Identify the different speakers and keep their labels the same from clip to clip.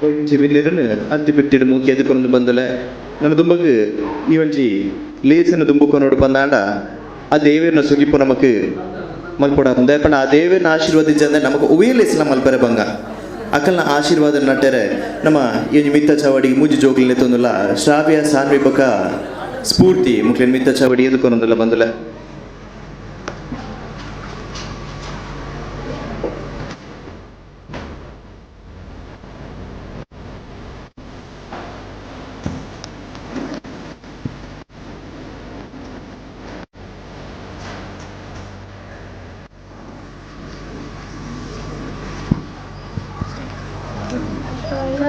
Speaker 1: ಒಂಜಿ ಬಿನ್ನೆರನ್ ಅಂತಿ ಬಿಟ್ಟಿಡ್ ಮೂಕಿ ಎದುಕೊಂಡು ಬಂದಲೆ ನನ್ನ ದುಂಬಗ್ ಈ ಒಂಜಿ ಲೇಸನ ದುಂಬುಕೊನೋಡು ಬಂದಾಂಡ ಆ ದೇವೇರ್ನ ಸುಗಿಪು ನಮಕ್ ಮಲ್ಪೊಡ ದಯಪಂಡ ಆ ದೇವೇರ್ನ ಆಶೀರ್ವಾದಿಂಚಂದ್ರೆ ನಮಕ್ ಒವೇ ಲೇಸನ ಮಲ್ಪರೆ ಬಂಗ ಅಕಲ್ನ ಆಶೀರ್ವಾದ ನಟ್ಟರೆ ನಮ್ಮ ಈ ಮಿತ್ತ ಚಾವಡಿ ಮೂಜಿ ಜೋಗ್ಲಿನ ಎತ್ತೊಂದುಲ್ಲ ಶ್ರಾವ್ಯ ಸಾನ್ವಿ ಬೊಕ ಸ್ಫೂರ್ತಿ ಮುಖ್ಯ ಮಿತ್ತ ಚಾವಡಿ ಎದುಕೊನೊಂದುಲ್ಲ ಬಂದಲೆ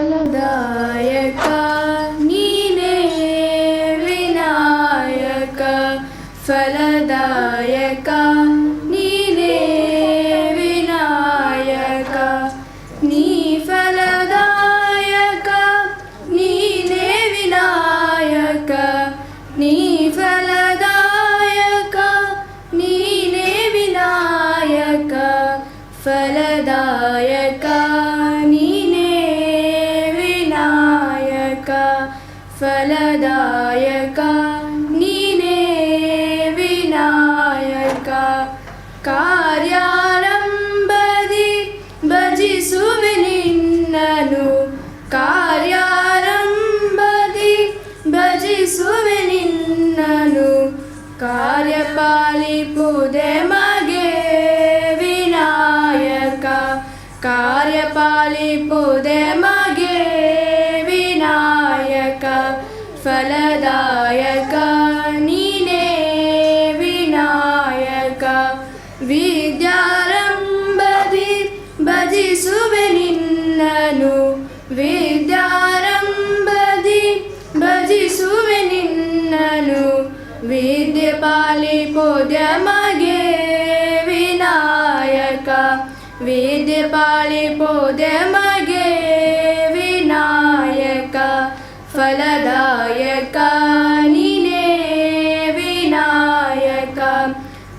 Speaker 2: ಫಲದಾಯಕ ನೀನೇ ವಿನಾಯಕ ಫಲದಾಯಕ ನೀನೇ ವಿನಾಯಕ ನೀ ಫಲದಾಯಕ ನೀನೇ ವಿನಾಯಕ ನೀ ಫಲದಾಯಕ ನೀನೇ ವಿನಾಯಕ ಫಲದಾಯಕ ಫಲದಾಯಕ ನೀನೇ ವಿನಾಯಕ ಕಾರ್ಯಾರಂಭದಿ ಭಜಿಸುವೆ ನಿನ್ನನು ಕಾರ್ಯಾರಂಭದಿ ಭಜಿಸುವೆ ನಿನ್ನನು ಕಾರ್ಯಪಾಲಿಪುದೆ ಮಗೆ ವಿನಾಯಕ ಕಾರ್ಯಪಾಲಿಪುದೆ ಮಗೆ ಫಲದಾಯಕ ನೀನೇ ವಿನಾಯಕ ವಿದ್ಯಾರಂಭದಿ ಭಜಿಸುವೆ ನಿನ್ನನು ವಿದ್ಯಾರಂಭದಿ ಭಜಿಸುವೆ ನಿನ್ನನು ವಿದ್ಯೆ ಪಾಲಿಪುದೆ ಮಗೆ ವಿನಾಯಕ ವಿದ್ಯೆ ಪಾಲಿಪುದೆ ಮಗೆ ವಿನಾಯಕ ಫಲದಾಯಕ ನೀನೇ ವಿನಾಯಕ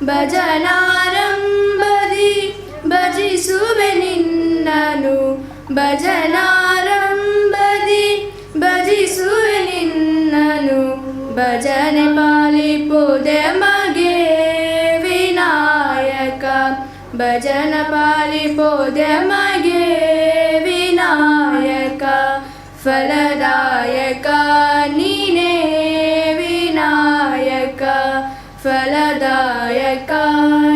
Speaker 2: ಭಜನಾರಂಭದಿ ಭಜಿಸುವೆ ನಿನ್ನನು ಭಜನಾರಂಭದಿ ಭಜಿಸುವೆ ನಿನ್ನನು ಭಜನೆ ಪಾಲಿಪುದೆ ಮಗೆ ವಿನಾಯಕ ಭಜನ ಪಾಲಿಪುದೆ ಮಗೆ ವಿನಾಯಕ ಫಲದಾಯಕ ನೀನೇ ವಿನಾಯಕ ಫಲದಾಯಕ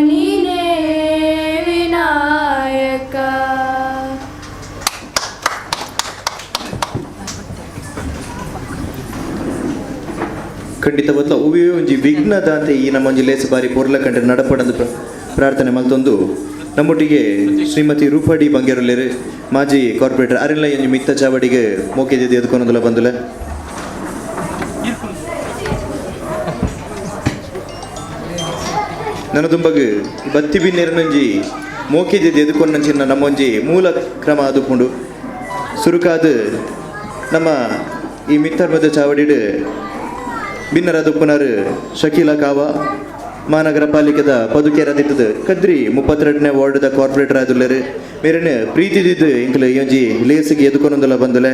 Speaker 2: ನೀನೇ ವಿನಾಯಕ.
Speaker 1: ಖಂಡಿತವತ್ಲ ಉವೇ ಒಂಜಿ ವಿಘ್ನದ ಅಂತ ಈ ನಮ್ಮ ಒಂಜಿ ಲೇಸ ಬಾರಿ ಪೊರ್ಲ ಕಂಡ್ರೆ ನಡಪಡದು ಪ್ರಾರ್ಥನೆ ಮಲ್ತೊಂದು ನಮ್ಮೊಟ್ಟಿಗೆ ಶ್ರೀಮತಿ ರೂಪಾಡಿ ಬಂಗೇರುಲೇರು ಮಾಜಿ ಕಾರ್ಪೊರೇಟರ್ ಅರೆಲ್ಲ ಒಂಜಿ ಮಿತ್ತ ಚಾವಡಿಗೆ ಮೋಕೆದಿದ್ದು ಎದ್ಕೊನೊಂದುಲ ಬಂದುಲ ನನ್ನ ದುಂಬಗ್ ಬತ್ತಿ ಬಿನ್ನೆರನೊಂಜಿ ಮೋಕೆದಿದ್ದು ಎದ್ಕೊಂಡಂಚಿನ ನಮ್ಮೊಂಜಿ ಮೂಲ ಕ್ರಮ ಆದುಕೊಂಡು ಸುರುಕಾದ ನಮ್ಮ ಈ ಮಿತ್ತರ್ಮದ ಚಾವಡಿಡು ಭಿನ್ನರಾದ ಪುನರ್ ಶಕೀಲಾ ಕಾವ ಮಹಾನಗರ ಪಾಲಿಕೆದ ಪದುಕೇರದಿತ್ತದ ಕದ್ರಿ 32ನೇ ವಾರ್ಡ್ದ ಕಾರ್ಪೊರೇಟರ್ ಆದುಲ್ಲರು ಮೇರನ್ ಪ್ರೀತಿದಿದ್ದು ಇಂಕಲು ಒಂಜಿ ಲೇಸಿಗೆ ಎದುಕೊನೊಂದುಲ ಬಂದುಲೆ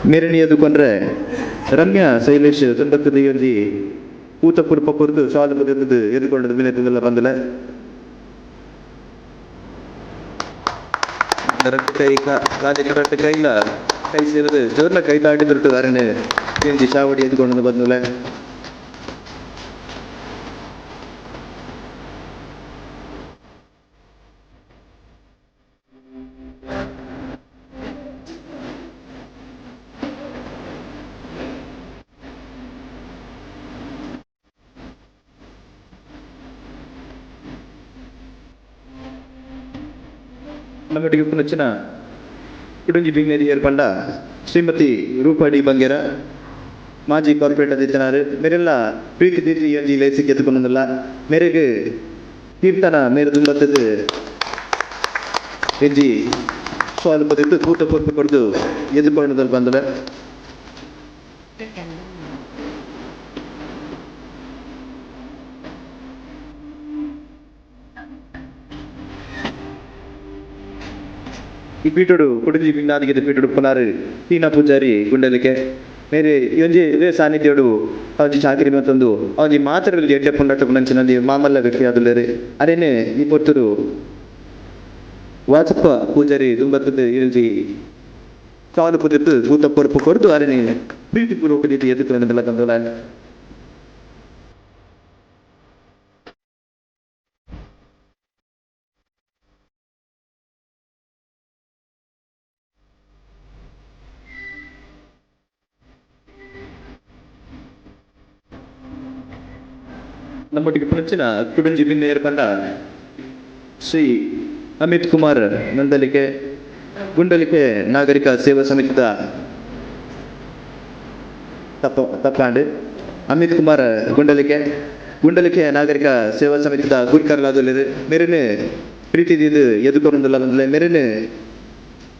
Speaker 1: ಮೇರನ್ ಎದುಕೊಂಡ್ರೆ ರಮ್ಯಾ ಶೈಲೇಶ್ ತಂಡಕ್ಕದ ಒಂಜಿ ಊತ ಕುರುಪ ಕುರಿದು ಸಾಲು ಬದಿದ್ದು ಎದುಕೊಂಡದ ಮಿನೆಲ್ಲ ಬಂದುಲೆ ಕೈ ಕಾಲಿನ ಕೈಲ ಕೈ ಸೇರಿದು ಜೋರ್ನ ಕೈ ತಾಡಿದಿರ್ತು ಅರಣ್ಯ ಒಂಜಿ ಚಾವಡಿ ಎದ್ಕೊಂಡು ಬಂದುಲೆ ನಮ್ಮೊಟ್ಟಿಗೆ ಪುನಚ್ಚಿನ ಇಡೊಂಜಿ ಬಿಂಗೇರಿ ಏರ್ಪಂಡ ಶ್ರೀಮತಿ ರೂಪಾಡಿ ಬಂಗೇರ ಮಾಜಿ ಕಾರ್ಪೊರೇಟರ್ ದಿತ್ತನಾರು ಮೇರೆಲ್ಲ ಪ್ರೀತಿ ದೀರ್ತಿ ಒಂಜಿ ಲೇಸಿಗೆ ಎತ್ತುಕೊಂಡಲ್ಲ ಮೇರೆಗೆ ಕೀರ್ತನ ಮೇರೆ ದುಂಬತ್ತದು ಎಂಜಿ ಸ್ವಲ್ಪ ದಿತ್ತು ಕೂಟ ಕೊಟ್ಟು ಕೊಡ್ದು ಎದ್ದುಕೊಂಡದಲ್ಲಿ ಬಂದಲೆ ಈ ಪೀಠುಡು ಕುಡುಜಿ ಭಿನ್ನಾದಿಗೆ ಪೀಠುಡು ಪುನಾರು ತೀನಾ ಪೂಜಾರಿ ಗುಂಡಲಿಕೆ ಮೇರೆ ಒಂಜಿ ಇದೇ ಸಾನ್ನಿಧ್ಯಡು ಅವಜಿ ಚಾಕರಿ ಮತ್ತೊಂದು ಅವಜಿ ಮಾತ್ರದಲ್ಲಿ ಎಡ್ಡೆ ಪುಂಡಟ್ಟು ನಂಚಿನಲ್ಲಿ ಮಾಮಲ್ಲ ವ್ಯಕ್ತಿ ಆದುಲ್ಲೇರಿ ಅರೇನೆ ಈ ಪೊತ್ತುಡು ವಾಚಪ್ಪ ಪೂಜಾರಿ ದುಂಬತ್ತದ ಇಲ್ಜಿ ಕಾಲು ಪುದಿತ್ತು ಭೂತ ಪೊರಪು ಕೊಡ್ದು ಅರೇನೆ ಪ್ರೀತಿಪೂರ್ವಕ ರೀತಿ ಎದುಕು ಅನ್ನೋದೆಲ್ಲ ತಂದಲ್ಲ. ನಮ್ಮೊಟ್ಟಿಗೆ ಪುನಚಿನ ಕುಡುಂಜಿ ಬಿನ್ನೇರು ಬಂದ ಶ್ರೀ ಅಮಿತ್ ಕುಮಾರ್ ನಂದಲಿಕೆ ಗುಂಡಲಿಕೆ ನಾಗರಿಕ ಸೇವಾ ಸಮಿತಿದ ತಪ್ಪಾಂಡು ಅಮಿತ್ ಕುಮಾರ್ ಗುಂಡಲಿಕೆ ನಾಗರಿಕ ಸೇವಾ ಸಮಿತಿದ ಗುರಿಕಾರಲಾದಲ್ಲಿದೆ ಮೇರೆನೆ ಪ್ರೀತಿ ಇದು ಎದುಕೊಂಡಲ್ಲ ಅಂದ್ರೆ ಮೇರೆನೆ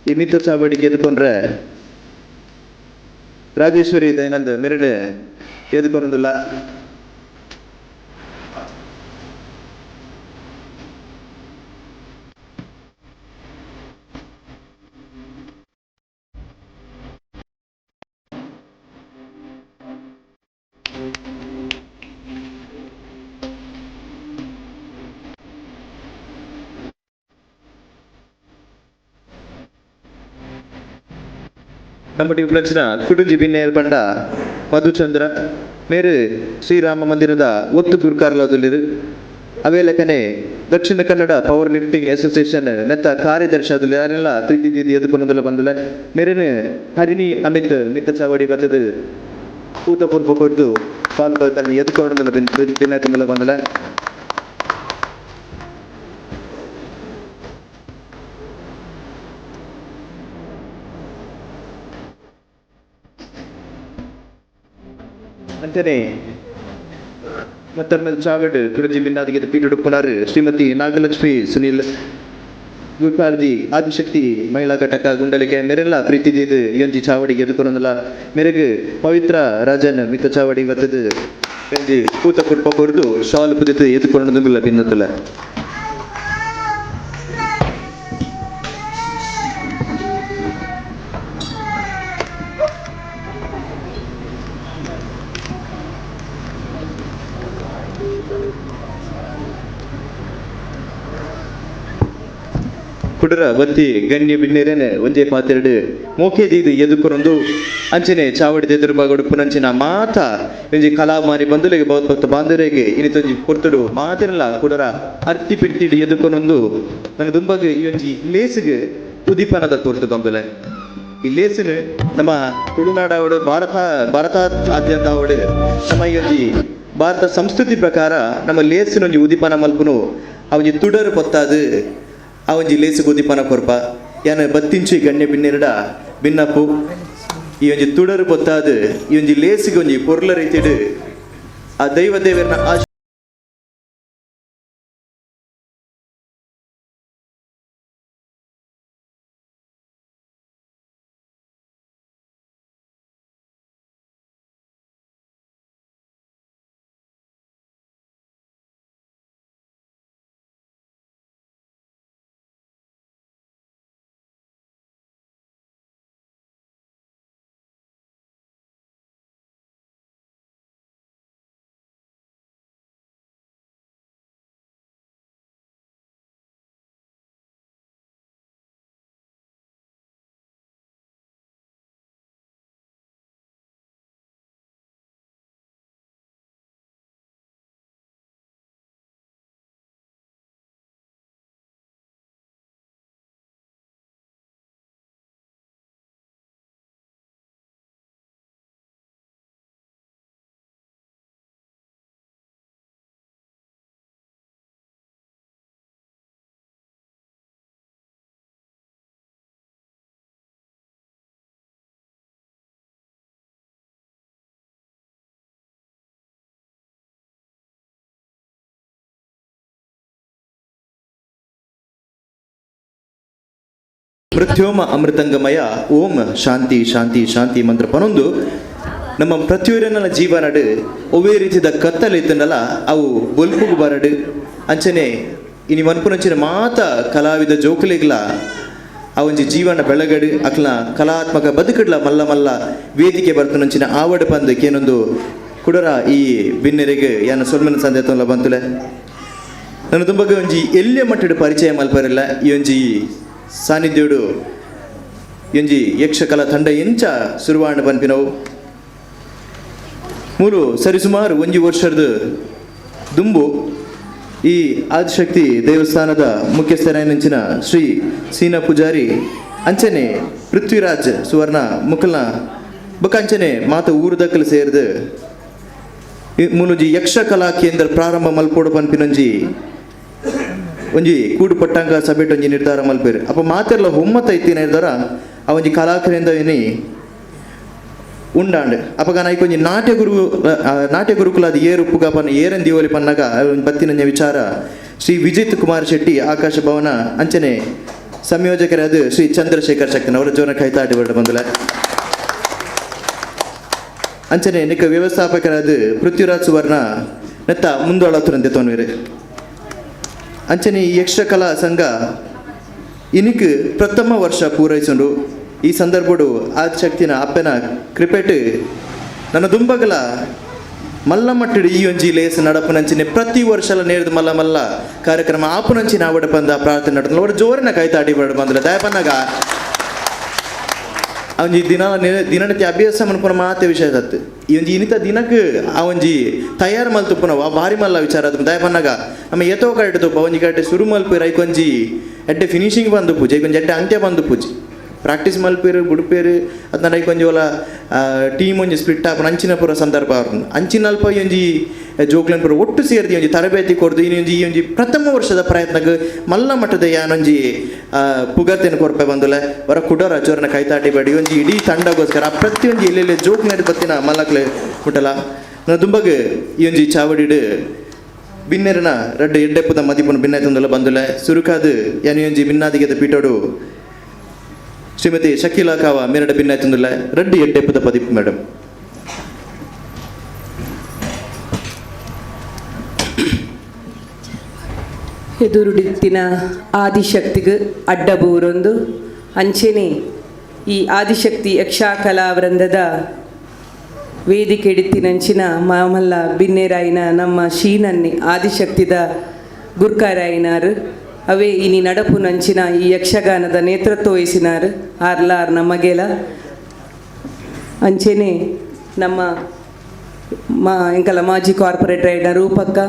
Speaker 1: ಈ ಮಿತ್ರ ಚಾವಡಿಗೆ ಎದುಕೊಂಡ್ರೆ ರಾಜೇಶ್ವರಿ ದಯಾನಂದ್ ಮೇರೆನೆ ಎದುಕೊಂಡಲ್ಲ. ನಮ್ಮೊಟ್ಟಿಗೆ ಪ್ರಚನ ಕುಡುಂಜಿ ಬಿನ್ನೇರ್ ಬಂಡ ಮಧುಚಂದ್ರ ಮೇರೆ ಶ್ರೀರಾಮ ಮಂದಿರದ ಒತ್ತು ಗುರುಕಾರಲಾದಲ್ಲಿರು ಅವೇ ಲೆಕ್ಕನೆ Dakshina Kannada power lifting association ನೆತ್ತ ಕಾರ್ಯದರ್ಶಿ ಆದಲ್ಲಿ ಯಾರೆಲ್ಲ ಪ್ರೀತಿ ದೀದಿ ಎದುಕೊಂಡಲ್ಲ ಬಂದಲ್ಲ ಮೇರೇನೆ ಹರಿಣಿ ಅಮಿತ್ ಮಿತ್ರ ಚಾವಡಿ ಬರ್ತದೆ ಊತ ಪೂರ್ವ ಕೊಟ್ಟು ಪಾಲ್ಗೊಳ್ತಾನೆ ಎದುಕೊಂಡಲ್ಲ ದಿನ ಬಂದಲ್ಲ. ಅಂತೆಯೇ ಮತ್ತೊಮ್ಮೆ ಚಾವಡ್ ಕುಡುಜಿ ಭಿನ್ನಾದಿಗೆ ಪೀಠುಡು ಪುನರ್ ಶ್ರೀಮತಿ ನಾಗಲಕ್ಷ್ಮಿ ಸುನೀಲ್ ಗುರುಪಾರ್ಜಿ ಆದಿಶಕ್ತಿ ಮಹಿಳಾ ಘಟಕ ಗುಂಡಲಿಕೆ ಮೇರೆಲ್ಲ ಪ್ರೀತಿದಿದ್ದು ಯಂಜಿ ಚಾವಡಿಗೆ ಎದುಕೊಂಡಲ್ಲ ಮೇರೆಗೆ ಪವಿತ್ರ ರಾಜನ್ ಮಿತ್ರ ಚಾವಡಿ ಬರ್ತದೆ ಕೂತ ಕುರ್ಪ ಕೊಡ್ದು ಶಾಲು ಪುದಿತು ಎದುಕೊಂಡಲ್ಲ ಭಿನ್ನತಲ್ಲ. ಕುಡರ ಬತ್ತಿ ಗಣ್ಯ ಬಿನ್ನೇರೇನೆ ಒಂಜೇ ಪಾತೆರಡು ಮೋಕೇದಿ ಇದು ಎದುಕೊರೊಂದು ಅಂಚನೆ ಚಾವಡಿ ಎದುರುಬಾಗೋಡು ಪುನಂಚಿನ ಮಾತ ಒಂಜಿ ಕಲಾಮಾರಿ ಬಂದುಲೆಗೆ ಭಕ್ತ ಬಾಂಧವರಿಗೆ ಇನ್ನಿತೊಂಜಿ ಕೊರ್ತಡು ಮಾತಿರಲ್ಲ ಕುಡರ ಅರ್ತಿ ಪಿರ್ತಿಡು ಎದುಕೊರೊಂದು ನನಗೆ ದುಂಬಾಗ ಈ ಒಂಜಿ ಲೇಸಿಗೆ ಉದೀಪನದ ತೋರ್ತು ತೊಂಬಲೆ ಈ ಲೇಸಿನ ನಮ್ಮ ತುಳುನಾಡಾವಡು ಭಾರತಾದ್ಯಂತ ಅವಡು ನಮ್ಮ ಈ ಒಂಜಿ ಭಾರತ ಸಂಸ್ಕೃತಿ ಪ್ರಕಾರ ನಮ್ಮ ಲೇಸಿನ ಒಂಜಿ ಉದೀಪನ ಮಲ್ಪುನು ಆ ಒಂಜಿ ತುಡರು ಪೊತ್ತಾದು ಆ ಒಂಜಿ ಲೇಸು ಉದೀಪನ ಕೊರ್ಪ ಯಾನ ಬತ್ತಿಂಚಿ ಗಣ್ಯ ಬಿನ್ನೆರಡ ಭಿನ್ನಪ್ಪು ಈ ಒಂಜಿ ತುಡರು ಪೊತ್ತಾದು ಈ ಒಂಜಿ ಲೇಸಿಗೆ ಒಂಜಿ ಪೊರ್ಲ ರೀತಿಡು ಆ ದೈವ ದೇವರನ್ನ ಮೃತ್ಯೋಮ ಅಮೃತಂಗಮಯ ಓಂ ಶಾಂತಿ ಶಾಂತಿ ಶಾಂತಿ ಮಂತ್ರ ಪನೊಂದು ನಮ್ಮ ಪ್ರತಿಯೊರನ ಜೀವನಡು ಒವೇ ರೀತಿದ ಕತ್ತಲಿತ್ತನಲ್ಲ ಅವು ಬೊಲ್ಪುಗು ಬರಡು ಅಂಚನೆ ಇನಿ ಮನ್ಪುನಂಚಿನ ಮಾತ ಕಲಾವಿದ ಜೋಕುಲೆಗ್ಲ ಆ ಒಂಜಿ ಜೀವನ ಬೆಳಗಡು ಅಕ್ಲ ಕಲಾತ್ಮಕ ಬದುಕಡ್ಲ ಮಲ್ಲ ಮಲ್ಲ ವೇದಿಕೆ ಬರ್ತುನಂಚಿನ ಆವಡ್ ಪಂದ್ ಕೇನೊಂದು ಕುಡರ ಈ ಬಿನ್ನೆರೆಗೆ ಯಾನ ಸೊಲ್ಮನ ಸಂದೇತಂಲ ಬಂತುಲೆ ನನ್ನ ತುಂಬಗೆ ಒಂಜಿ ಎಲ್ಲಿಯ ಮಟ್ಟದ ಪರಿಚಯ ಮಲ್ಪರಿಲ್ಲ ಈ ಒಂಜಿ ಸಾನ್ನಿಧ್ಯೋಡು ಒಂಜಿ ಯಕ್ಷಕಲಾ ತಂಡ ಎಂಚ ಸುರುವಾಂಡ ಪನ್ಪಿನವು ಮೂರು ಸರಿಸುಮಾರು ಒಂಜಿ ವರ್ಷದ ದುಂಬು ಈ ಆದಿಶಕ್ತಿ ದೇವಸ್ಥಾನದ ಮುಖ್ಯಸ್ಥರಾಯನಂಚಿನ ಶ್ರೀ ಸೀನಾ ಪೂಜಾರಿ ಅಂಚನೆ ಪೃಥ್ವಿರಾಜ್ ಸುವರ್ಣ ಮುಕಲ್ನ ಬೊಕ್ಕಂಚನೆ ಮಾತ ಊರು ದಕ್ಕಲು ಸೇರಿದು ಮೂಲೊಂಜಿ ಯಕ್ಷಕಲಾ ಕೇಂದ್ರ ಪ್ರಾರಂಭ ಮಲ್ಪೋಡು ಪನ್ಪಿನೊಂಜಿ ಒಂಜಿ ಕೂಡು ಪಟ್ಟಂಗ ಸಭೆಟ್ ಒಂಜಿ ನಿರ್ಧಾರ ಮಲ್ಪೇರು ಅಪ್ಪ ಮಾತೆರ್ಲ ಒಮ್ಮತ ಇತ್ತಿನ ನಿರ್ಧಾರ ಆ ಒಂಜಿ ಕಲಾಕರಿಂದ ಏನಿ ಉಂಡಾಂಡ್ ಅಪಗ ನಾಯ್ಕ ಒಂಜಿ ನಾಟ್ಯ ಗುರುಕುಲಾದ ಏರುಪ್ಪುಗ ಪನ್ನ ಏರನ್ ದಿವೋಲಿ ಪನ್ನಗ ಒಂದು ಪತ್ತಿನ ವಿಚಾರ ಶ್ರೀ ವಿಜಿತ್ ಕುಮಾರ್ ಶೆಟ್ಟಿ ಆಕಾಶ ಭವನ ಅಂಚನೆ ಸಂಯೋಜಕರಾದ ಶ್ರೀ ಚಂದ್ರಶೇಖರ್ ಶಕ್ತನ್ ಅವರ ಜೋನ ಕೈತಾಟಿ ಬರಡು ಬಂದಲ ಅಂಚನೆ ನಿಕ್ಕ ವ್ಯವಸ್ಥಾಪಕರಾದ ಪೃಥ್ವಿರಾಜ್ ಸುವರ್ಣ ನೆತ್ತ ಮುಂದೊಳತ್ತುರಂತೆ ತೊನ್ವೇರು ಅಂಚನೆ ಈ ಯಕ್ಷಕಲಾ ಸಂಘ ಇನಿಕ್ ಪ್ರಥಮ ವರ್ಷ ಪೂರೈಸೊಂಡು ಈ ಸಂದರ್ಭಡು ಆದಿಶಕ್ತಿನ ಅಪ್ಪನ ಕ್ರಿಕೆಟ್ ನನ್ನ ದುಂಬಗಲ ಮಲ್ಲ ಮಟ್ಟಡು ಈ ಒಂಜಿ ಲೇಸ್ ನಡಪನಂಚಿನ ಪ್ರತಿ ವರ್ಷಲ ನೇರ್ದು ಮಲ್ಲ ಮಲ್ಲ ಕಾರ್ಯಕ್ರಮ ಆಪುನಂಚಿನ ಆವಡ ಬಂದ ಪ್ರಾರ್ಥನೆ ನಡತ ಅವರ ಜೋರಿನ ಕೈತಾಟಿ ಬರಡು ಬಂದಿಲ್ಲ ದಯಪನ್ನಾಗ ಅವೊಂಜಿ ದಿನನಿತ್ಯ ಅಭ್ಯಾಸ ಮನ್ಪುನ ಮಾತೆ ವಿಷಯ ತತ್ತು ಈ ಒಂಜಿ ಇನಿತ ದಿನಕ್ಕೆ ಆ ಒಂಜಿ ತಯಾರು ಮಲ್ತುಪ್ಪನವ ಭಾರಿ ಮಲ್ಲ ವಿಚಾರ ಅದು ದಯಪನ್ನಾಗ ನಮ್ಮ ಎತ್ತೋ ಕರೆಕ್ಟ್ ತುಪ್ಪ ಒಂಜಿ ಕರೆಕ್ಟ್ ಶುರು ಮಲ್ಪೇರು ಐಕೊಂಜಿ ಎಡ್ಡೆ ಫಿನಿಶಿಂಗ್ ಬಂದು ಪೂಜೆ ಐಕೊಂಜಿ ಎಡ್ಡೆ ಅಂತ್ಯ ಬಂದು ಪೂಜೆ ಪ್ರಾಕ್ಟೀಸ್ ಮಲ್ಪೇರು ಬುಡುಪೇರು ಅದನ್ನ ಐಕೊಂಜಿ ಒಲ ಟೀಮ್ ಒಂಜಿ ಸ್ಪ್ಲಿಟ್ ಆಪನ ಅಂಚಿನ ಪೂರ ಸಂದರ್ಭ ಅವ್ರನ್ನ ಅಂಚಿನ ಅಲ್ಪ ಈ ಒಂಜಿ ಜೋಕ್ಲನ್ ಪೂರ ಒಟ್ಟು ಸೇರ್ದು ಒಂಜಿ ತರಬೇತಿ ಕೊಡ್ದು ಈ ಒಂಜಿ ಪ್ರಥಮ ವರ್ಷದ ಪ್ರಯತ್ನಕ್ಕೆ ಮಲ್ಲ ಮಟ್ಟದ ಯಾನೊಂಜಿ ಪುಗತೆಯನ್ನು ಕೊರಪೆ ಬಂದುಲೆ ಹೊರ ಕುಡರ ಚೋರನ ಕೈತಾಟಿ ಬೇಡಿ ಒಂಜಿ ಇಡೀ ತಂಡಗೋಸ್ಕರ ಪ್ರತಿಯೊಂದು ಎಲ್ಲೆಲ್ಲಿ ಜೋಕ್ ನಡಿ ಬತ್ತಿನ ಮಲ್ಲಕ್ಲೆ ಮುಟ್ಟಲ ನಾನು ದುಂಬಗೆ ಈ ಒಂಜಿ ಚಾವಡಿಡು ಬಿನ್ನೆರನ ರೆಡ್ ಎಡ್ಡೆಪ್ಪದ ಮದಿಪುನ ಭಿನ್ನಾಯ್ತಂದಲ್ಲ ಬಂದುಲೆ ಸುರುಕಾದ ಯಾನಿ ಒಂಜಿ ಭಿನ್ನಾದಿಗೆದ ಪೀಠೋಡು ಶ್ರೀಮತಿ ಶಕೀಲಾ ಕಾವ ಮೇರಡ ಭಿನ್ನಾಯ್ತಂದಲ್ಲ ರೆಡ್ ಎಡ್ಡೆಪ್ಪದ ಪದಿಪ್ಪು ಮೇಡಮ್
Speaker 3: ಎದುರುಡಿತ್ತಿನ ಆದಿಶಕ್ತಿಗೆ ಅಡ್ಡಬೂರೊಂದು ಅಂಚೆನೆ ಈ ಆದಿಶಕ್ತಿ ಯಕ್ಷಕಲಾ ವೃಂದದ ವೇದಿಕೆ ಇಡಿತ್ತಿನಂಚಿನ ಮಾಮಲ್ಲ ಬಿನ್ನೆರಾಯಿನ ನಮ್ಮ ಶೀನನ್ನಿ ಆದಿಶಕ್ತಿದ ಗುರ್ಕಾರಾಯಿನಾರು ಅವೇ ಇನಿ ನಡಪು ನಂಚಿನ ಈ ಯಕ್ಷಗಾನದ ನೇತೃತ್ವ ವಹಿಸಿನಾರು ಆರ್ಲಾರ್ ನಮಗೆಲ ಅಂಚೆನೆ ನಮ್ಮ ಎಂಕಲ ಮಾಜಿ ಕಾರ್ಪೊರೇಟರ್ ಐನ ರೂಪಕ್ಕ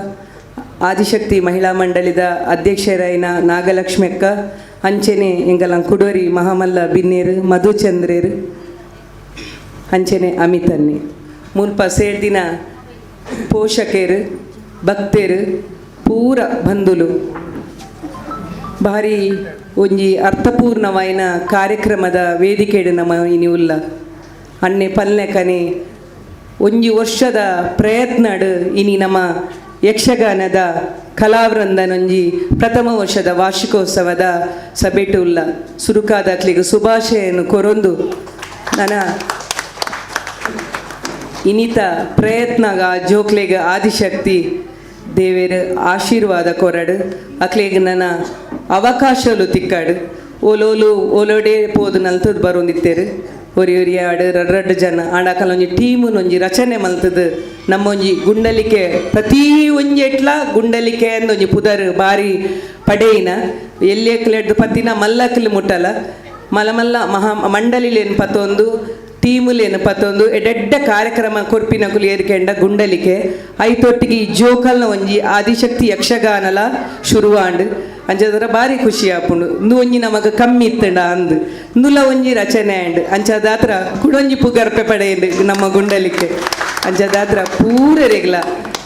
Speaker 3: ಆದಿಶಕ್ತಿ ಮಹಿಳಾ ಮಂಡಳಿದ ಅಧ್ಯಕ್ಷರಾಯಿನ ನಾಗಲಕ್ಷ್ಮಕ್ಕ ಅಂಚೆನೆ ಎಂಗಲ ಕುಡೋರಿ ಮಹಾಮಲ್ಲ ಬಿನ್ನೇರು ಮಧುಚಂದ್ರೇರು ಅಂಚೆನೆ ಅಮಿತನ್ನಿ ಮುಲ್ಪ ಸೇರ್ದಿನ ಪೋಷಕರು ಭಕ್ತರು ಪೂರ ಬಂಧುಲು ಭಾರಿ ಒಂಜಿ ಅರ್ಥಪೂರ್ಣವಾಯಿನ ಕಾರ್ಯಕ್ರಮದ ವೇದಿಕೆಡು ನಮ್ಮ ಇನಿವುಲ್ಲ ಅನ್ನೆ ಪಲ್ನೆಕನೆ ಒಂಜಿ ವರ್ಷದ ಪ್ರಯತ್ನಡು ಇನಿ ನಮ್ಮ ಯಕ್ಷಗಾನದ ಕಲಾವೃಂದನೊಂಜಿ ಪ್ರಥಮ ವರ್ಷದ ವಾರ್ಷಿಕೋತ್ಸವದ ಸಭೆಟು ಉಲ್ಲ ಸುರುಕಾದಕ್ಲಿಗೆ ಶುಭಾಶಯನ್ನು ಕೊರೊಂದು ನನ್ನ ಇನಿತ ಪ್ರಯತ್ನಗ ಜೋಕ್ಲೆಗ ಆದಿಶಕ್ತಿ ದೇವೇರು ಆಶೀರ್ವಾದ ಕೊರಡು ಅಕ್ಲೆಗ್ ನನ್ನ ಅವಕಾಶಲು ತಿಕ್ಕಾಡು ಓಲೋಲು ಓಲೋಡೆ ಪೋದು ನಲ್ತದ್ದು ಬರೋಂದಿತ್ತೇರು ಒರಿ ಒರಿ ಆಡು ರಡ್ ಜನ ಆಡಕಲ್ಲ ಒಂಜಿ ಟೀಮುನೊಂಜಿ ರಚನೆ ಮಲ್ತದು ನಮ್ಮೊಂಜಿ ಗುಂಡಲಿಕೆ ಪ್ರತಿ ಒಂಜಿ ಎಟ್ಲ ಗುಂಡಲಿಕೆ ಅಂದೊಂಜಿ ಪುದರ್ ಬಾರಿ ಪಡೆಯಿನ ಎಲ್ಲಿಯಕ್ಲೆಡ್ದು ಪತ್ತಿನ ಮಲ್ಲಕ್ಲು ಮುಟ್ಟಲ ಮಲ್ಲ ಮಂಡಲಿಲೇನು ಪತ್ತೊಂದು ಟೀಮುಲೇನು ಪತ್ತೊಂದು ಎಡೆಡ್ಡ ಕಾರ್ಯಕ್ರಮ ಕೊರ್ಪಿನಕುಲು ಏರಿಕೆಂಡ ಗುಂಡಲಿಕೆ ಐತೊಟ್ಟಿಗೆ ಈ ಜೋಕಲ್ನ ಒಂಜಿ ಆದಿಶಕ್ತಿ ಯಕ್ಷಗಾನಲ ಶುರುವಾಂಡ್ ಅಂಚದರ ಬಾರಿ ಖುಷಿ ಆಪುಂಡು ಇಂದು ಒಂಜಿ ನಮಗ ಕಮ್ಮಿ ಇತ್ತಂಡ ಅಂದು ಇಂದುಲ ಒಂಜಿ ರಚನೆ ಆಂಡ್ ಅಂಚದಾತ್ರ ಕುಡೊಂಜಿ ಪುಗರ್ಪೆ ಪಡೆಯಂಡು ನಮ್ಮ ಗುಂಡಲಿಕೆ ಅಂಚದಾತ್ರ ಪೂರರೆಗ್ಲ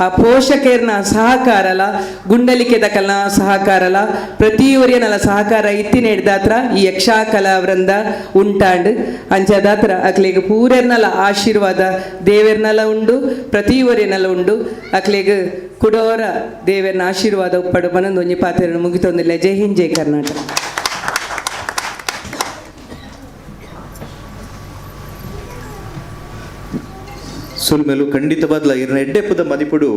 Speaker 3: ಆ ಪೋಷಕರ್ನ ಸಹಕಾರಲ ಗುಂಡಲಿಕೆ ದಕಲ್ನ ಸಹಕಾರಲ ಪ್ರತಿಯೊರಿಯನಲ ಸಹಕಾರ ಇತ್ತಿನ ಹಿಡ್ದಾತ್ರ ಈ ಯಕ್ಷಕಲಾ ವೃಂದ ಉಂಟಾಂಡ್ ಅಂಚದಾತ್ರ ಅಕ್ಲೆಗ್ ಪೂರೆರ್ನಲ ಆಶೀರ್ವಾದ ದೇವೆರ್ನಲ ಉಂಡು ಪ್ರತಿಯೊರಿಯನಲ ಉಂಡು ಅಕ್ಲೆಗ್ ಕುಡೋರ ದೇವೆರ್ನ ಆಶೀರ್ವಾದ ಉಪ್ಪಡು ಬನೊಂದು ಒಂಜಿ ಪಾತ್ರೆಯನ್ನು ಮುಗಿತೊಂದಿಲ್ಲ. ಜೈ ಹಿಂದ್ ಜೈ ಕರ್ನಾಟಕ.
Speaker 1: ಸುಲ್ಮೇಲು ಖಂಡಿತವಾದ್ಲ ಇರ್ನ ಎಡ್ಡೆಪ್ಪದ ಮದಿಪುಡು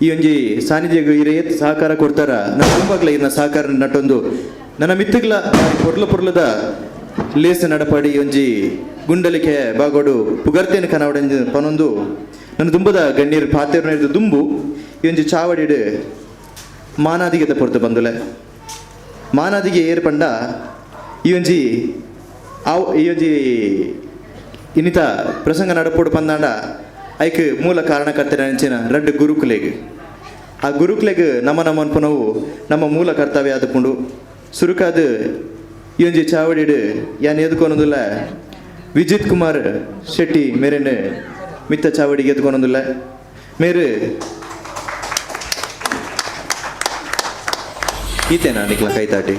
Speaker 1: ಈ ಒಂಜಿ ಸಾನ್ನಿಧ್ಯ ಇರೇ ಸಹಕಾರ ಕೊಡ್ತಾರ ನಮ್ಮ ತುಂಬಾಗ್ಲ ಇರ್ನ ಸಹಕಾರ ನಟೊಂದು ನನ್ನ ಮಿತ್ತಗ್ಲ ಪೊರ್ಲು ಪೊರ್ಲುದ ಲೇಸ ನಡಪಾಡಿ ಒಂಜಿ ಗುಂಡಲಿಕೆ ಬಾಗೋಡು ಪುಗರ್ತೇನೆ ಕನವಡೆಂದು ಪನೊಂದು ನನ್ನ ದುಂಬದ ಗಣ್ಣೀರು ಪಾತೆರ್ನದು ದುಂಬು ಈ ಒಂಜಿ ಚಾವಡಿಡು ಮಾನಾದಿಗೆದ ಪೊರ್ತು ಬಂದುಲೆ ಮಾನಾದಿಗೆ ಏರ್ ಪಂಡ ಈ ಒಂಜಿ ಇನ್ನಿತ ಪ್ರಸಂಗ ನಡಪೋಡು ಪಂದಾಂಡ ಐಕ್ ಮೂಲ ಕಾರಣಕರ್ತರೆ ಅಂಚಿನ ರಡ್ಡು ಗುರುಕುಲೆಗ್ ಆ ಗುರುಕುಲೆಗ್ ನಮ್ಮ ಅನ್ಪನವು ನಮ್ಮ ಮೂಲ ಕರ್ತವ್ಯ ಆದುಕೊಂಡು ಸುರುಕಾದ ಈ ಒಂಜಿ ಚಾವಡಿಡು ಯಾನ್ ಎದ್ಕೊನೊಂದುಲ್ಲ ವಿಜಿತ್ ಕುಮಾರ್ ಶೆಟ್ಟಿ ಮೇರೆನ್ ಮಿತ್ತ ಚಾವಡಿಗೆ ಎದ್ಕೊನೊಂದುಲ್ಲ ಮೇರು ಈತೇನಾ ನಿಕ್ಲ ಕೈತಾಟಿ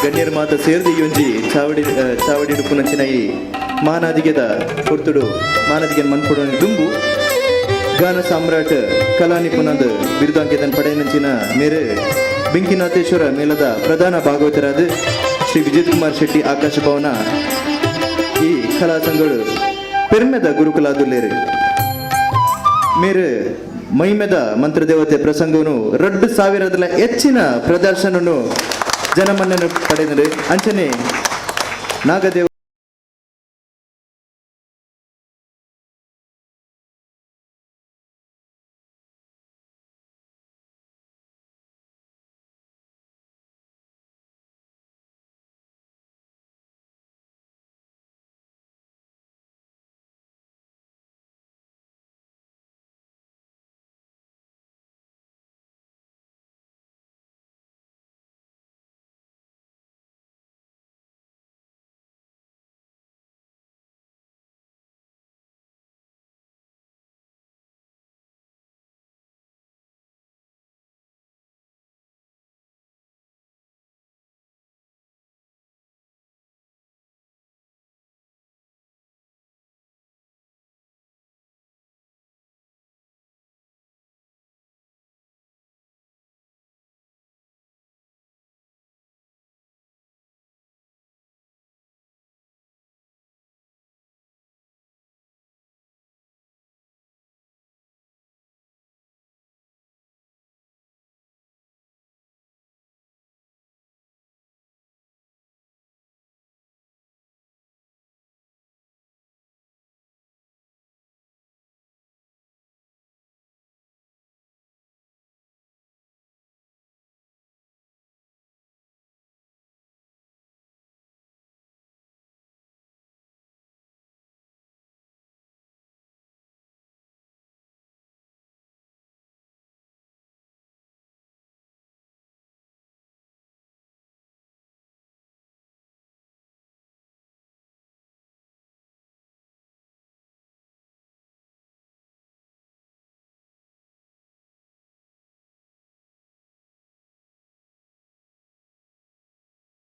Speaker 1: ಗಣ್ಯರ ಮಾತ ಸೇರಿದ ಈ ಒಂಜಿ ಚಾವಡಿ ಡುಪ್ಪುನಂಚಿನ ಈ ಮಾನಾದಿಗೆದ ಹೊರ್ತುಡು ಮಾನಾದಿಗೆ ಮನ್ಪುಡು ದುಂಬು ಗಾನ ಸಾಮ್ರಾಟ್ ಕಲಾ ನಿಪುಣದ ಬಿರುದಾಂಕಿತನ ಪಡೆಯನಂಚಿನ ಮೇರೆ ಬೆಂಕಿನಾಥೇಶ್ವರ ಮೇಳದ ಪ್ರಧಾನ ಭಾಗವತರಾದ ಶ್ರೀ ವಿಜಿತ್ ಕುಮಾರ್ ಶೆಟ್ಟಿ ಆಕಾಶ ಭವನ ಈ ಕಲಾ ಸಂಘಗಳು ಪೆರ್ಮೆದ ಗುರುಕುಲಾದುಲ್ಲೇರು ಮೇರೆ ಮೈಮೆದ ಮಂತ್ರದೇವತೆ ಪ್ರಸಂಗವನ್ನು 2,000 ಹೆಚ್ಚಿನ ಪ್ರದರ್ಶನವನ್ನು ಜನಮನ್ನನ್ನು ಪಡೆದರೆ ಅಂಚನೆ ನಾಗದೇವ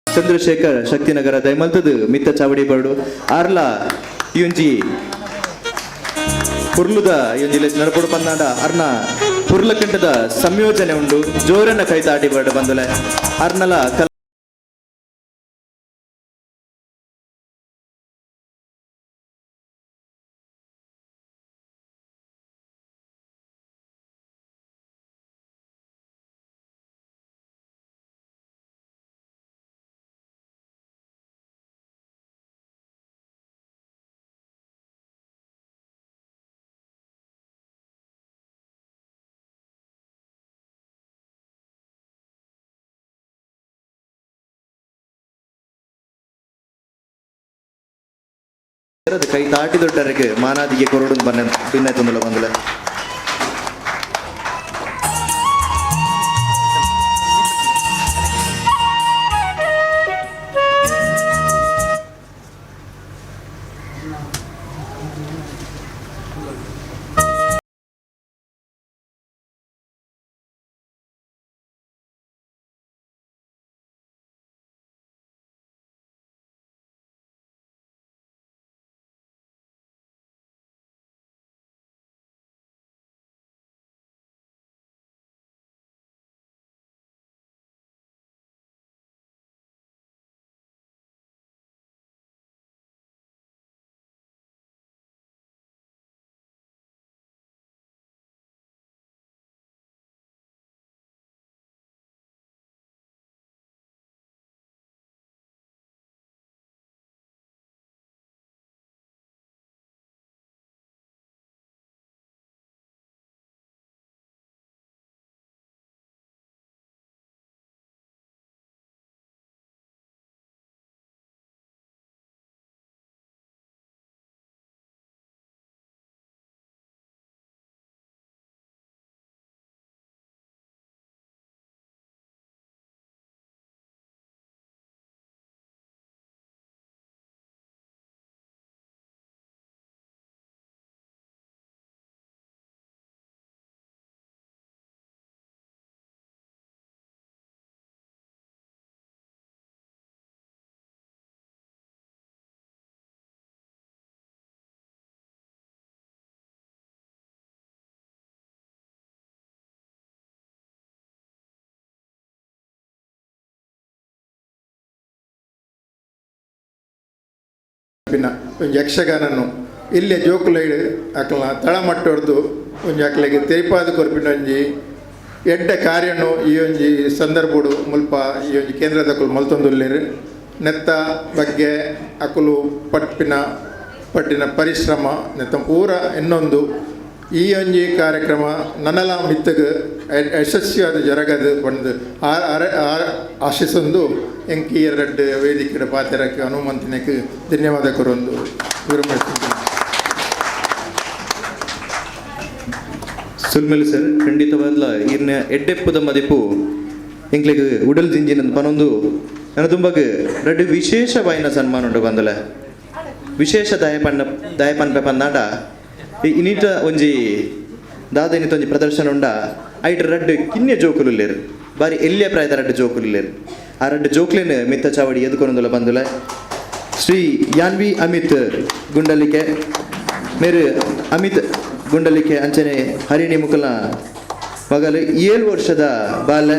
Speaker 1: ಚಂದ್ರಶೇಖರ್ ಶಕ್ತಿನಗರ ದೈಮಲ್ತದ ಮಿತ್ತ ಚಾವಡಿ ಬರ್ಡು ಆರ್ಲ ಇವಂಜಿ ಪುರ್ಲುದ ಇವಂಜಿ ಲೆಸ್ ನಡಪಡು ಪಂದಾಂಡ ಅರ್ನ ಪುರ್ಲಕಂಠದ ಸಂಯೋಜನೆ ಉಂಡು ಜೋರನ್ನ ಕೈತಾಟಿ ಬರ್ಡು ಬಂದುಲೆ ಅರ್ನಲ ಕೈ ತಾಟಿ ದೊಡ್ಡರಿಗೆ ಮಾನಾದಿಗೆ ಕೊರಡು ಭಿನ್ನ ತೊಂದಲ ಬಂದಲೆ
Speaker 4: ಪಿನ ಒಂದು ಯಕ್ಷಗಾನನು ಇಲ್ಲೇ ಜೋಕುಲೈಡ್ ಅಕ್ಲ ತಳಮಟ್ಟ ಹೊಡೆದು ಒಂಜಿ ಅಕ್ಲೆಗೆ ತೆರಿಪಾದ ಕೊರ್ಪಿನ ಒಂಜಿ ಎಡ್ಡ ಕಾರ್ಯನು ಈ ಒಂಜಿ ಸಂದರ್ಭಡು ಮುಲ್ಪ ಈ ಒಂಜಿ ಕೇಂದ್ರದ ಅಕುಲು ಮಲ್ತೊಂದುಲ್ಲೇರು ನೆತ್ತ ಬಗ್ಗೆ ಅಕುಲು ಪಟ್ಟಿನ ಪರಿಶ್ರಮ ನೆತ್ತ ಪೂರ ಇನ್ನೊಂದು ಈ ಒಂಜಿ ಕಾರ್ಯಕ್ರಮ ನನ್ನಲ ಮಿತ್ತಗ ಯಶಸ್ವಿಯಾದ ಜರಗದು ಬಂದು ಆಶಿಸೊಂದು ಎಂಕಿ ಎರಡು ವೇದಿಕೆ ಪಾತ್ರಕ್ಕೆ ಹನುಮಂತನಿಗೆ ಧನ್ಯವಾದ ಕೊರೊಂದು ವಿರಮಿಸ್ತೀನಿ.
Speaker 1: ಸುಲ್ಮೆಲ್ ಸರ್ ಖಂಡಿತವಾದ್ಲ ಇನ್ನ ಎಡ್ಡೆಪ್ಪದ ಮದಿಪು ಎಂಕ್ಲೆಗ್ ಉಡಲ್ ಜಿಂಜಿನ ಪನೊಂದು ನನ್ನ ತುಂಬಗ ರಡ್ಡು ವಿಶೇಷವಾಯಿನ ಸನ್ಮಾನ ಉಂಟು ಬಂದಲ ವಿಶೇಷ ದಯಪನ್ಪೆ ಪನ್ನಾಡ ಇನ್ನಿಟ ಒಂಜಿ ದಾದ ಇನ್ನಿತ ಒಂಜಿ ಪ್ರದರ್ಶನ ಉಂಡ ಐಟ್ ರಡ್ಡು ಕಿನ್ನೆ ಜೋಕುಲುಲ್ಲೇರು ಬಾರಿ ಎಲ್ಲಿಯ ಪ್ರಾಯದ ರಡ್ಡು ಜೋಕುಲುಲ್ಲೇರು ಆ ರಡ್ಡು ಜೋಕ್ಲೇನು ಮಿತ್ತ ಚಾವಡಿ ಎದುಕೊಂಡುಲ ಬಂದುಲ ಶ್ರೀ ಯಾನ್ವಿ ಅಮಿತ್ ಗುಂಡಲಿಕೆ ಮೇರು ಅಮಿತ್ ಗುಂಡಲಿಕೆ ಅಂಚನೆ ಹರಿಣಿ ಮುಕುಲ ಮಗಲು 7 ವರ್ಷದ ಬಾಲ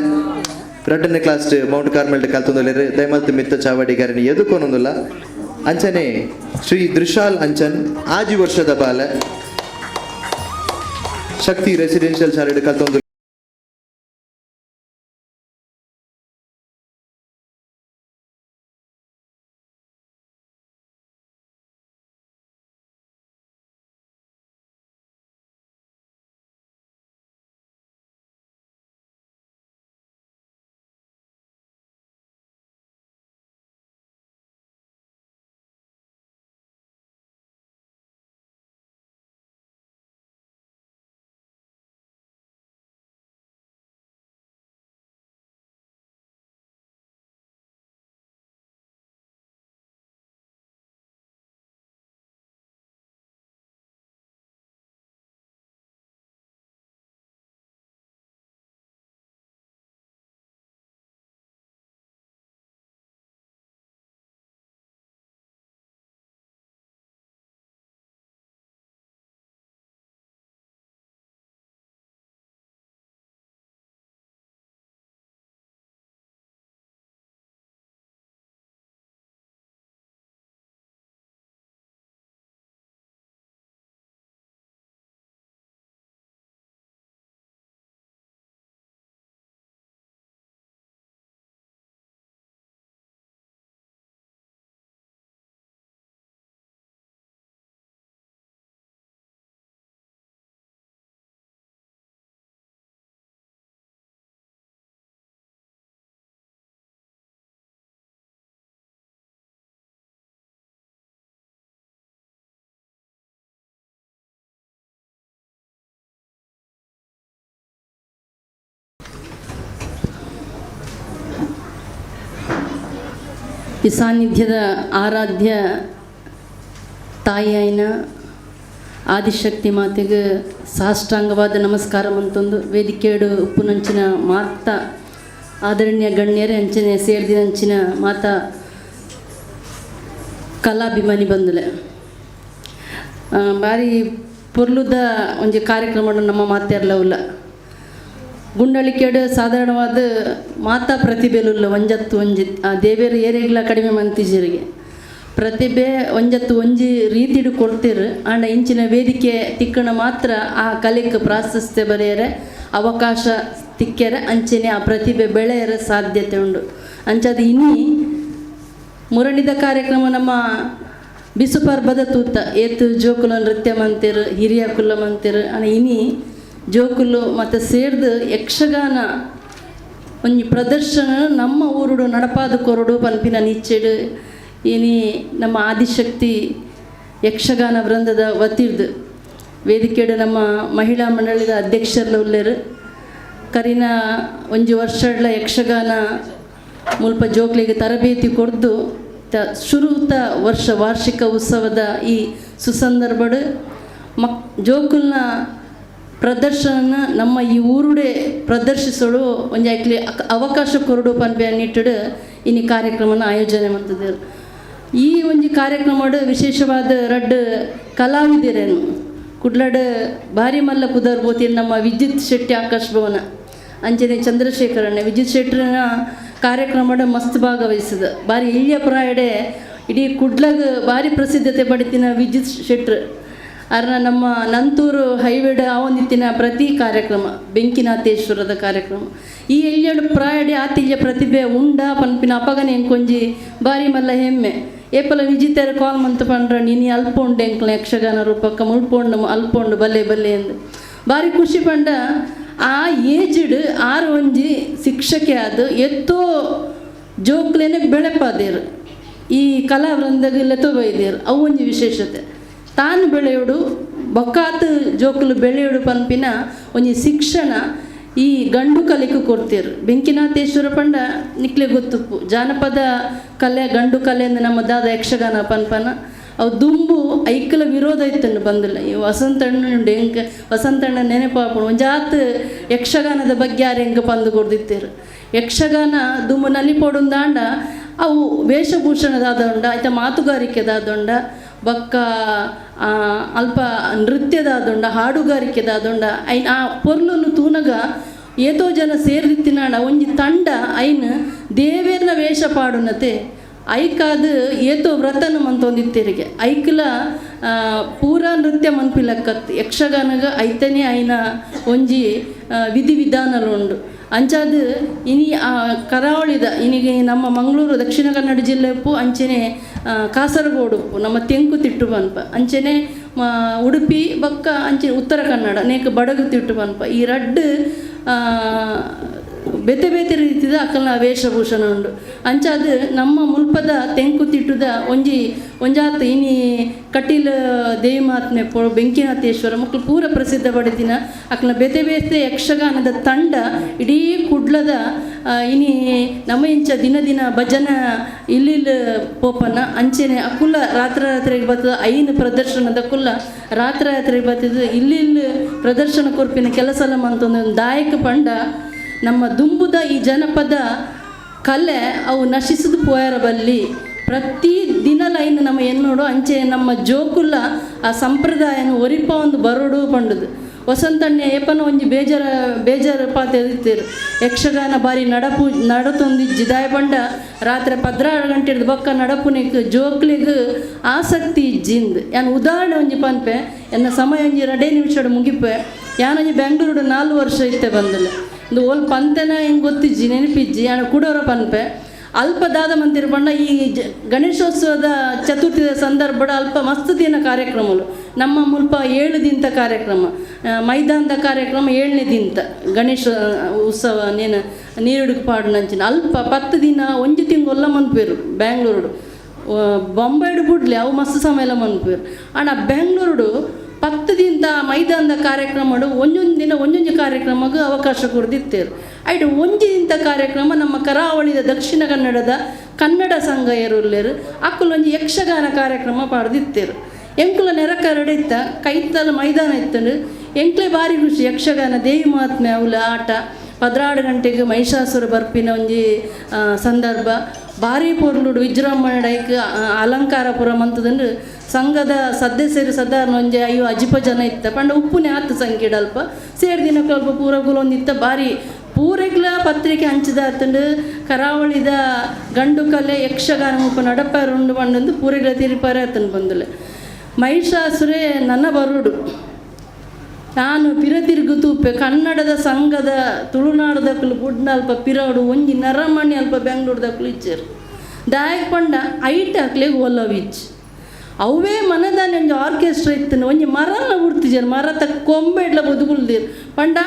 Speaker 1: ರಡ್ಡನೇ ಕ್ಲಾಸ್ ಮೌಂಟ್ ಕಾರ್ಮೆಲ್ಟ್ ಕಲ್ತೊಂದುಲ್ಲೇರು ದಯಮಲ್ತ್ ಮಿತ್ತ ಚಾವಡಿಗಾರನಿ ಎದುಕೊಂಡುಲ ಅಂಚನೆ ಶ್ರೀ ದೃಶಾಲ್ ಅಂಚನ್ 6 ವರ್ಷದ ಬಾಲ ಶಕ್ತಿ ರೆಸಿಡೆನ್ಷಿಯಲ್ ಶಾಲೆಡ್ ಕಲ್ತೊಂದು
Speaker 5: ಈ ಸಾನ್ನಿಧ್ಯದ ಆರಾಧ್ಯ ತಾಯಿಯಾಯಿನ ಆದಿಶಕ್ತಿ ಮಾತೆಗೆ ಸಾಷ್ಟಾಂಗವಾದ ನಮಸ್ಕಾರ ಅಂತಂದು ವೇದಿಕೆಡು ಉಪ್ಪುನಂಚಿನ ಮಾತಾ ಆದರಣೀಯ ಗಣ್ಯರೇ ಅಂಚನೆ ಸೇರಿದಿನಂಚಿನ ಮಾತಾ ಕಲಾಭಿಮಾನಿ ಬಂದಲೆ ಬಾರಿ ಪೊರ್ಲುದ ಒಂಜಿ ಕಾರ್ಯಕ್ರಮ ನಮ್ಮ ಮಾತಾಡ್ಲವುಲ್ಲ ಗುಂಡಳಿಕೆಡು ಸಾಧಾರಣವಾದ ಮಾತಾ ಪ್ರತಿಭೆಲುಲ್ಲ ಒಂಜತ್ತು ಒಂಜಿ ಆ ದೇವೇರು ಏರಿಗ್ಲ ಕಡಿಮೆ ಮಂತಿಜರಿಗೆ ಪ್ರತಿಭೆ ಒಂಜತ್ತು ಒಂಜಿ ರೀತಿಡು ಕೊಡ್ತಿರು ಆಂಡ ಇಂಚಿನ ವೇದಿಕೆ ತಿಕ್ಕಣ ಮಾತ್ರ ಆ ಕಲೆಗೆ ಪ್ರಾಶಸ್ತ್ಯ ಬರೆಯರೆ ಅವಕಾಶ ತಿಕ್ಕೆರೆ ಅಂಚನೆ ಆ ಪ್ರತಿಭೆ ಬೆಳೆಯರ ಸಾಧ್ಯತೆ ಉಂಡು ಅಂಚದು ಇನ್ನಿ ಮುರಣಿದ ಕಾರ್ಯಕ್ರಮ ನಮ್ಮ ಬಿಸುಪರ್ಬದ ತೂತ ಏತು ಜೋಕುಲ ನೃತ್ಯ ಮಂತಿರು ಹಿರಿಯ ಕುಲ್ಲ ಮಂತಿರು ಅಣ್ಣ ಇನ್ನಿ ಜೋಕುಲು ಮತ್ತು ಸೇರ್ದು ಯಕ್ಷಗಾನ ಒಂಜಿ ಪ್ರದರ್ಶನ ನಮ್ಮ ಊರುಡು ನಡಪಾದ ಕೊರಡು ಪನ್ಪಿನ ನಿಚ್ಚೆಡು ಇನಿ ನಮ್ಮ ಆದಿಶಕ್ತಿ ಯಕ್ಷಗಾನ ವೃಂದದ ವತಿರ್ದು ವೇದಿಕೆಡು ನಮ್ಮ ಮಹಿಳಾ ಮಂಡಳಿದ ಅಧ್ಯಕ್ಷರ್ಲ ಉಲ್ಲೇರು ಕರಿನ ಒಂಜಿ ವರ್ಷಡ್ಲ ಯಕ್ಷಗಾನ ಮುಲ್ಪ ಜೋಕ್ಲಿಗೆ ತರಬೇತಿ ಕೊಡ್ದು ಶುರುತ ವರ್ಷ ವಾರ್ಷಿಕ ಉತ್ಸವದ ಈ ಸುಸಂದರ್ಭಡು ಜೋಕುಲ್ನ ಪ್ರದರ್ಶನ ನಮ್ಮ ಈ ಊರುಡೆ ಪ್ರದರ್ಶಿಸಲು ಒಂಜಾಕ್ಲಿ ಅವಕಾಶ ಕೊರಡು ಪನ್ಪೆ ಅನ್ನಿಟ್ಟು ಇನ್ನು ಕಾರ್ಯಕ್ರಮನ ಆಯೋಜನೆ ಮಾಡ್ತಿದ್ದಾರೆ. ಈ ಒಂಜಿ ಕಾರ್ಯಕ್ರಮಡು ವಿಶೇಷವಾದ ರಡ್ಡು ಕಲಾವಿದರೇನು ಕುಡ್ಲಡ್ ಭಾರಿ ಮಲ್ಲ ಕುದರ್ಬೋತಿ ನಮ್ಮ ವಿದ್ಯುತ್ ಶೆಟ್ಟಿ ಆಕಾಶ್ ಭವನ ಅಂಚನೆ ಚಂದ್ರಶೇಖರಣ್ಣ ವಿದ್ಯುತ್ ಶೆಟ್ಟರನ ಕಾರ್ಯಕ್ರಮದ ಮಸ್ತ್ ಭಾಗವಹಿಸಿದ ಬಾರಿ ಇಳಿಯ ಪ್ರಾಯಡೆ ಇಡೀ ಕುಡ್ಲಾಗ ಭಾರಿ ಪ್ರಸಿದ್ಧತೆ ಪಡಿತಿನ ವಿದ್ಯುತ್ ಶೆಟ್ರ್ ಅರ್ನ ನಮ್ಮ ನಂತೂರು ಹೈವೇಡ್ ಆವೊಂದಿತ್ತಿನ ಪ್ರತಿ ಕಾರ್ಯಕ್ರಮ ಬೆಂಕಿನಾಥೇಶ್ವರದ ಕಾರ್ಯಕ್ರಮ ಈ ಎಲ್ಯಡು ಪ್ರಾಯಡಿ ಆತಿಲ್ಯ ಪ್ರತಿಭೆ ಉಂಡ ಪನ್ಪಿನ ಅಪಗನೆ ಎಂಕೊಂಜಿ ಬಾರಿ ಮಲ್ಲ ಹೆಮ್ಮೆ ಏಪಲ ವಿಜಿತರ ಕಾಲ್ ಮಂತ್ ಪಂಡ್ರ ನೀನು ಅಲ್ಪೊಂಡು ಎಂಕ್ಲ ಯಕ್ಷಗಾನ ರೂಪಕ್ಕ ಮುಳ್ಪೊಂಡು ಅಲ್ಪೊಂಡು ಬಲ್ಲೆ ಬಲ್ಲೆ ಎಂದು ಬಾರಿ ಖುಷಿ ಪಂಡ ಆ ಏಜ್ಡ್ ಆರು ಒಂಜಿ ಶಿಕ್ಷಕೆ ಅದು ಎತ್ತೋ ಜೋಕ್ಲೇನೆ ಬೆಳೆಪಾದೇರು ಈ ಕಲಾ ವೃಂದಗಳೆತ್ತೋ ಬೈದೇರು ಅವು ಒಂಜಿ ವಿಶೇಷತೆ ತಾನು ಬೆಳೆಯೋಡು ಬೊಕ್ಕಾತು ಜೋಕುಲು ಬೆಳೆಯೋಡು ಪನ್ಪಿನ ಒಂಜಿ ಶಿಕ್ಷಣ ಈ ಗಂಡು ಕಲೆಗೂ ಕೊಡ್ತೀರು ಬೆಂಕಿನಾಥೇಶ್ವರ ಪಂಡ ನಿಕ್ಲೆ ಗೊತ್ತುಪ್ಪು ಜಾನಪದ ಕಲೆ ಗಂಡು ಕಲೆ ಅಂದ್ರೆ ನಮ್ಮ ದಾದ ಯಕ್ಷಗಾನ ಪನ್ಪನ ಅವು ದುಂಬು ಐಕ್ಕಲ ವಿರೋಧ ಇತ್ತಂಡು ಬಂದಿಲ್ಲ ಈ ವಸಂತಣ್ಣುಂಡು ಹೆಂಗೆ ವಸಂತಣ್ಣ ನೆನಪಾಪು ಒಂಜಾತ್ ಯಕ್ಷಗಾನದ ಬಗ್ಗೆ ಯಾರು ಹೆಂಗೆ ಪಂದು ಕೊಡ್ದಿತ್ತೇರು ಯಕ್ಷಗಾನ ದುಂಬು ನಲಿಪೋಡುಂದಾಂಡ ಅವು ವೇಷಭೂಷಣದಾದೊಂಡ ಆಯ್ತಾ ಮಾತುಗಾರಿಕೆದಾದೊಂಡ ಬಕ್ಕ ಅಲ್ಪ ನೃತ್ಯದಾದೊಂಡ ಹಾಡುಗಾರಿಕೆದಾದೊಂಡ ಐನ್ ಆ ಪೊರ್ಲನ್ನು ತೂನಗ ಏತೋ ಜನ ಸೇರಿತ್ತಿನಾಡ ಒಂಜಿ ತಂಡ ಐನ್ ದೇವೇರ್ನ ವೇಷ ಪಾಡುನತೆ ಐಕಾದು ಏತೋ ವ್ರತನ ಮಂತೊಂದಿತ್ತೆರಿಗೆ ಐಕ್ಲ ಪೂರಾ ನೃತ್ಯ ಮನ್ಪಿಲಕ್ಕತ್ ಯಕ್ಷಗಾನಗ ಐತನೇ ಐನ ಒಂಜಿ ವಿಧಿವಿಧಾನಲುಂಡು ಅಂಚಾದು ಇನಿ ಕರಾವಳಿದ ಇನಿಗೆ ನಮ್ಮ ಮಂಗಳೂರು ದಕ್ಷಿಣ ಕನ್ನಡ ಜಿಲ್ಲೆ ಉಪ್ಪು ಅಂಚೆನೆ ಕಾಸರಗೋಡು ಉಪ್ಪು ನಮ್ಮ ತೆಂಕುತಿಟ್ಟು ಪನ್ಪ ಅಂಚೆನೆ ಉಡುಪಿ ಬಕ್ಕ ಅಂಚೆ ಉತ್ತರ ಕನ್ನಡ ಅನೇಕ ಬಡಗು ತಿಟ್ಟು ಪನ್ಪ ಈ ರಡ್ಡು ಬೇತೆ ಬೇತೆ ರೀತಿದ ಅಕ್ಕಲ್ನ ವೇಷಭೂಷಣ ಉಂಡು ಅಂಚಾದು ನಮ್ಮ ಮುಲ್ಪದ ತೆಂಕುತಿಟ್ಟುದ ಒಂಜಾತ್ ಇನಿ ಕಟೀಲ್ ದೇವಿ ಮಹಾತ್ಮೆ ಬೆಂಕಿನಾಥೇಶ್ವರ ಮಕ್ಕಳು ಪೂರ ಪ್ರಸಿದ್ಧ ಪಡಿತಿನ ಅಕ್ಕಲ್ನ ಬೇತೆ ಬೇತೆ ಯಕ್ಷಗಾನದ ತಂಡ ಇಡೀ ಕುಡ್ಲದ ಇನಿ ನಮ್ಮ ಇಂಚ ದಿನ ಭಜನ ಇಲ್ಲಿಲ್ ಪೋಪನ ಅಂಚೆನೆ ಅಕ್ಕುಲ್ಲ ರಾತ್ರಿಗೆ ಬರ್ತದ ಐನು ಪ್ರದರ್ಶನದ ಕುಲ್ಲ ರಾತ್ರಿಗೆ ಬರ್ತದ ಇಲ್ಲಿಲ್ ಪ್ರದರ್ಶನ ಕೊರ್ಪಿನ ಕೆಲಸ ಮಂತೊಂದು ದಾಯಕ ಪಂಡ ನಮ್ಮ ದುಂಬುದ ಈ ಜನಪದ ಕಲೆ ಅವು ನಶಿಸಿದು ಪೋಯರ ಬಲ್ಲಿ ಪ್ರತಿ ದಿನ ಲೈನ್ ನಮ್ಮ ಎನ್ನೋಡು ಅಂಚೆ ನಮ್ಮ ಜೋಕುಲ್ಲ ಆ ಸಂಪ್ರದಾಯನ ಒರಿಪ ಒಂದು ಬರೋಡು ಪಂಡುದು ವಸಂತಣ್ಣ ಏಪನ ಒಂಜಿ ಬೇಜಾರು ಪಾತಿರು ಯಕ್ಷಗಾನ ಬಾರಿ ನಡತೊಂದಿಜ್ಜಿ ದಾಯ ಪಂಡ ರಾತ್ರಿ 16 ಗಂಟೆ ಹಿಡಿದು ಬೊಕ್ಕ ನಡಪುನಿಗೆ ಜೋಕ್ಲಿಗೆ ಆಸಕ್ತಿ ಇಜ್ಜಿಂದು ಯಾನು ಉದಾಹರಣೆ ಒಂಜಿ ಪನ್ಪೆ ಎನ್ನ ಸಮಯ ಒಂಜಿ 2 ನಿಮಿಷ ಮುಗಿಪೆ ಯಾನೊಂಜಿ ಬೆಂಗಳೂರು 4 ವರ್ಷ ಇತ್ತೆ ಬಂದಿಲ್ಲ ಇದು ಓಲ್ ಪಂತೆನ ಹಿಂಗೆ ಗೊತ್ತಿಜ್ಜಿ ನೆನಪಿಜ್ಜಿ ಯಾನು ಕುಡೋರ ಪನ್ಪೆ ಅಲ್ಪ ದಾದ ಮಂದಿರ ಬಣ್ಣ ಈ ಗಣೇಶೋತ್ಸವದ ಚತುರ್ಥಿ ಸಂದರ್ಭದ ಅಲ್ಪ ಮಸ್ತ್ ದಿನ ಕಾರ್ಯಕ್ರಮಗಳು ನಮ್ಮ ಮುಲ್ಪ 7 ದಿನದ ಕಾರ್ಯಕ್ರಮ ಮೈದಾನದ ಕಾರ್ಯಕ್ರಮ 7ನೇ ದಿನ ಗಣೇಶ ಉತ್ಸವ ನೀರುಡುಕು ಪಾಡು ನಂಚಿನ ಅಲ್ಪ 10 ದಿನ ಒಂಜಿ ತಿಂಗೊಲ್ಲ ಮನ್ಪೇರು ಬ್ಯಾಂಗ್ಳೂರು ಬೊಂಬೈಡು ಬಿಡ್ಲಿ ಅವು ಮಸ್ತ್ ಸಮಯ ಮನ್ಪೇರು ಅಣ್ಣ ಬೆಂಗಳೂರು 10 ದಿನದ ಮೈದಾನದ ಕಾರ್ಯಕ್ರಮಗಳು ಒಂದೊಂದು ಕಾರ್ಯಕ್ರಮಕ್ಕೆ ಅವಕಾಶ ಕೊಡ್ದಿತ್ತೇರು ಐಟು ಒಂಜಿ ಇಂಥ ಕಾರ್ಯಕ್ರಮ ನಮ್ಮ ಕರಾವಳಿದ ದಕ್ಷಿಣ ಕನ್ನಡದ ಕನ್ನಡ ಸಂಘ ಏರುಲ್ಲೇರು ಅಕ್ಕಲು ಒಂಜಿ ಯಕ್ಷಗಾನ ಕಾರ್ಯಕ್ರಮ ಪಾಡ್ದಿತ್ತೇರು ಎಂಕುಲ ನೆರಕರಡಿತ್ತ ಕೈತಲ ಮೈದಾನ ಇತ್ತಂಡು ಎಂಕ್ಲೆ ಭಾರಿ ಖುಷಿ ಯಕ್ಷಗಾನ ದೇವಿ ಮಹಾತ್ಮೆ ಅವಲ ಆಟ 16 ಗಂಟೆಗೆ ಮಹಿಷಾಸುರ ಬರ್ಪಿನ ಒಂಜಿ ಸಂದರ್ಭ ಭಾರಿ ಪೊರ್ಲುಡು ವಿಜೃಂಭಣೆಡೈಕ್ ಅಲಂಕಾರಪುರ ಮಂತದಂಡು ಸಂಘದ ಸದಸ್ಯರು ಸಾಧಾರಣ ಒಂಜಿ 5 ಜನ ಇತ್ತ ಪಂಡ ಉಪ್ಪುನೆ 10 ಸಂಖ್ಯೆ ಅಲ್ಪ ಸೇರ್ದಿನ ಸ್ವಲ್ಪ ಪೂರ ಗುಲೊಂದಿತ್ತ ಭಾರಿ ಪೂರೆಗ್ಲ ಪತ್ರಿಕೆ ಹಂಚಿದ ಅಂತಂದು ಕರಾವಳಿದ ಗಂಡು ಕಲೆ ಯಕ್ಷಗಾನ ಮುಪ್ಪ ನಡಪಾರುಂಡು ಪಂಡಂದು ಪೂರೆಗ್ಲ ತಿರುಪಾರೆ ಆತನು ಬಂದಲೆ ಮಹಿಷಾಸುರೇ ನನ್ನ ಬರುಡು ನಾನು ಪಿರತಿರುಗು ತೂಪೆ ಕನ್ನಡದ ಸಂಘದ ತುಳುನಾಡದಕ್ಕಲು ಬುಡ್ನ ಅಲ್ಪ ಪಿರೋಡು ಒಂಜಿ ನರಮಣಿ ಅಲ್ಪ ಬೆಂಗಳೂರದಕ್ಕಲು ಇಚ್ಚೇರು ದಾಯಕ್ ಪಂಡ ಐಟ್ ಹಾಕ್ಲಿಗೆ ಒಲ್ಲವಿಚ್ ಅವೇ ಮನದಾನೆ ಒಂಜಿ ಆರ್ಕೆಸ್ಟ್ರಾ ಇತ್ತು ಒಂಜಿ ಮರನ ಹುಡ್ತಿಜರು ಮರದ ಕೊಂಬೆಡ್ಲ ಬದುಕುಲ್ದಿರು ಪಂಡ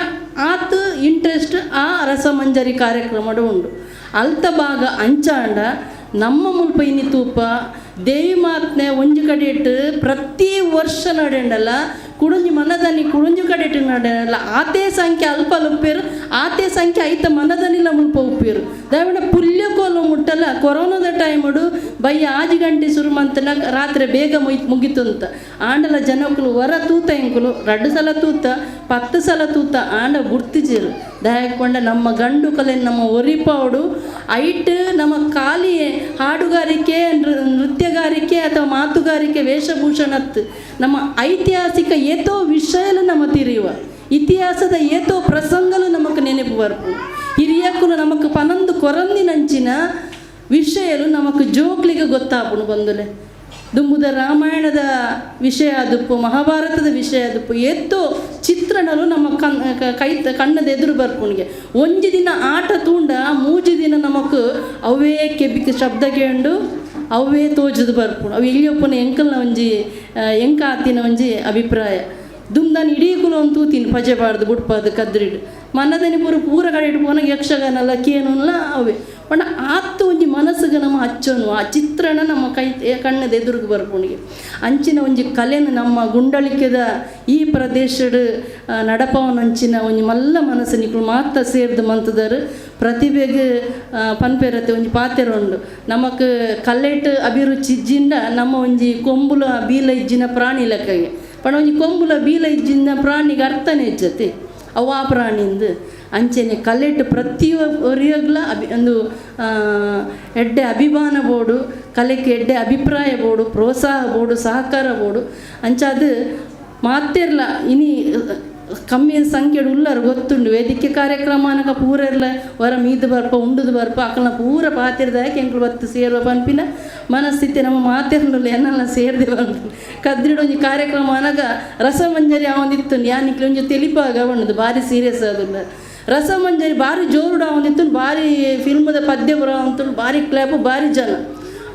Speaker 5: ಆತು ಇಂಟ್ರೆಸ್ಟ್ ಆ ರಸಮಂಜರಿ ಕಾರ್ಯಕ್ರಮ ಉಂಡು ಅಲ್ತ ಭಾಗ ಅಂಚಾಂಡ ನಮ್ಮ ಮುಲ್ಪ ಇನಿ ತೂಪ ದೇವಿ ಮಾತ್ನೆ ಒಂಜಿ ಕಡೆ ಇಟ್ಟು ಪ್ರತಿ ವರ್ಷ ನಡೆಯಂಡಲ್ಲ ಕುಡುಂಜಿ ಮನದನಿ ಕುಡುಂಜು ಕಡೆ ಇಟ್ಟು ನಡೆಯಲ್ಲ ಆತೇ ಸಂಖ್ಯೆ ಅಲ್ಪ ಉಪ್ಪೇರು ಆತೇ ಸಂಖ್ಯೆ ಐತ ಮನದನಿಲ್ಲ ಮುಲ್ಪ ಉಪ್ಪೇರು ದಯವಿಡ ಪುಲ್ಯಕೋಲು ಮುಟ್ಟಲ್ಲ ಕೊರೋನಾದ ಟೈಮಡು ಬಯ್ಯ 6 ಗಂಟೆ ಶುರು ಮಂತನ ರಾತ್ರಿ ಬೇಗ ಮುಗಿತು ಅಂತ ಆಂಡಲ ಜನಕ್ಕಲು ಹೊರ ತೂತ ಎಂಕುಲು 2 ಸಲ ತೂತ 10 ಸಲ ತೂತ ಆಂಡ ಗುರ್ತಿಜಿರು ದಯಕೊಂಡ ನಮ್ಮ ಗಂಡು ಕಲೆ ನಮ್ಮ ಒರಿಪಾಡು ಐಟ್ ನಮ್ಮ ಖಾಲಿ ಹಾಡುಗಾರಿಕೆ ನೃತ್ಯಗಾರಿಕೆ ಅಥವಾ ಮಾತುಗಾರಿಕೆ ವೇಷಭೂಷಣತ್ತು ನಮ್ಮ ಐತಿಹಾಸಿಕ ಏತೋ ವಿಷಯಲು ನಮ್ಮ ತಿರಿಯುವ ಇತಿಹಾಸದ ಏತೋ ಪ್ರಸಂಗಲು ನಮಕ್ ನೆನಪು ಬರ್ಪು ಹಿರಿಯಕ್ಕಲು ನಮಕ್ ಪನಂದು ಕೊರಂದಿನಂಚಿನ ವಿಷಯಲು ನಮಕ್ ಜೋಕ್ಲಿಗೆ ಗೊತ್ತಾಪುಣು ಬಂದುಲೆ. ದುಂಬುದ ರಾಮಾಯಣದ ವಿಷಯ ಆದುಪ್ಪು, ಮಹಾಭಾರತದ ವಿಷಯ ಆದುಪ್ಪು ಎತ್ತೋ ಚಿತ್ರಣಲು ನಮ್ಮ ಕಣ್ಣದ ಎದುರು ಬರ್ಪುಣಿಗೆ. ಒಂಜಿ ದಿನ ಆಟ ತೂಂಡ ಮೂಜಿ ದಿನ ನಮಕ್ ಅವೇ ಕೆಬ್ಬಿಕ ಶಬ್ದ ಕೇಂಡು ಅವೇ ತೋಜದು ಬರ್ಪುಣು. ಅವು ಇಳಿಯೊಪ್ಪನ ಎಂಕಲ್ನ ಒಂಜಿ ಎಂಕ ಆತಿನ ಒಂಜಿ ಅಭಿಪ್ರಾಯ. ದುಮ್ದಾನ್ ಇಡೀ ಕುಲ ಒಂದು ತೂತಿನ ಪಜೆಬಾರ್ದು ಬುಡ್ಪಾದು ಕದ್ರಿಡು ಮನದನಿ ಪೂರ ಕಡೆ ಇಟ್ಬೋನ ಯಕ್ಷಗಾನಲ್ಲ ಕೇನುಲ್ಲ ಅವೇ ಪಂಡ ಆತು ಒಂಜಿ ಮನಸ್ಸಿಗೆ ನಮ್ಮ ಹಚ್ಚೋನು ಆ ಚಿತ್ರಣ ನಮ್ಮ ಕಣ್ಣದ ಎದುರಿಗೆ ಬರ್ಪುಣಿಗೆ. ಅಂಚಿನ ಒಂಜಿ ಕಲೆನ ನಮ್ಮ ಗುಂಡಳಿಕೆದ ಈ ಪ್ರದೇಶದ ನಡಪವನಂಚಿನ ಒಂಜಿ ಮಲ್ಲ ಮನಸ್ಸು ನಿಕ್ಕಳು ಮಾತ್ರ ಸೇರ್ದು ಮಂತದರು ಪ್ರತಿಭೆಗೆ ಪನ್ಪೇರತೆ ಒಂಜಿ ಪಾತೆರ ಉಂಡು. ನಮಕ್ ಕಲ್ಲೆಟ್ ಅಭಿರುಚಿ ಇಜ್ಜಿಂದ ನಮ್ಮ ಒಂಜಿ ಕೊಂಬುಲ ಬೀಲ ಇಜ್ಜಿನ ಪ್ರಾಣಿ ಲೆಕ್ಕಗೆ ಪಣ ಒಂಜಿ ಕೊಂಬುಲ ಬೀಲ ಇಜ್ಜಿನ ಪ್ರಾಣಿಗೆ ಅರ್ಥನೇ ಇಜ್ಜತೆ ಅವು ಆ ಪ್ರಾಣಿಂದು ಅಂಚೆನೆ ಕಲ್ಲೆಟ್ ಪ್ರತಿಯೊರಿಯಗ್ಲ ಒಂದು ಎಡ್ಡೆ ಅಭಿಮಾನ ಬೋಡು ಕಲೆಗೆ ಎಡ್ಡೆ ಅಭಿಪ್ರಾಯ ಬೋಡು ಪ್ರೋತ್ಸಾಹ ಬೋಡು ಸಹಕಾರ ಬೋಡು ಅಂಚಾದು ಮಾತಿರ್ಲ ಇನಿ ಕಮ್ಮಿ ಸಂಖ್ಯೆಡು ಉಳ್ಳರು ಗೊತ್ತುಂಡು ವೇದಿಕೆ ಕಾರ್ಯಕ್ರಮ ಅನಕ ಪೂರ ಇರಲ ಹೊರ ಮೀದು ಬರ್ಪ ಉಂಡುದು ಬರ್ಪ ಅಕ್ಕನ ಪೂರ ಪಾತಿರ್ದಾಯಕ್ಕೆ ಎಂಕ್ಳು ಬತ್ತು ಸೇರುವ ಪನ್ಪಿನ ಮನಸ್ಥಿತಿ ನಮ್ಮ ಮಾತಿರ್ಲಿಲ್ಲ ಎನ್ನೆಲ್ಲ ಸೇರಿದೆ ಬಂದು ಕದ್ರಿಡೊಂಜಿ ಕಾರ್ಯಕ್ರಮ ಅನಗ ರಸಮಂಜರಿ ಅವನಿತ್ತು ಯಾನಿಕ್ಲಿ ಒಂಜಿ ತೆಲಿಪಾಗ ಅವನದು ಭಾರಿ ಸೀರಿಯಸ್ ಆದಿಲ್ಲ. ರಸಮಂಜರಿ ಭಾರಿ ಜೋರುಡ ಅವನಿತ್ತು, ಭಾರಿ ಫಿಲ್ಮದ ಪದ್ಯ ಬರ ಅಂತ ಭಾರಿ ಕ್ಲಾಪು ಭಾರಿ ಜನ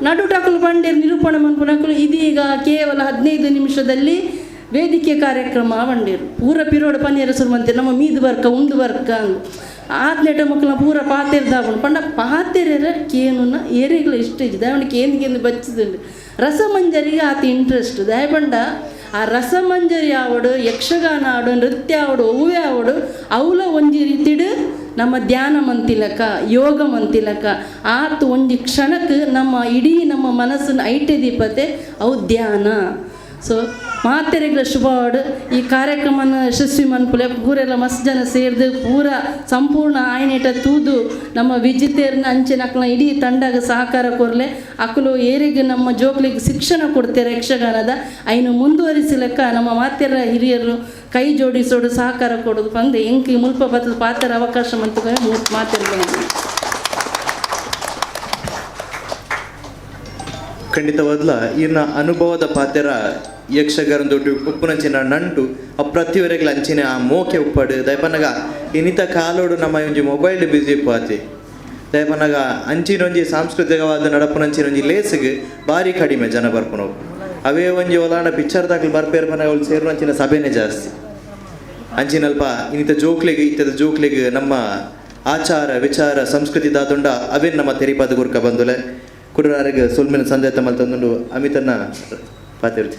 Speaker 5: ನಡುಟಕಲು ಬಂಡೇರು ನಿರೂಪಣೆ ಮನ್ಪುನಕಲು ಇದೀಗ ಕೇವಲ 15 ನಿಮಿಷದಲ್ಲಿ ವೇದಿಕೆ ಕಾರ್ಯಕ್ರಮ ಬಂಡೇರು ಪೂರ ಪಿರೋಡು ಪನ್ನೀರ ಸುರುಮಂತೆ ನಮ್ಮ ಮೀದು ಬರ್ಕ ಉಂಡು ಬರ್ಕ ಅಂದು ಆತ್ನೆಟ ಮಕ್ಕಳ ಪೂರ ಪಾತೆರ್ದಾಪುಂಡು ಪಂಡ ಪಾತೆರ ಕೇನುನ ಏರಿಗಳ ಇಷ್ಟ ಇಜ್ಜಿ ದಯಪಂಡ ಕೇಂದು ಬಚ್ಚಿದುಂಡು ರಸಮಂಜರಿಗೆ ಆತ ಇಂಟ್ರೆಸ್ಟ್ ದಯಪಂಡ ಆ ರಸಮಂಜರಿ ಆವಡು ಯಕ್ಷಗಾನ ಆವಡು ನೃತ್ಯ ಆವಡು ಹೂವೆ ಆವಡು ಅವಲ ಒಂಜಿ ರೀತಿಡು ನಮ್ಮ ಧ್ಯಾನ ಮಂತಿಲಕ ಯೋಗ ಮಂತಿಲಕ ಆತು ಒಂಜಿ ಕ್ಷಣಕ್ಕೆ ನಮ್ಮ ಇಡೀ ನಮ್ಮ ಮನಸ್ಸನ್ನು ಐಟೆ ದೀಪತೆ ಅವು ಧ್ಯಾನ. ಸೊ ಮಾತೆರೆಗಳ ಶುಭವಾಡು ಈ ಕಾರ್ಯಕ್ರಮನ ಯಶಸ್ವಿ ಮನ್ಪುಲೆ ಪೂರೆಲ್ಲ ಮಸ್ತ್ ಜನ ಸೇರಿದು ಪೂರ ಸಂಪೂರ್ಣ ಆಯ್ನೆಟ ತೂದು ನಮ್ಮ ವಿಜಿತೇರ್ನ ಅಂಚಿನ ಅಕ್ಕಲ ಇಡೀ ತಂಡಗ ಸಹಕಾರ ಕೊರಲೆ ಅಕ್ಕಲು ಏರಿಗೆ ನಮ್ಮ ಜೋಕ್ಲಿಗೆ ಶಿಕ್ಷಣ ಕೊಡ್ತಾರೆ ಯಕ್ಷಗಾನದ ಐನು ಮುಂದುವರಿಸಲೆಕ್ಕ ನಮ್ಮ ಮಾತೆರ ಹಿರಿಯರು ಕೈ ಜೋಡಿಸೋಡು ಸಹಕಾರ ಕೊಡೋದು ಬಂದು ಎಂಕಿ ಮುಲ್ಪ ಬತ್ತದ ಪಾತ್ರ ಅವಕಾಶ ಮಂತ ಮಾತೆರ್ಗಳು
Speaker 1: ಖಂಡಿತವಾದ್ಲ ಇನ್ನ ಅನುಭವದ ಪಾತೆರ ಯಕ್ಷಗಾನದೊಟ್ಟು ಉಪ್ಪುನಂಚಿನ ನಂಟು ಅಪ್ರತಿವರೆಗಳ ಅಂಚಿನ ಆ ಮೋಕೆ ಉಪ್ಪಡು ದಯಪನಗ ಇನ್ನಿತ ಕಾಲೋಡು ನಮ್ಮ ಒಂಜಿ ಮೊಬೈಲ್ ಬಿಸಿ ಪಾತಿ ದಯಪನಗ ಅಂಚಿನೊಂಜಿ ಸಾಂಸ್ಕೃತಿಕವಾದ ನಡಪುನಂಚಿನೊಂಜಿ ಲೇಸಿಗೆ ಭಾರಿ ಕಡಿಮೆ ಜನ ಬರ್ಪುನವು ಅವೇ ಒಂಜಿ ಒಲಾಂಡ ಪಿಕ್ಚರ್ ದಾಖಲು ಬರ್ಪೇರ್ ಮನೆ ಅವಳು ಸೇರುವಂಚಿನ ಸಭೆನೇ ಜಾಸ್ತಿ ಅಂಚಿನಲ್ಪ ಇನ್ನಿತ ಜೋಕ್ಲಿಗೆ ಇತ್ತದ ಜೋಕ್ಲಿಗೆ ನಮ್ಮ ಆಚಾರ ವಿಚಾರ ಸಂಸ್ಕೃತಿ ದಾತುಂಡ ಅವೇ ನಮ್ಮ ತೆರಿಪಾದ ಗುರ್ಕ ಬಂದುಲೆ ಕುಡರಾರಿಗೆ ಸುಲ್ಮಿನ ಸಂದೇತ ಮಲ್ ತಂದುಂಡು ಅಮಿತನ್ನ ಪಾತಿರ್ತಿ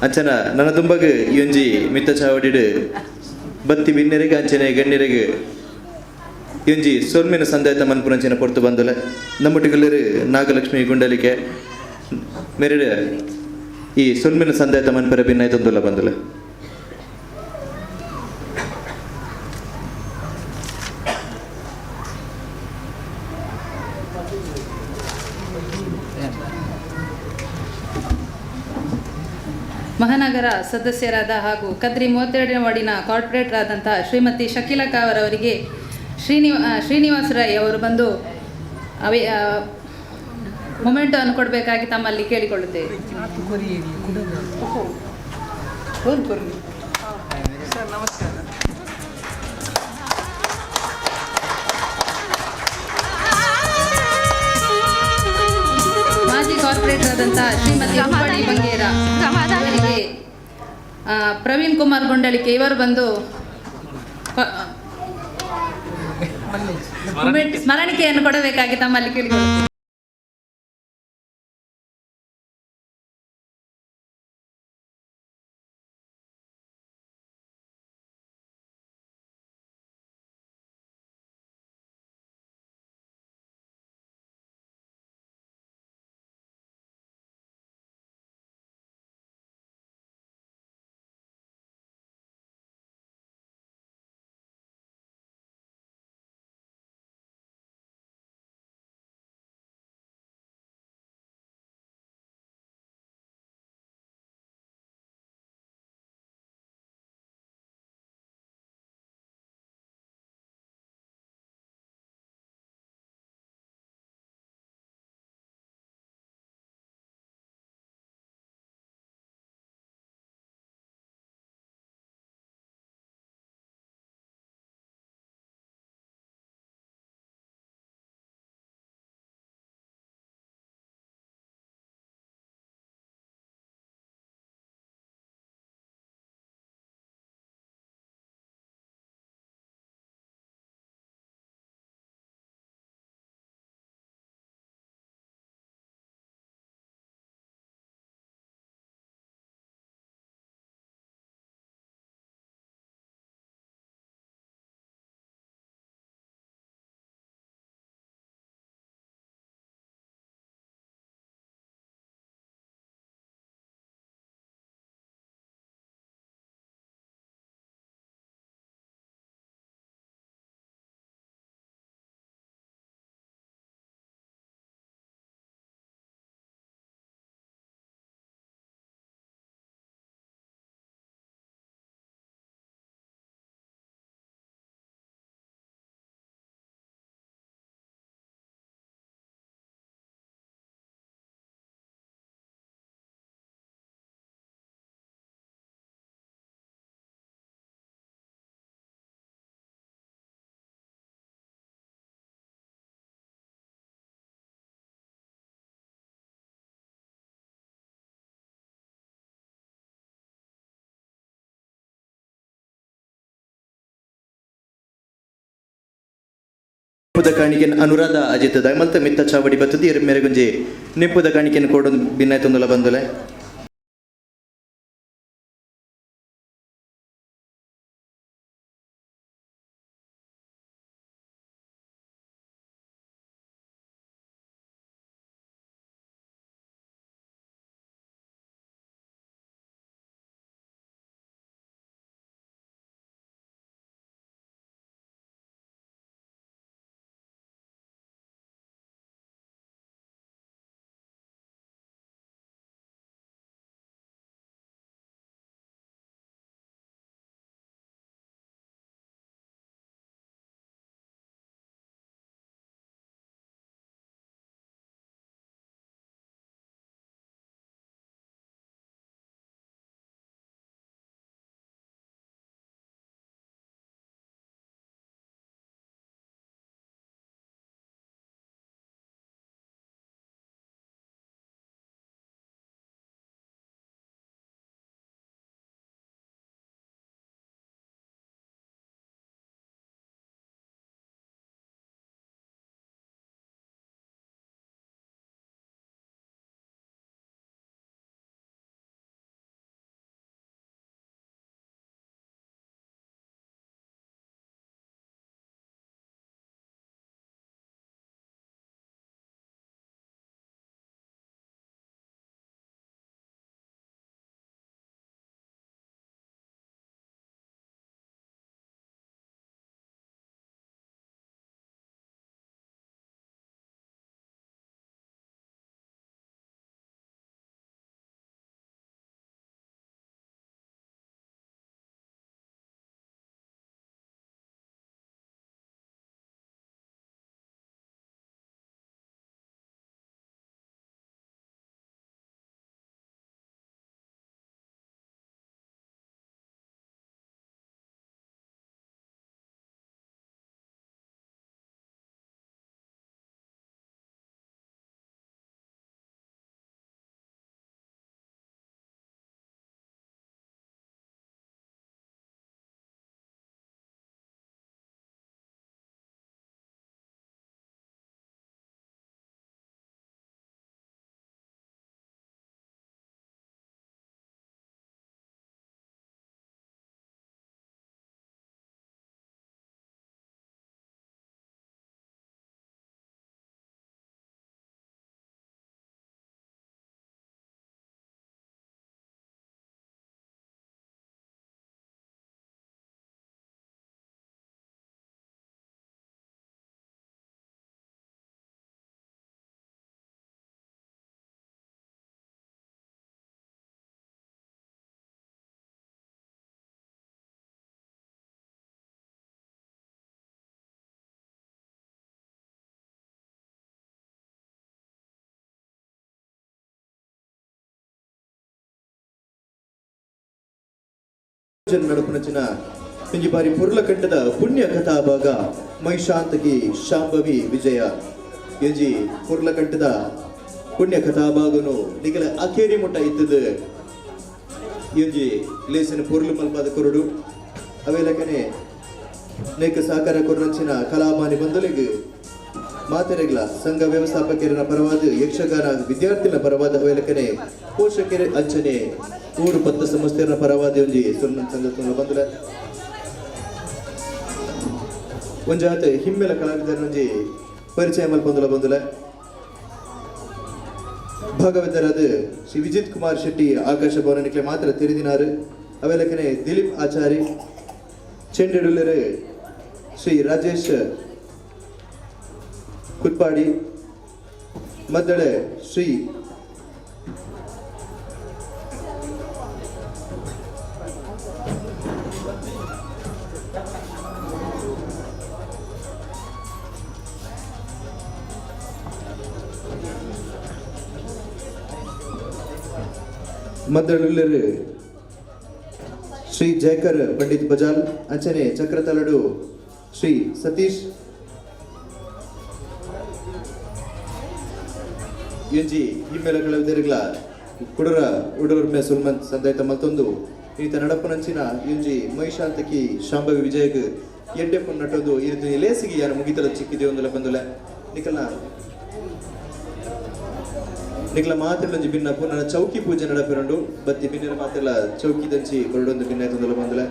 Speaker 1: ಅಂಚನ ನನ್ನ ತುಂಬಗೆ ಈ ಒಂಜಿ ಮಿತ್ತ ಚಾವಡಿಡು ಬತ್ತಿ ಬಿನ್ನೆರೆಗೆ ಅಂಚನೆ ಗಣ್ಯರೆಗೆ ಈ ಒಂಜಿ ಸುಲ್ಮಿನ ಸಂದೇತ ಮನ್ಪುರಂಚಿನ ಪೊರ್ತು ಬಂದುಲೆ ನಮ್ಮೊಟ್ಟಿಗಲ್ಲರು ನಾಗಲಕ್ಷ್ಮಿ ಗುಂಡಲಿಕೆ ಮೆರೆಡು ಈ ಸುಲ್ಮಿನ ಸಂದೇತ ಮನ್ಪರ ಭಿನ್ನ ತಂದುಲ್ಲ ಬಂದುಲೆ.
Speaker 6: ಮಹಾನಗರ ಸದಸ್ಯರಾದ ಹಾಗೂ ಕದ್ರಿ 32ನೇ ವಾರ್ಡಿನ ಕಾರ್ಪೊರೇಟರ್ ಆದಂತಹ ಶ್ರೀಮತಿ ಶಕೀಲಾ ಅವರವರಿಗೆ ಶ್ರೀನಿವಾಸ ರೈ ಅವರು ಬಂದು ಮೊಮೆಂಟೋ ಅನ್ನು ಕೊಡಬೇಕಾಗಿ ತಮ್ಮಲ್ಲಿ ಕೇಳಿಕೊಳ್ಳುತ್ತೇವೆ. ಮಾಜಿ ಕಾರ್ಪೊರೇಟರ್ ಆದಂತಹ ಶ್ರೀಮತಿ ರೂಪಡಿ ಬಂಗೇರ ಅವರಿಗೆ ಪ್ರವೀಣ್ ಕುಮಾರ್ ಗುಂಡಳಿಕೆ ಇವರು ಬಂದು ಸ್ಮರಣಿಕೆಯನ್ನು ಕೊಡಬೇಕಾಗಿ ತಮ್ಮಲ್ಲಿ ಕೇಳಿಕೊಳ್ಳುತ್ತೇವೆ.
Speaker 1: ನಿಂಪುದ ಕಾಣಿಕೆನ್ ಅನುರಾಧ ಅಜಿತ್ ದೈಮಲ್ತ ಮಿತ್ತ ಚಾವಡಿ ಬತ್ತದಿ ಮೇರೆಗುಂಜಿ ನಿಂಪುದ ಕಾಣಿಕೆನ್ ಕೊಡೊಂದು ಭಿನ್ನಾಯ್ತೊಂದುಲ ಬಂದುಲೆ ನಡುಪುನಚಿನ ಇಂಜಿ ಬಾರಿ ಪುರ್ಲಕಂಠದ ಪುಣ್ಯ ಕಥಾ ಭಾಗ ಮೈಶಾಂತಕಿ ಶಾಂಭವಿ ವಿಜಯ ಎಂಜಿ ಪುರ್ಲಕಂಠದ ಪುಣ್ಯ ಕಥಾ ಭಾಗನು ನಿಗಲ ಅಕೇರಿ ಮುಟ್ಟ ಇದ್ದದು ಎಂಜಿ ಲೇಸಿನ ಪುರ್ಲು ಮಲ್ಪಾದ ಕೊರಡು ಅವೆಲಕನೆ ನೇಕ ಸಹಕಾರ ಕೊರನಂಚಿನ ಕಲಾಮಾನಿ ಬಂದಲಿಗೆ ಮಾತೆರೆಗ್ಲ ಸಂಘ ವ್ಯವಸ್ಥಾಪಕರ ಪರವಾದ ಯಕ್ಷಗಾನ ವಿದ್ಯಾರ್ಥಿಗಳ ಪರವಾದ ಅವೆಲಕನೆ ಪೋಷಕರ ಅಂಚನೆ ಊರು ಪತ್ತ ಸಂಸ್ಥೆಯ ಪರವಾದ ಒಂಜಿ ಸುನ್ನ ಸಂಘ ಬಂದಲ ಒಂಜಾತ ಹಿಮ್ಮೆಲ ಕಲಾವಿದರ ಒಂಜಿ ಪರಿಚಯ ಮಲ್ಪೊಂದಲ ಬಂದಲ ಭಾಗವತರಾದ ಶ್ರೀ ವಿಜಿತ್ ಕುಮಾರ್ ಶೆಟ್ಟಿ ಆಕಾಶ ಭವನಕ್ಕೆ ಮಾತ್ರ ತೆರೆದಿನಾರು ಅವೆಲಕನೆ ದಿಲೀಪ್ ಆಚಾರಿ ಚೆಂಡೆಡುಲ್ಲರೆ ಶ್ರೀ ರಾಜೇಶ್ ಕುತ್ಪಾಡಿ ಮದ್ದಳೆ ಶ್ರೀ ಮದ್ದಳುಲ್ಲರು ಶ್ರೀ ಜಯಕರ್ ಪಂಡಿತ್ ಬಜಾಲ್ ಅಂಚನೆ ಚಕ್ರತಲಡು ಶ್ರೀ ಸತೀಶ್ ಎಂಜಿ ಹಿಮ್ಮೆಲ ಕಲಾವಿದರಿಗಳ ಕುಡರ ಉಡೂರ್ಮೆ ಸುಲ್ಮಂತ್ ಸಂದಾಯ್ತ ಮತ್ತೊಂದು ಈತ ನಡಪನಂಚಿನ ಎಂಜಿ ಮೈಶಾಂತಕಿ ಶಾಂಭವಿ ವಿಜಯಗ್ ಎಡ್ಡೆ ಪೊನ್ನಟೋದು ಇರಿದು ಲೇಸಿಗೆ ಯಾರು ಮುಗಿತಲ ಚಿಕ್ಕಿದೆ ಒಂದಲ ಬಂದುಲ ನಿಖಲ ಮಾತೆಲ್ಲ ಭಿನ್ನ ಪುನಃ ಚೌಕಿ ಪೂಜೆ ನಡಪಿರಂಡು ಬತ್ತಿ ಭಿನ್ನ ಮಾತೆಲ್ಲ ಚೌಕಿ ದಂಚಿ ಹೊರಡೊಂದು ಭಿನ್ನ ತೊಂದಲ ಬಂದುಲ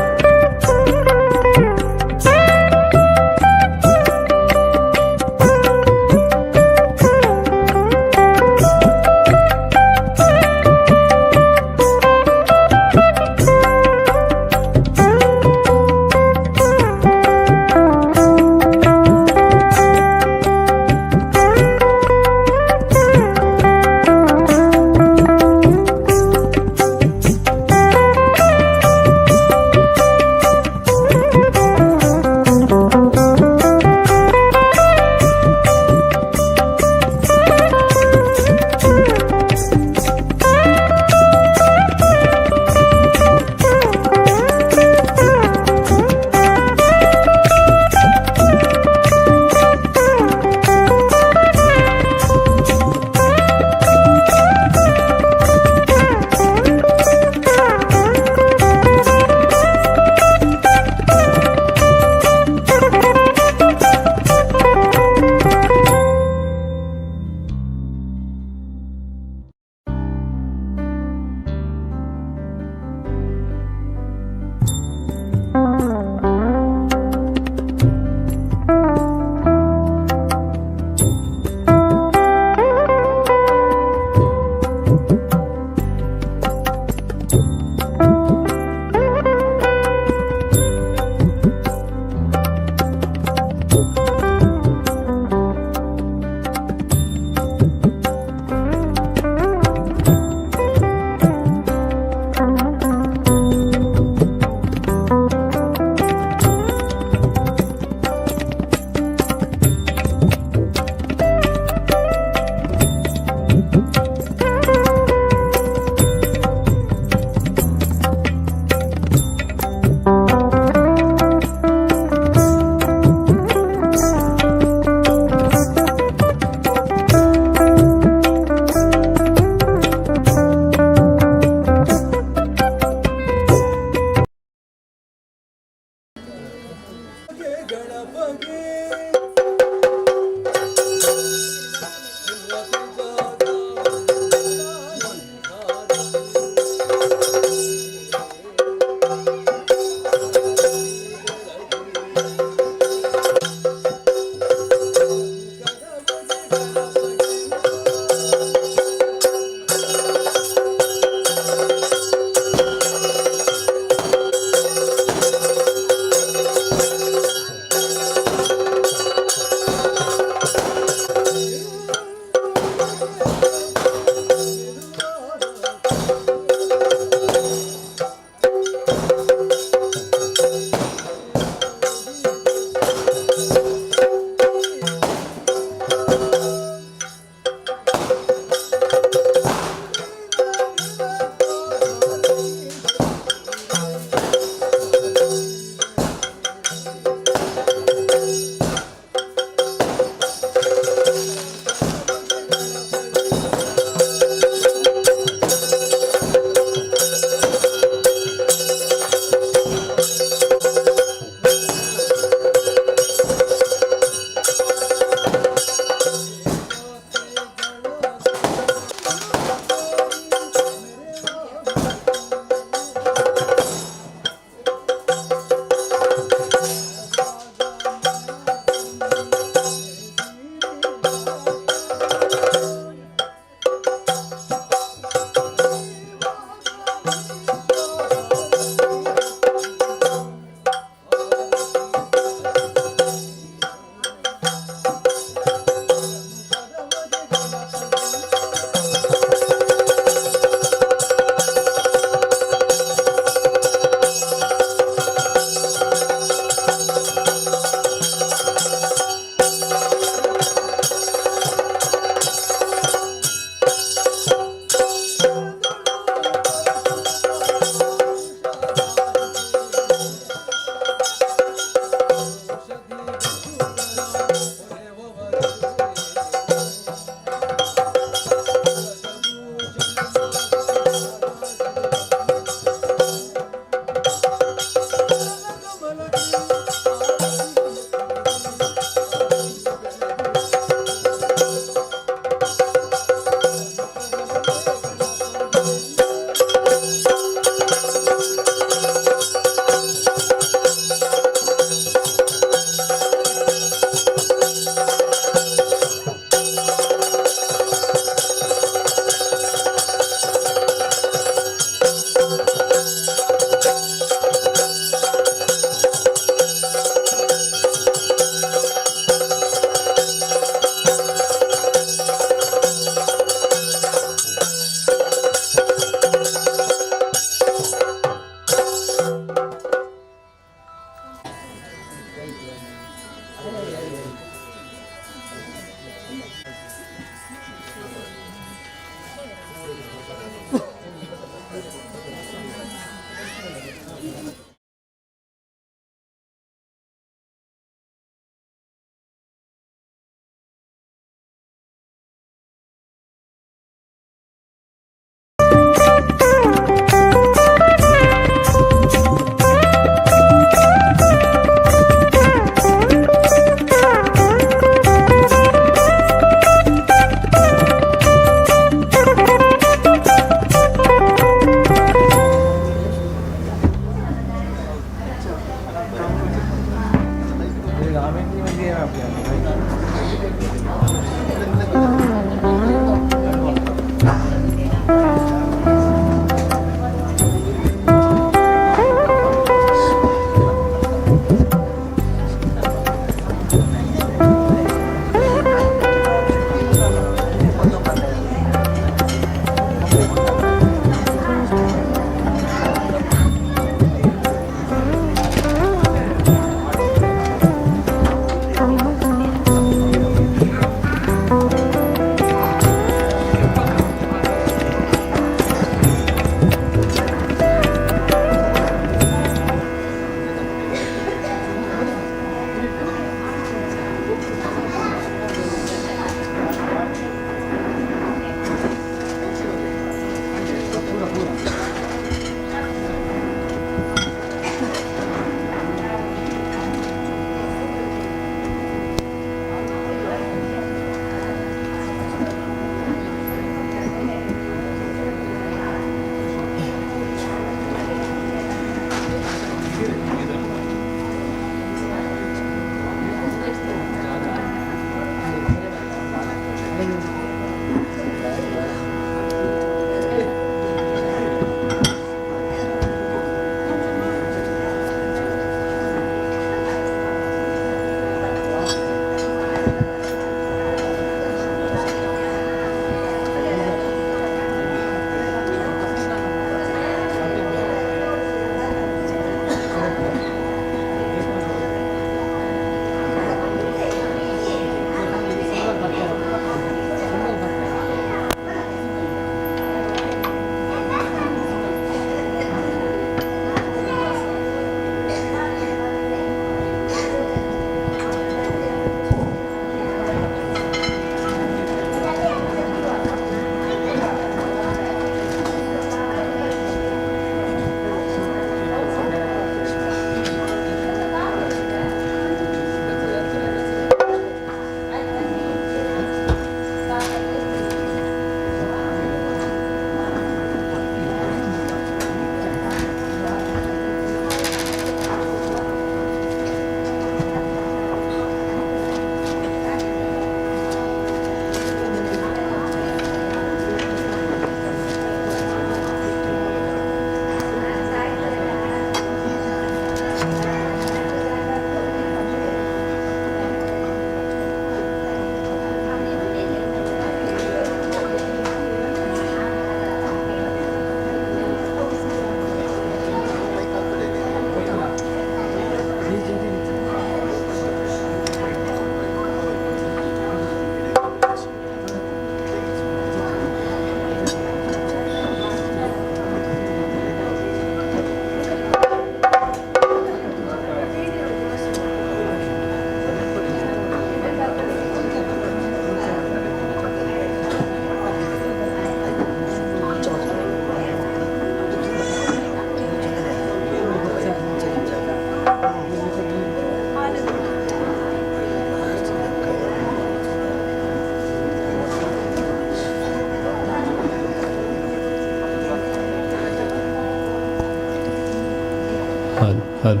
Speaker 7: ಹಲ್ ಹಲ್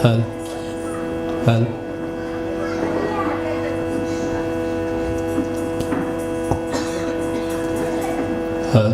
Speaker 7: ಹಲ್ ಹಲ್ ಹಲ್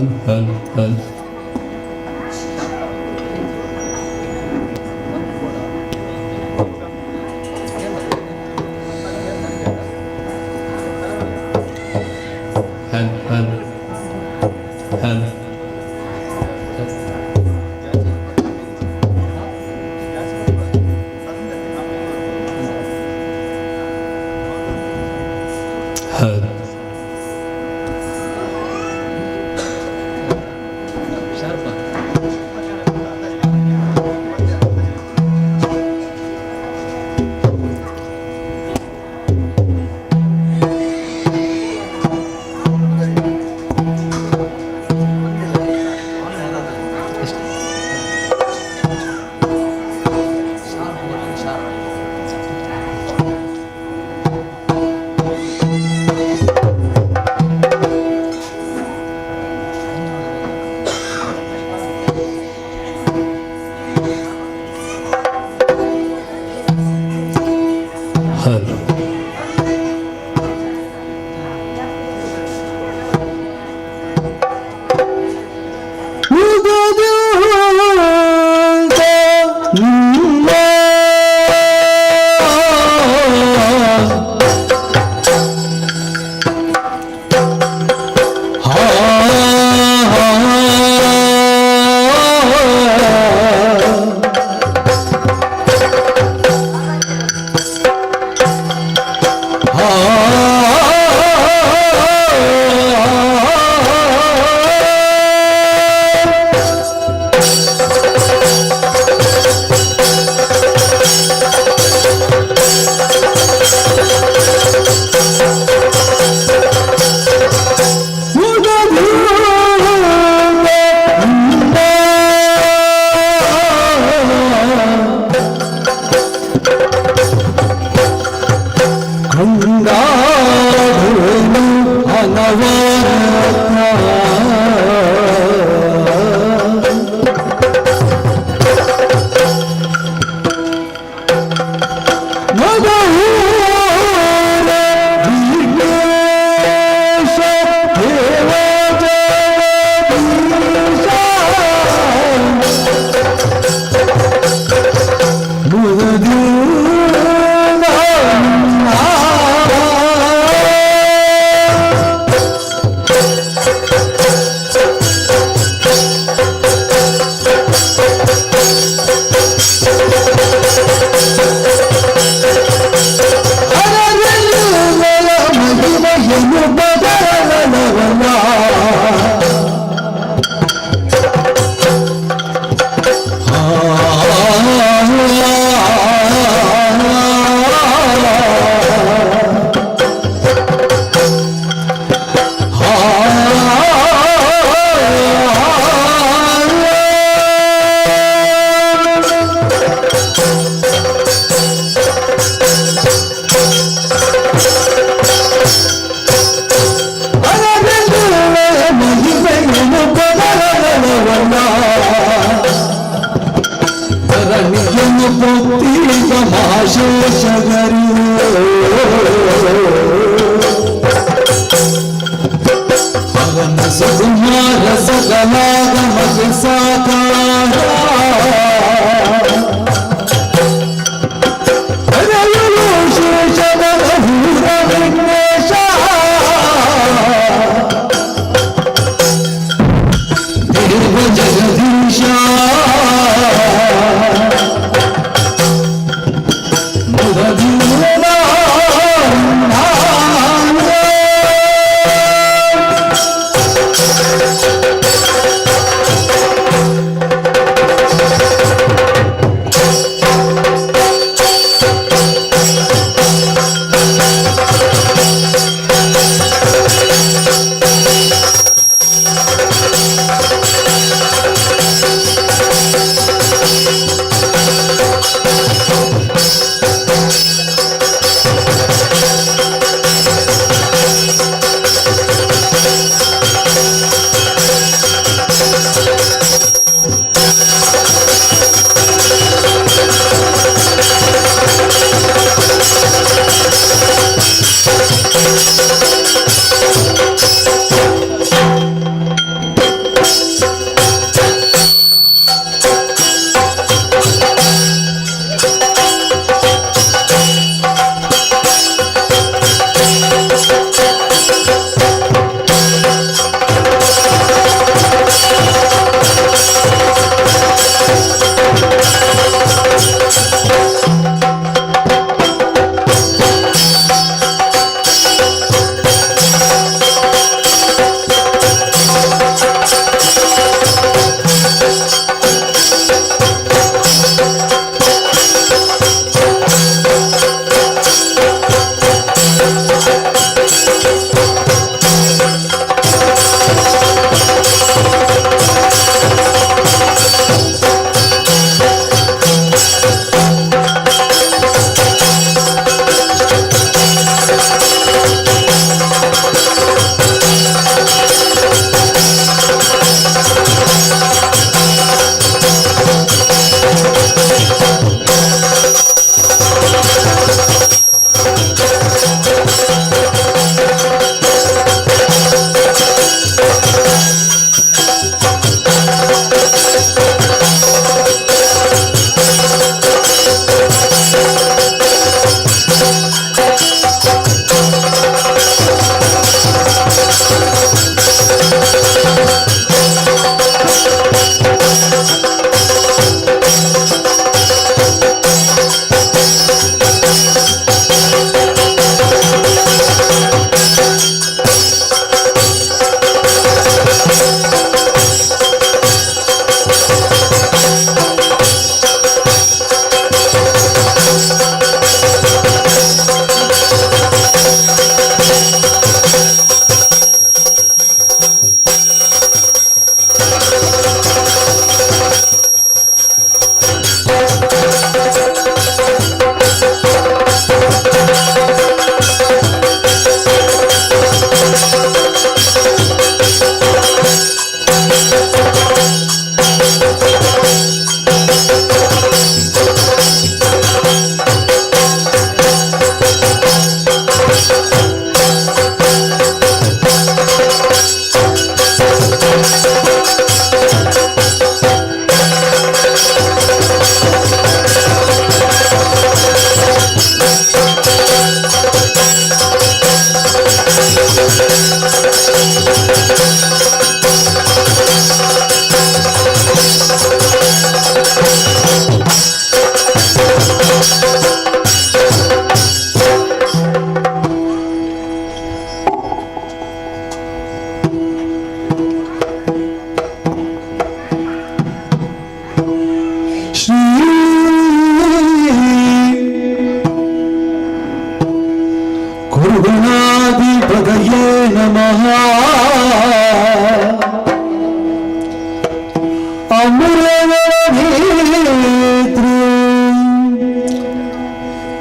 Speaker 7: hal hal hal hal hal hal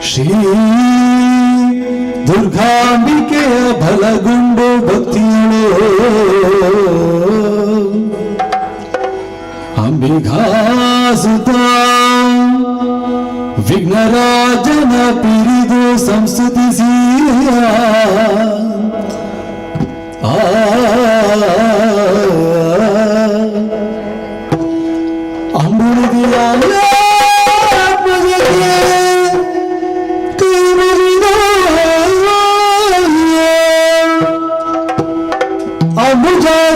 Speaker 8: Shri ದುರ್ಗಾಂಬಿಕೆಯ ಬಲಗುಂಡು ಭಕ್ತಿಯಳು ಅಂಬಿಕಾಸುತ ವಿಘ್ನರಾಜನ ಪಿರಿದು ಸಂಸ್ತುತಿಸಿ ಅಂಬುದಿಯ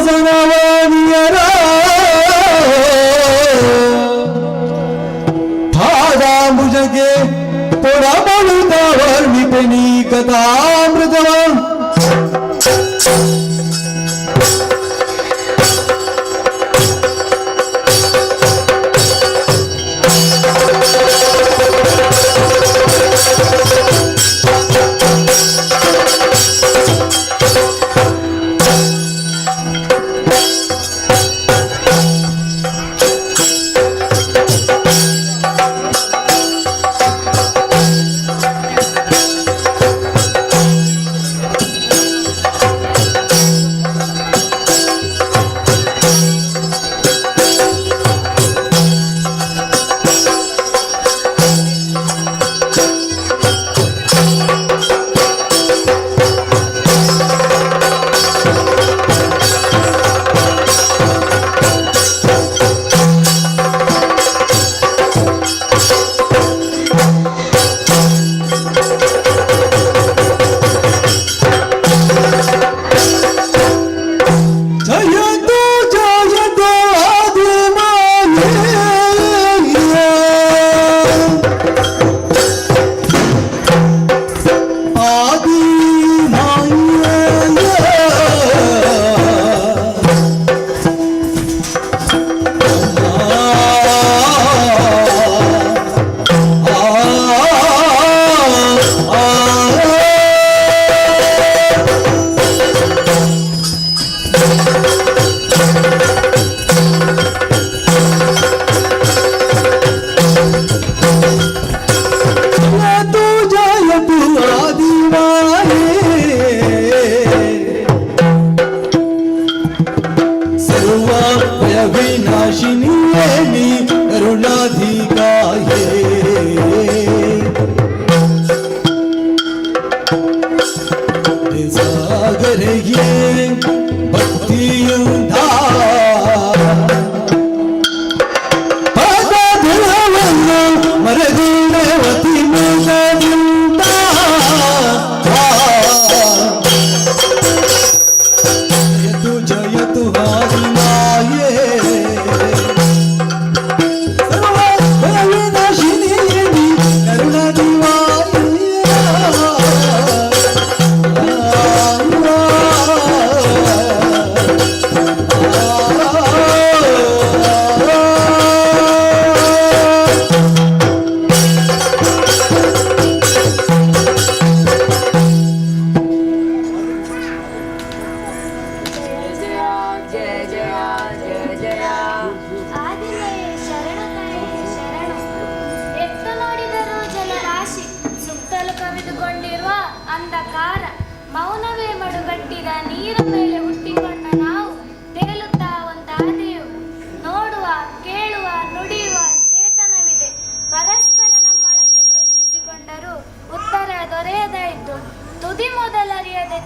Speaker 8: ಅಂಬುಜಾಸನವಾಣಿಯರ ಪಾದಾಂಬುಜಗೆ ಪೊಡಬಳುದ ವರ್ಣಿಪನಿ ಕಥಾಮೃತವ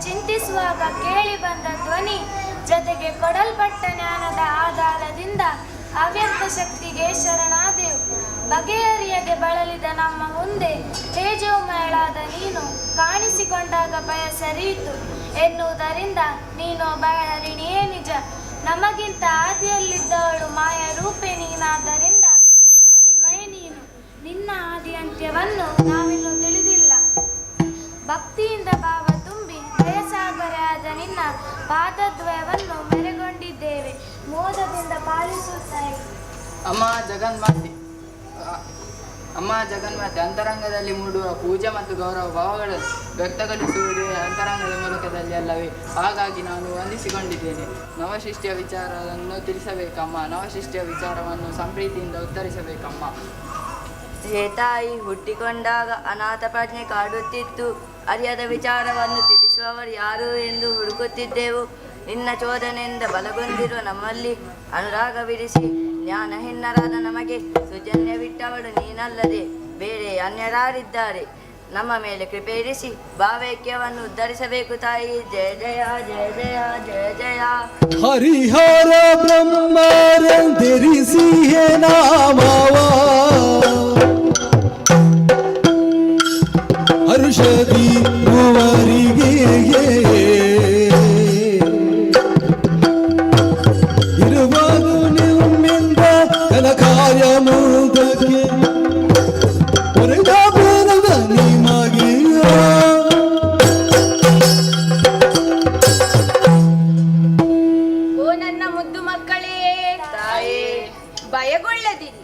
Speaker 2: ಚಿಂತಿಸುವಾಗ ಕೇಳಿ ಬಂದ ಧ್ವನಿ ಜೊತೆಗೆ ಕೊಡಲ್ಪಟ್ಟ ಜ್ಞಾನದ ಆಧಾರದಿಂದ ಅವ್ಯಕ್ತ ಶಕ್ತಿಗೆ ಶರಣಾದೆವು. ಬಗೆಹರಿಯದೆ ಬಳಲಿದ ನಮ್ಮ ಮುಂದೆ ತೇಜೋಮಯಳಾದ ನೀನು ಕಾಣಿಸಿಕೊಂಡಾಗ ಭಯ ಸರಿಯಿತು ಎನ್ನುವುದರಿಂದ ನೀನು ಭಯಹರಿಣಿಯೇ ನಿಜ. ನಮಗಿಂತ ಆದಿಯಲ್ಲಿದ್ದವಳು ಮಾಯ ರೂಪೆ ನೀನಾದ್ದರಿಂದ ಆದಿಮಯ ನೀನು. ನಿನ್ನ ಆದಿ ಅಂತ್ಯವನ್ನು ನಾವಿನ್ನೂ ತಿಳಿದಿಲ್ಲ. ಭಕ್ತಿಯಿಂದ ಭಾವ ತುಂಬಿ ದಯಸಾಗರೆಯಾದ ನಿನ್ನ ಪಾದದ್ವಯವನ್ನು ಮೆರೆಗೊಂಡಿದ್ದೇವೆ. ಮೋದದಿಂದ ಪಾಲಿಸುತ್ತಾರೆ.
Speaker 9: ಅಮ್ಮ ಜಗನ್ಮಾತೆ ಅಂತರಂಗದಲ್ಲಿ ಮೂಡುವ ಪೂಜೆ ಮತ್ತು ಗೌರವ ಭಾವಗಳನ್ನು ವ್ಯಕ್ತಗೊಳಿಸುವುದೇ ಅಂತರಂಗದ ಮೂಲಕದಲ್ಲಿ ಅಲ್ಲವೇ? ಹಾಗಾಗಿ ನಾನು ವಂದಿಸಿಕೊಂಡಿದ್ದೇನೆ. ನವಶಿಷ್ಟಿಯ ವಿಚಾರವನ್ನು ತಿಳಿಸಬೇಕಮ್ಮ. ನವಶಿಷ್ಟಿಯ ವಿಚಾರವನ್ನು ಸಂಪ್ರೀತಿಯಿಂದ ಉತ್ತರಿಸಬೇಕಮ್ಮ.
Speaker 10: ಹೇ ತಾಯಿ, ಹುಟ್ಟಿಕೊಂಡಾಗ ಅನಾಥ ಪ್ರಜ್ಞೆ ಕಾಡುತ್ತಿತ್ತು. ಅರಿಯದ ವಿಚಾರವನ್ನು ತಿಳಿಸುವವರು ಯಾರು ಎಂದು ಹುಡುಕುತ್ತಿದ್ದೆವು. ನಿನ್ನ ಚೋದನೆಯಿಂದ ಬಲಗೊಂಡಿರುವ ನಮ್ಮಲ್ಲಿ ಅನುರಾಗವಿರಿಸಿ ಜ್ಞಾನಹೀನರಾದ ನಮಗೆ ಸುಜನ್ಯವಿಟ್ಟವಳು ನೀನಲ್ಲದೆ ಬೇರೆ ಅನ್ಯರಾರಿದ್ದಾರೆ. ನಮ್ಮ ಮೇಲೆ ಕೃಪೆ ಇರಿಸಿ ಭಾವೈಕ್ಯವನ್ನು ಉದ್ಧರಿಸಬೇಕು ತಾಯಿ. ಜಯ ಜಯ ಜಯ ಜಯ ಜಯ ಜಯ.
Speaker 8: ಹರಿಹರ ಬ್ರಹ್ಮರೆಂದಿರಿಸಿ ನಾಮವ ಹರುಷದಿ ಮೂವರಿಗೆ ಇರುವುದು ನಿಮ್ಮಿಂದ ಕಲ ಕಾರ್ಯ ಮುದಕ್ಕೆ ಹೊರಗ ಬರದ ನಿಮಗೆ.
Speaker 11: ಓ ನನ್ನ ಮುದ್ದು ಮಕ್ಕಳೇ,
Speaker 10: ತಾಯಿ
Speaker 11: ಭಯಗೊಳ್ಳದಿರಿ.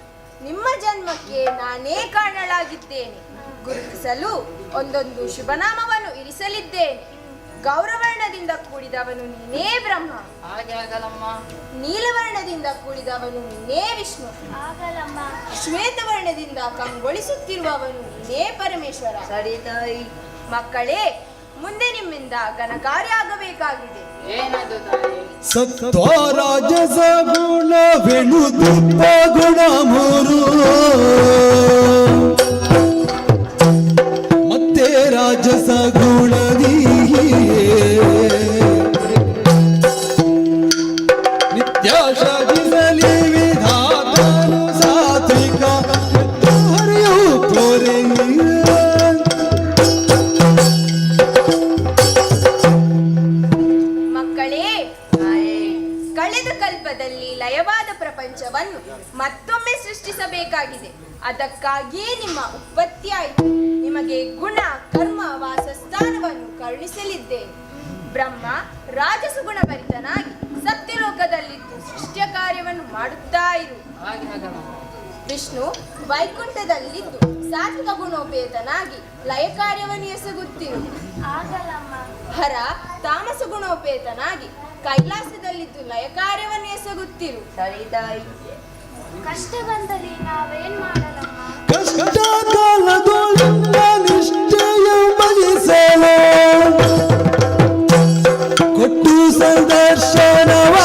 Speaker 11: ನಿಮ್ಮ ಜನ್ಮಕ್ಕೆ ನಾನೇ ಕಾರಣಳಾಗಿದ್ದೇನೆ. ಗುರುತಿಸಲು ಒಂದೊಂದು ಶುಭನಾಮವನ್ನು ಇರಿಸಲಿದ್ದೇನೆ. ಗೌರವರ್ಣದಿಂದ ಕೂಡಿದವನು ನೀನೇ ಬ್ರಹ್ಮ.
Speaker 9: ಹಾಗೆ ಆಗಲಮ್ಮ.
Speaker 11: ನೀಲವರ್ಣದಿಂದ ಕೂಡಿದವನು ನೀನೇ ವಿಷ್ಣು.
Speaker 2: ಆಗಲಮ್ಮ.
Speaker 11: ಶ್ವೇತವರ್ಣದಿಂದ ಕಂಗೊಳಿಸುತ್ತಿರುವವನು ನೀನೇ ಪರಮೇಶ್ವರ.
Speaker 10: ಸರಿ ತಾಯಿ.
Speaker 11: ಮಕ್ಕಳೇ, ಮುಂದೆ ನಿಮ್ಮಿಂದ ಘನಕಾರ್ಯ ಆಗಬೇಕಾಗಿದೆ.
Speaker 9: ಏನದು ತಾಯಿ?
Speaker 8: ಸತ್ವ ರಾಜಸ ಗುಣವೆನುದಿಪ್ಪ ಗುಣ ಮೂರು ಮತ್ತೆ ರಾಜಸ ಗುಣದಿ ನಿತ್ಯ ಶ್ರಮಿಸಲಿ ವಿಧಾತನು ಸಾತ್ವಿಕ ಹರಿಯು ತೋರೆ.
Speaker 11: ಮಕ್ಕಳೇ, ಕಳೆದ ಕಲ್ಪದಲ್ಲಿ ಲಯವಾದ ಪ್ರಪಂಚವನ್ನು ಮತ್ತೊಮ್ಮೆ ಸೃಷ್ಟಿಸಬೇಕಾಗಿದೆ. ಅದಕ್ಕಾಗಿಯೇ ನಿಮ್ಮ ಉತ್ಪತ್ತಿಯಾಯಿತು. ನಿಮಗೆ ಗುಣ ಕರ್ಮ ವಾಸಸ್ಥಾನವನ್ನು ಕರುಣಿಸಲಿದ್ದೇನೆ. ಬ್ರಹ್ಮ ರಾಜಸುಗುಣ ಭರಿತನಾಗಿ ಸತ್ಯಲೋಕದಲ್ಲಿದ್ದು ಸೃಷ್ಟಿಯ ಕಾರ್ಯವನ್ನು ಮಾಡುತ್ತಾ ಇರು.
Speaker 9: ಹಾಗೆ ಆಗಲಮ್ಮ.
Speaker 11: ವಿಷ್ಣು ವೈಕುಂಠದಲ್ಲಿದ್ದು ಸಾತ್ವಿಕ ಗುಣೋಪೇತನಾಗಿ ಲಯ ಕಾರ್ಯವನ್ನು ಎಸಗುತ್ತಿರು.
Speaker 2: ಆಗಲಮ್ಮ.
Speaker 11: ಹರ ತಾಮಸ ಗುಣೋಪೇತನಾಗಿ ಕೈಲಾಸದಲ್ಲಿದ್ದು ಲಯ ಕಾರ್ಯವನ್ನು ಎಸಗುತ್ತಿರು.
Speaker 10: ಸರಿ ತಾಯಿ.
Speaker 2: ಕಷ್ಟ ಬಂದಲ್ಲಿ ನಾವೇನ್ ಮಾಡಲಮ್ಮ?
Speaker 8: ಕಷ್ಟ ಕಾಲದೊಳಿಂದ ನಿಷ್ಠೆಯ ಬಯಸಲು ಕೊಟ್ಟು ಸಂದರ್ಶನವ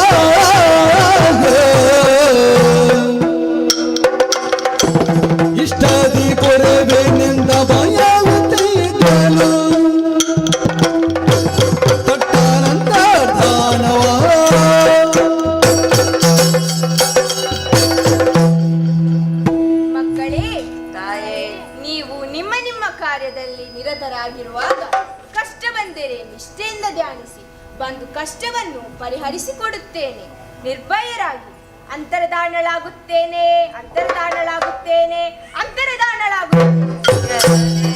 Speaker 8: ಇಷ್ಟದಿ ಕೊರಬೇನೆಂದ ಭಯವಿದ್ದಲು ತಟ್ಟಾನಂತರ್ಧಾನವ.
Speaker 11: ಮಕ್ಕಳೇ,
Speaker 10: ತಾಯೇ
Speaker 11: ನೀವು ನಿಮ್ಮ ನಿಮ್ಮ ಕಾರ್ಯದಲ್ಲಿ ನಿರತರಾಗಿರುವಾಗ ಕಷ್ಟ ಬಂದರೆ ನಿಷ್ಠೆಯಿಂದ ಧ್ಯಾನಿಸಿ. ಬಂದು ಕಷ್ಟವನ್ನು ಪರಿಹರಿಸಿಕೊಡುತ್ತೇನೆ. ನಿರ್ಭಯರಾಗಿ. ಅಂತರ್ಧಾನಳಾಗುತ್ತೇನೆ, ಅಂತರ್ಧಾನಳಾಗುತ್ತೇನೆ, ಅಂತರ್ಧಾನಳಾಗುತ್ತೇನೆ.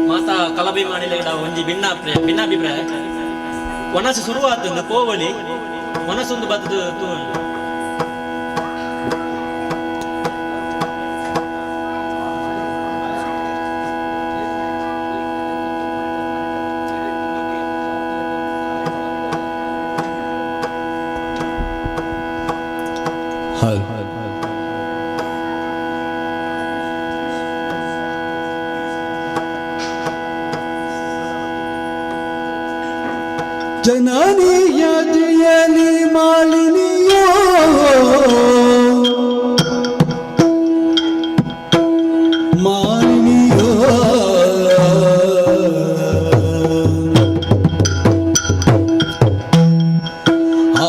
Speaker 12: ಮಾತಾ ಕಲಬಿ ಮಾಡಿದ ಒಂಜಿ ಭಿನ್ನಾಭಿಪ್ರಾಯ ಒನಸು ಶುರುವಾತಂದು ಪೋವಳಿ ಮನಸ್ಸೊಂದು ಬದ್ದು ತೂಂಡು
Speaker 8: ಜನನೀಯ ಜಯಲಿ ಮಾಲಿನಿಯೋ ಮಾಲಿನಿಯೋ ಆ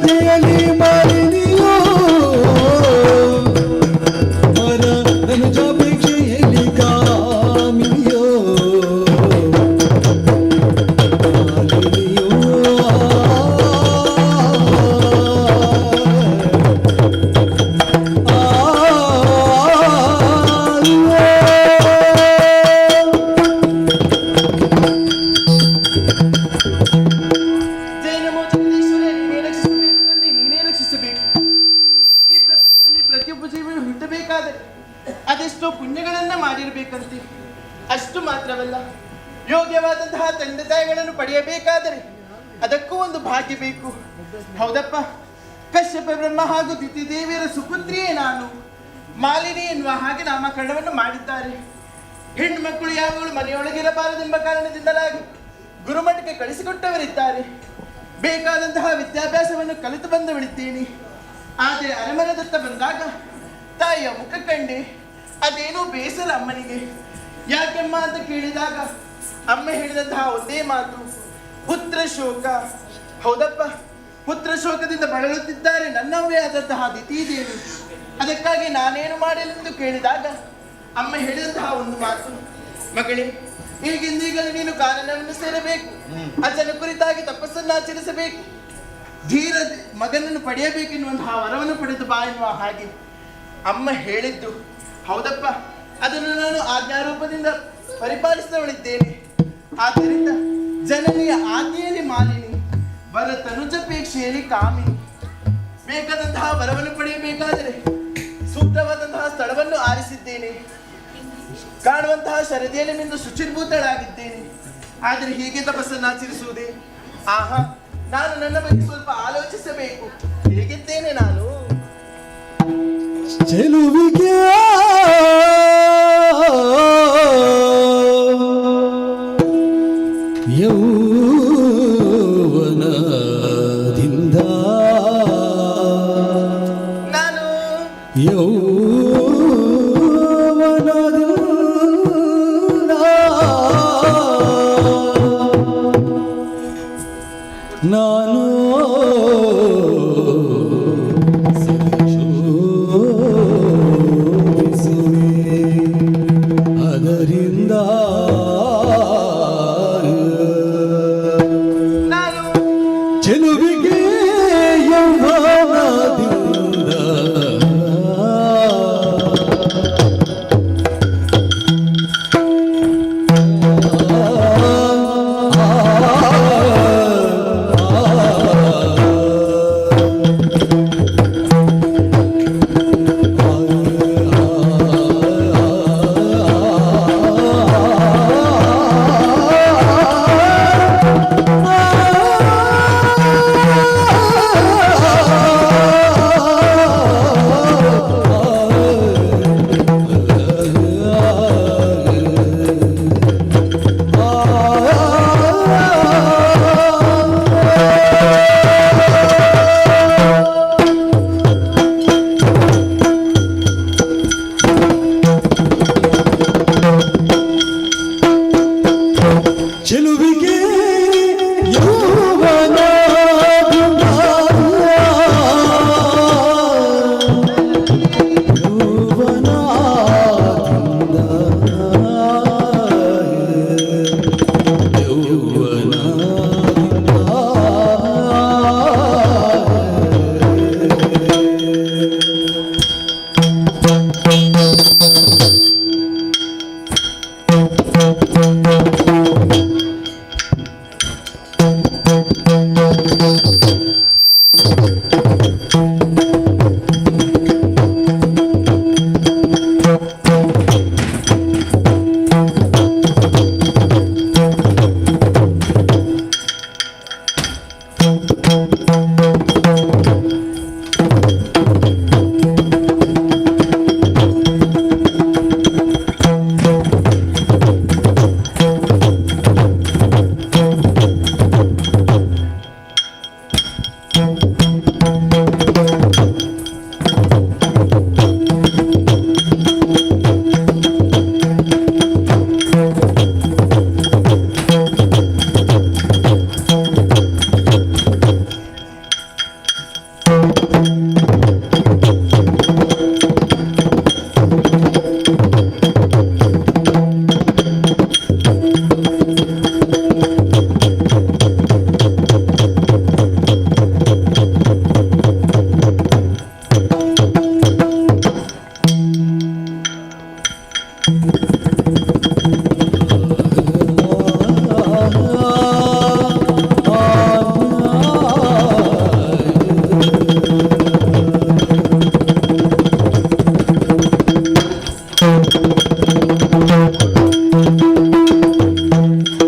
Speaker 8: ಯಾದೆಯಲ್ಲಿ ಮಾಲಿನಿಯೋ ವರ ಧನುಜಾಪೇಕ್ಷೆಯಲ್ಲಿ ಕಾಮಿನಿಯೋ
Speaker 13: ಈ ಪ್ರಪಂಚದಲ್ಲಿ ಪ್ರತಿಯೊಬ್ಬ ಜೀವನು ಹುಟ್ಟಬೇಕಾದರೆ ಅದೆಷ್ಟೋ ಪುಣ್ಯಗಳನ್ನ ಮಾಡಿರಬೇಕಂತೆ. ಅಷ್ಟು ಮಾತ್ರವಲ್ಲ, ಯೋಗ್ಯವಾದಂತಹ ತಂದೆ ತಾಯಿಗಳನ್ನು ಪಡೆಯಬೇಕಾದರೆ ಅದಕ್ಕೂ ಒಂದು ಭಾಗ್ಯ ಬೇಕು. ಹೌದಪ್ಪ, ಕಶ್ಯಪ ಬ್ರಹ್ಮ ಹಾಗೂ ದಿತಿ ದೇವಿಯರ ಸುಪುತ್ರಿಯೇ ನಾನು ಮಾಲಿನಿ ಎನ್ನುವ ಹಾಗೆ ನಾಮಕರಣವನ್ನು ಮಾಡಿದ್ದಾರೆ. ಹೆಣ್ಣು ಮಕ್ಕಳು ಯಾವಾಗಲೂ ಮನೆಯೊಳಗಿರಬಾರದೆಂಬ ಕಾರಣದಿಂದಲಾಗಿ ಗುರುಮಠಕ್ಕೆ ಕಳಿಸಿಕೊಟ್ಟವರಿದ್ದಾರೆ. ಬೇಕಾದಂತಹ ವಿದ್ಯಾಭ್ಯಾಸವನ್ನು ಕಲಿತು ಬಂದವಳಿದ್ದೇನೆ. ಆದರೆ ಅರಮನೆದತ್ತ ಬಂದಾಗ ತಾಯಿಯ ಮುಖ ಕಂಡೆ. ಅದೇನೋ ಬೇಸರ ಅಮ್ಮನಿಗೆ. ಯಾಕೆಮ್ಮ ಅಂತ ಕೇಳಿದಾಗ ಅಮ್ಮ ಹೇಳಿದಂತಹ ಒಂದೇ ಮಾತು, ಪುತ್ರ ಶೋಕ. ಹೌದಪ್ಪ, ಪುತ್ರ ಶೋಕದಿಂದ ಬಳಲುತ್ತಿದ್ದಾರೆ ನನ್ನವೇ ಆದಂತಹ ದಿತಿದೇವಿ. ಅದಕ್ಕಾಗಿ ನಾನೇನು ಮಾಡಲೆಂದು ಕೇಳಿದಾಗ ಅಮ್ಮ ಹೇಳಿದಂತಹ ಒಂದು ಮಾತು, ಮಗಳೇ, ಈಗಿಂದೀಗಲೇ ನೀನು ಕಾನನವನ್ನು ಸೇರಬೇಕು, ಅಜ್ಜನ ಕುರಿತಾಗಿ ತಪಸ್ಸನ್ನು ಆಚರಿಸಬೇಕು, ಧೀರ ಮಗನನ್ನು ಪಡೆಯಬೇಕೆನ್ನುವಂತಹ ವರವನ್ನು ಪಡೆದು ಬಾ ಎನ್ನುವ ಹಾಗೆ ಅಮ್ಮ ಹೇಳಿದ್ದು. ಹೌದಪ್ಪ, ಅದನ್ನು ನಾನು ಆಜ್ಞಾರೂಪದಿಂದ ಪರಿಪಾಲಿಸಿದವಳಿದ್ದೇನೆ. ಆದ್ದರಿಂದ ಜನನಿಯ ಆಜ್ಞೆಯಲ್ಲಿ ಮಾಲಿನಿ, ವರ ತನುಜಪೇಕ್ಷೆಯಲ್ಲಿ ಕಾಮಿನಿ. ಬೇಕಾದಂತಹ ವರವನ್ನು ಪಡೆಯಬೇಕಾದರೆ ಸೂಕ್ತವಾದಂತಹ ಸ್ಥಳವನ್ನು ಆರಿಸಿದ್ದೇನೆ. ಕಾಣುವಂತಹ ಶರದಿಯಲ್ಲಿ ಮಿಂದು ಶುಚಿರ್ಭೂತಳಾಗಿದ್ದೇನೆ. ಆದರೆ ಹೀಗೆ ತಪಸ್ಸನ್ನು ಆಚರಿಸುವುದೇ? ಆಹಾ, ನಾನು ನನ್ನ ಬಗ್ಗೆ ಸ್ವಲ್ಪ ಆಲೋಚಿಸಬೇಕು. ಹೇಗಿದ್ದೇನೆ ನಾನು?
Speaker 8: ಚೆಲುವಿಗೆ ಯೌವನದಿಂದ
Speaker 13: ನಾನು
Speaker 8: ನಾನು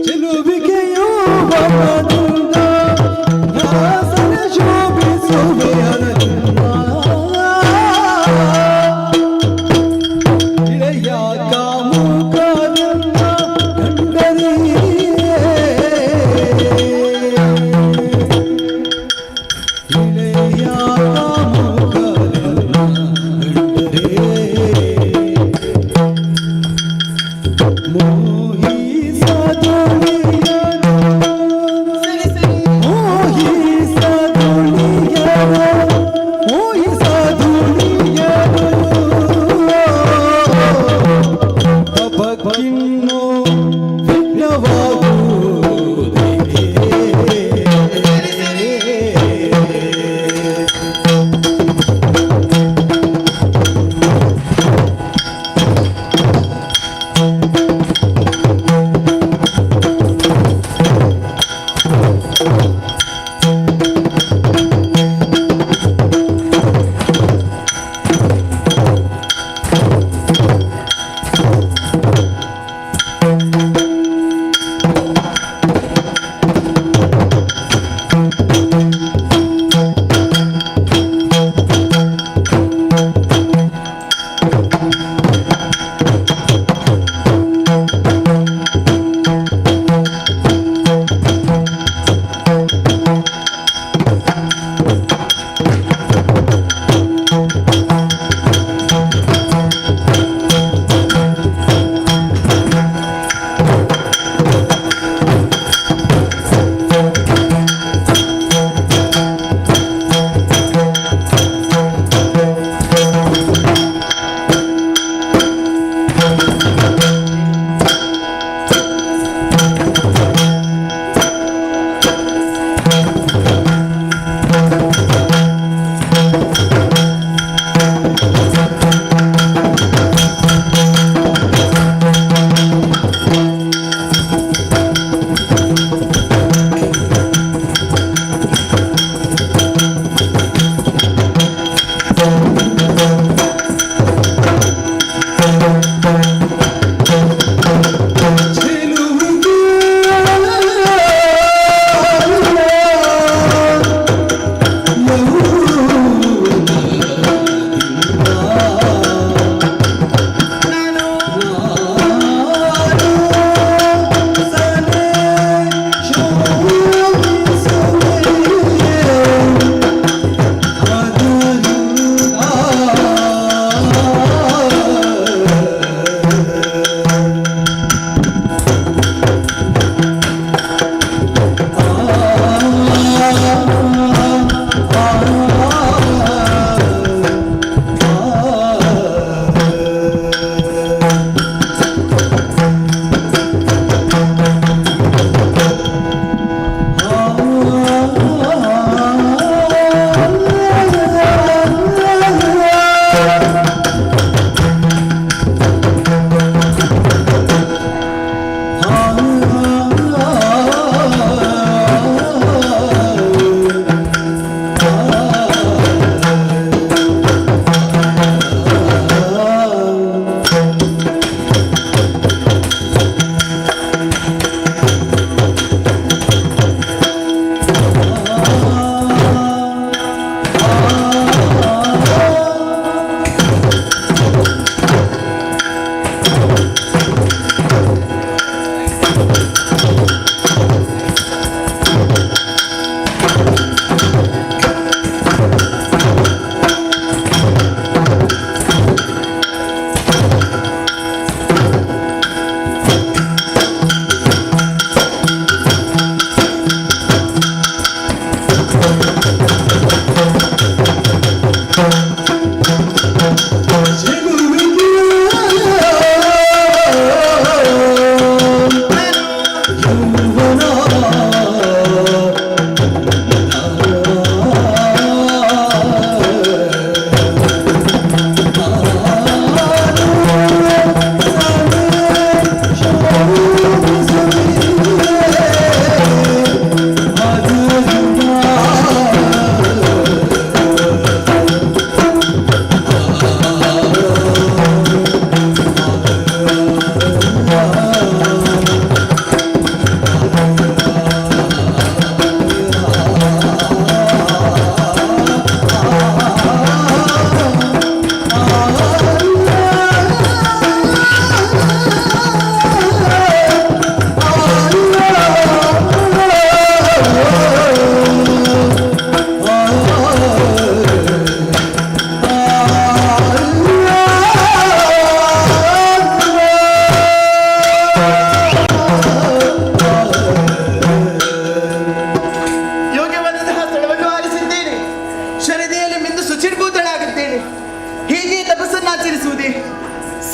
Speaker 8: ಚೆಲುವಿಗೆಯೋ ಬರದಿಂದ ದಾಸನ ಶೋಭಿಸುವೆ ಅರವಿಂದ. ಇಳೆಯ ಕಾಮುಕರನ್ನ ಕಂಡರಿಯೇ, ಇಳೆಯ ಕಾಮುಕರನ್ನ ಕಂಡರಿಯೇ.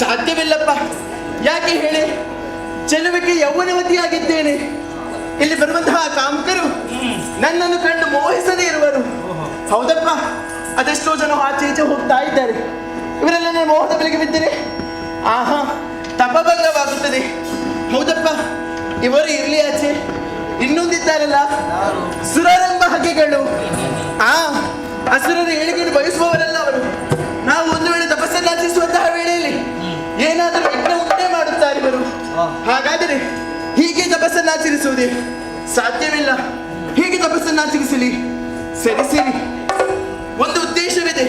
Speaker 13: ಸಾಧ್ಯವಿಲ್ಲಪ್ಪ. ಯಾಕೆ ಹೇಳಿ, ಚೆಲುವಿಗೆ ಯೌವನವತಿಯಾಗಿದ್ದೇನೆ. ಇಲ್ಲಿ ಬರುವಂತಹ ಕಾಮಕರು ನನ್ನನ್ನು ಕಂಡು ಮೋಹಿಸದೇ ಇರುವರು. ಹೌದಪ್ಪ, ಅದೆಷ್ಟೋ ಜನ ಆಚೆ ಈಚೆ ಹೋಗ್ತಾ ಇದ್ದಾರೆ. ಇವರೆಲ್ಲ ನನ್ನ ಮೋಹದ ಬೆಲೆಗೆ ಬಿದ್ದರೆ ಆಹಾ ತಪಭಂಗವಾಗುತ್ತದೆ. ಹೌದಪ್ಪ, ಇವರು ಇರ್ಲಿ ಆಚೆ, ಇನ್ನೊಂದಿದ್ದಾರಲ್ಲ ಸುರರೆಂಬ ಹಕ್ಕಿಗಳು. ಅಸುರರ ಏಳಿಗೆಯನ್ನು ಬಯಸುವವರಲ್ಲ ಅವರು. ನಾವು ಒಂದು ವೇಳೆ ತಪಸ್ಸನ್ನು ಆಚರಿಸುವಂತಹ ವೇಳೆಯಲ್ಲಿ ಏನಾದರೂ ವಿಘ್ನ ಉಂಟೆ ಮಾಡುತ್ತಾರೆ ಇವರು. ಹಾಗಾದರೆ ಹೀಗೆ ತಪಸ್ಸನ್ನು ಆಚರಿಸುವುದೇ ಸಾಧ್ಯವಿಲ್ಲ. ಹೀಗೆ ತಪಸ್ಸನ್ನು ಆಚರಿಸಲಿ. ಸರಿ ಸರಿ, ಒಂದು ಉದ್ದೇಶವಿದೆ.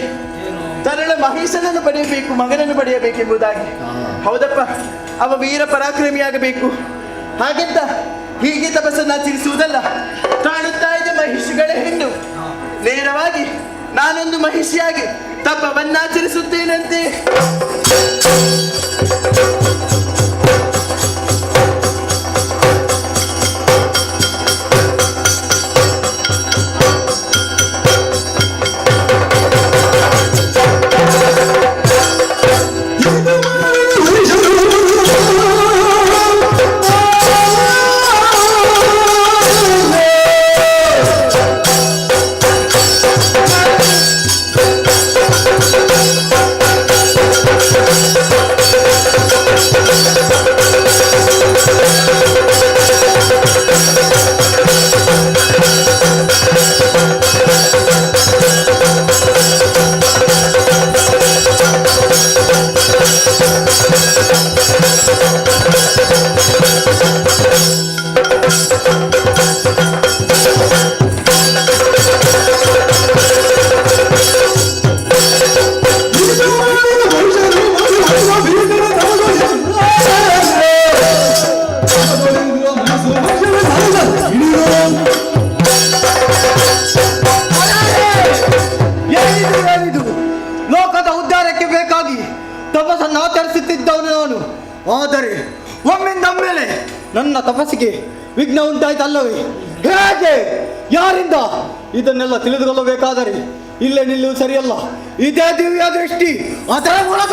Speaker 13: ತರಳ ಮಹೇಶನನ್ನು ಪಡೆಯಬೇಕು, ಮಗನನ್ನು ಪಡೆಯಬೇಕೆಂಬುದಾಗಿ. ಹೌದಪ್ಪ, ಅವ ವೀರ ಪರಾಕ್ರಮಿಯಾಗಬೇಕು. ಹಾಗೆಂತ ಹೀಗೆ ತಪಸ್ಸನ್ನು ಆಚರಿಸುವುದಲ್ಲ. ಕಾಣುತ್ತಾ ಇದೆ ಮಹಿಷಿಗಳ ಹೆಣ್ಣು. ನೇರವಾಗಿ ನಾನೊಂದು ಮಹಿಷಿಯಾಗಿ ತಪವನ್ನಾಚರಿಸುತ್ತೇನಂತೆ.
Speaker 14: ಲೋಕದ ಉದ್ಧಾರಕ್ಕೆ ಬೇಕಾಗಿ ತಪಸ್ಸನ್ನು ಆಚರಿಸುತ್ತಿದ್ದವನು ನಾನು. ಆದರೆ ಒಮ್ಮಿಂದೊಮ್ಮೆಲೆ ನನ್ನ ತಪಸ್ಸಿಗೆ ವಿಘ್ನ ಉಂಟಾಯ್ತಲ್ಲವೇ? ಹೇಗೆ, ಯಾರಿಂದ ಇದನ್ನೆಲ್ಲ ತಿಳಿದುಕೊಳ್ಳಬೇಕಾದರೆ ಇಲ್ಲೇ ನಿಲ್ಲುವುದು ಸರಿಯಲ್ಲ. ಇದೇ ದಿವ್ಯ ದೃಷ್ಟಿ ಅದರ ಮೂಲಕ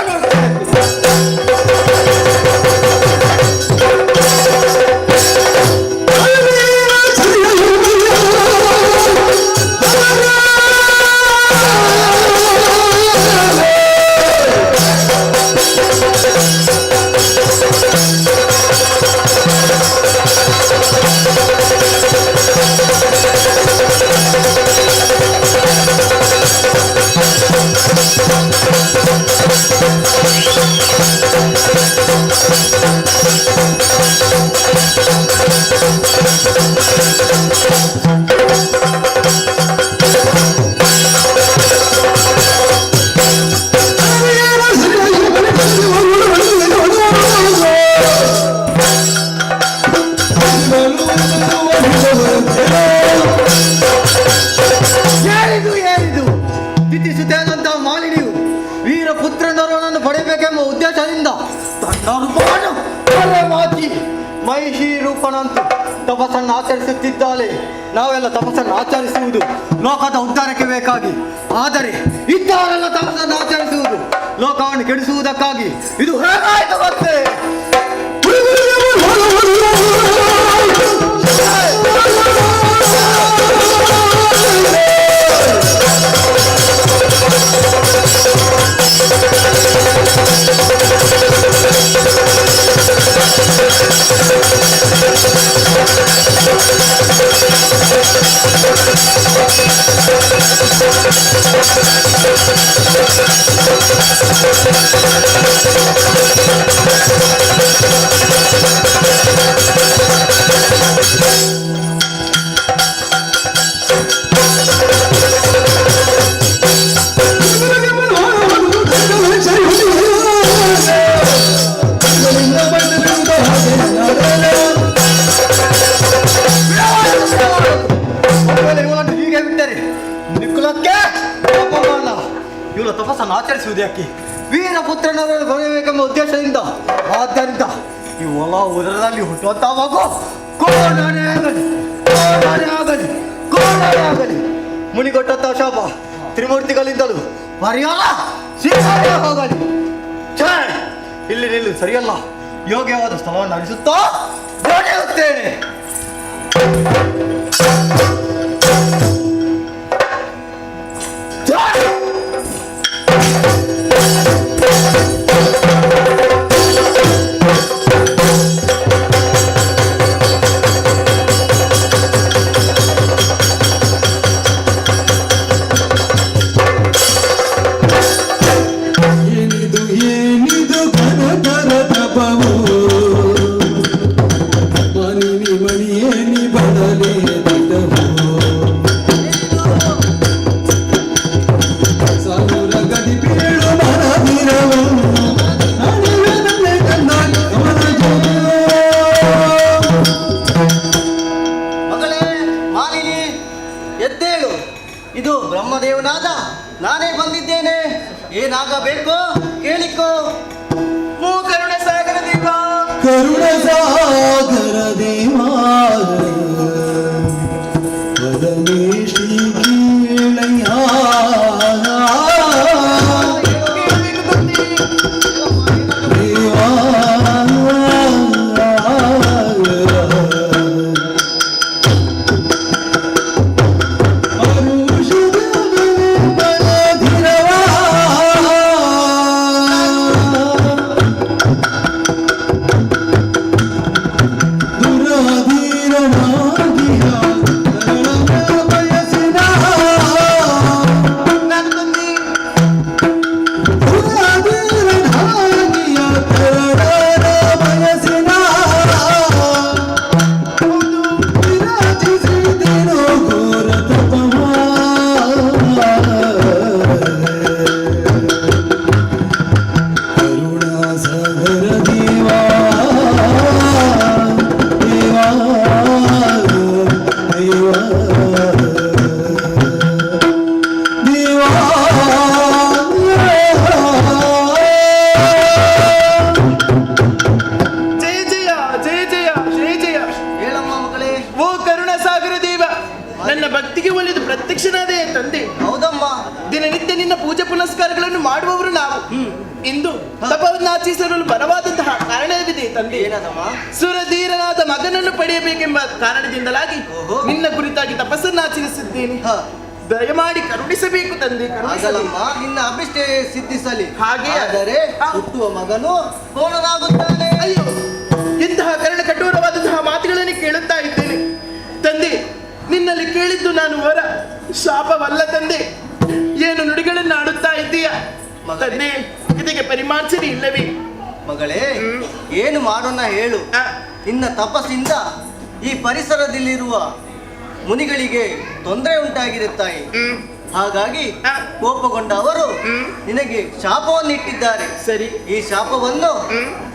Speaker 14: ಮಹಿಷಿ ರೂಪನಂತೂ ತಪಸ್ಸನ್ನು ಆಚರಿಸುತ್ತಿದ್ದಾಳೆ. ನಾವೆಲ್ಲ ತಪಸ್ಸನ್ನು ಆಚರಿಸುವುದು ಲೋಕದ ಉದ್ಧಾರಕ್ಕೆ ಬೇಕಾಗಿ. ಆದರೆ ಇದ್ದವರೆಲ್ಲ ತಪಸ್ಸನ್ನು ಆಚರಿಸುವುದು ಲೋಕವನ್ನು ಕೆಡಿಸುವುದಕ್ಕಾಗಿ. ಇದು ಹೇಗಾಯಿತು ಮತ್ತೆ? ಇವಳ ತಪಸ್ಸನ್ನು ಆಚರಿಸುವುದು ಯಾಕೆ? ವೀರಪುತ್ರನವರನ್ನು ಬರಬೇಕೆಂಬ ಉದ್ದೇಶದಿಂದ. ಆದ್ದರಿಂದ ಈ ಹೊಲ ಉದರದಲ್ಲಿ ಹುಟ್ಟುವಂತ ಮಗು ಕೋಣನೆ ಆಗಲಿ, ಕೋಣನೆ ಆಗಲಿ, ಕೋಣನೆ ಆಗಲಿ. ಮುನಿಗೊಟ್ಟಂತ ಶಾಪ ತ್ರಿಮೂರ್ತಿಗಳಿಂದಲೂ ಪರಿಹಾರ ಸಿಗದೆ ಹೋಗಲಿ. ಇಲ್ಲಿ ನಿಲ್ಲು, ಸರಿಯಲ್ಲ. ಯೋಗ್ಯವಾದ ಸ್ಥಳವನ್ನು ಅರಿಸುತ್ತಾ ನಡೆಯುತ್ತೇನೆ.
Speaker 8: ಏನಿದು ಏನಿದು ಕನಕರ ತಪವು ಮನಿ ಮಣಿಯೇನಿ ಬದಲೇ ದಿಟವು ಸಾವಿರ ಗದಿ ಬೀಳು ಮರದಿರವು ಅಣಿವೆ ನನ್ನೆ ಕಣ್ಣ ಕಮಲ
Speaker 14: ಮಗಳೇ ಮಾಲಿನಿ, ಎದ್ದೇಳು. ಇದು ಬ್ರಹ್ಮದೇವನಾದ ನಾನೇ ಬಂದಿದ್ದೇನೆ. ಏನಾಗಬೇಕು ಕೇಳಿಕೋ.
Speaker 13: ಕರುಣ ಸಾಗರ ದೇವ,
Speaker 8: ಕರುಣ ಸಾಗರ ದೇವಾ ಪರಮೇಶಿ ಕೀಳಯ್ಯ ದೇವಾ
Speaker 13: ನನ್ನ ಭಕ್ತಿಗೆ ಒಲಿದು ಪ್ರತ್ಯಕ್ಷನಾದೇ ತಂದೆ.
Speaker 14: ಹೌದಮ್ಮ.
Speaker 13: ದಿನನಿತ್ಯ ನಿನ್ನ ಪೂಜೆ ಪುನಸ್ಕಾರಗಳನ್ನು ಮಾಡುವವರು ನಾವು. ಇಂದು ತಪವನ್ನಾಚರಿಸಲು ಬಲವಾದಂತಹ ಕಾರಣವಿದೆ ತಂದೆ.
Speaker 14: ಏನದಮ್ಮ?
Speaker 13: ಸುರಧೀರನಾದ ಮಗನನ್ನು ಪಡೆಯಬೇಕೆಂಬ ಕಾರಣದಿಂದಲಾಗಿ ನಿನ್ನ ಕುರಿತಾಗಿ ತಪಸ್ಸನ್ನಾಚರಿಸಿದ್ದೇನೆ. ದಯಮಾಡಿ ಕರುಣಿಸಬೇಕು ತಂದೆ.
Speaker 14: ಆಗಲಮ್ಮ, ನಿನ್ನ ಅಭಿಷ್ಟ ಸಿದ್ಧಿಸಲಿ.
Speaker 13: ಹಾಗೆ
Speaker 14: ಆದರೆ ಹುಟ್ಟುವ ಮಗನು ಪೂರ್ಣನಾಗುತ್ತಾನೆ.
Speaker 13: ಅಯ್ಯೋ, ಇಂತಹ ಕರ್ಣ ಕಠೋರವಾದಂತಹ ಮಾತುಗಳನ್ನು ಕೇಳುತ್ತಾ ಇದ್ದೇನೆ ತಂದೆ. ನಿನ್ನಲ್ಲಿ ಕೇಳಿದ್ದು ನಾನು ವರ, ಶಾಪವಲ್ಲ ತಂದೆ. ಏನು ನುಡಿಗಳನ್ನು ಆಡುತ್ತಾ ಇದ್ದೀಯ ತಂದೆ? ಇದಕ್ಕೆ ಪರಿಮಾರ್ಜನೆ ಇಲ್ಲವೇ?
Speaker 14: ಮಗಳೇ, ಏನು ಮಾಡೋಣ ಹೇಳು. ನಿನ್ನ ತಪಸ್ಸಿಂದ ಈ ಪರಿಸರದಲ್ಲಿರುವ ಮುನಿಗಳಿಗೆ ತೊಂದರೆ ಉಂಟಾಗಿರುತ್ತಾಯಿ. ಹಾಗಾಗಿ ಕೋಪಗೊಂಡ ಅವರು ನಿನಗೆ ಶಾಪವನ್ನು ಇಟ್ಟಿದ್ದಾರೆ.
Speaker 13: ಸರಿ,
Speaker 14: ಈ ಶಾಪವನ್ನು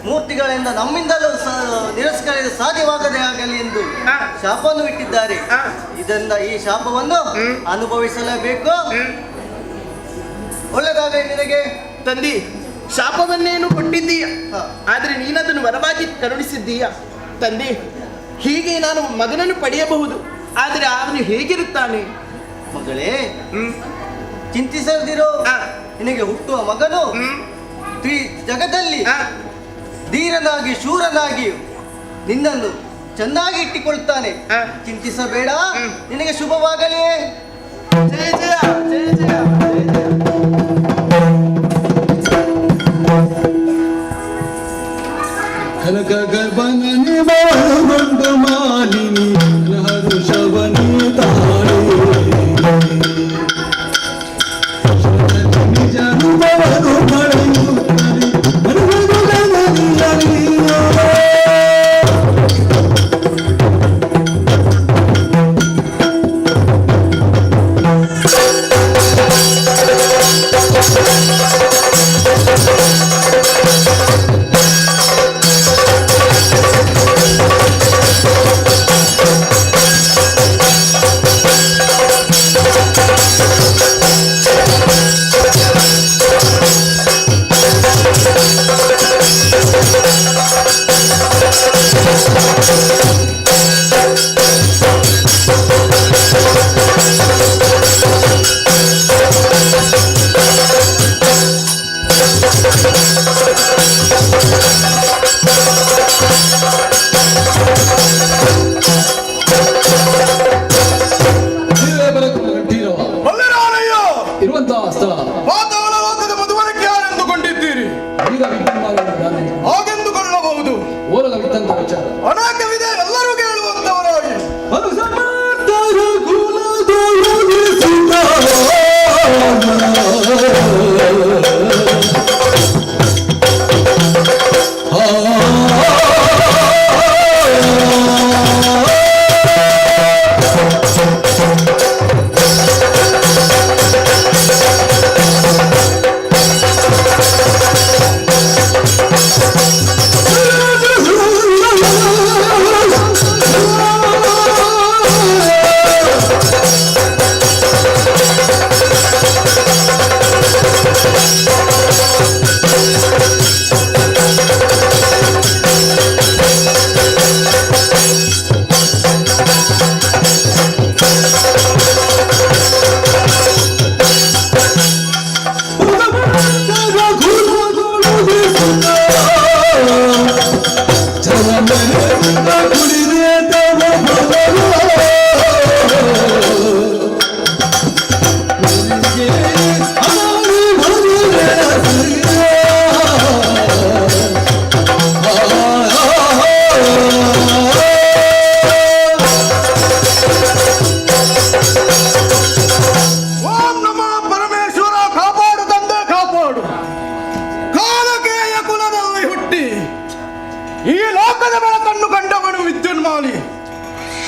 Speaker 14: ಮೂರ್ತಿಗಳಿಂದ ನಮ್ಮಿಂದಲೂ ನಿರಸ್ಕರಿಸಲು ಸಾಧ್ಯವಾಗದೇ ಆಗಲಿ ಎಂದು ಶಾಪವನ್ನು ಇಟ್ಟಿದ್ದಾರೆ. ಇದರಿಂದ ಈ ಶಾಪವನ್ನು ಅನುಭವಿಸಲೇಬೇಕು. ಒಳ್ಳೆದಾಗಲಿ ನಿನಗೆ
Speaker 13: ತಂದೆ. ಶಾಪವನ್ನೇನು ಕೊಟ್ಟಿದ್ದೀಯ, ಆದ್ರೆ ನೀನದನ್ನು ವರವಾಗಿ ಕರುಣಿಸಿದ್ದೀಯ ತಂದೆ. ಹೀಗೆ ನಾನು ಮಗನನ್ನು ಪಡೆಯಬಹುದು, ಆದರೆ ಅವನು ಹೇಗಿರುತ್ತಾನೆ?
Speaker 14: ಮಗಳೇ, ಚಿಂತಿಸದಿರೋ. ನಿನಗೆ ಹುಟ್ಟುವ ಮಗನು ಜಗದಲ್ಲಿ ಧೀರನಾಗಿ ಶೂರನಾಗಿ ನಿನ್ನನ್ನು ಚೆನ್ನಾಗಿ ಇಟ್ಟುಕೊಳ್ತಾನೆ. ಚಿಂತಿಸಬೇಡ, ನಿನಗೆ ಶುಭವಾಗಲಿ.
Speaker 13: ಜಯ ಜಯ ಜಯ ಜಯ ಜಯ ಜಯ.
Speaker 8: ಕನಕ ಗರ್ಭನೇ ಬಾಳುಗೊಂಡು ಮಾಲಿನಿ ಹರುಷವನೇ ತಾಳೆ ನಿಜ ಅನುಭವನು ಪಡೆಯುತ್ತಲೇ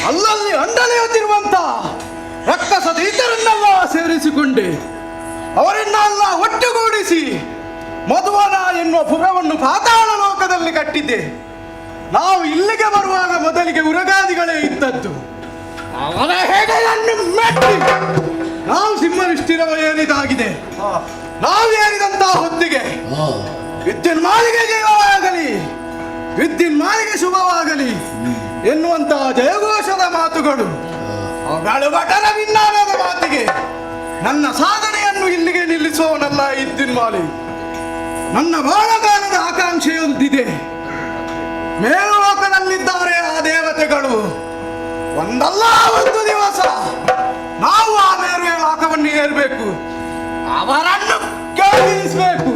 Speaker 8: ಅಲ್ಲಲ್ಲಿ ಅಂಡಲೆಯುತ್ತಿರುವಂತ ರಕ್ಕಸ ದೈತ್ಯರನ್ನೆಲ್ಲ ಸೇರಿಸಿಕೊಂಡೆ ಅವರನ್ನೆಲ್ಲ ಒಟ್ಟುಗೂಡಿಸಿ ಮಧುವನ ಎನ್ನುವ ಪುರವನ್ನು ಪಾತಾಳ ಲೋಕದಲ್ಲಿ ಕಟ್ಟಿದ್ದೆ. ನಾವು ಇಲ್ಲಿಗೆ ಬರುವಾಗ ಮೊದಲಿಗೆ ಉರಗಾದಿಗಳೇ ಇದ್ದದ್ದು. ಅವನ ಹೆಡೆಯನ್ನು ಮೆಟ್ಟಿ ನಾವು ಸಿಂಹನಿಷ್ಠಿರವ ಏನಿದಾಗಿದೆ. ನಾವು ಏರಿದಂತಹ ಹೊತ್ತಿಗೆ ವಿದ್ಯುನ್ಮಾಲಿಗೆ ಜಯವಾಗಲಿ, ವಿದ್ಯುನ್ಮಾಲಿಗೆ ಶುಭವಾಗಲಿ ಎನ್ನುವಂತಹ ಜಯಘೋಷದ ಮಾತುಗಳು, ಅಗಳು ಭಟರ ವಿಜ್ಞಾನದ ಮಾತಿಗೆ ನನ್ನ ಸಾಧನೆಯನ್ನು ಇಲ್ಲಿಗೆ ನಿಲ್ಲಿಸುವವನಲ್ಲ ವಿದ್ಯುನ್ಮಾಲಿ. ನನ್ನ ಬಾಳಗಾಲದ ಆಕಾಂಕ್ಷೆಯೊಂದಿದೆ. ಮೇಲುಲೋಕದಲ್ಲಿದ್ದಾರೆ ಆ ದೇವತೆಗಳು. ಒಂದಲ್ಲ ಒಂದು ದಿವಸ ನಾವು ಆ ಮೇರು ಲೋಕವನ್ನು ಏರಬೇಕು, ಅವರನ್ನು ಕೆಳಗಿಳಿಸಬೇಕು.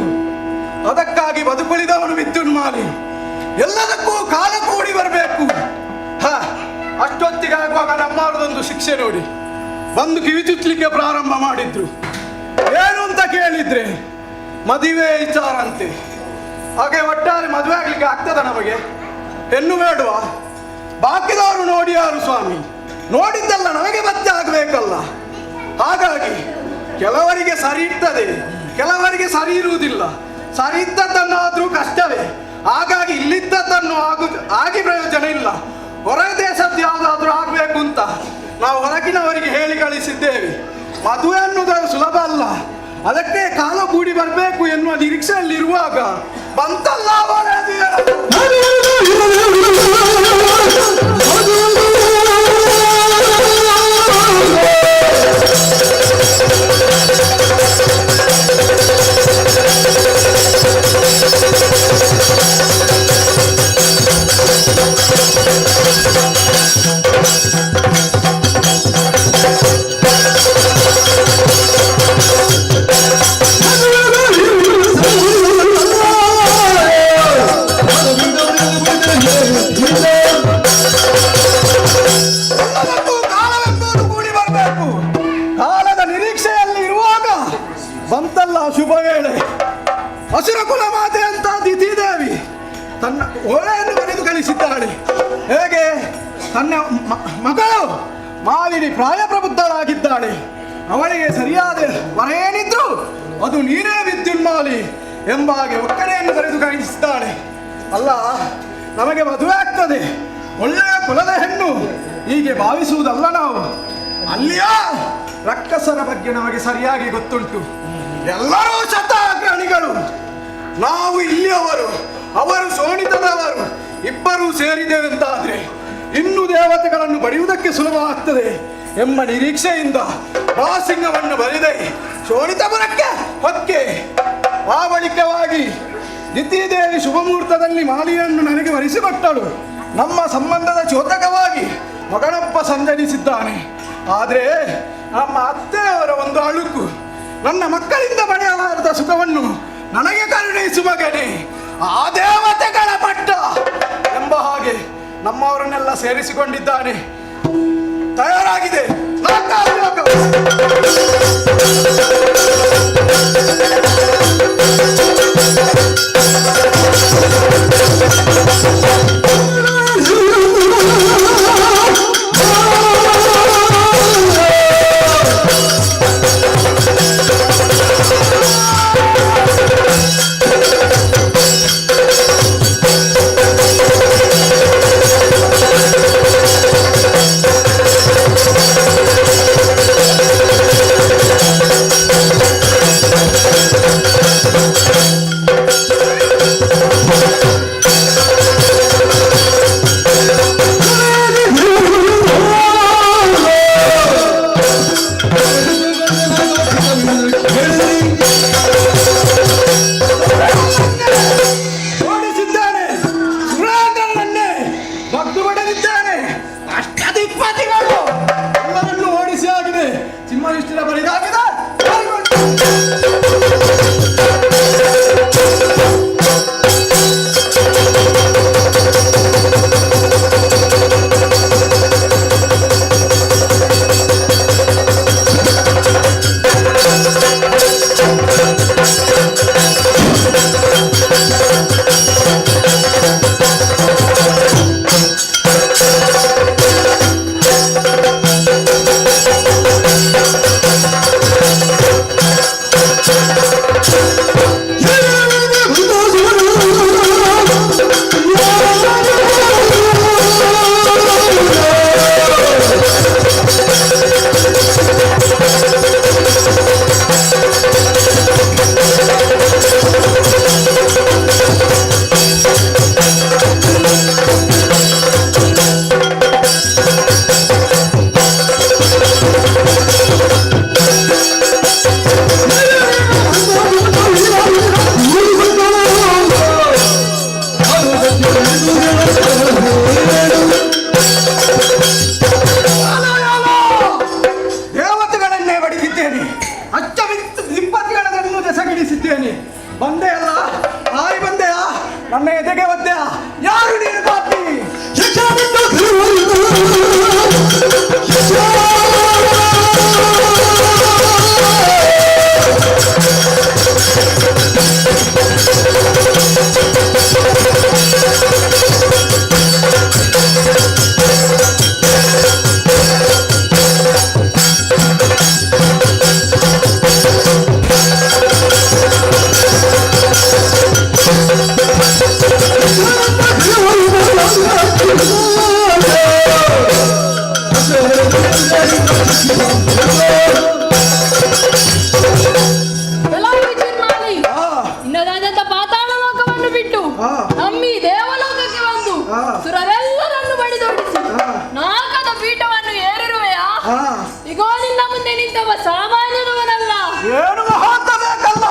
Speaker 8: ಅದಕ್ಕಾಗಿ ಬದುಕುಳಿದವನು ವಿದ್ಯುನ್ಮಾಲಿ. ಎಲ್ಲದಕ್ಕೂ ಕಾಲ ಕೂಡಿ ಬರಬೇಕು. ಅಷ್ಟೊತ್ತಿಗಾಗುವಾಗ ನಮ್ಮವರದೊಂದು ಶಿಕ್ಷೆ ನೋಡಿ ಬಂದು ಕಿವಿ ಚುಚ್ಚಲಿಕ್ಕೆ ಪ್ರಾರಂಭ ಮಾಡಿದ್ರು. ಏನು ಅಂತ ಕೇಳಿದ್ರೆ ಮದುವೆ ವಿಚಾರ ಅಂತೆ. ಹಾಗೆ ಒಟ್ಟಾರೆ ಮದುವೆ ಆಗ್ಲಿಕ್ಕೆ ಆಗ್ತದ ನಮಗೆ? ಹೆಣ್ಣು ಬೇಡವಾ? ಬಾಕಿದವರು ನೋಡಿ ಯಾರು ಸ್ವಾಮಿ? ನೋಡಿದ್ದಲ್ಲ ನಮಗೆ ಮತ್ತೆ ಆಗಬೇಕಲ್ಲ. ಹಾಗಾಗಿ ಕೆಲವರಿಗೆ ಸರಿ ಇರ್ತದೆ, ಕೆಲವರಿಗೆ ಸರಿ ಇರುವುದಿಲ್ಲ. ಸರಿ ಇದ್ದದ್ದನ್ನಾದ್ರೂ ಕಷ್ಟವೇ. ಹಾಗಾಗಿ ಇಲ್ಲಿದ್ದದ್ದನ್ನು ಆಗಿ ಪ್ರಯೋಜನ ಇಲ್ಲ. ಹೊರ ದೇಶದ್ದು ಯಾವುದಾದ್ರೂ ಆಗಬೇಕು ಅಂತ ನಾವು ಹೊರಗಿನವರಿಗೆ ಹೇಳಿ ಕಳಿಸಿದ್ದೇವೆ. ಮದುವೆ ಅನ್ನೋದು ಸುಲಭ ಅಲ್ಲ. ಅದಕ್ಕೆ ಕಾಲ ಕೂಡಿ ಬರಬೇಕು ಎನ್ನುವ ನಿರೀಕ್ಷೆಯಲ್ಲಿರುವಾಗ ಬಂತಲ್ಲ ಶುಭ ವೇಳೆ. ಹಸಿರ ಕುಲ ಮಾತೆ ಅಂತ ದಿತಿದೇವಿ ತನ್ನ ಓಳೆಯನ್ನು ಬರೆದು ಕಳಿಸಿದ್ದಾಳೆ. ಹೇಗೆ? ತನ್ನ ಮಗಳು ಮಾಲಿನಿ ಪ್ರಾಯಪ್ರಬುದ್ಧಳಾಗಿದ್ದಾಳೆ. ಅವಳಿಗೆ ಸರಿಯಾದ ವರ ಏನಿದ್ರು ಅದು ನೀನೇ ವಿದ್ಯುನ್ಮಾಲಿ ಎಂಬ ಹಾಗೆ ಒಕ್ಕಣೆಯನ್ನು ಬರೆದು ಕಳಿಸಿದ್ದಾಳೆ. ಅಲ್ಲ, ನಮಗೆ ಮದುವೆ ಆಗ್ತದೆ, ಒಳ್ಳೆಯ ಕುಲದ ಹೆಣ್ಣು ಹೀಗೆ ಭಾವಿಸುವುದಲ್ಲ ನಾವು. ಅಲ್ಲಿಯ ರಕ್ಕಸರ ಬಗ್ಗೆ ನಮಗೆ ಸರಿಯಾಗಿ ಗೊತ್ತುಂಟು. ಎಲ್ಲರೂ ಶತಾಗ್ರಣಿಗಳು. ನಾವು ಇಲ್ಲಿಯವರು, ಅವರು ಶೋಣಿತದವರು. ಇಬ್ಬರೂ ಸೇರಿದ್ದೇವೆಂತಾದ್ರೆ ಇನ್ನು ದೇವತೆಗಳನ್ನು ಬಡಿಯುವುದಕ್ಕೆ ಸುಲಭವಾಗ್ತದೆ ಎಂಬ ನಿರೀಕ್ಷೆಯಿಂದ ಬಾಸಿಂಗವನ್ನು ಬರೆದೆ ಶೋಣಿತಪುರಕ್ಕೆ ಹೊಕ್ಕೆ. ಆ ಬಳಿಕವಾಗಿ ದಿತಿದೇವಿ ಶುಭ ಮುಹೂರ್ತದಲ್ಲಿ ಮಾಲಿಯನ್ನು ನನಗೆ ವರಿಸಿಕೊಟ್ಟಳು. ನಮ್ಮ ಸಂಬಂಧದ ಚೋದಕವಾಗಿ ಮಗನೊಬ್ಬ ಸಂಚರಿಸಿದ್ದಾನೆ. ಆದರೆ ನಮ್ಮ ಅತ್ತೆಯವರ ಒಂದು ಅಳುಕು, ನನ್ನ ಮಕ್ಕಳಿಂದ ಪಡೆಯಲಾರದ ಸುಖವನ್ನು ನನಗೆ ಕರುಣಿಸು ಮಗನೇ, ಆ ದೇವತೆಗಳ ಪಟ್ಟ ಎಂಬ ಹಾಗೆ ನಮ್ಮವರನ್ನೆಲ್ಲ ಸೇರಿಸಿಕೊಂಡಿದ್ದಾನೆ. ತಯಾರಾಗಿದೆ. ಬಂದೆ ಅಲ್ಲ ಆಯ್ ಬಂದೆಯಾ ನನ್ನ ಎದೆಗೆ ಒದ್ದೆಯಾ ಯಾರು ನೀನು ಪಾಪಿ
Speaker 5: ಇನ್ನದಾದಂತ ಪಾತಾಳ ಲೋಕವನ್ನು ಬಿಟ್ಟು ನಮ್ಮಿ ದೇವಲೋಕಕ್ಕೆ ಬಂದು ಸುರರೆಲ್ಲರನ್ನು ಬಡಿದೋಡಿಸಿ ನಾಲ್ಕದ ಪೀಠವನ್ನು ಏರಿರುವೆಯಾ? ಇಗೋ ನಿನ್ನ ಮುಂದೆ ನಿಂತವ ಸಾಮಾನ್ಯನವನಲ್ಲ,
Speaker 8: ಏನು ಮಹಾಂತ ಬೇಕಲ್ಲ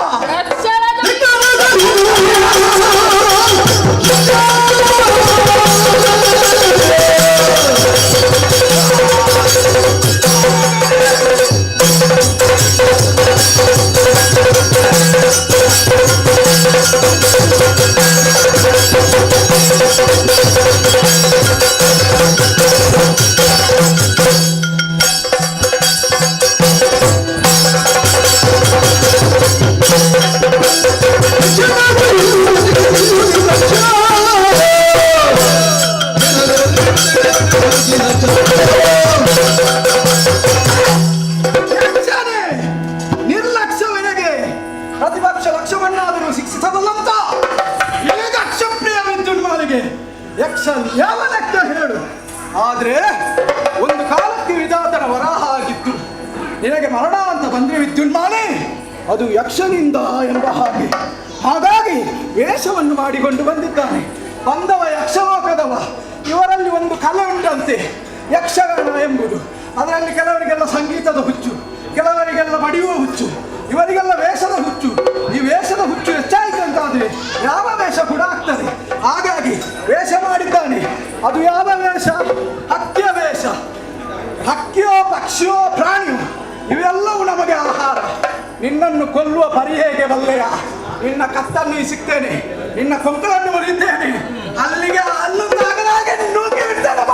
Speaker 8: ನಿರ್ಲಕ್ಷ್ಯವೆನಗೆ ಪ್ರತಿಪಕ್ಷ ಲಕ್ಷ್ಯವನ್ನಾದರೂ ಶಿಕ್ಷಿಸಬಲ್ಲಂತ ಕ್ಷಪ್ರಿಯ ವಿದ್ಯುನ್ಮಾಲಿಗೆ ಯಕ್ಷ ಯಾವ ಲೆಕ್ಕ ಹೇಳು. ಆದ್ರೆ ಒಂದು ಕಾಲಕ್ಕೆ ವಿಧಾತನ ವರಾಹ ಆಗಿತ್ತು, ನಿನಗೆ ಮರಣ ಅಂತ ಬಂದ್ರೆ ವಿದ್ಯುನ್ಮಾಲೆ ಅದು ಯಕ್ಷನಿಂದ ಎಂಬ ಹಾಗೆ. ಹಾಗಾಗಿ ವೇಷವನ್ನು ಮಾಡಿಕೊಂಡು ಬಂದಿದ್ದಾನೆ. ಬಂದವ ಯಕ್ಷಲೋಕದವ. ಇವರಲ್ಲಿ ಒಂದು ಕಲೆ ಉಂಟಂತೆ ಯಕ್ಷಗಾನ ಎಂಬುದು. ಅದರಲ್ಲಿ ಕೆಲವರಿಗೆಲ್ಲ ಸಂಗೀತದ ಹುಚ್ಚು, ಕೆಲವರಿಗೆಲ್ಲ ಬಡಿಯುವ ಹುಚ್ಚು, ಇವರಿಗೆಲ್ಲ ವೇಷದ ಹುಚ್ಚು. ಈ ವೇಷದ ಹುಚ್ಚು ಹೆಚ್ಚಾಯಿತು ಅಂತಾದ್ರೆ ಯಾವ ವೇಷ ಕೂಡ ಆಗ್ತದೆ. ಹಾಗಾಗಿ ವೇಷ ಮಾಡಿದ್ದಾನೆ. ಅದು ಯಾವ ವೇಷ? ಹಕ್ಕಿಯ ವೇಷ. ಹಕ್ಕಿಯೋ ಪಕ್ಷಿಯೋ ಪ್ರಾಣಿಯೋ ಇವೆಲ್ಲವೂ ನಮಗೆ ಆಹಾರ. ನಿನ್ನನ್ನು ಕೊಲ್ಲುವ ಪರಿ ಹೇಗೆ ಬಲ್ಲೆಯ? ನಿನ್ನ ಕತ್ತನ್ನು ಸಿಗ್ತೇನೆ, ನಿನ್ನ ಕೊಂಕಲನ್ನು ಮುರಿದ್ದೇನೆ, ಅಲ್ಲಿಗೆ ಅಲ್ಲು ತಾಗಲಾಗೆ ನೂಕಿ ಬಿಡ್ತೇನೆ.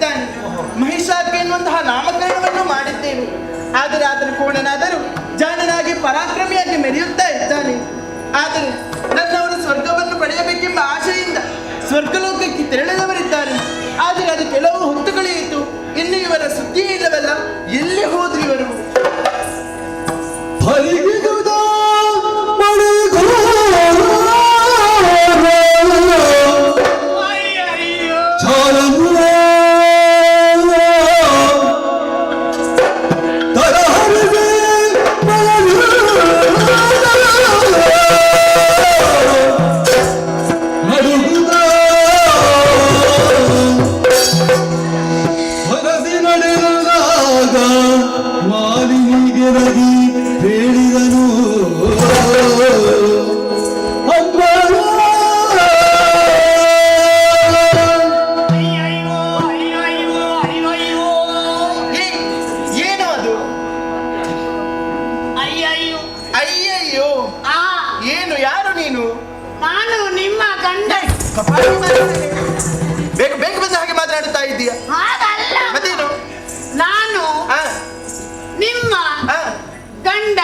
Speaker 13: ಇದ್ದಾನೆ. ಮಹಿಷಾಕ ಎನ್ನುವಂತಹ ನಾಮಕರಣವನ್ನು ಮಾಡಿದ್ದೇನೆ. ಆದರೆ ಆತನ ಕೋಣನಾದರೂ ಜಾಣನಾಗಿ ಪರಾಕ್ರಮಿಯಾಗಿ ಮೆರೆಯುತ್ತಾ ಇದ್ದಾನೆ. ಆದರೆ ನನ್ನವರು ಸ್ವರ್ಗವನ್ನು ಪಡೆಯಬೇಕೆಂಬ ಆಶೆಯಿಂದ ಸ್ವರ್ಗಲೋಕಕ್ಕೆ ತೆರಳಿದವರಿದ್ದಾರೆ. ಆದರೆ ಅದು ಕೆಲವು ಹೊತ್ತುಗಳೇಯಿತು. ಇನ್ನು ಇವರ ಸುದ್ದಿಯೇ ಇಲ್ಲವಲ್ಲ. ಎಲ್ಲಿ ಹೋದ್ರು ಇವರು? ಬೇಕು ಬಂದ ಹಾಗೆ ಮಾತನಾಡುತ್ತಾ ಇದ್ದೀಯ. ಮತ್ತೇನು?
Speaker 15: ನಾನು ನಿಮ್ಮ ಗಂಡ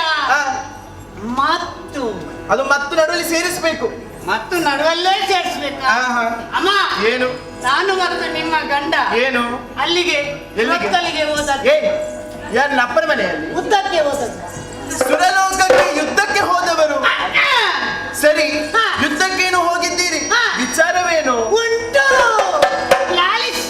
Speaker 15: ಮತ್ತು
Speaker 13: ಅದು ಮತ್ತು ನಡುವಲ್ಲಿ ಸೇರಿಸಬೇಕು.
Speaker 15: ಮತ್ತು ನಡುವಲ್ಲೇ ಸೇರಿಸ್ಬೇಕು. ಅಮ್ಮ
Speaker 13: ಏನು?
Speaker 15: ನಾನು ಮತ್ತು ನಿಮ್ಮ ಗಂಡ
Speaker 13: ಏನು
Speaker 15: ಅಲ್ಲಿಗೆ ಎಲ್ಲಿಗೆ ಹೋದದ್ದು?
Speaker 13: ಯಾರು? ಅಪ್ಪನ ಮನೆಯಲ್ಲಿ
Speaker 15: ಯುದ್ಧಕ್ಕೆ ಹೋದದ್ದು.
Speaker 13: ಸುರಲೋಕಕ್ಕೆ ಯುದ್ಧಕ್ಕೆ ಹೋದವರು. ಸರಿ, ಯುದ್ಧಕ್ಕೇನು ಹೋಗಿದ್ದೀರಿ? ವಿಚಾರವೇನು
Speaker 15: ಉಂಟು? ಲಾಲಿಸ್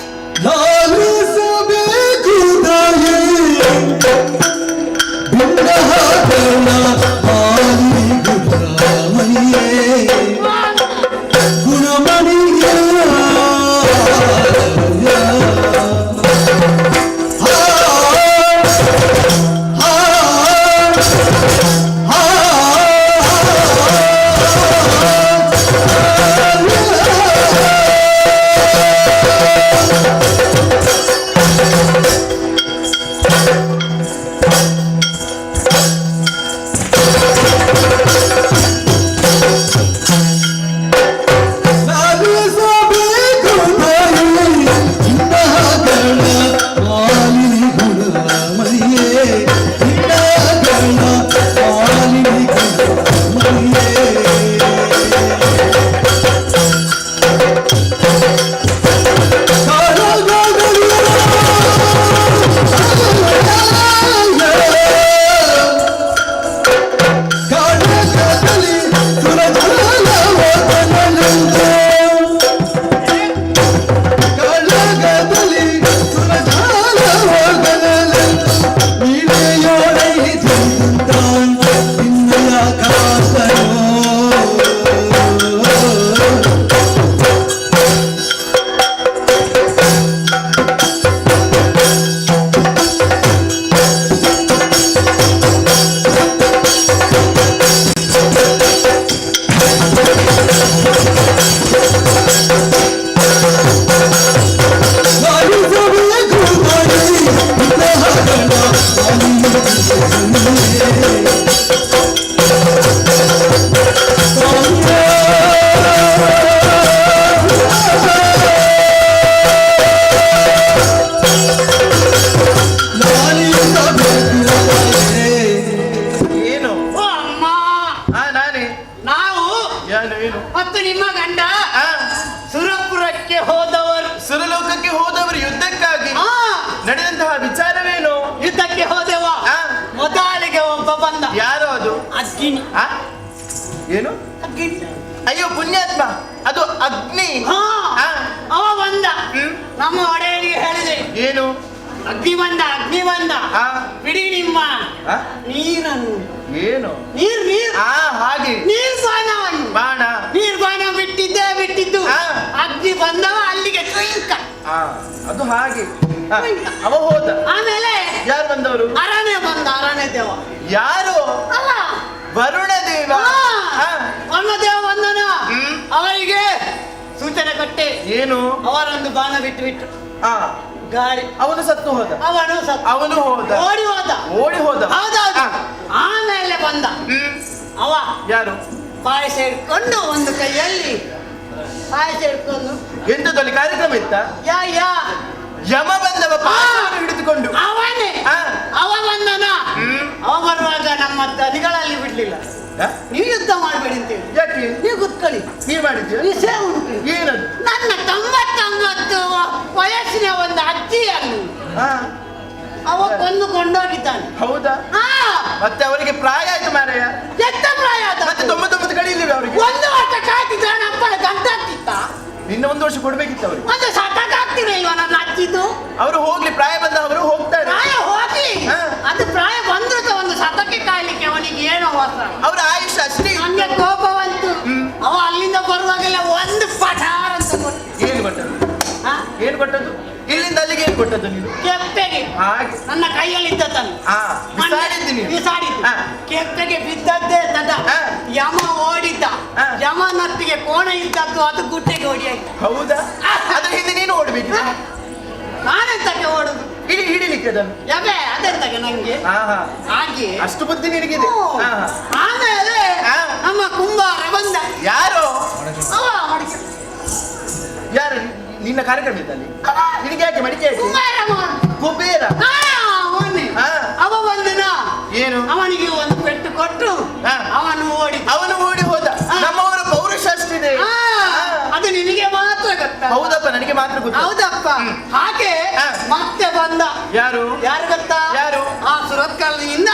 Speaker 15: ಮತ್ತು ನಿಮ್ಮ ಗಂಡ ಸುರಪುರಕ್ಕೆ ಹೋದವರು.
Speaker 13: ಸುರಲೋಕಕ್ಕೆ ಹೋದವರು ಯುದ್ಧಕ್ಕಾಗಿ. ನಡೆದಂತಹ ವಿಚಾರವೇನು?
Speaker 15: ಯುದ್ಧಕ್ಕೆ ಹೋದೆವ. ಮೊದಲಿಗೆ ಒಬ್ಬ ಬಂದ.
Speaker 13: ಯಾರು ಅದು?
Speaker 15: ಅಗ್ನಿ.
Speaker 13: ಏನು?
Speaker 15: ಅಗ್ನಿ.
Speaker 13: ಅಯ್ಯೋ ಪುಣ್ಯಾತ್ಮ, ಅದು ಅಗ್ನಿ.
Speaker 15: ಅವ ಬಂದ. ನಮ್ಮ ಒಡೆಯನಿಗೆ ಹೇಳಿದೆ.
Speaker 13: ಏನು?
Speaker 15: ಅಗ್ನಿ ಬಂದ, ಅಗ್ನಿ ಬಂದ, ಬಿಡಿ ನಿಮ್ಮ ನೀರನ್ನು.
Speaker 13: ಏನು?
Speaker 15: ನೀರ್
Speaker 13: ಹಾಗೆ
Speaker 15: ನೀರ್ಬಾಣವನ್ನು.
Speaker 13: ಬಾಣ
Speaker 15: ನೀರ್ಬಾಣ ಬಿಟ್ಟಿದ್ದು ಅಗ್ನಿ ಬಂದವ ಅಲ್ಲಿಗೆ ಟ್ರೈಂಕ.
Speaker 13: ಅದು ಹಾಗೆ ಅವ ಹೋದ.
Speaker 15: ಆಮೇಲೆ
Speaker 13: ಯಾರು ಬಂದವರು?
Speaker 15: ಅರಣ್ಯ ಬಂದ. ಅರಣ್ಯ ದೇವ.
Speaker 13: ಯಾರು?
Speaker 15: ಅಲ್ಲ,
Speaker 13: ವರುಣ ದೇವ.
Speaker 15: ವರುಣ ದೇವ ಬಂದನ. ಅವರಿಗೆ ಸೂಚನೆ ಕೊಟ್ಟೆ.
Speaker 13: ಏನು?
Speaker 15: ಅವರೊಂದು ಬಾಣ ಬಿಟ್ಟು ಗಾಳಿ.
Speaker 13: ಅವನು ಸತ್ತು ಹೋದ. ಅವನು ಹೋದ.
Speaker 15: ಓಡಿ ಹೋದ. ಹೌದೌದು. ಆಮೇಲೆ ಬಂದ ಅವ.
Speaker 13: ಯಾರು?
Speaker 15: ಪಾಯಸ ಇಟ್ಕೊಂಡು ಒಂದು ಕೈಯಲ್ಲಿ ಪಾಯಸ ಇಟ್ಕೊಂಡು.
Speaker 13: ಎಂತದಲ್ಲಿ ಕಾರ್ಯಕ್ರಮ ಇತ್ತ? ಯಮ ಬಂದವ ಪಾಶವನ್ನು ಹಿಡಿದುಕೊಂಡು.
Speaker 15: ಅವನೇ ಅವ ಬಂದನ. ಅವ ಬರುವಾಗ ನಮ್ಮ ದನಿಗಳಲ್ಲಿ ಬಿಡ್ಲಿಲ್ಲ. ನೀವು ಯುದ್ಧ ಮಾಡಬೇಡಿ ಅಂತೇಳಿ.
Speaker 13: ಯಾಕೆ?
Speaker 15: ನೀವು ಕುತ್ಕೊಳ್ಳಿ.
Speaker 13: ನೀವ್ ಮಾಡಿದ್ಯ?
Speaker 15: ವಿಷಯ ಉಂಟು.
Speaker 13: ಏನದು?
Speaker 15: ನನ್ನ 99 ವಯಸ್ಸಿನ ಒಂದು ಅಜ್ಜಿಯನ್ನು ಅವ ಕೊಂಡೋಗಿದ್ದಾನೆ.
Speaker 13: ಹೌದಾ? ಮತ್ತೆ ಅವರಿಗೆ ಪ್ರಾಯ ಆಯ್ತು ಮಾರಾಯ.
Speaker 15: ಎತ್ತ ಪ್ರಾಯ ಆದ?
Speaker 13: ಮತ್ತೆ 99 ಕಡಿಲಿಲ್ಲ ಅವರಿಗೆ.
Speaker 15: 1 ವರ್ಷ ಕಾಯ್ತಿದ್ರೆ ಅಪ್ಪನ ಗಂಟಾಗ್ತಿತ್ತ.
Speaker 13: ನಿನ್ನ 1 ವರ್ಷ ಕೊಡ್ಬೇಕಿತ್ತು ಅವರಿಗೆ.
Speaker 15: ಒಂದು ಸತಕ ಆಗ್ತಿರಲ್ವಾ ನನ್ನ ಅಜ್ಜಿದು?
Speaker 13: ಅವರು ಹೋಗ್ಲಿ, ಪ್ರಾಯ ಬಂದ ಅವರು ಹೋಗ್ತಾರೆ.
Speaker 15: ಪ್ರಾಯ ಹೋಗ್ಲಿ, ಅದು ಪ್ರಾಯ ಬಂದ್ರು ಒಂದು ಸತಕ್ಕೆ ಕಾಯ್ಲಿಕ್ಕೆ ಅವನಿಗೆ ಏನೋ ಹೊಸ.
Speaker 13: ಅವರ ಆಯುಷ್ ಅಷ್ಟೇ.
Speaker 15: ನಂಗೆ ಕೋಪ ಬಂತು. ಅವ ಅಲ್ಲಿಂದ ಬರುವಾಗೆಲ್ಲ ಒಂದು ಪಠಾರ ಅಂತ ಕೊಟ್ಟು.
Speaker 13: ಏನು ಕೊಟ್ಟದ್ದು? ಏನು ಕೊಟ್ಟದ್ದು? ಇಲ್ಲಿಂದ ಅಲ್ಲಿಗೆ ಏನು ಕೊಟ್ಟದ್ದು ನೀನು?
Speaker 15: ಕೆಪ್ಪೆಗೆ.
Speaker 13: ಹಾಗೆ
Speaker 15: ನನ್ನ ಕೈಯಲ್ಲಿ ಇದ್ದದ್ದನ್ನು ಬಿಸಾಡಿದ್ದು. ಕೆಪ್ಪೆಗೆ ಬಿದ್ದದ್ದೇ ತದ. ಯಮ ಓಡಿದ್ದ. ಯಮನತ್ತಿಗೆ ಕೋಣ ಇದ್ದದ್ದು, ಅದು ಗುಡ್ಡೆಗೆ ಓಡಿಯಾಯ್ತು.
Speaker 13: ಹೌದಾ? ಅದ್ರ ಹಿಂದೆ ನೀನು ಓಡ್ಬೇಕು.
Speaker 15: ನಾನೆಂತಕ್ಕೆ ಓಡುದು?
Speaker 13: ಹಿಡಿಲಿಕ್ಕೆ ಅದನ್ನು
Speaker 15: ಯಾವೇ ಅದೆಂತಕ್ಕೆ ನಂಗೆ ಹಾಗೆ
Speaker 13: ಅಷ್ಟು ಬುದ್ಧಿ ನಿನಗಿದೆ.
Speaker 15: ಆಮೇಲೆ ನಮ್ಮ ಕುಂಬಾರ ಬಂದ.
Speaker 13: ಯಾರು? ಯಾರು? ನಿನ್ನ ಕಾರ್ಯಕ್ರಮ ಇದ್ದಲ್ಲಿ ನಿನಗೆ ಯಾಕೆ ಮಡಿಕೆ? ಕುಬೇರ.
Speaker 15: ಅವ ಬಂದನ.
Speaker 13: ಏನು?
Speaker 15: ಅವನಿಗೆ ಒಂದು ಪೆಟ್ಟು ಕೊಟ್ಟು ಅವನು ಓಡಿ
Speaker 13: ಹೋದ. ನಮ್ಮವರ ಪೌರುಷ ಅಷ್ಟಿದೆ.
Speaker 15: ಅದು ನಿನಗೆ ಮಾತ್ರ ಗೊತ್ತಾ?
Speaker 13: ಹೌದಪ್ಪ, ನನಗೆ ಮಾತ್ರ ಗೊತ್ತು.
Speaker 15: ಹೌದಪ್ಪ. ಹಾಗೆ ಮತ್ತೆ ಬಂದ.
Speaker 13: ಯಾರು
Speaker 15: ಗೊತ್ತಾ?
Speaker 13: ಯಾರು?
Speaker 15: ಆ ಸುರತ್ಕಲ್ಲಿನಿಂದ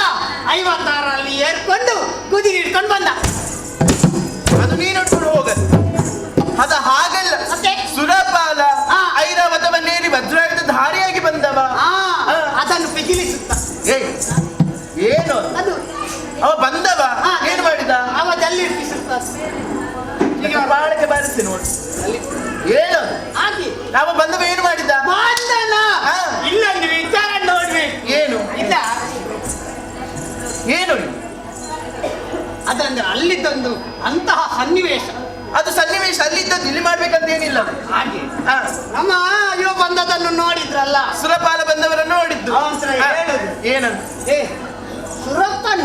Speaker 15: 56ರಲ್ಲಿ ಏರ್ಕೊಂಡು ಕುದುರೆ ಹಿಡ್ಕೊಂಡು ಬಂದ.
Speaker 13: ಅದು ನೀನು ಉಟ್ಕೊಂಡು ಹೋಗ. ಅದ ಹಾಗಲ್ಲ. ಸುರಪಾಲ ಐರಾವತವನ್ನೇರಿ ವಜ್ರಾಯುಧ ಧಾರಿಯಾಗಿ ಬಂದವ.
Speaker 15: ಅದನ್ನು ಪಿಗಿಲಿಸುತ್ತ.
Speaker 13: ಏನು
Speaker 15: ಅದು?
Speaker 13: ಅವ ಬಂದವ ಏನು ಮಾಡಿದ?
Speaker 15: ಅವ ಜಲ್ಲಿರಿಸುತ್ತ.
Speaker 13: ಬಾಳಕ್ಕೆ ಬಾರಿಸಿ ನೋಡಿ. ಏನು
Speaker 15: ಹಾಗೆ
Speaker 13: ಅವ ಬಂದವ ಏನು ಮಾಡಿದ?
Speaker 15: ಬಂದನ. ಇಲ್ಲೊಂದು ವಿಚಾರ ನೋಡ್ಬೇಕು.
Speaker 13: ಏನು?
Speaker 15: ಇಲ್ಲ
Speaker 13: ಏನು?
Speaker 15: ಅದಂದ್ರೆ ಅಲ್ಲಿದ್ದೊಂದು ಅಂತಹ ಸನ್ನಿವೇಶ.
Speaker 13: ಅದು ಸನ್ನಿವೇಶ ಅಲ್ಲಿದ್ದದ್ದು ಇಲ್ಲಿ ಮಾಡ್ಬೇಕಂತ ಏನಿಲ್ಲ.
Speaker 15: ಹಾಗೆ ನಮ್ಮ ಅಯ್ಯೋ ಬಂದದನ್ನು ನೋಡಿದ್ರಲ್ಲ,
Speaker 13: ಸುರಪಾಲ ಬಂದವರನ್ನು ನೋಡಿದ್ದು. ಏನಂತ?
Speaker 15: ಸುರಪ್ಪನ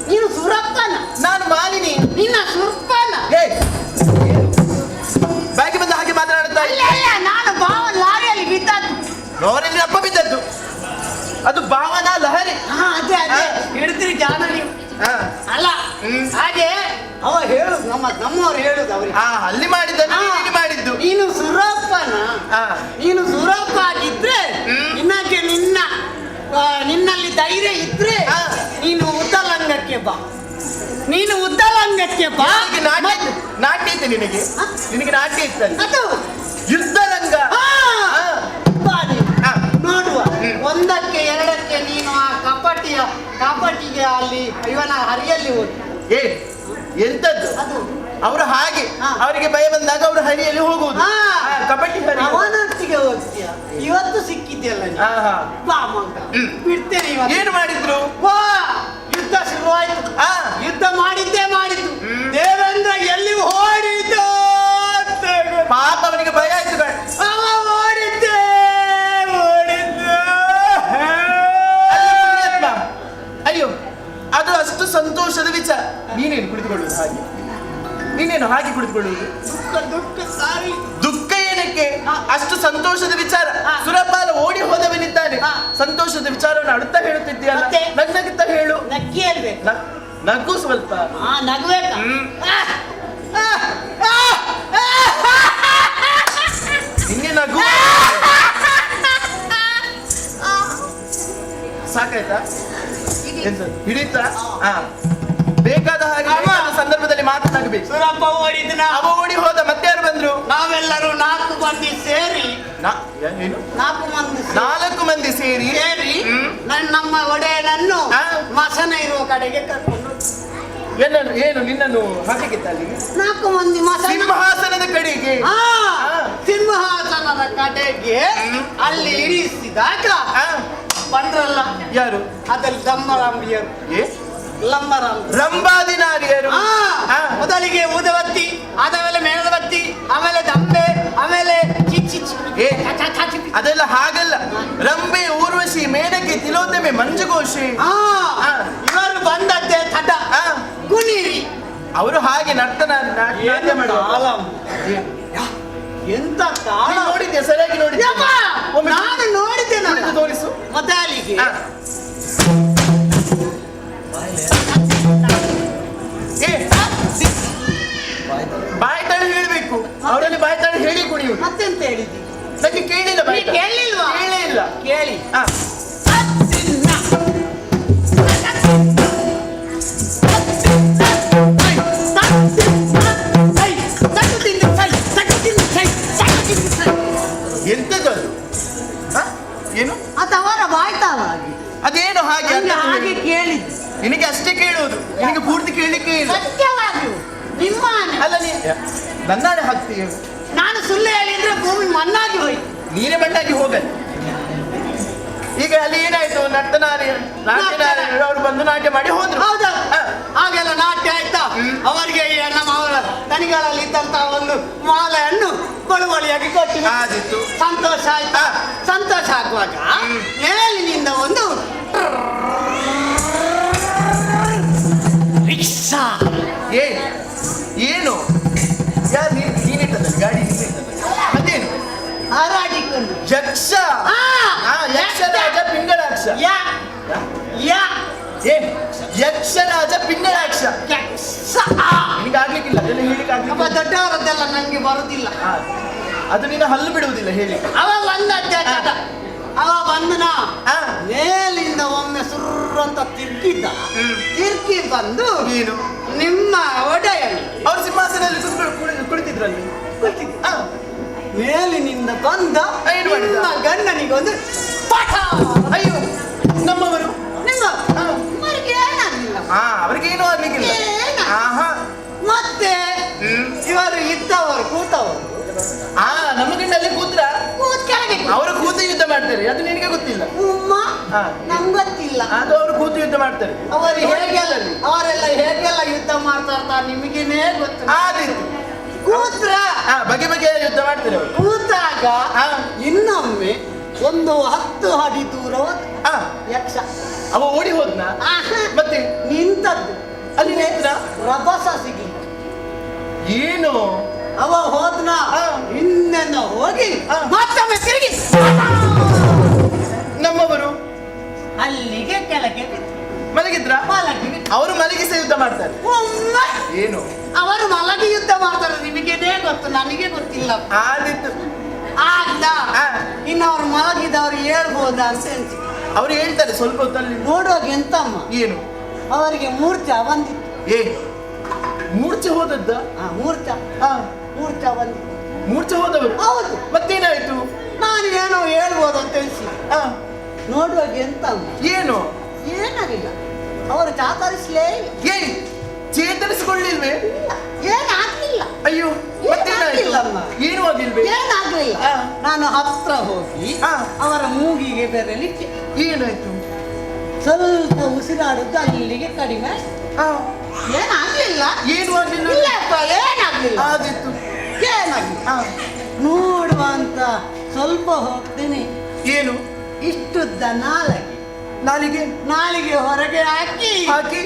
Speaker 15: ನೀನು ಸುರಪ್ಪನ,
Speaker 13: ನಾನು ಮಾಲಿನಿ.
Speaker 15: ನಿನ್ನ ಸುರಪ್ಪನ.
Speaker 13: ಬಾಕಿ ಬಂದ ಹಾಗೆ ಮಾತನಾಡುತ್ತಾ
Speaker 15: ಇಲ್ಲ. ನಾನು ಭಾವನ ಲಾರಿಯಲ್ಲಿ ಬಿದ್ದದ್ದು.
Speaker 13: ಲೋರಲ್ಲಿ ಅಪ್ಪ ಬಿದ್ದದ್ದು. ಅದು ಭಾವನಾ ಲಹರಿ.
Speaker 15: ಅದೇ ಹಿಡಿದ್ರಿ ಜಾನ ನೀವು. ಅಲ್ಲ ಹಾಗೆ ಅವ ಹೇಳುದು, ನಮ್ಮವ್ರು ಹೇಳುದು ಅವ್ರಿಗೆ.
Speaker 13: ಅಲ್ಲಿ ಮಾಡಿದ್ದನ್ನು ನೀನು ಮಾಡಿದ್ದು.
Speaker 15: ನೀನು ಸುರಪ್ಪನ. ನೀನು ಸುರಪ್ಪ ಆಗಿದ್ರೆ ಇನ್ನಕ್ಕೆ ನಿನ್ನಲ್ಲಿ ಧೈರ್ಯ ಇದ್ರೆ ನೀನು ಉದ್ದಲಂಗಕ್ಕೆ ಬಾ. ನೀನು ಉದ್ದಲಂಗಕ್ಕೆ ಬಾ.
Speaker 13: ನಾಟ್ಯ ಇತ್ತು ನಿನಗೆ. ನಾಟ್ಯ ಇತ್ತು.
Speaker 15: ಅದು
Speaker 13: ಯುದ್ಧರಂಗ.
Speaker 15: ನೋಡುವ, 1ಕ್ಕೆ 2ಕ್ಕೆ ನೀನು ಆ ಕಪಟಿಗೆ ಅಲ್ಲಿ ಇವನ ಹರಿಯಲ್ಲಿ ಹೋಗಿ.
Speaker 13: ಎಂತದ್ದು
Speaker 15: ಅದು?
Speaker 13: ಅವರು ಹಾಗೆ ಅವರಿಗೆ ಭಯ ಬಂದಾಗ ಅವರು ಹರಿಯಲ್ಲಿ ಹೋಗುವುದು. ಕಬಡ್ಡಿ
Speaker 15: ಅವನೊಟ್ಟಿಗೆ ಹೋಗ್ತೀಯ. ಇವತ್ತು ಸಿಕ್ಕಿದ್ಯಲ್ಲ ಬಾ ಮಗ, ಬಿಡ್ತೇನೆ.
Speaker 13: ಏನು ಮಾಡಿದ್ರು?
Speaker 15: ಯುದ್ಧ ಶುರುವಾಯ್ತು. ಯುದ್ಧ ಮಾಡಿದ್ದು ದೇವೇಂದ್ರ ಎಲ್ಲಿ ಓಡಿದ್ದ.
Speaker 13: ಪಾಪ ಅವನಿಗೆ ಭಯ ಆಯ್ತು.
Speaker 15: ಓಡಿದ್ದೆ.
Speaker 13: ಅಯ್ಯೋ, ಅದು ಅಷ್ಟು ಸಂತೋಷದ ವಿಚಾರ. ನೀನೇನು ಕುಳಿತುಕೊಳ್ಳುವುದು ಹಾಗೆ? ನೀನೇನು ಹಾಗೆ ಕುಳಿತುಕೊಳ್ಳುವುದು? ದುಃಖ ಏನಕ್ಕೆ? ಅಷ್ಟು ಸಂತೋಷದ ವಿಚಾರ. ಸುರಪಾಲ ಓಡಿ ಹೋದವನಿದ್ದಾನೆ. ಸಂತೋಷದ ವಿಚಾರವನ್ನು ಅಳುತ್ತಾ ಹೇಳುತ್ತಿದ್ದೀಯಲ್ಲ, ನಗ್ನಗುತ್ತಾ ಹೇಳು.
Speaker 15: ನಕ್ಕಿ ಹೇಳ್ಬೇಕು.
Speaker 13: ನಗು ಸ್ವಲ್ಪ.
Speaker 15: ನಗ್ಬೇಕ.
Speaker 13: ನಿನ್ನೆ ನಗು ಸಾಕಾಯ್ತಾ? ಹಿಡಿತಾ? ಬೇಕಾದ ಹಾಗೆ ಸಂದರ್ಭದಲ್ಲಿ ಮಾತನಾಗಬೇಕು.
Speaker 15: ಸುರಪ್ಪ ಓಡಿದ್ನ.
Speaker 13: ಅವ ಓಡಿ ಹೋದ. ಮತ್ತೆ ಯಾರು ಬಂದ್ರು?
Speaker 15: ನಾವೆಲ್ಲರೂ 4 ಮಂದಿ ಸೇರಿ.
Speaker 13: 4 ಮಂದಿ ಸೇರಿ
Speaker 15: ನಮ್ಮ ಒಡೆಯನನ್ನು ಮಸನ ಇರುವ ಕಡೆಗೆ ಕರ್ಕೊಂಡು.
Speaker 13: ಏನು ನಿನ್ನನ್ನು ಹಾಕಿತ್ತ ಅಲ್ಲಿ?
Speaker 15: 4 ಮಂದಿ
Speaker 13: ಸಿಂಹಾಸನದ ಕಡೆಗೆ.
Speaker 15: ಸಿಂಹಾಸನದ ಕಡೆಗೆ ಅಲ್ಲಿ ಇರಿಸಿದಾಗ ಬಂದ್ರಲ್ಲ
Speaker 13: ಯಾರು?
Speaker 15: ಅದಲ್ಲಿ ದಂಬರಾಂಬಿಯರು.
Speaker 13: ರಂಭಾದಿನಾರಿಯರು.
Speaker 15: ಮೊದಲಿಗೆ ಊದವತ್ತಿ, ಆಮೇಲೆ ಮೇಣದವತ್ತಿ, ಆಮೇಲೆ ದಂಬೆ, ಆಮೇಲೆ
Speaker 13: ಅದೆಲ್ಲ ಹಾಗಲ್ಲ. ರಂಬೆ, ಊರ್ವಶಿ, ಮೇನಕೆ, ತಿಲೋತ್ತಮೆ, ಮಂಜುಘೋಷಿ.
Speaker 15: ಇವರು ಬಂದದ್ದೇ ತಡ ಕುಣಿರಿ.
Speaker 13: ಅವರು ಹಾಗೆ ನಾಟ್ಯ ಮಾಡುವ.
Speaker 15: ಎಂತ ತಾಳ
Speaker 13: ನೋಡಿದ್ದೆ, ಸರಿಯಾಗಿ ನೋಡಿದ್ದೆ.
Speaker 15: ಯಮ್ಮ,
Speaker 13: ಒಮ್ಮೆ
Speaker 15: ನಾನು ನೋಡಿದ್ದೇನಲ್ಲ.
Speaker 13: ಕುಣಿದು ತೋರಿಸು.
Speaker 15: ಮತ್ತೆ ಅಲ್ಲಿಗೆ
Speaker 13: ಬಾಯಿ ತಾಳಿ ಹೇಳಬೇಕು, ಅವರಲ್ಲಿ ಬಾಯಿ ತಾಳಿ ಹೇಳಿ ಕುಣಿಯುವುದು.
Speaker 15: ಮತ್ತೆಂತ ಹೇಳಿದ್ದಿ?
Speaker 13: ನನಗೆ ಕೇಳಿಲ್ಲ, ಬಾಯಿ ತಾಳಿ.
Speaker 15: ಕೇಳಿಲ್ವಾ?
Speaker 13: ಕೇಳೇ ಇಲ್ಲ.
Speaker 15: ಕೇಳಿ
Speaker 13: ಎಂತದದು? ಏನು
Speaker 15: ಅದವರ ಬಾಯ್ತಾವ
Speaker 13: ಅದೇನು ಹಾಗೆ
Speaker 15: ನಂಗೆ ಹಾಗೆ ಕೇಳಿದ್ದು.
Speaker 13: ನಿನಗೆ ಅಷ್ಟೇ ಕೇಳುವುದು, ನಿನಗೆ ಪೂರ್ತಿ ಕೇಳಲಿಕ್ಕೆ ಇಲ್ಲ.
Speaker 15: ಸತ್ಯವಾಗಿಯೂ ನಿಮ್ಮ ಆನೆ.
Speaker 13: ಅಲ್ಲ ನೀ ನನ್ನಾಡೆ ಹಾಕ್ತೀಯ.
Speaker 15: ನಾನು ಸುಳ್ಳು ಹೇಳಿದ್ರೆ ಭೂಮಿ ಮಣ್ಣಾಗಿ ಹೋಯ್ತು.
Speaker 13: ನೀನೇ ಮಣ್ಣಾಗಿ ಹೋಗಲಿ. ಈಗ ಅಲ್ಲಿ ಏನಾಯ್ತು, ಅವರು ಬಂದು ನಾಟ್ಯ ಮಾಡಿ ಹೋದ್ರು.
Speaker 15: ಹೌದಾ? ಹಾಗೆಲ್ಲ ನಾಟ್ಯ ಆಯ್ತಾ? ಅವರಿಗೆ ನಮ್ಮ ಅವರ ತನಿಗಳಲ್ಲಿ ಇದ್ದಂತ ಒಂದು ಮಾಲೆಯನ್ನು ಬಳುವಳಿಯಾಗಿ ಕೊಟ್ಟು
Speaker 13: ಆದಿತ್ತು.
Speaker 15: ಸಂತೋಷ ಆಯ್ತಾ? ಸಂತೋಷ ಆಗುವಾಗ ಮೇಲಿನಿಂದ ಒಂದು ರಿಕ್ಷಾ.
Speaker 13: ಏನು ನೀನಿಟ್ಟದಲ್ಲಿ ಗಾಡಿ ಮತ್ತೇನು
Speaker 15: ಹಾರಾಡಿಕೊಂಡು
Speaker 13: ಯಕ್ಷ. ಯಕ್ಷರಾಜ ಪಿಂಗಳಾಕ್ಷ. ಯಕ್ಷರಾಜ ಪಿಂಗಳಾಕ್ಷ. ನಿನಗೆ ಆಗ್ಲಿಕ್ಕಿಲ್ಲ, ಅದೆಲ್ಲ ಹೇಳಿಕ್ಕೆ ಆಗ್ಲಿಲ್ಲ.
Speaker 15: ದೊಡ್ಡವರದ್ದೆಲ್ಲ ನಂಗೆ ಬರುದಿಲ್ಲ.
Speaker 13: ಅದು ನಿನ್ನ ಹಲ್ಲು ಬಿಡುವುದಿಲ್ಲ ಹೇಳಿ.
Speaker 15: ಅವ ಬಂದನ ಮೇಲಿಂದ ಒಮ್ಮೆ ಸುರ್ರು ಅಂತ ತಿರ್ಗಿದ್ದ. ತಿರ್ಗಿ ಬಂದು
Speaker 13: ಏನು
Speaker 15: ನಿಮ್ಮ ಒಡೆಯನು
Speaker 13: ಅವ್ರ ಸಿಂಹಾಸನದಲ್ಲಿ ಕುಳಿತಿದ್ರಲ್ಲಿ
Speaker 15: ಮೇಲಿನಿಂದ ಬಂದ ನಿಮ್ಮ ಗಂಡನಿಗೆ ಒಂದು ಪಾಠ.
Speaker 13: ಅಯ್ಯೋ, ನಮ್ಮವರು
Speaker 15: ನಿಮ್ಮ ಅವರಿಗೆ ಏನಾಗಲಿಲ್ಲ.
Speaker 13: ಅವ್ರಿಗೇನು ಆಗ್ಲಿಕ್ಕಿಲ್ಲ.
Speaker 15: ಮತ್ತೆ ಇವರು ಇದ್ದವರು ಕೂತವರು
Speaker 13: ನಮ್ಮ ಗಂಡಲ್ಲಿ ಕೂತ್ರ
Speaker 15: ಕೆಳಗೆ
Speaker 13: ಅವರು ಕೂತು ಯುದ್ಧ ಮಾಡ್ತಾರೆ. ಅದು ನಿನಗೆ ಗೊತ್ತಿಲ್ಲ.
Speaker 15: ನಂಗೆ ಗೊತ್ತಿಲ್ಲ.
Speaker 13: ಅದು ಅವರು ಕೂತು ಯುದ್ಧ ಮಾಡ್ತಾರೆ.
Speaker 15: ಅವರೆಲ್ಲ ಹೇಗೆಲ್ಲ ಯುದ್ಧ ಮಾಡ್ತಾ ಇರ್ತಾರೆ ನಿಮಗೇನೇ ಗೊತ್ತು. ಕೂತ್ರ
Speaker 13: ಬಗೆ ಬಗೆಯ ಯುದ್ಧ ಮಾಡ್ತಾರೆ ಅವರು.
Speaker 15: ಕೂತಾಗ ಇನ್ನೊಮ್ಮೆ ಒಂದು 10 ಅಡಿ ದೂರ ಯಕ್ಷ
Speaker 13: ಅವ ಓಡಿ ಹೋದ್ನ. ಮತ್ತೆ
Speaker 15: ನಿಂತದ್ದು
Speaker 13: ಅಲ್ಲಿ ನೇತ್ರ
Speaker 15: ರಭಸ ಸಿಗಿ
Speaker 13: ಏನು
Speaker 15: ಅವ ಹೋದ್ನ ಇನ್ನೆನ್ನ ಹೋಗಿ ಮತ್ತೊಮ್ಮೆ ತಿರುಗಿ
Speaker 13: ನಮ್ಮವರು
Speaker 15: ಅಲ್ಲಿಗೆ ಕೆಳಗೆ
Speaker 13: ಮಲಗಿದ್ರ. ಅವರು ಮಲಗಿಸ ಯುದ್ಧ ಮಾಡ್ತಾರೆ. ಏನು
Speaker 15: ಅವರು ಮಲಗಿ ಯುದ್ಧ ಮಾಡ್ತಾರೆ. ನಿಮಗೇನೇ ಗೊತ್ತು, ನನಗೆ ಗೊತ್ತಿಲ್ಲ.
Speaker 13: ಆದಿತ್ತು
Speaker 15: ಆಗ್ದ ಇನ್ನು ಅವ್ರು ಮಲಗಿದವ್ರು ಹೇಳ್ಬೋದಾ ಅಂತ ಅನ್ಸಿ
Speaker 13: ಅವ್ರು ಹೇಳ್ತಾರೆ. ಸ್ವಲ್ಪ ಹೊತ್ತಲ್ಲಿ
Speaker 15: ನೋಡುವಾಗ ಎಂತಮ್ಮ
Speaker 13: ಏನು
Speaker 15: ಅವರಿಗೆ ಮೂರ್ಛೆ ಬಂದಿತ್ತು.
Speaker 13: ಮೂರ್ಛೆ ಹೋದದ್ದ?
Speaker 15: ಮೂರ್ಛೆ ಬಂದಿತ್ತು.
Speaker 13: ಮೂರ್ಛೆ ಹೋದವರು?
Speaker 15: ಹೌದು.
Speaker 13: ಮತ್ತೇನಾಯ್ತು?
Speaker 15: ನಾನು ಏನೋ ಹೇಳ್ಬೋದು ಅಂತ ಅನ್ಸಿ ನೋಡುವಾಗ ಎಂತಮ್ಮ
Speaker 13: ಏನು
Speaker 15: ಏನಾಗಿಲ್ಲ. ಅವರು ಚಾತರಿಸಲೇ
Speaker 13: ಚೇತರಿಸಿಕೊಳ್ಳಿಲ್ವೇ?
Speaker 15: ಏನಾಗ್ಲಿಲ್ಲ.
Speaker 13: ಅಯ್ಯೋ, ಮತ್ತೇನಾಗಿಲ್ಲಮ್ಮ? ಏನು ಆಗಿಲ್ವೇ?
Speaker 15: ಏನಾಗ್ಲಿಲ್ಲ. ನಾನು ಹತ್ರ ಹೋಗಿ ಅವರ ಮೂಗಿಗೆ ಬೆರಳಿಟ್ಟೆ.
Speaker 13: ಏನಾಯ್ತು?
Speaker 15: ಸ್ವಲ್ಪ ಉಸಿರಾಡುದು ಅಲ್ಲಿಗೆ ಕಡಿಮೆ. ಏನಾಗ್ಲಿಲ್ಲ.
Speaker 13: ಏನು ಆಗ್ಲಿಲ್ಲ?
Speaker 15: ಏನಾಗ್ಲಿಲ್ಲ.
Speaker 13: ಆದಿತ್ತು.
Speaker 15: ಏನಾಗ್ಲಿಲ್ಲ. ನೋಡುವ ಅಂತ ಸ್ವಲ್ಪ ಹೋಗ್ತೀನಿ.
Speaker 13: ಏನು
Speaker 15: ಇಷ್ಟುದ್ದ ನಾಲಿಗೆ ಹೊರಗೆ ಹಾಕಿ
Speaker 7: ಪತಿ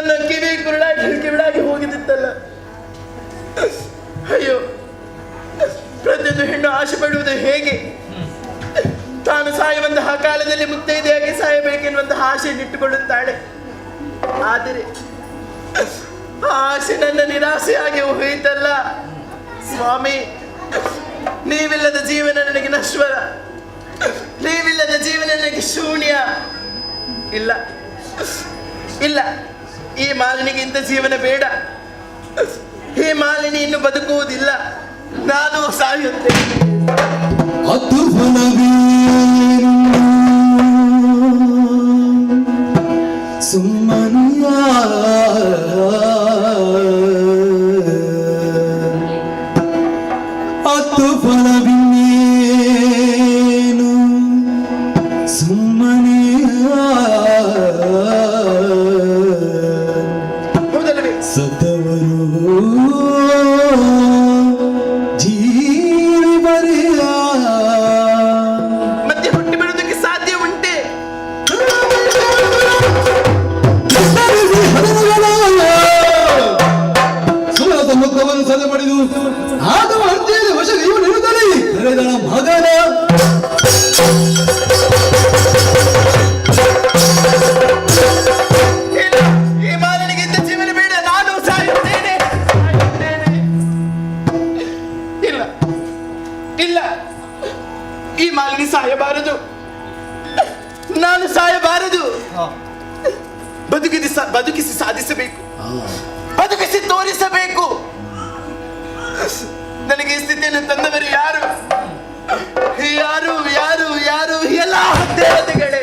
Speaker 13: ನನ್ನ ಕಿವಿ ಕಿವಿಡಾಗಿ ಹೋಗಿದ್ದಿತ್ತಲ್ಲ. ಅಯ್ಯೋ, ಪ್ರತಿಯೊಂದು ಹೆಣ್ಣು ಆಶೆ ಪಡುವುದು ಹೇಗೆ? ತಾನು ಸಾಯುವಂತಹ ಕಾಲದಲ್ಲಿ ಮುತ್ತೈದೆಯಾಗಿ ಸಾಯಬೇಕೆನ್ನುವಂತಹ ಆಶೆಯನ್ನಿಟ್ಟುಕೊಳ್ಳುತ್ತಾಳೆ. ಆದರೆ ಆ ಆಸೆ ನನ್ನ ನಿರಾಸೆಯಾಗಿ ಹೋಯಿತಲ್ಲ ಸ್ವಾಮಿ. ನೀವಿಲ್ಲದ ಜೀವನ ನನಗೆ ನಶ್ವರ, ನೀವಿಲ್ಲದ ಜೀವನ ನನಗೆ ಶೂನ್ಯ. ಇಲ್ಲ ಇಲ್ಲ, ಈ ಮಾಲಿನಿಗೆ ಇಂಥ ಜೀವನ ಬೇಡ. ಈ ಮಾಲಿನಿ ಇನ್ನು ಬದುಕುವುದಿಲ್ಲ, ನಾನು ಸಾಯುತ್ತೇನೆ.
Speaker 16: ಸುಮ್ಮನಿಯ ಅತ್ತು ಫಲವಿನ್ನೇನು ಸುಮ್ಮನಿಯ ಸತ್ತವರು ಜೀವಿ ಬರೆಯ
Speaker 13: ಮತ್ತೆ ಹುಟ್ಟಿ ಬರುವುದಕ್ಕೆ ಸಾಧ್ಯ ಉಂಟೆ?
Speaker 16: ಸುಲಭ ಮುಖವನ್ನು ಸದೆ ಪಡೆದು ಆದವ ಹತ್ಯೆಯಲ್ಲಿ ವಶ ನೀವು ನಿರುತ್ತಲೇ ಕರೆದಳ ಮಗನ
Speaker 13: ಈ ಮಾಲಿನಿಗೆ ಇಂಥ ಜೀವನ ಬೇಡ, ನಾನು ಸಾಯುತ್ತೇನೆ. ಇಲ್ಲ ಇಲ್ಲ, ಈ ಮಾಲಿನಿ ಸಾಯಬಾರದು, ನಾನು ಸಾಯಬಾರದು. ಬದುಕಿಸಿ ಸಾಧಿಸಬೇಕು, ಬದುಕಿಸಿ ತೋರಿಸಬೇಕು. ನನಗೆ ಈ ಸ್ಥಿತಿಯನ್ನು ತಂದವರು ಯಾರು ಯಾರು ಯಾರು ಯಾರು? ಎಲ್ಲ ದೇವತೆಗಳೇ.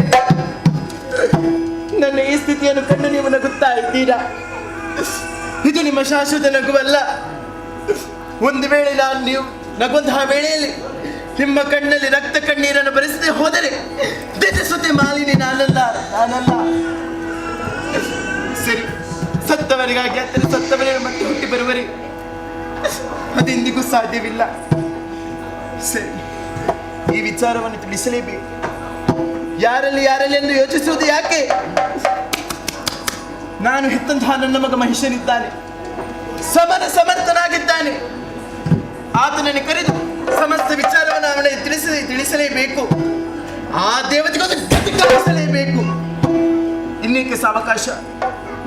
Speaker 13: ನನ್ನ ಈ ಸ್ಥಿತಿಯನ್ನು ಕಂಡು ನೀವು ನಗುತ್ತಾ ಇದ್ದೀರಾ. ಇದು ನಿಮ್ಮ ಶಾಶ್ವತ ನಗುವಲ್ಲ. ಒಂದು ವೇಳೆ ನೀವು ನಗುವಂತಹ ವೇಳೆಯಲ್ಲಿ ನಿಮ್ಮ ಕಣ್ಣಲ್ಲಿ ರಕ್ತ ಕಣ್ಣೀರನ್ನು ಬರೆಸದೆ ಹೋದರೆ ದಿತಿಸುತ್ತೆ ಮಾಲಿನಿ ನಾನಲ್ಲ. ಸರಿ, ಸತ್ತವರಿಗಾಗಿ ಅತ್ತರೆ ಸತ್ತವರೇ ಮತ್ತೆ ಹುಟ್ಟಿ ಬರುವರೆ ಅದೆಂದಿಗೂ ಸಾಧ್ಯವಿಲ್ಲ. ಸರಿ, ಈ ವಿಚಾರವನ್ನು ತಿಳಿಸಲೇಬೇಕು. ಯಾರಲ್ಲಿ ಎಂದು ಯೋಚಿಸುವುದು ಯಾಕೆ? ನಾನು ಹೆತ್ತಂತಹ ನನ್ನ ಮಗ ಮಹಿಷನಿದ್ದಾನೆ, ಸಮರ್ಥನಾಗಿದ್ದಾನೆ. ಆತನನ್ನು ಕರೆದು ಸಮಸ್ತ ವಿಚಾರವನ್ನು ಅವನಿಗೆ ತಿಳಿಸಲೇಬೇಕು. ಆ ದೇವತೆಗೊಂದು ಗತಿ ಕಲಿಸಲೇಬೇಕು. ಇನ್ನೇಕೆ ಸಾವಕಾಶ?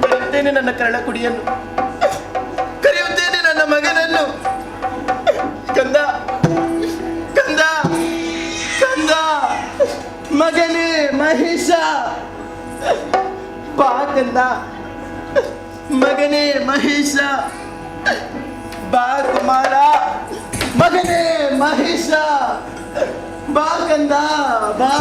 Speaker 13: ಕರೆಯುತ್ತೇನೆ ನನ್ನ ಕರಳ ಕುಡಿಯನ್ನು, ಕರೆಯುತ್ತೇನೆ ನನ್ನ ಮಗನನ್ನು. ಕಂದ ಕಂದ ಕಂದ, ಮಗನೇ ಮಹೇಶ, ಬಾ ಕಂದ. ಮಗನೇ ಮಹೇಶ, ಬಾ ಕುಮಾರ. ಮಗನೇ ಮಹೇಶ, ಬಾ ಕಂದ, ಬಾ.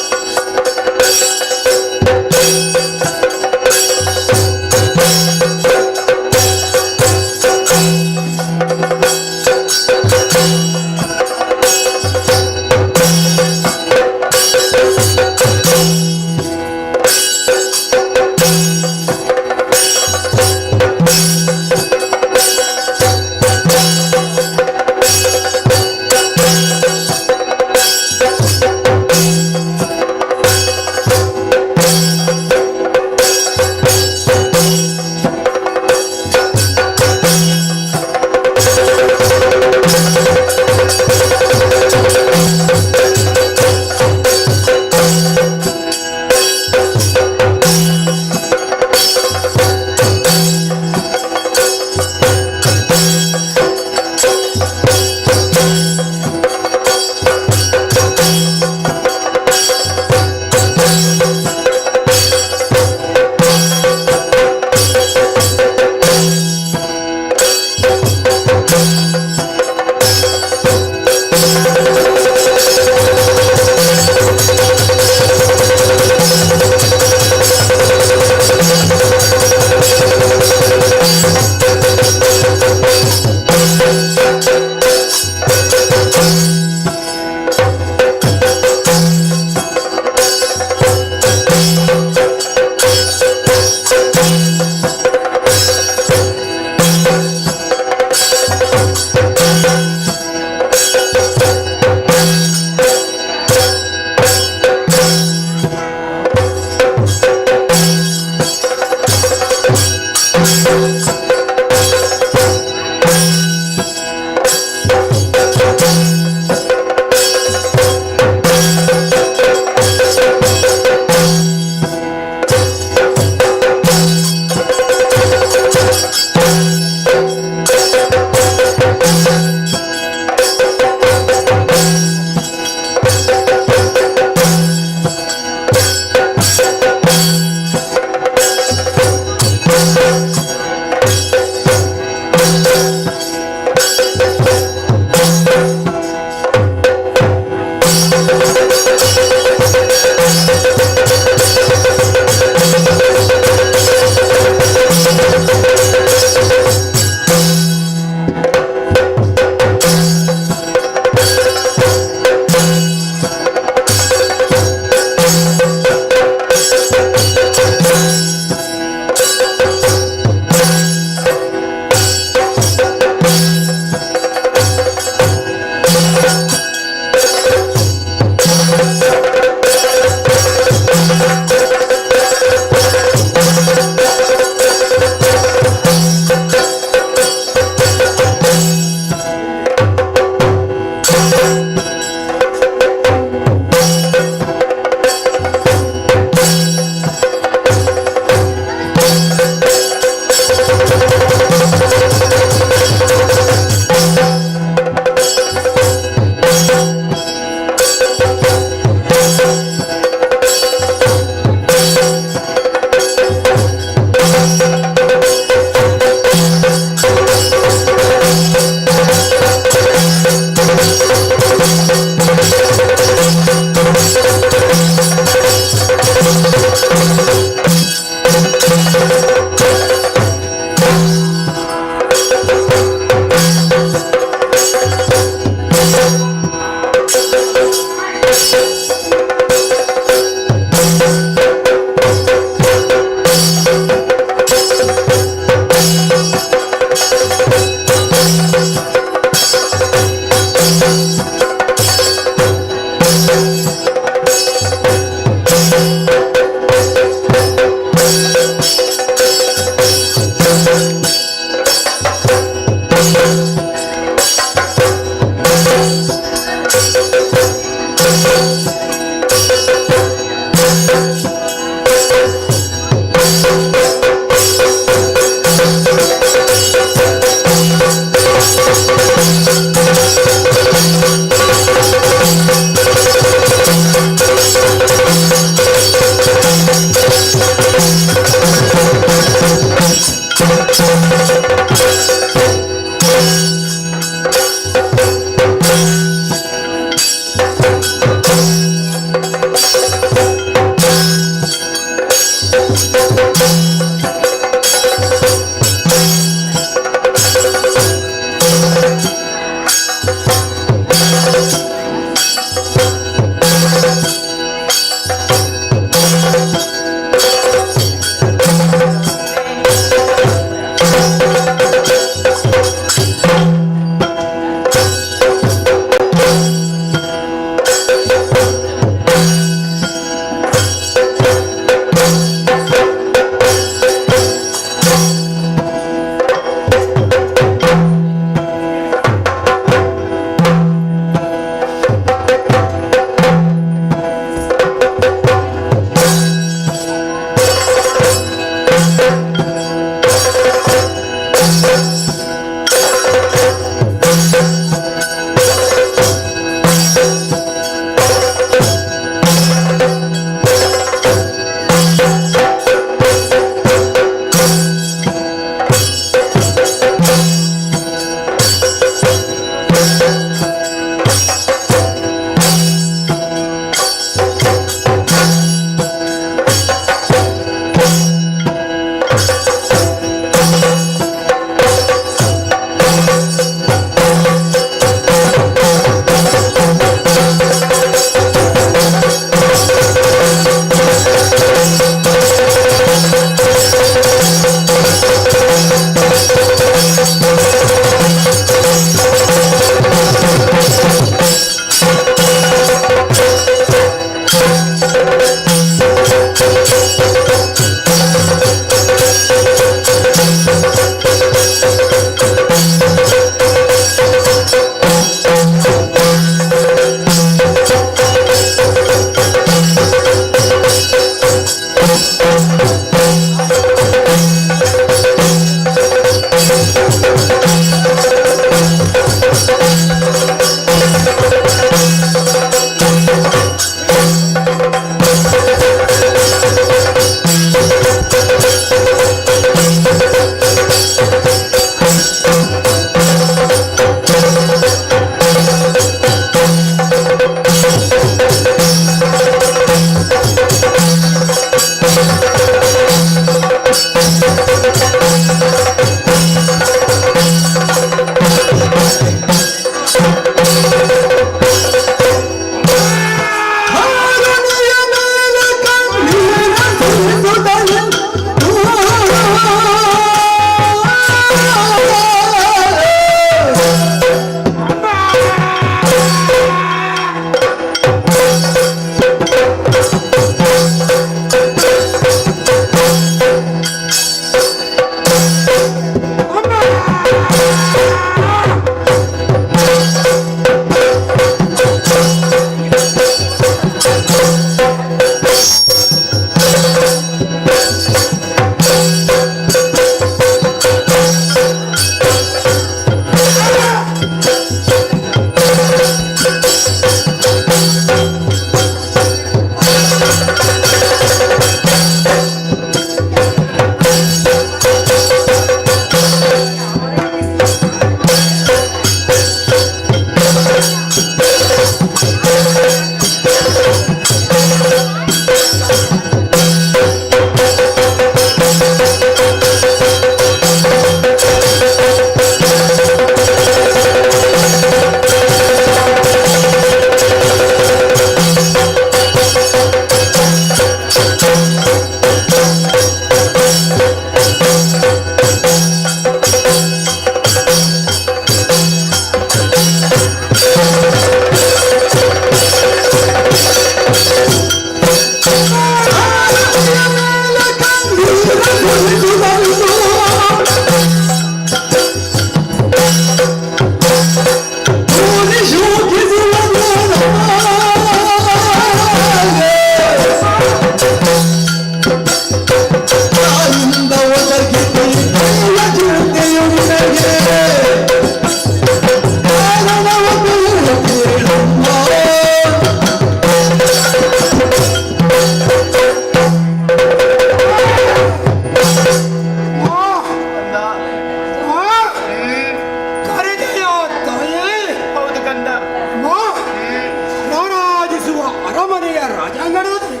Speaker 15: ರಾಜಾಂಗಣದಲ್ಲಿ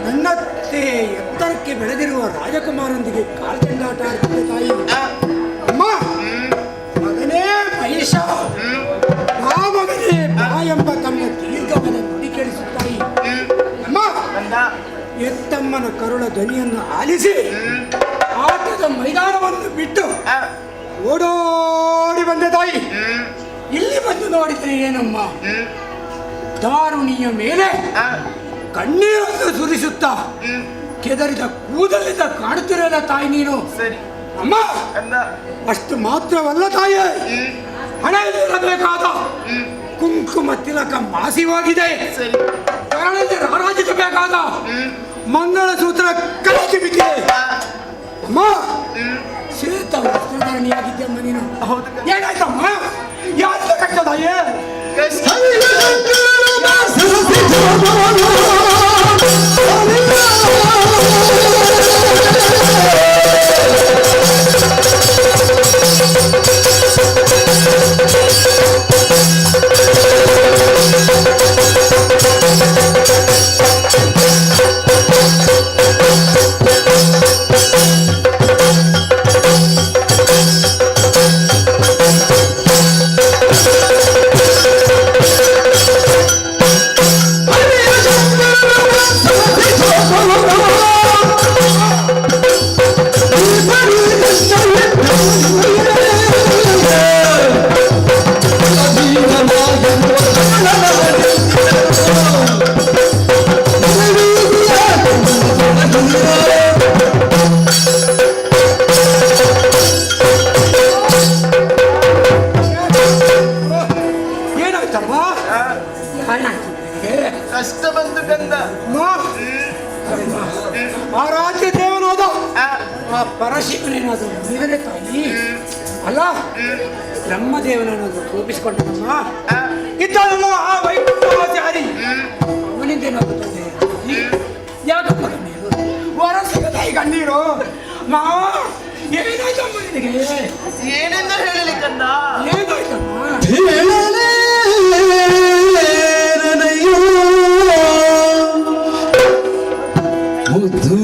Speaker 15: ನನ್ನತ್ತೆ ಎತ್ತರಕ್ಕೆ ಬೆಳೆದಿರುವ ರಾಜಕುಮಾರನೊಂದಿಗೆ ಕಾಲ್ಚೆಂಡಾಟ ಆಡ್ತಿದ್ದ ತಾಯಿ. ಅಮ್ಮ, ಮಗನೇ ಮಹೇಶ, ಆ ಮಗನೇ ಬಾ ಎಂಬ ತಮ್ಮ ದೀರ್ಘವಾದ ನುಡಿ ಕೇಳಿಸುತ್ತಾಯಿ. ಅಮ್ಮ, ಎತ್ತಮ್ಮನ ಕರುಳ ಧ್ವನಿಯನ್ನು ಆಲಿಸಿ ಆಟದ ಮೈದಾನವನ್ನು ಬಿಟ್ಟು ಓಡೋಡಿ ಬಂದೆ ತಾಯಿ. ಇಲ್ಲಿ ಬಂದು ನೋಡಿದ್ರೆ ಏನಮ್ಮ, ದಾರುಣಿಯ ಮೇಲೆ ಕಣ್ಣೀರನ್ನು ಸುರಿಸುತ್ತಾ ಕೆದರಿದ ಕೂದಲಿಂದ ಕಾಣುತ್ತಿರಲ್ಲ ತಾಯಿ ನೀನು. ಅಮ್ಮ, ಅಷ್ಟು ಮಾತ್ರವಲ್ಲ ತಾಯಿ, ಹಣೆಯಲ್ಲಿರಬೇಕಾದ ಕುಂಕುಮ ತಿಲಕ ಮಾಸಿವಾಗಿದೆ. ಕರಳಲ್ಲಿ ರಾರಾಜಿಸಬೇಕಾದ ಮಂಗಳಸೂತ್ರ ಕಲಕಿ ಬಿದ್ದಿದೆ. ಅಮ್ಮ, ಶ್ವೇತ ವಸ್ತ್ರಧಾರಣಿಯಾಗಿದ್ದಮ್ಮ ನೀನು. ಏನಾಯ್ತಮ್ಮ? ಯಾರ ಕಷ್ಟ ತಾಯಿ?
Speaker 13: ಕಷ್ಟ ಬಂತು ಕಂದ.
Speaker 15: ಆ ರಾಜ್ಯ ದೇವನಾದ ಆ ಪರಶಿವನೇನಾದ್ರು ನೀವೇ ತಾಯಿ ಅಲ್ಲ, ಬ್ರಹ್ಮದೇವನನ್ನು ರೂಪಿಸಿಕೊಂಡನಮ್ಮ. ಇದ್ದಲ್ಲ ಆ ವೈಕುಂಠಾಚಾರಿ, ಅವನಿಂದೇನಾಗುತ್ತದೆ? ಯಾಕಪ್ಪ ಕಣ್ಣೀರು? ವರ ಸಿಗತಾಯಿ ಕಣ್ಣೀರು. ಮಾವ, ಏನಾಯ್ತಮ್ಮ ನಿನಗೆ?
Speaker 13: ಏನೆಂದು ಹೇಳಲಿ ಕಂದ?
Speaker 15: ಏನಾಯ್ತಮ್ಮ?
Speaker 16: ಮುದ್ದು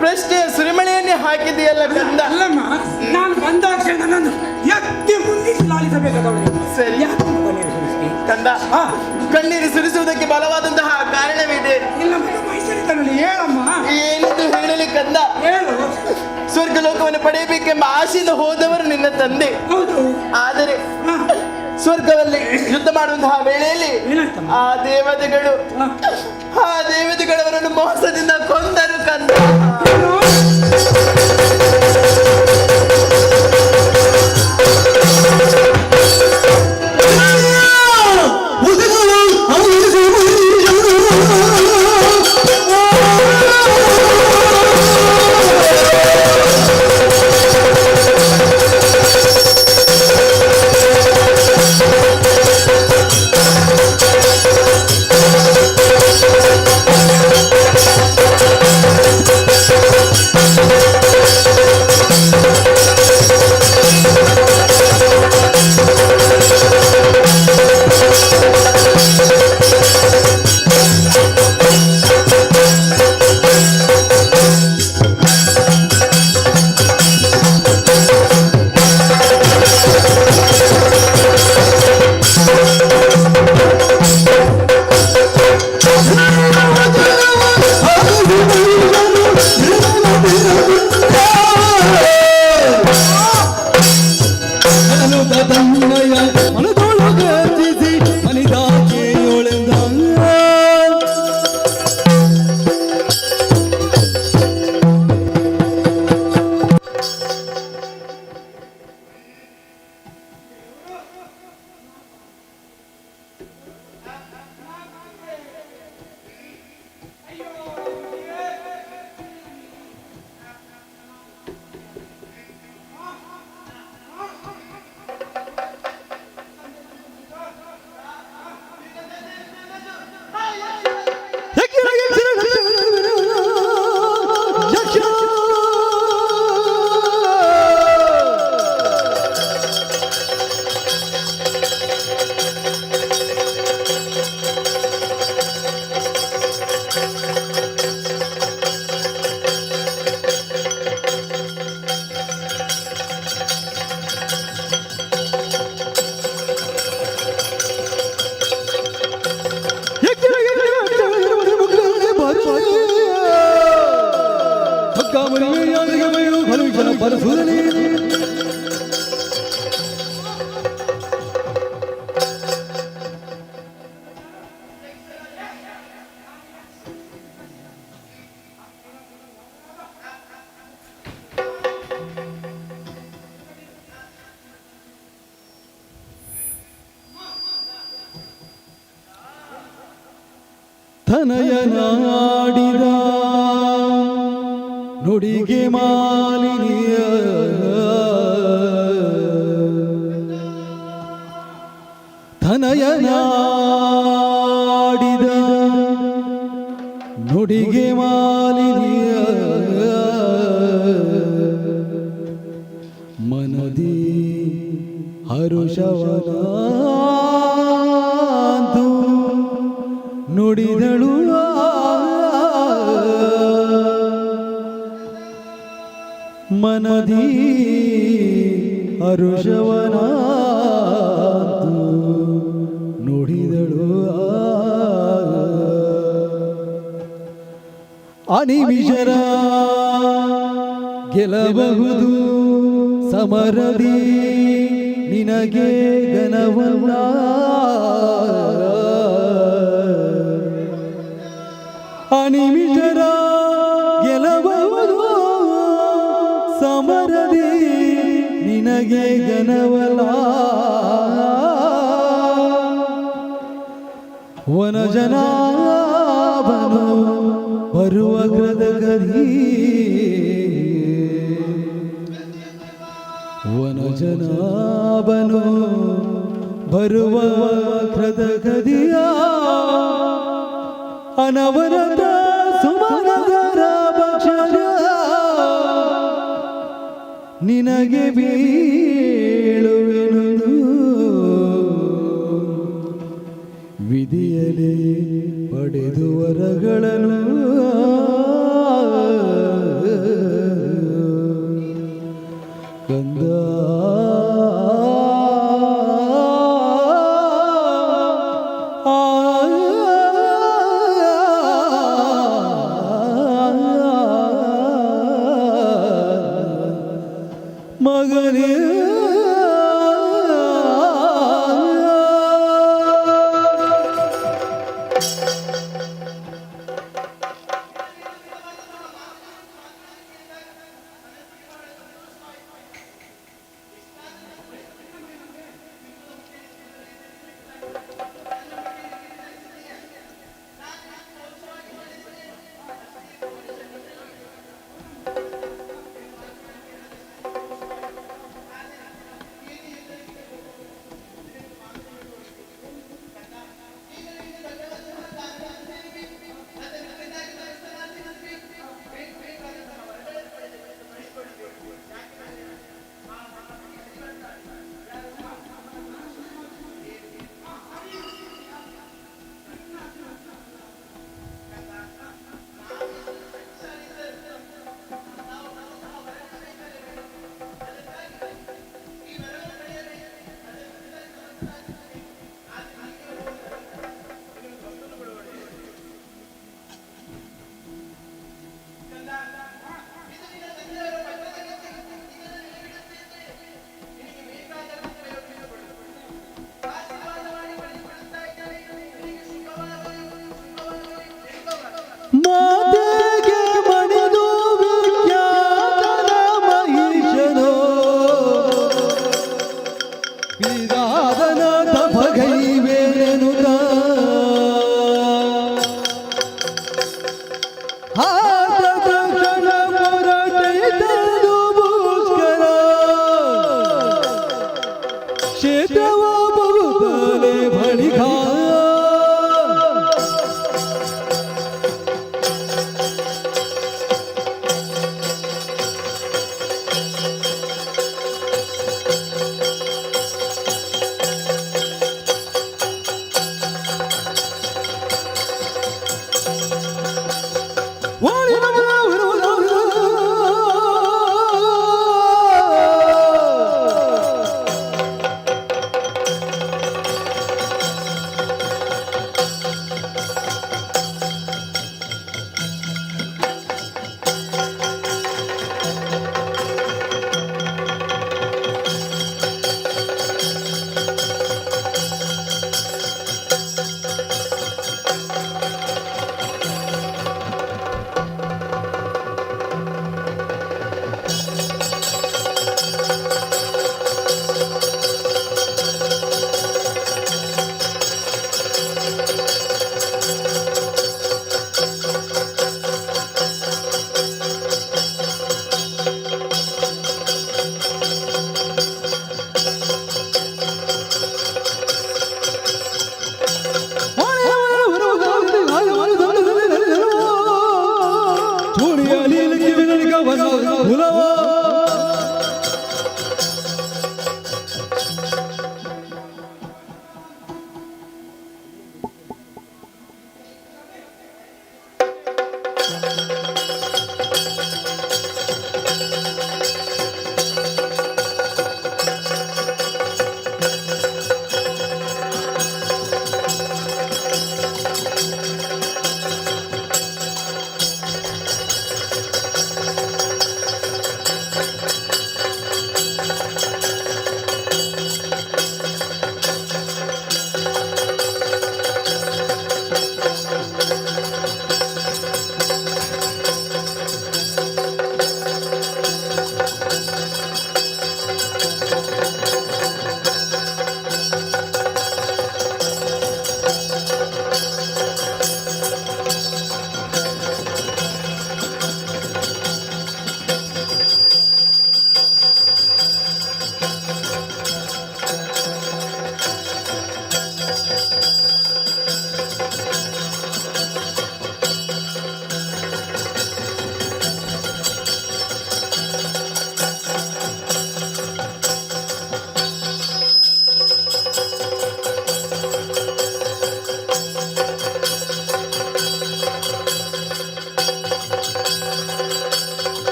Speaker 13: ಪ್ರಶ್ನೆ ಸುರಿಮಳೆಯನ್ನೇ ಹಾಕಿದೆಯಲ್ಲ ಕಂದ.
Speaker 15: ಅಲ್ಲಮ್ಮ, ನಾನು ಬಂದಾಕ್ಷಣ ನನ್ನನ್ನು ಎತ್ತಿ ಮುಂದಿಸಿ ಲಾಲಿಸಬೇಕಾದವಳು.
Speaker 13: ಸರಿ ಕಂದ, ಕಣ್ಣೀರು ಸುರಿಸುವುದಕ್ಕೆ ಬಲವಾದಂತಹ ಕಾರಣವಿದೆ.
Speaker 15: ಇಲ್ಲ ಮೈಸೂರಿತನಲ್ಲಿ ಹೇಳಮ್ಮ.
Speaker 13: ಏನೆಂದು ಹೇಳಲಿ ಕಂದ?
Speaker 15: ಹೇಳು.
Speaker 13: ಸ್ವರ್ಗ ಲೋಕವನ್ನು ಪಡೆಯಬೇಕೆಂಬ ಆಶೆಯಿಂದ ಹೋದವರು ನಿನ್ನ ತಂದೆ. ಆದರೆ ಸ್ವರ್ಗದಲ್ಲಿ ಯುದ್ಧ ಮಾಡುವಂತಹ ವೇಳೆಯಲ್ಲಿ ಆ ದೇವತೆಗಳವರನ್ನು ಮೋಸದಿಂದ ಕೊಂದರು ಕಂದ.
Speaker 16: ತನ್ನಯ ಮನದೊಳಗೆ ಅರ್ಜಿಸಿ ಮನಿದಾಕೆಯೊಳೆಂದ ತನಯನಾಡಿದ ನುಡಿಗೆ ಮಾಲಿನಿಯ ತನಯನಾಡಿದ ನುಡಿಗೆ ಮಾಲಿನಿಯ ಮನದಿ ಹರುಷವನ ನುಡಿದಳು ಮನದಿ ಹರುಷವನ ನುಡಿದಳು ಅನಿಮಿಷರ ಗೆಲ್ಲಬಹುದು ಸಮರದಿ ನಿನಗೆ ಘನವಲ್ಲ ಅನಿಮಿಷರ ಗೆಲಬಹುದು ಸಮರದಿ ನಿನಗೆ ಘನವಲ್ಲ ವನಜನಾಭನು ಬರುವ ಗೃದಗದಿ ವನಜನಾಭನು ಬರುವ ಗೃದಗದಿಯ ಅನವರತ ಸುಮನಗರ ಭಕ್ಷರ ನಿನಗೆ ಬೀಳುವೆನು ವಿಧಿಯಲೇ ಪಡೆದು ವರಗಳನ್ನು ಕಂದ ಮಗನೇ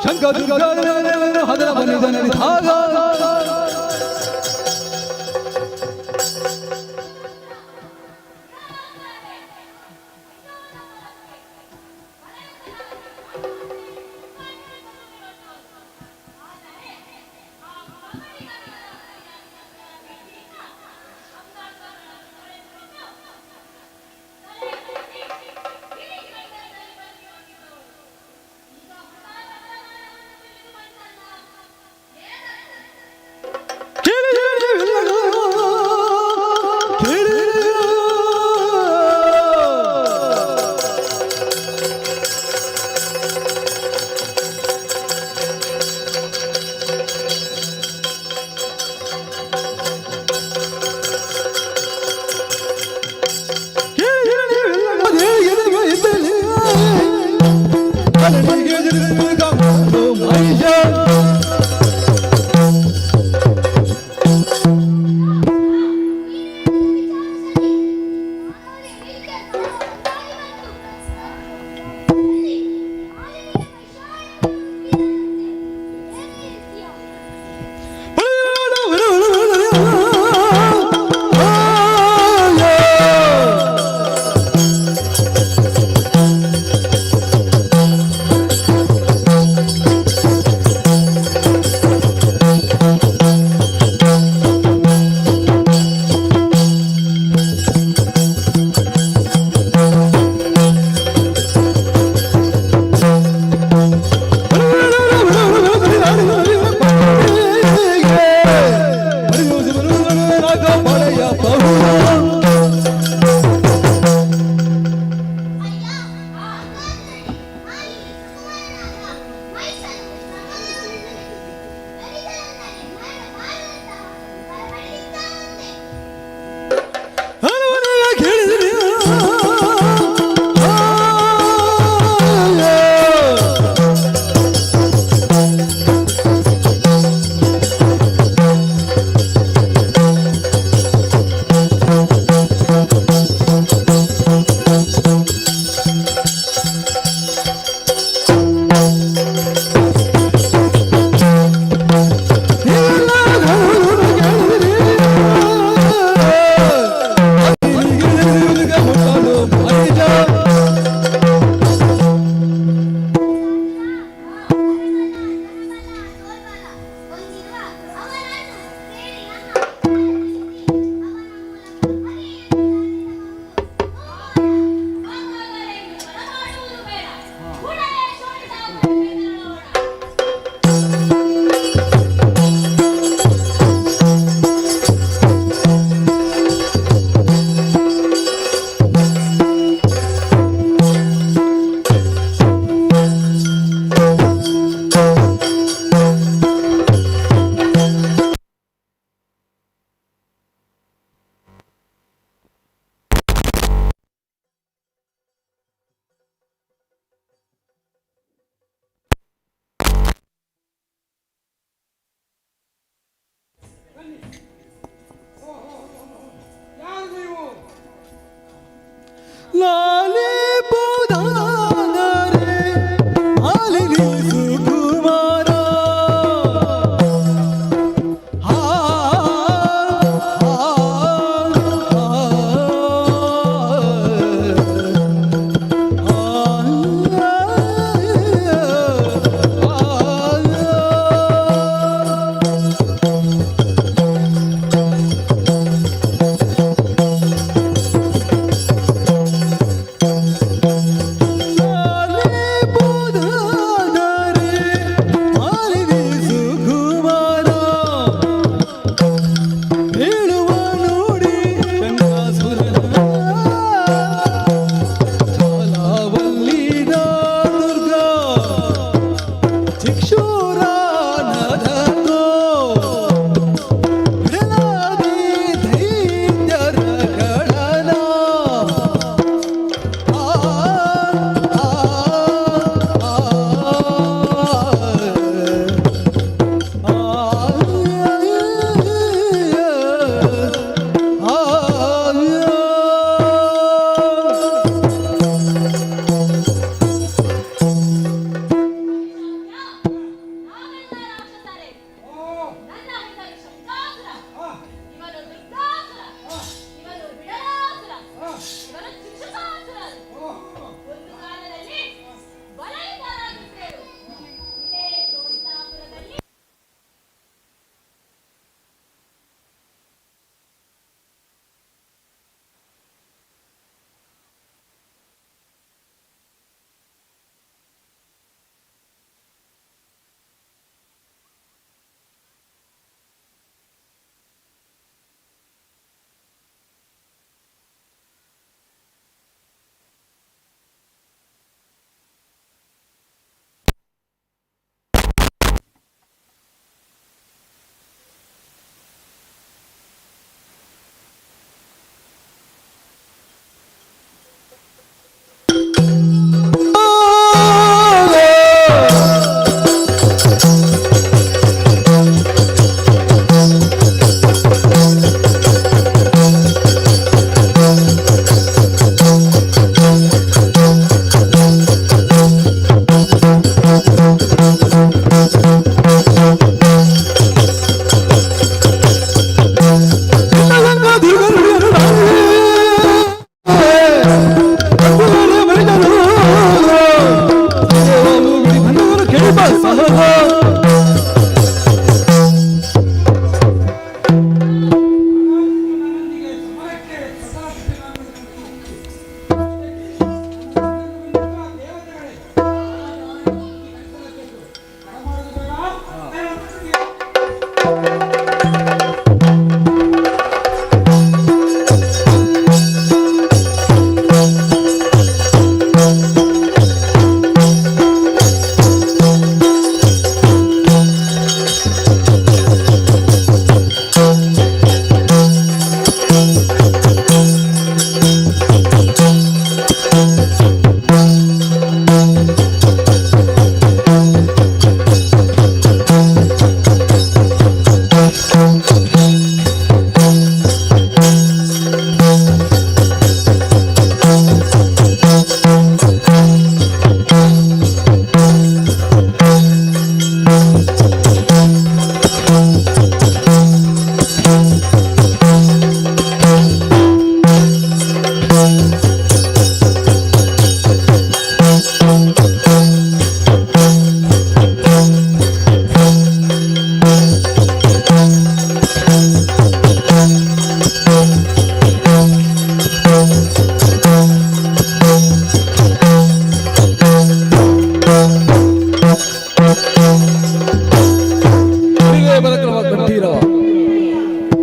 Speaker 16: ಶಂಕ ಹದರ ಬನಿದ ನಲಿದಾಗ ಸಮಗ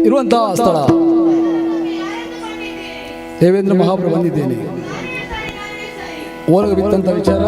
Speaker 16: ಇರುವಂತಹ ಸ್ಥಳ ದೇವೇಂದ್ರ ಮಹಾಪ್ರಭು ಬಂದಿದ್ದೇನೆ. ಓಲಗ ಬಿತ್ತಂತ ವಿಚಾರ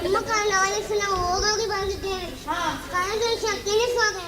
Speaker 2: ನಮ್ಮ ಕಾಲ ವಯಸ್ಸು ನಾವು ಹೋಗೋಗಿ ಬಂದಿದ್ದೇವೆ ಕಳೆದ ಶಕ್ತಿನೇ ಸ್ವಾಗತ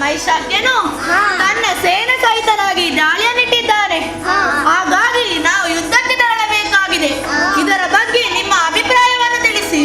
Speaker 11: ಮೈಷಾಕ್ಯನು ತನ್ನ ಸೇನೆ ಸಹಿತನಾಗಿ ದಾಳಿಯನ್ನಿಟ್ಟಿದ್ದಾನೆ. ಹಾಗಾಗಿ ನಾವು ಯುದ್ಧಕ್ಕೆ ತೆರಳಬೇಕಾಗಿದೆ. ಇದರ ಬಗ್ಗೆ ನಿಮ್ಮ ಅಭಿಪ್ರಾಯವನ್ನು ತಿಳಿಸಿ.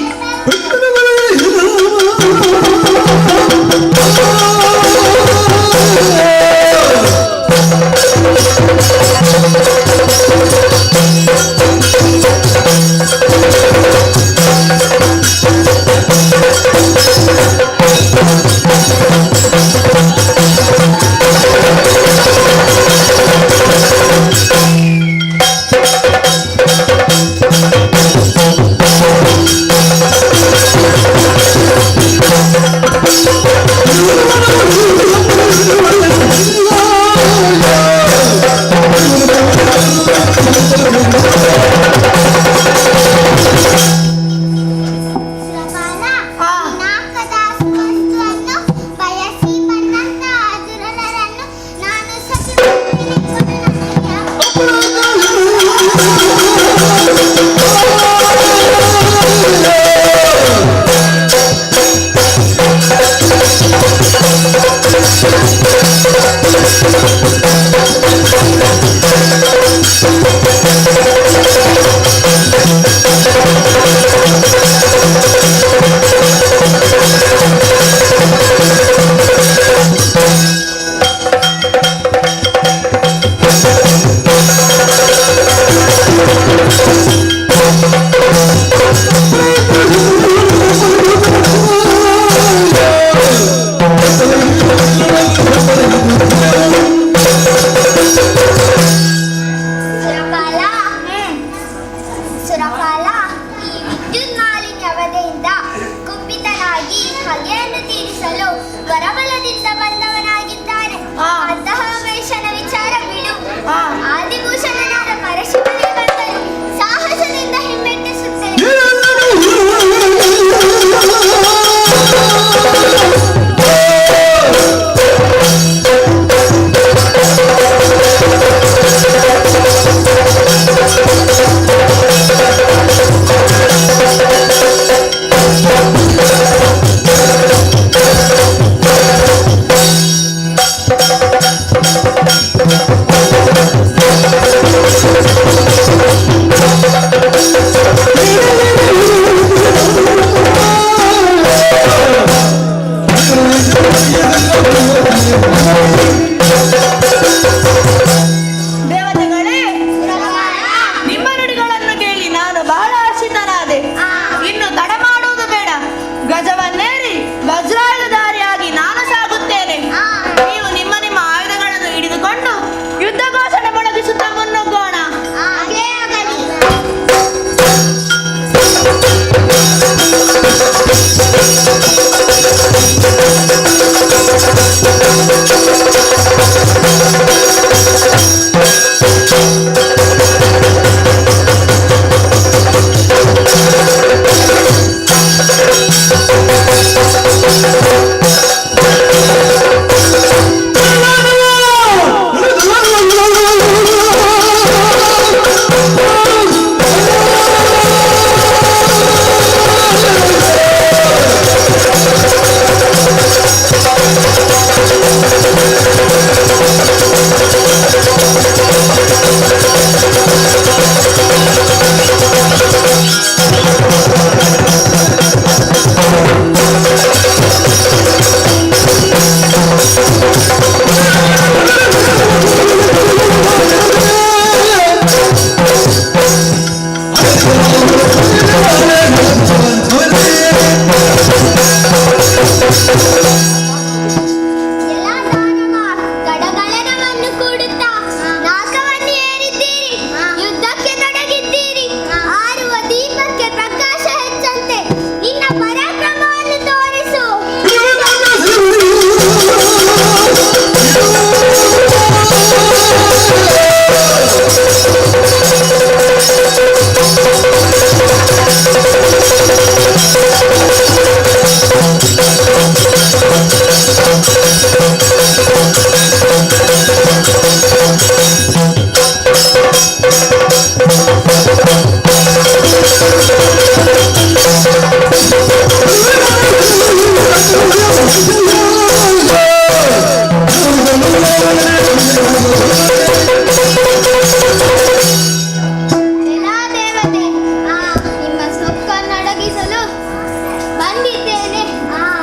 Speaker 2: ಬಂದಿದ್ದೇನೆ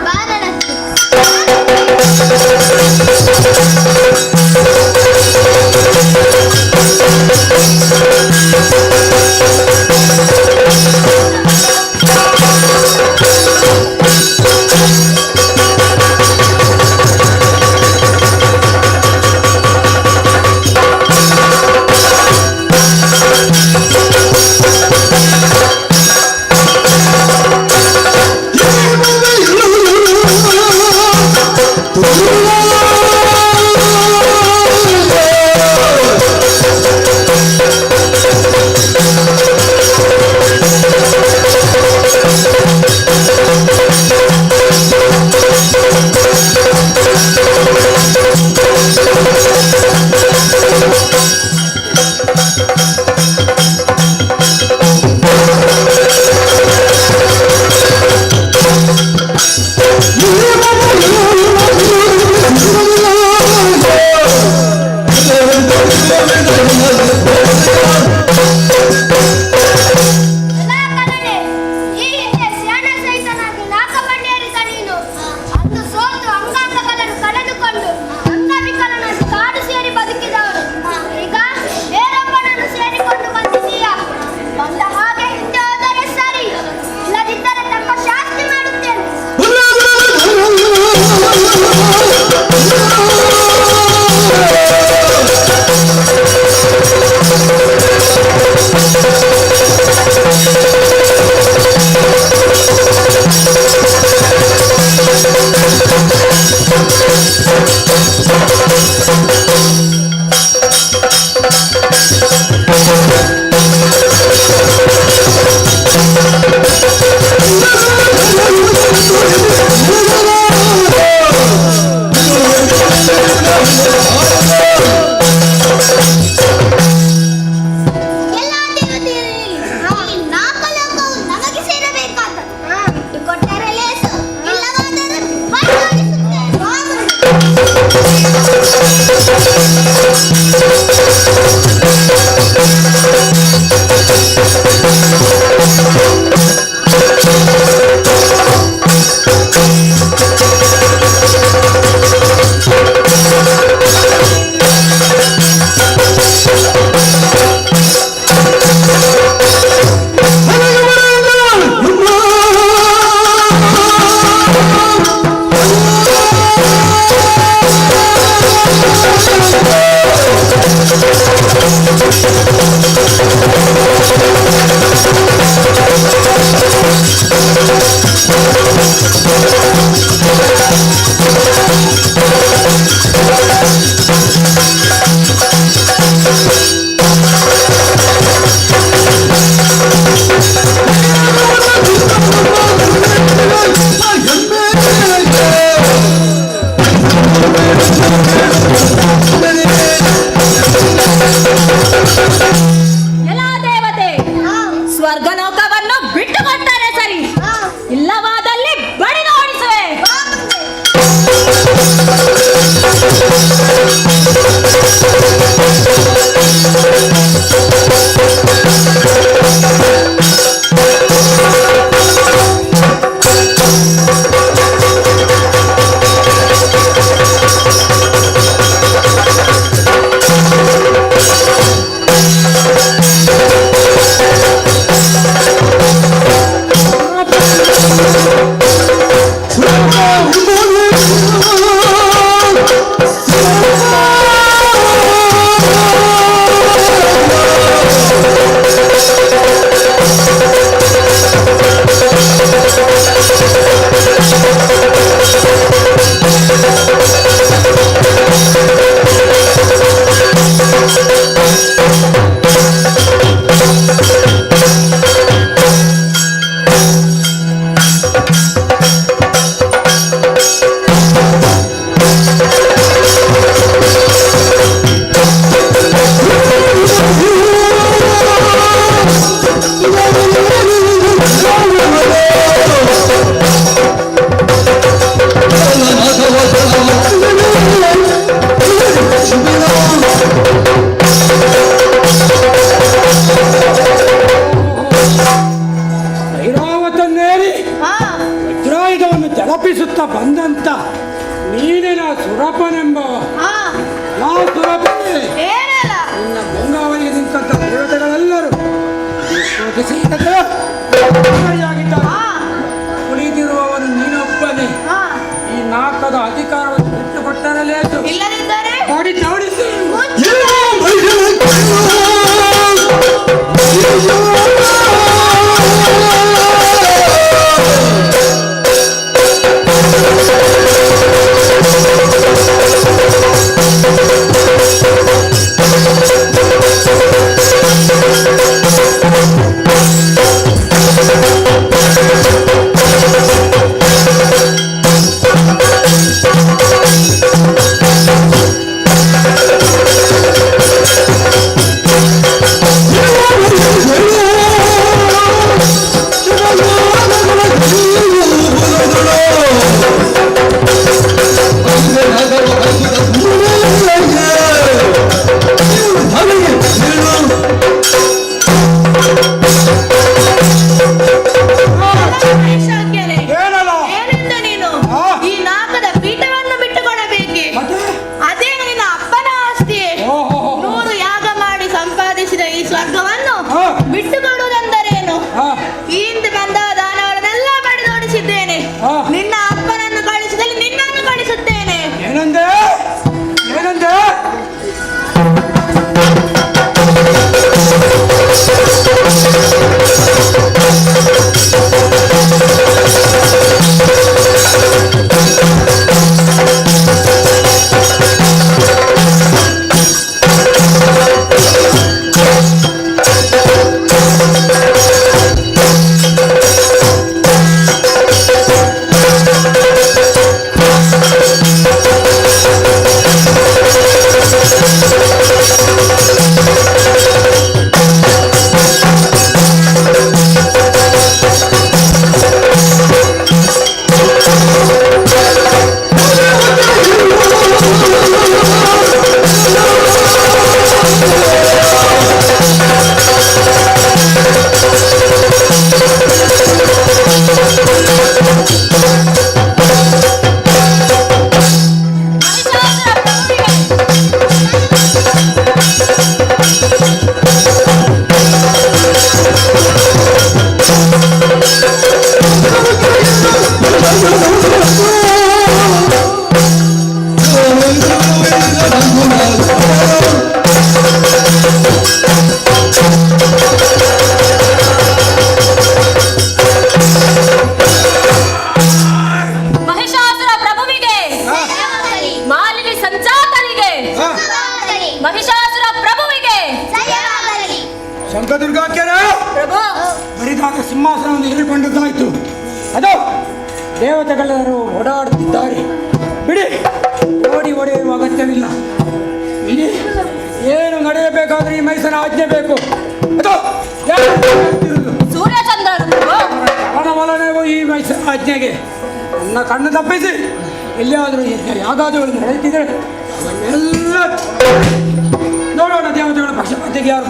Speaker 2: ವಾರಣಾಸಿ.
Speaker 16: ಎಲ್ಲ
Speaker 15: ತಲಪಿಸುತ್ತಾ ಬಂದಂತ ನೀನೇ ಸುರಪನೆಂಬವ. ನಾ ಸುರಪನೆ. ನಿನ್ನ ಬೆಂಗಾವಲಿಗೆ ನಿಂತ ದೇವತೆಗಳೆಲ್ಲರೂ ಕುಳಿತಿರುವವನು ನೀನೊಬ್ಬನೇ. ಈ ನಾಲ್ಕದ ಅಧಿಕಾರವನ್ನು ಬಿಟ್ಟುಕೊಟ್ಟರಲೇ ಮಾಡಿ ಜೋಡಿಸಿ. ಸಿಂಹಾಸನವನ್ನು ಹಿಡಿಕೊಂಡದ್ದಾಯ್ತು. ಅದು ದೇವತೆಗಳೆಲ್ಲರೂ ಓಡಾಡುತ್ತಿದ್ದಾರೆ. ಬಿಡಿ, ಓಡಿ ಹೊಡೆಯುವ ಅಗತ್ಯವಿಲ್ಲ. ಇಲ್ಲಿ ಏನು ನಡೆಯಬೇಕಾದ್ರೆ ಈ ಮೈಸನ ಆಜ್ಞೆ ಬೇಕು. ಅದು ಕಾರಣವಲ್ಲನೇವೋ ಈ ಮೈಸನ ಆಜ್ಞೆಗೆ ನನ್ನ ಕಣ್ಣು ತಪ್ಪಿಸಿ ಎಲ್ಲಿಯಾದರೂ ಯಾವುದಾದ್ರೂ ನಡೆಯುತ್ತಿದ್ರೆ ಎಲ್ಲ ನೋಡೋಣ. ದೇವತೆಗಳ ಪಕ್ಷಪಾತಿಗೆ ಯಾರು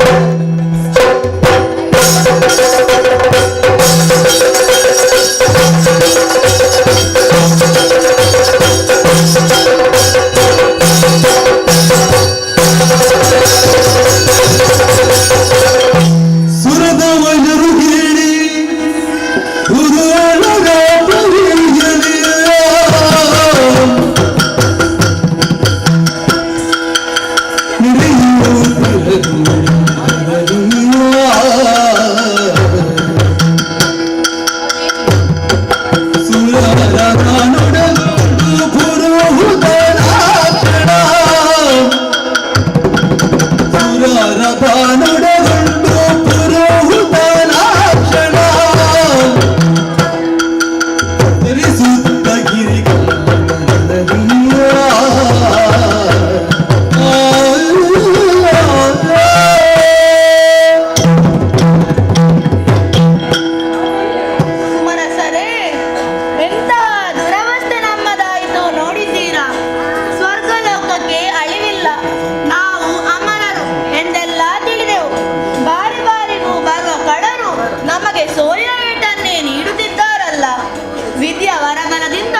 Speaker 11: ವಿದ್ಯಾವ ವರಬಲದಿಂದ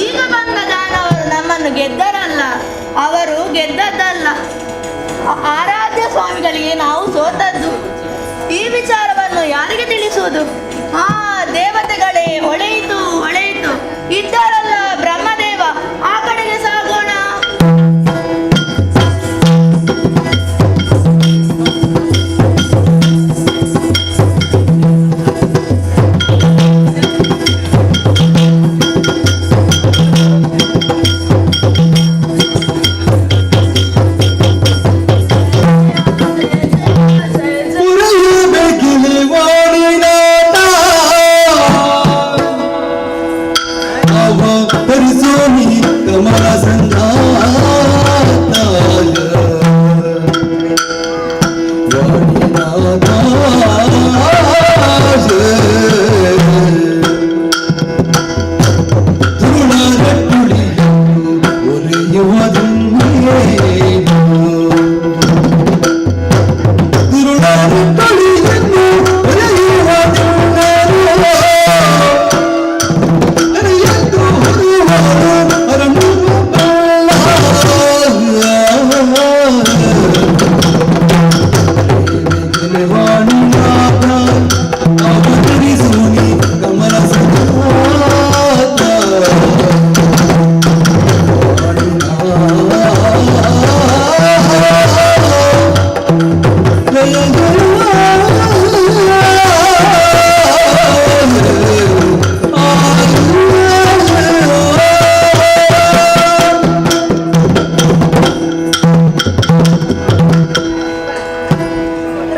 Speaker 11: ಈಗ ಬಂದ ದಾನವರು ನಮ್ಮನ್ನು ಗೆದ್ದರಲ್ಲ, ಅವರು ಗೆದ್ದದ್ದಲ್ಲ. ಆರಾಧ್ಯ ಸ್ವಾಮಿಗಳಿಗೆ ನಾವು ಸೋತದ್ದು. ಈ ವಿಚಾರವನ್ನು ಯಾರಿಗೆ ತಿಳಿಸುವುದು? ದೇವತೆಗಳೇ, ಹೊಳೆಯಿತು ಹೊಳೆಯಿತು, ಇದ್ದಾರಲ್ಲ ಬ್ರಹ್ಮದೇವ, ಆ ಕಡೆಗೆ ಸಾಗೋಣ.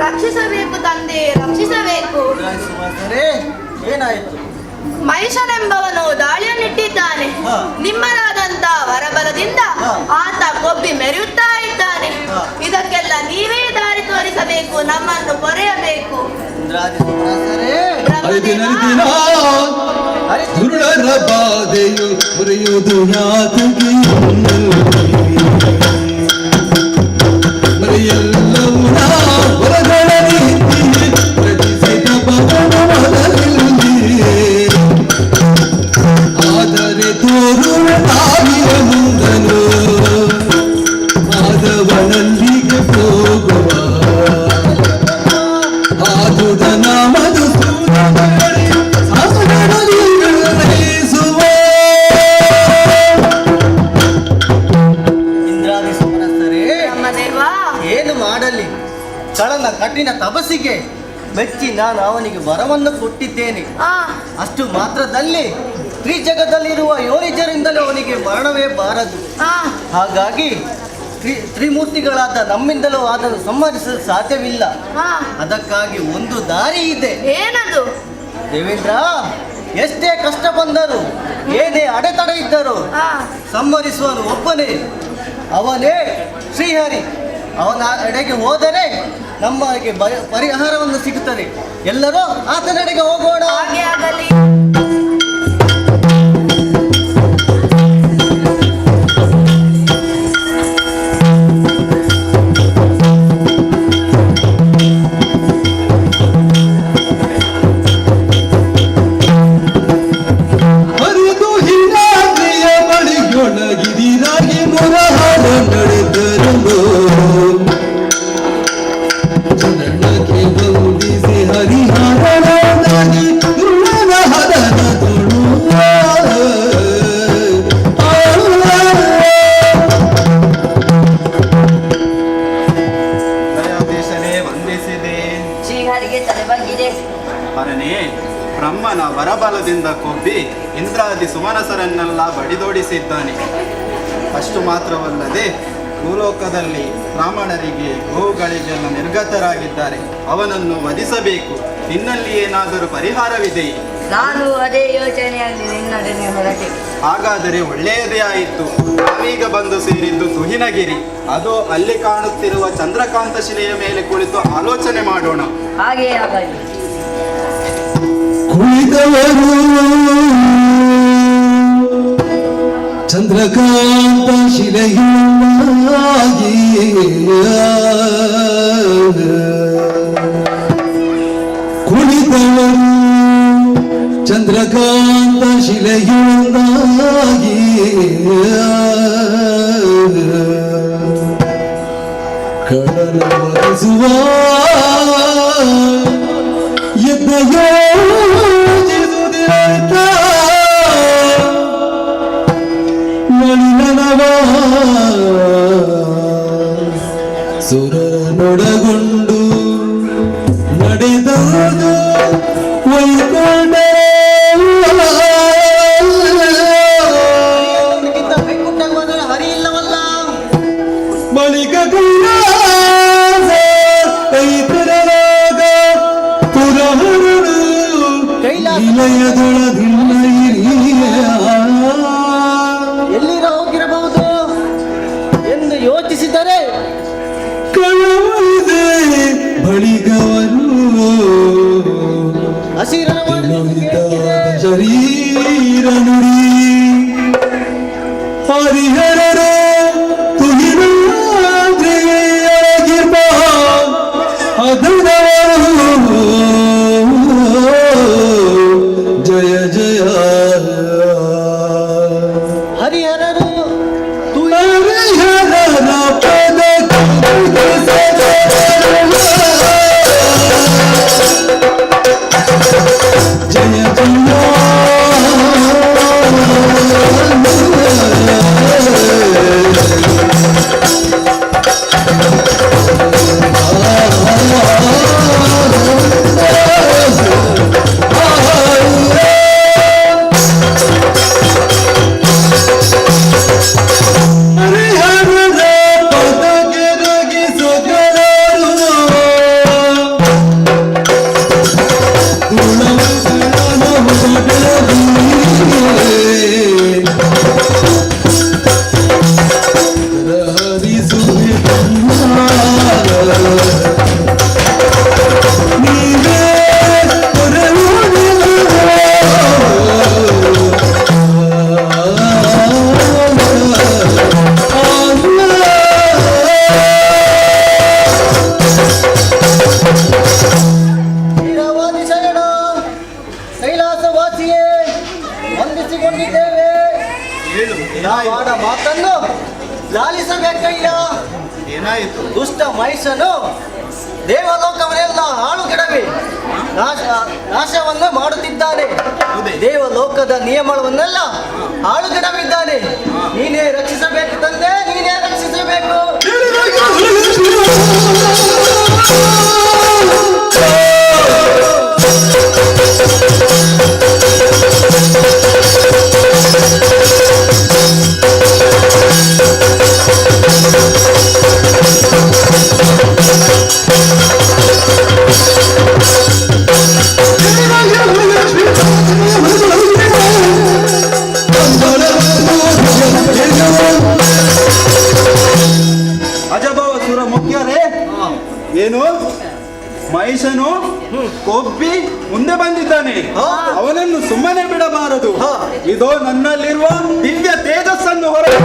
Speaker 11: ರಕ್ಷಿಸಬೇಕು ತಂದೆ, ರಕ್ಷಿಸಬೇಕು.
Speaker 14: ಏನಾಯಿತು?
Speaker 11: ಮಹಿಷನೆಂಬವನು ದಾಳಿಯನ್ನಿಟ್ಟಿದ್ದಾನೆ. ನಿಮ್ಮದಾದಂತ ವರಬಲದಿಂದ ಆತ ಕೊಬ್ಬಿ ಮೆರೆಯುತ್ತಾ ಇದ್ದಾನೆ. ಇದಕ್ಕೆಲ್ಲ ನೀವೇ ದಾರಿ ತೋರಿಸಬೇಕು, ನಮ್ಮನ್ನು ಕೊರೆಯಬೇಕು.
Speaker 16: ದುರುಳರ ಬಾಧೆಯು ಮುರಿಯುವುದು ಯಾತಕ್ಕೆ? ಮರೆಯೆಲ್ಲವೂ ಹೊರಗಳ ರೀತಿ ರಚಿಸಿದ ಭಗವನದಲ್ಲಿ, ಆದರೆ ತೋರುವ ನಾವಿಯ ಮುಂದನು ಆದವನಲ್ಲಿಗೆ ಹೋಗುವ ಆದುದ ನಾಮದು
Speaker 14: ಏನು ಮಾಡಲಿ? ಕಳನ ಕಠಿಣ ತಪಸ್ಸಿಗೆ ಮೆಚ್ಚಿ ನಾನು ಅವನಿಗೆ ವರವನ್ನು ಕೊಟ್ಟಿದ್ದೇನೆ. ಅಷ್ಟು ಮಾತ್ರದಲ್ಲಿ ತ್ರಿಜಗದಲ್ಲಿರುವ ಯೋನಿಜರಿಂದಲೇ ಅವನಿಗೆ ಮರಣವೇ ಬಾರದು. ಹಾಗಾಗಿ ತ್ರಿಮೂರ್ತಿಗಳಾದ ನಮ್ಮಿಂದಲೂ ಅದನ್ನು ಸಂಹರಿಸಲು ಸಾಧ್ಯವಿಲ್ಲ. ಅದಕ್ಕಾಗಿ ಒಂದು ದಾರಿ ಇದೆ.
Speaker 11: ಏನದು?
Speaker 14: ದೇವೇಂದ್ರ, ಎಷ್ಟೇ ಕಷ್ಟ ಬಂದರೂ ಏನೇ ಅಡೆತಡೆ ಇದ್ದರೂ ಸಂಹರಿಸುವನು ಒಬ್ಬನೇ, ಅವನೇ ಶ್ರೀಹರಿ. ಅವನ ಎಡೆಗೆ ಹೋದರೆ ನಮಗೆ ಪರಿಹಾರವನ್ನು ಸಿಗುತ್ತದೆ. ಎಲ್ಲರೂ ಆತನೆಡೆಗೆ ಹೋಗೋಣ.
Speaker 11: ಹಾಗೆ ಆಗಲಿ.
Speaker 17: ಬ್ರಹ್ಮನ ವರಬಲದಿಂದ ಕೊಬ್ಬಿ ಇಂದ್ರಾದಿ ಸುಮನಸರನ್ನೆಲ್ಲ ಬಡಿದೋಡಿಸಿದ್ದಾನೆ. ಅಷ್ಟು ಮಾತ್ರವಲ್ಲದೆ ಭೂಲೋಕದಲ್ಲಿ ಬ್ರಾಹ್ಮಣರಿಗೆ ಗೋವುಗಳಿಗೆಲ್ಲ ನಿರ್ಗತರಾಗಿದ್ದಾರೆ. ಅವನನ್ನು ವಧಿಸಬೇಕು. ನಿನ್ನಲ್ಲಿ ಏನಾದರೂ ಪರಿಹಾರವಿದೆಯೇ?
Speaker 10: ನಾನು ಅದೇ ಯೋಚನೆಯಲ್ಲಿ ನಿನ್ನೊಡನೆ ಹೊರಟೆ.
Speaker 17: ಹಾಗಾದರೆ ಒಳ್ಳೆಯದೇ ಆಯಿತು. ನಾವೀಗ ಬಂದು ಸೇರಿದ್ದು ತುಹಿನಗಿರಿ. ಅದು ಅಲ್ಲಿ ಕಾಣುತ್ತಿರುವ ಚಂದ್ರಕಾಂತ ಶಿಲೆಯ ಮೇಲೆ ಕುಳಿತು ಆಲೋಚನೆ ಮಾಡೋಣ.
Speaker 10: ಹಾಗೇ ಆಗಲಿ.
Speaker 16: ಕುಳಿತವರು ಚಂದ್ರಕಾಂತ ಶಿಲೆಯಾಗಿ ಕುಳಿತವರು ಚಂದ್ರಕಾಂತ ಶಿಲೆಯುಂದಾಗಿ ಕಡಲ ಮರೆಸುವ ಯೋಚಿಸುವುದಿಲ್ಲ ಮಣಿನವ ಸುರನೊಡಗೊಂಡು ನಡೆದದು ವೈಕೊಂಡ
Speaker 14: ಹರಿ ಇಲ್ಲವಲ್ಲ
Speaker 16: ಬಳಿಕ ಕೈಲಾಸ ಕೈತರಲಾಗ ಪುರಹರನು ನಿಲಯದೊಳಗಿಲ್ಲ
Speaker 14: ಎಲ್ಲಿರ ಹೋಗಿರಬಹುದು ಎಂದು ಯೋಚಿಸಿದರೆ
Speaker 16: ಕಳವಳಿದೆ ಬಳಿಕವನು
Speaker 14: ಹಸಿರನ
Speaker 16: ಶರೀರ ನುಡಿ ಹರಿಹರರು ತುಗಿರಾದ್ರಿಯಾಗಿರ್ಬ ಅದರವರು ಜಯ ಜಯ
Speaker 14: ಹರಿಹರರು
Speaker 16: ಹರಿಹರನ ಪದ ಜಯ ಹರಿಹರದ ಪದಕ್ಕೆ ನಗಿಸೊಗರರು
Speaker 14: ವೀರವಾದಿ ಶರಣ ಕೈಲಾಸವಾಸಿಯೇ ವಂದಿಸಿಕೊಂಡಿದ್ದೇವೆ. ಆಡ ಮಾತನ್ನು ಲಾಲಿಸಬೇಕಯ್ಯ.
Speaker 17: ಏನಾಯಿತು?
Speaker 14: ದುಷ್ಟ ಮಹಿಷನು ದೇವಲೋಕವನ್ನೆಲ್ಲ ಹಾಳುಗೆಡವಿ ನಾಶವನ್ನು ಮಾಡುತ್ತಿದ್ದಾನೆ. ದೇವಲೋಕದ ನಿಯಮವನ್ನೆಲ್ಲ ಹಾಳುಗೆಡವಿದ್ದಾನೆ. ನೀನೇ ರಕ್ಷಿಸಬೇಕು ತಂದೆ, ನೀನೇ ರಕ್ಷಿಸಬೇಕು.
Speaker 17: ಅಜಭವ ಸುರ ಮುಖ್ಯರೇ, ಏನು ಮಹಿಷನು ಕೊಬ್ಬಿ ಮುಂದೆ ಬಂದಿದ್ದಾನೆ. ಅವನನ್ನು ಸುಮ್ಮನೆ ಬಿಡಬಾರದು. ಇದೋ ನನ್ನಲ್ಲಿರುವ ದಿವ್ಯ ತೇಜಸ್ಸನ್ನು ಹೊರಗೆ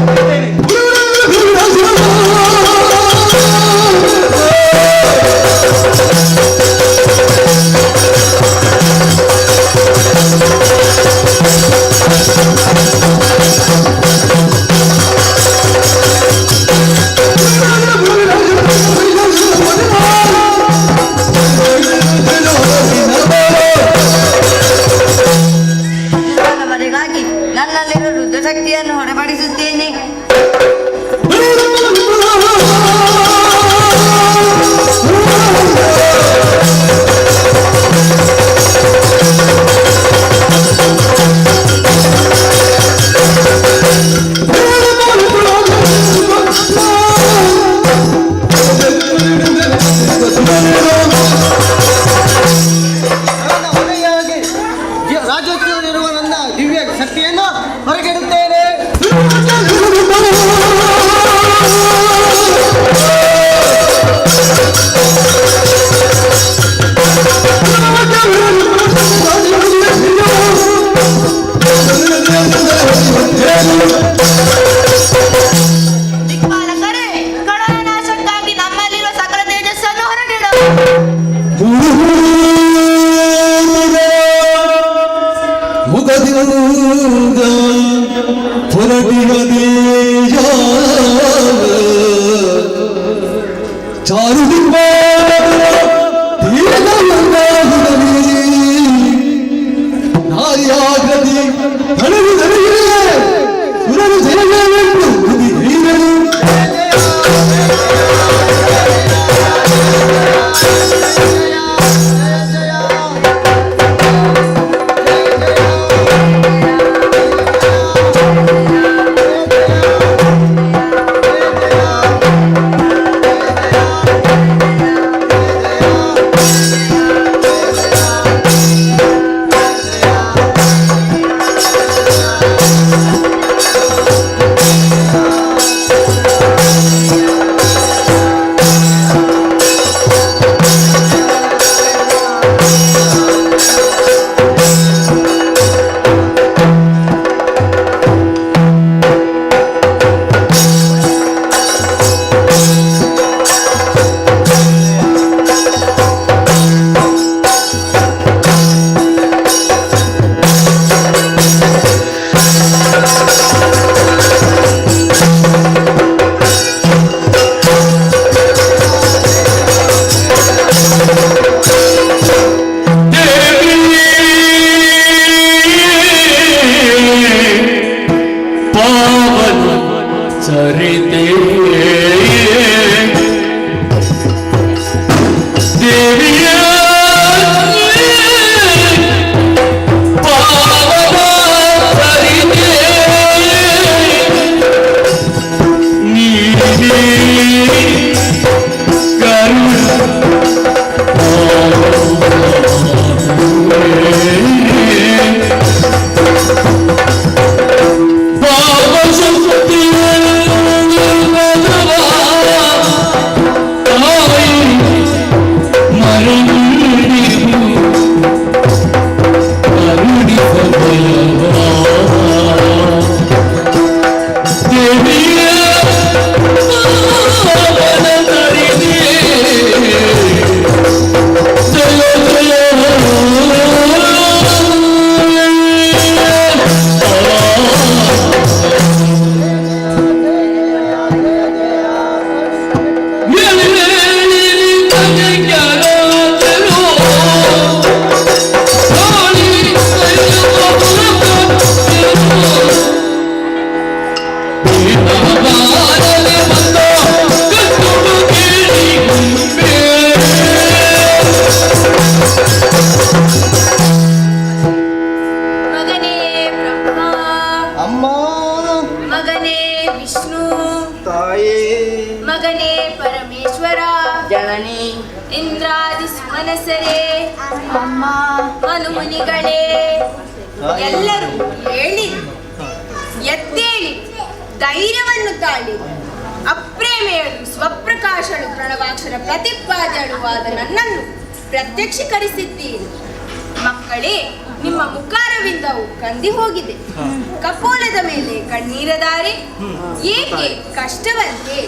Speaker 10: ವರೆಗಾಗಿ ನನ್ನಲ್ಲಿರುವ ರುದ್ರಶಕ್ತಿಯನ್ನು ಹೊರಪಡಿಸುತ್ತೇನೆ.
Speaker 14: ರಾಜ್ಯೋತ್ಸವದಲ್ಲಿರುವ ನನ್ನ ದಿವ್ಯ ಶಕ್ತಿಯನ್ನು ಹೊರಗಿಡುತ್ತೇನೆ.
Speaker 11: ದಿಕ್ಪಾಲಕರೇ, ಕಡಲ ನಾಶಕ್ಕಾಗಿ ನಮ್ಮಲ್ಲಿರುವ ಸಕಲ ತೇಜಸ್ಸನ್ನು ಹೊರಗಿಡು.
Speaker 16: ಮುಗದಿ
Speaker 11: ಇಂದ್ರಾದಿ ಸುಮನಸರೇ ಅಮ್ಮ ಮನುಮುನಿಗಳೇ ಎಲ್ಲರೂ ಹೇಳಿ ಎದ್ದೇಳಿ ಧೈರ್ಯವನ್ನು ತಾಳಿ ಅಪ್ರೇಮೆಯಳು ಸ್ವಪ್ರಕಾಶಳು ಪ್ರಣವಾಕ್ಷರ ಪ್ರತಿಪಾದ್ಯಳುವಾದ ನನ್ನನ್ನು ಪ್ರತ್ಯಕ್ಷೀಕರಿಸಿದ್ದೀರಿ. ಮಕ್ಕಳೇ, ನಿಮ್ಮ ಮುಖಾರವಿಂದವು ಕಂದಿ ಹೋಗಿದೆ. ಕಪೋಲದ ಮೇಲೆ ಕಣ್ಣೀರದಾರೆ ಏಕೆ ಕಷ್ಟವಂತೆ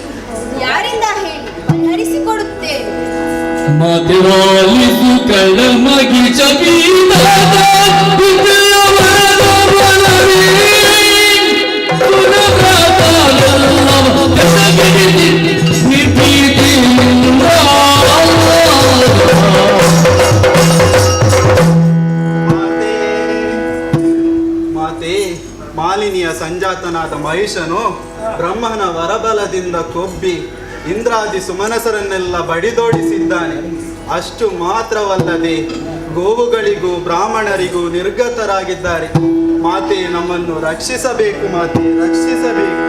Speaker 11: ಯಾರಿಂದ ಹೇಳಿ ಪರಿಹರಿಸಿಕೊಡುತ್ತೇನೆ.
Speaker 17: ಮಾಲಿನಿಯ ಸಂಜಾತನಾದ ಮಹಿಷನು ಬ್ರಹ್ಮನ ವರಬಲದಿಂದ ಕೊಬ್ಬಿ ಇಂದ್ರಾದಿ ಸುಮನಸರನ್ನೆಲ್ಲ ಬಡಿದೋಡಿಸಿದ್ದಾನೆ. ಅಷ್ಟು ಮಾತ್ರವಲ್ಲದೆ ಗೋವುಗಳಿಗೂ ಬ್ರಾಹ್ಮಣರಿಗೂ ನಿರ್ಗತರಾಗಿದ್ದಾರೆ. ಮಾತೆ, ನಮ್ಮನ್ನು ರಕ್ಷಿಸಬೇಕು ಮಾತೆ, ರಕ್ಷಿಸಬೇಕು.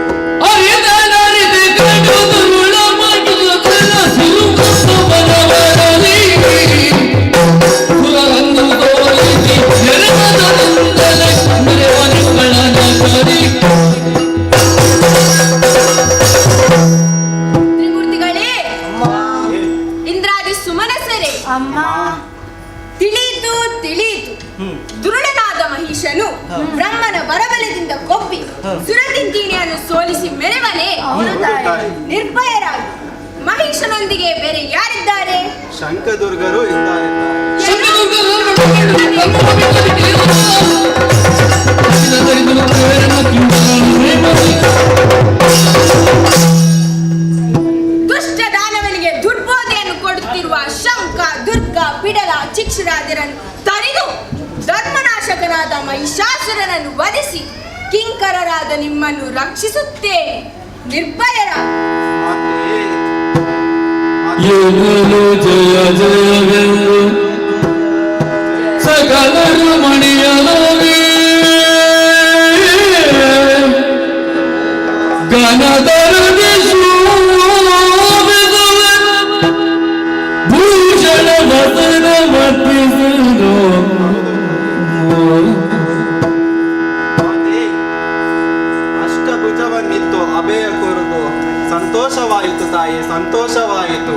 Speaker 11: ತ್ರಿಮೂರ್ತಿಗಳೇ, ಇಂದ್ರಾದಿ ಸುಮನಸರೇ, ತಿಳಿಯಿತು ತಿಳಿಯಿತು. ದುರುಳನಾದ ಮಹಿಷನು ಬ್ರಹ್ಮನ ಬರಬಲದಿಂದ ಕೊಬ್ಬಿ ಸುರತಿಂತಿಣಿಯನ್ನು ಸೋಲಿಸಿ ಮೆರೆವನೆ. ನಿರ್ಭಯರಾಗಿ ಮಹಿಷನೊಂದಿಗೆ ಬೇರೆ ಯಾರಿದ್ದಾರೆ?
Speaker 17: ಶಂಕದುರ್ಗರು ಇದ್ದಾರೆ.
Speaker 11: ಶಂಕದುರ್ಗರು ಮಗಳಾದ ನಿಮ್ಮನ್ನು ರಕ್ಷಿಸುತ್ತೇನೆ. ನಿರ್ಭಯರ
Speaker 7: ಎನ್ನಲು ಜಯ ಜಯವೆಂದು ಸಕಲರು ಮಣಿಯಲವೇ ಗಣಧರದಿ ಶೋಭಿಸುವೆ ಭೂಷಣ ವಸನ ವರ್ತಿಸುವುದು
Speaker 17: ಅಷ್ಟಭುಜವನ್ನಿತ್ತು ಅಭಯ ಕೊರದು ಸಂತೋಷವಾಯಿತು ತಾಯಿ, ಸಂತೋಷವಾಯಿತು.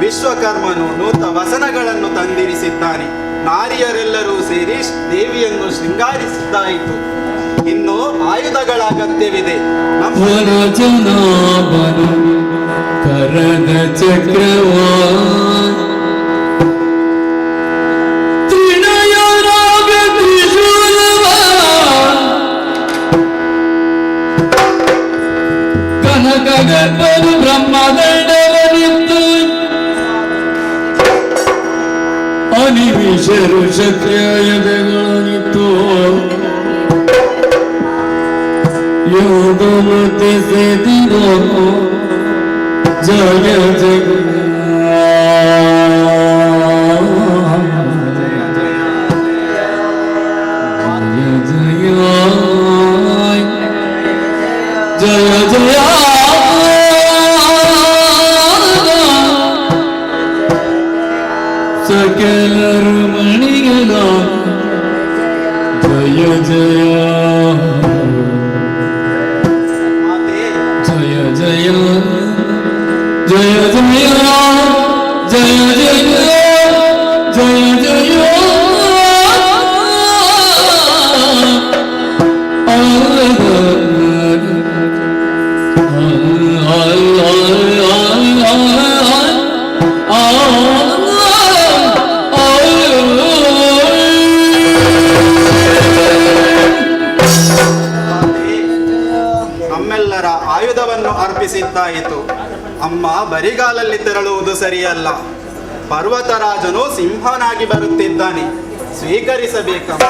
Speaker 17: ವಿಶ್ವಕರ್ಮನು ನೂತ ವಸನಗಳನ್ನು ತಂದಿರಿಸಿದ್ದಾನೆ. ನಾರಿಯರೆಲ್ಲರೂ ಸೇರಿ ದೇವಿಯನ್ನು ಶೃಂಗಾರಿಸಿದ್ದಾಯಿತು. ಇನ್ನು ಆಯುಧಗಳ ಅಗತ್ಯವಿದೆ.
Speaker 7: ವರಜನಾಭನು ಕರದ ಚಕ್ರವಾ ತ್ರಿನಯನಾಗ ತ್ರಿಶೂಲವಾ ಕನಕ ಗರ್ಭನು ಬ್ರಹ್ಮದಂಡವನಿತ್ತು ಅನಿಮಿಷರು ಶಕ್ತಿಯಾಯುಧಗಳನಿತ್ತು ಯೋಗಮತಿ ಸಿದ್ಧಿರೋ ಜಯ ಜಗ ಜಯ ಜಯ ಸಕಲರು ಮಣಿಗಳ ಜಯ ಜಯ ಜಯ ಜಯ ಜಯ ಜಯ ಜಯ ಜಯ ಜಯ
Speaker 17: ನಮ್ಮೆಲ್ಲರ ಆಯುಧವನ್ನು ಅರ್ಪಿಸಿದ್ದಾಯಿತು. ಅಮ್ಮ ಬರಿಗಾಲಲ್ಲಿ ತೆರಳುವುದು ಸರಿಯಲ್ಲ. ಪರ್ವತರಾಜನು ಸಿಂಹನಾಗಿ ಬರುತ್ತಿದ್ದಾನೆ, ಸ್ವೀಕರಿಸಬೇಕಮ್ಮ.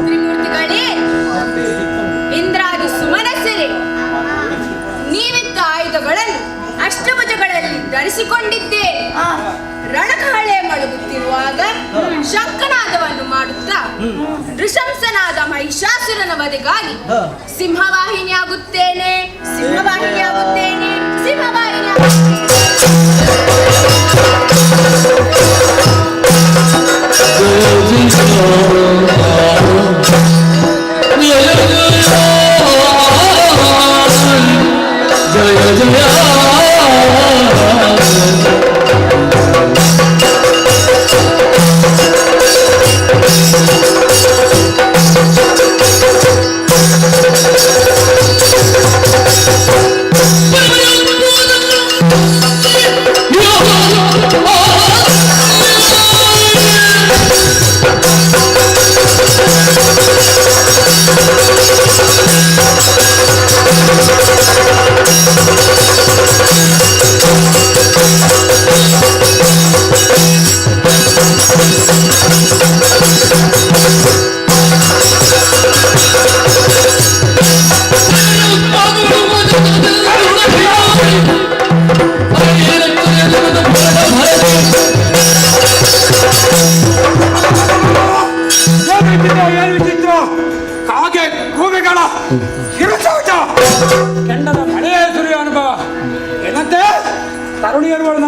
Speaker 11: ತ್ರಿಮೂರ್ತಿಗಳೇ, ಇಂದ್ರಾದಿ ಸುಮನಸ್ಸರೇ, ನೀವಿದ್ದ ಆಯುಧಗಳನ್ನು ಅಷ್ಟಭುಜಗಳಲ್ಲಿ ಧರಿಸಿಕೊಂಡಿದ್ದೆ. ರಣಕಹಳೆ ಮಳುಗುತ್ತಿರುವಾಗ ಶಂಖನಾದವನ್ನು ಮಾಡುತ್ತಾ ನೃಶಂಸನಾದ ಮಹಿಷಾಸುರನ ವಧೆಗಾಗಿ ಸಿಂಹವಾಹಿನಿಯಾಗುತ್ತೇನೆ, ಸಿಂಹವಾಹಿನಿಯಾಗುತ್ತೇನೆ, ಸಿಂಹವಾಹಿನಿಯಾಗುತ್ತೇನೆ.
Speaker 7: ಜಯ ಜಯ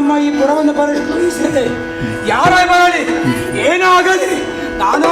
Speaker 18: ನಮ್ಮ ಈ ಪುರವನ್ನು ಪರಿಷ್ಕರಿಸಿದೆ. ಯಾರೇ ಬರಲಿ ಏನಾಗಲಿ ನಾನು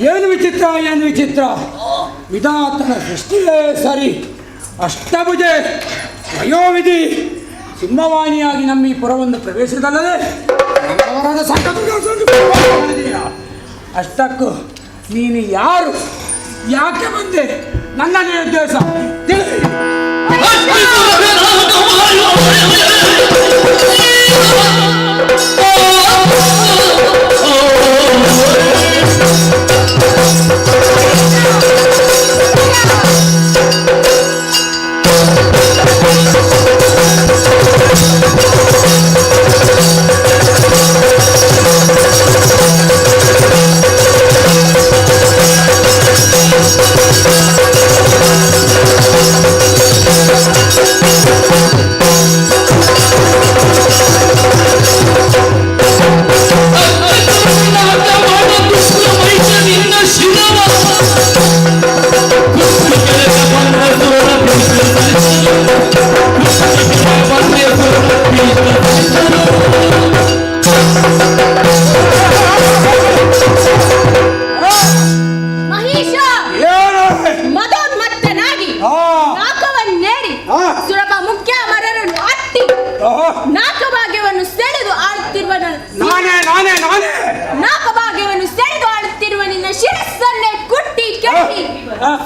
Speaker 18: ಏನು ವಿಚಿತ್ರ, ವಿಧಾತನ ಸೃಷ್ಟಿಯೇ ಸರಿ. ಅಷ್ಟಭುಜೆ ವಯೋವಿಧಿ ಸಿಂಹವಾಣಿಯಾಗಿ ನಮ್ಮ ಈ ಪುರವನ್ನು ಪ್ರವೇಶಿಸದಲ್ಲದೆ ಅಷ್ಟಕ್ಕೂ ನೀನು ಯಾರು, ಯಾಕೆ ಬಂದೆ, ನನ್ನ ನಿರ್ದೇಶ ತಿಳಿಸಿ.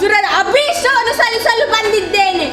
Speaker 11: ಸುರರ ಅಭಿಷೇಕವನ್ನು ಸಲ್ಲಿಸಲು ಬಂದಿದ್ದೇನೆ.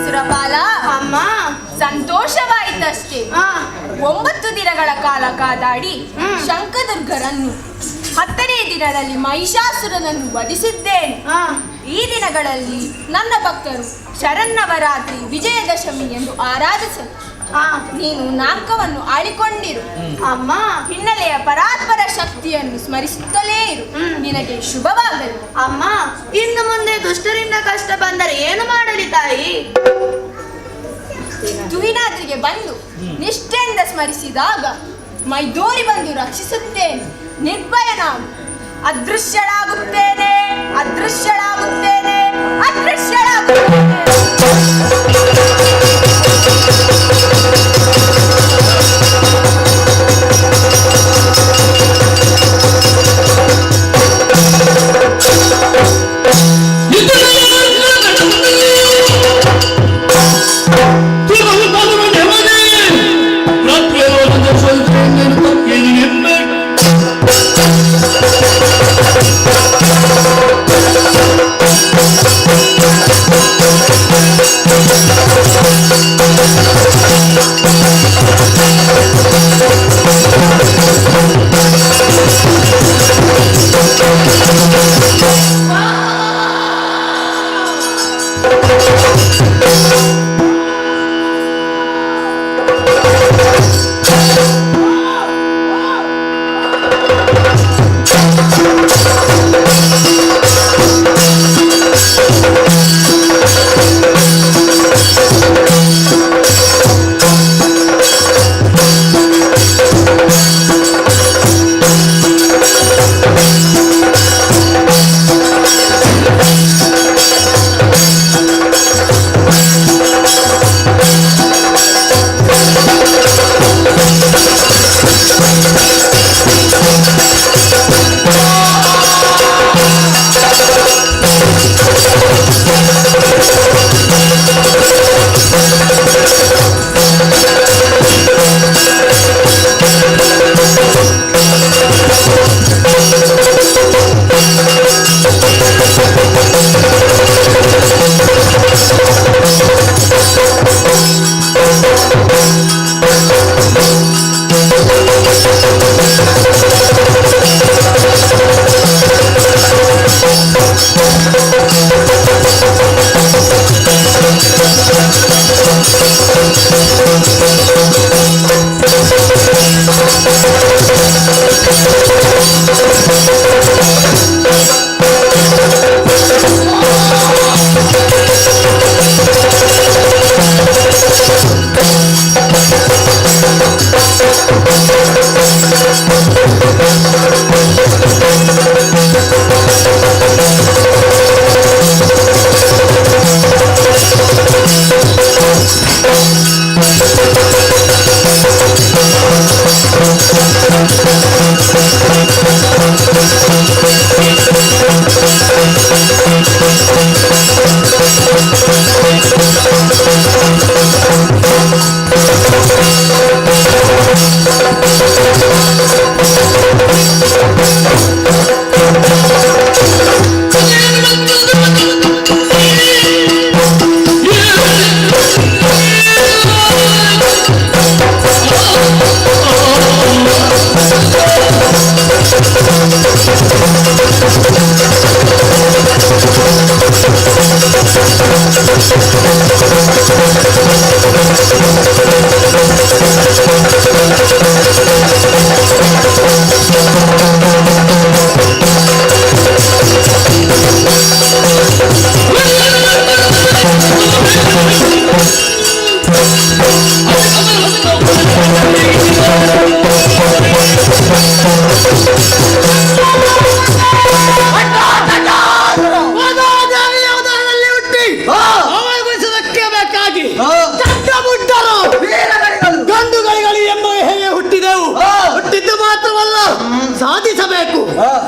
Speaker 11: ಸುರಪಾಲ ಅಮ್ಮ ಸಂತೋಷವಾಯಿತಷ್ಟೇ. 9 ದಿನಗಳ ಕಾಲ ಕಾದಾಡಿ ಶಂಕದುರ್ಗರನ್ನು 10ನೇ ದಿನದಲ್ಲಿ ಮಹಿಷಾಸುರನನ್ನು ವಧಿಸಿದ್ದೇನೆ. ಈ ದಿನಗಳಲ್ಲಿ ನನ್ನ ಭಕ್ತರು ಶರನ್ನವರಾತ್ರಿ ವಿಜಯದಶಮಿ ಎಂದು ಆರಾಧಿಸಲು ನೀನು ನಾಲ್ಕವನ್ನು ಆಳಿಕೊಂಡಿರು. ಅಮ್ಮ ಹಿನ್ನೆಲೆಯ ಪರಾತ್ಪರ ಶಕ್ತಿಯನ್ನು ಸ್ಮರಿಸುತ್ತಲೇ ಇರು. ನಿನಗೆ ಶುಭವಾಗಲಿ. ಅಮ್ಮ ಇನ್ನು ಮುಂದೆ ದುಷ್ಟರಿಂದ ಕಷ್ಟ ಬಂದರೆ ಏನು ಮಾಡಲಿ ತಾಯಿ? ತುಹಿನಾದ್ರಿಗೆ ಬಂದು ನಿಷ್ಠೆಯಿಂದ ಸ್ಮರಿಸಿದಾಗ ಮೈದೋರಿ ಬಂದು ರಕ್ಷಿಸುತ್ತೇನೆ. ನಿರ್ಭಯನಾಗು. ಅದೃಶ್ಯಳಾಗುತ್ತೇನೆ, ಅದೃಶ್ಯಳಾಗುತ್ತೇನೆ, ಅದೃಶ್ಯಳಾಗುತ್ತೇನೆ.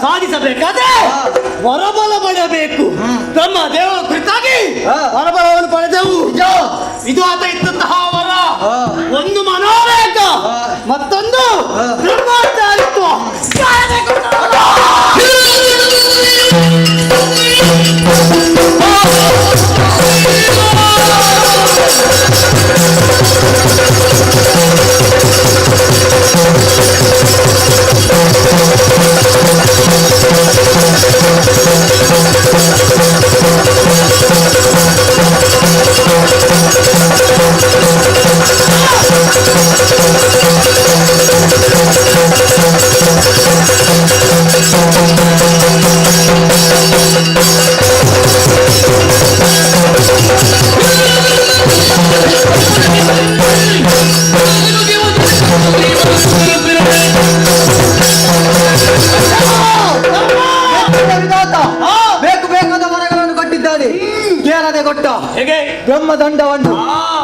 Speaker 15: ಸಾಧಿಸಬೇಕಾದ್ರೆ ವರಬಲ ಪಡೆಯಬೇಕು. ನಮ್ಮ ದೇವರ ಕುರಿತಾಗಿ ವರಬಲವನ್ನು ಪಡೆದೆವು. ಇದು ಆತ ಇದ್ದಂತಹ ವರ. ಒಂದು ಮನೋವೇಗ, ಮತ್ತ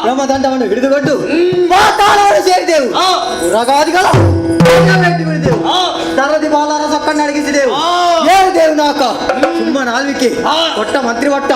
Speaker 14: ಯಮದಂಡವನ್ನು ಹಿಡಿದುಕೊಂಡು ಪಾತಾಳವನ್ನು ಸೇರಿದೆವು. ಉರಗಾದಿಗಳ ಬಿಡಿದೆವು. ದರದಿ ಬಾಲರ ಸೊಕ್ಕನ್ನು ಅಡಗಿಸಿದೆವು. ಏರಿದೆವು ನಾಕ ಸುಮ್ಮನ ಆಳ್ವಿಕೆ ಒಟ್ಟ ಮಂತ್ರಿ ಒಟ್ಟ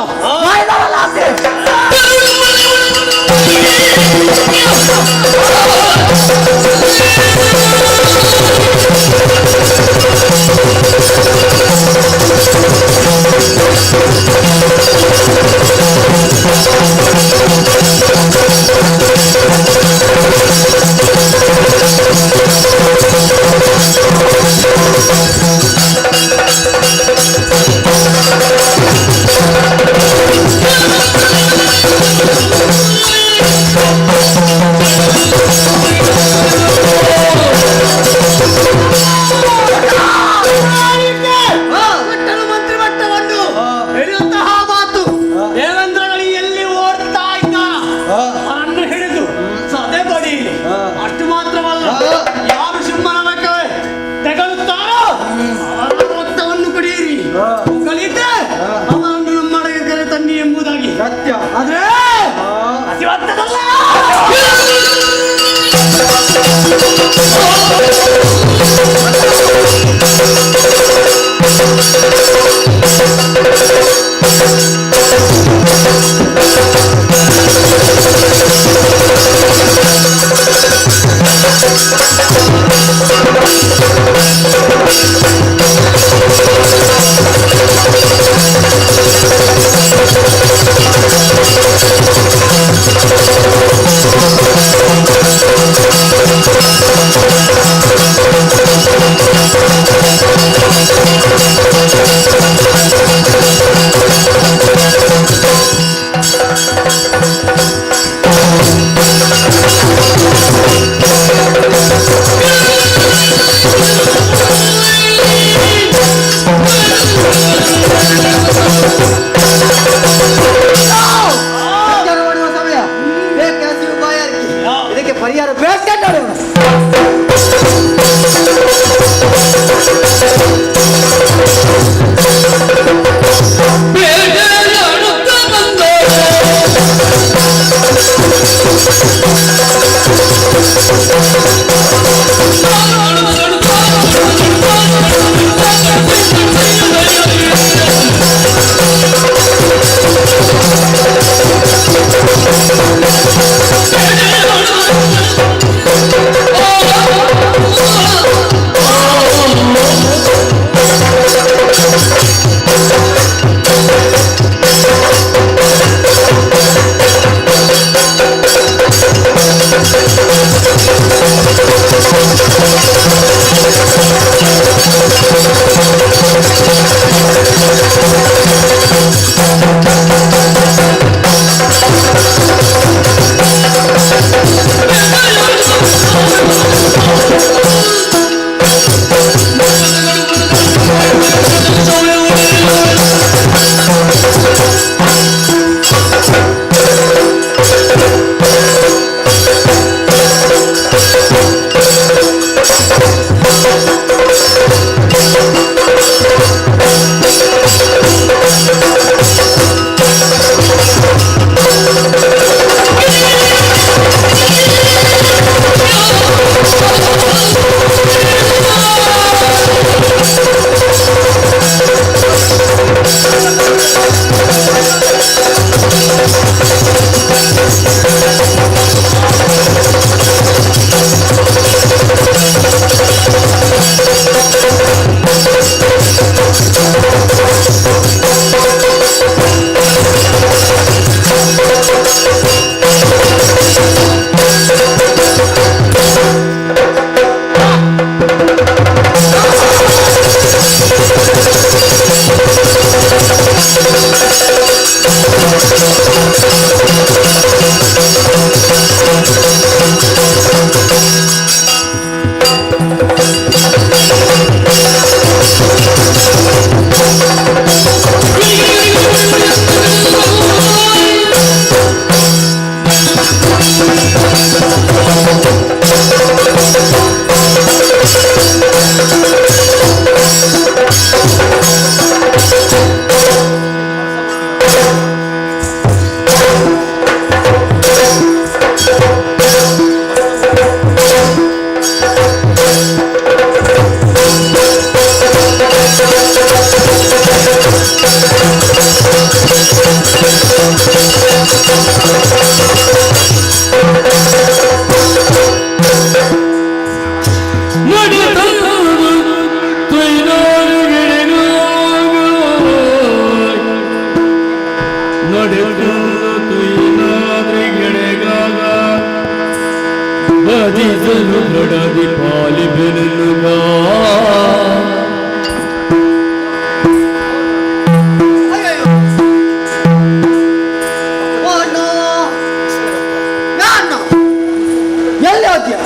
Speaker 14: ಎಲ್ಲಿ ಹೋದ್ಯಾ?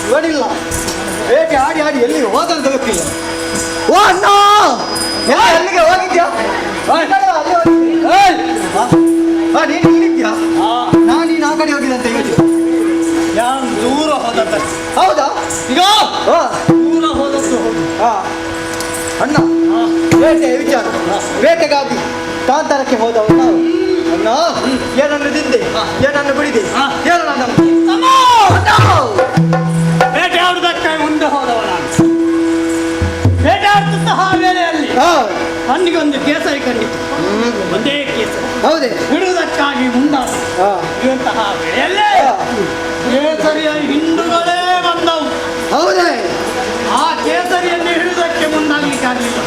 Speaker 14: ಇವನಿಲ್ಲ, ಬೇಟೆ ಆಡಿ ಆಡಿ ಎಲ್ಲಿ ಹೋದಂತ ಗೊತ್ತಿಲ್ಲ. ಓ ಅಣ್ಣ, ಎಲ್ಲಿಗೆ ಹೋಗಿದ್ಯಾ? ನೀನು ಇಲ್ಲಿದ್ಯಾ? ನೀನು ಆ ಕಡೆ ಹೋಗಿದ್ದಂತ ಹೇಳಿದ್ಯಾ?
Speaker 15: ನಾನು ದೂರ ಹೋದಂತ.
Speaker 14: ಹೌದಾ? ಈಗ
Speaker 15: ದೂರ ಹೋದದ್ದು ಹೌದು.
Speaker 14: ಅಣ್ಣ, ಬೇಟೆ ವಿಚಾರ, ಬೇಟೆಗಾಗಿ ಕಾಂತಾರಕ್ಕೆ ಹೋದವ ನಾವು. ಅಣ್ಣ, ಏನನ್ನು ತಿಂದೆ, ಏನನ್ನು ಬಿಡಿದೆ, ಹೇಳು ನನ್ನ.
Speaker 15: ಬೇಟೆ ಆಡುವುದಕ್ಕೆ ಮುಂದೆ ಹೋದವ ನಾನು. ಬೇಟೆ ಆಡುತ್ತಹ ವೇಳೆಯಲ್ಲಿ ಕಣ್ಣಿಗೊಂದು ಕೇಸರಿ ಕಂಡಿತು. ಒಂದೇ ಕೇಸರಿ.
Speaker 14: ಹೌದೇ?
Speaker 15: ಬಿಡುವುದಕ್ಕಾಗಿ ಮುಂದಾದ ಇರುವಂತಹ ವೇಳೆಯಲ್ಲೇ ಕೇಸರಿಯ ಹಿಂಡುಗಳೇ ಬಂದವು.
Speaker 14: ಹೌದೇ?
Speaker 15: ಆ ಕೇಸರಿಯನ್ನು ಹಿಡಿಯುವುದಕ್ಕೆ ಮುಂದಾಗಲಿಕ್ಕಾಗಲಿಲ್ಲ.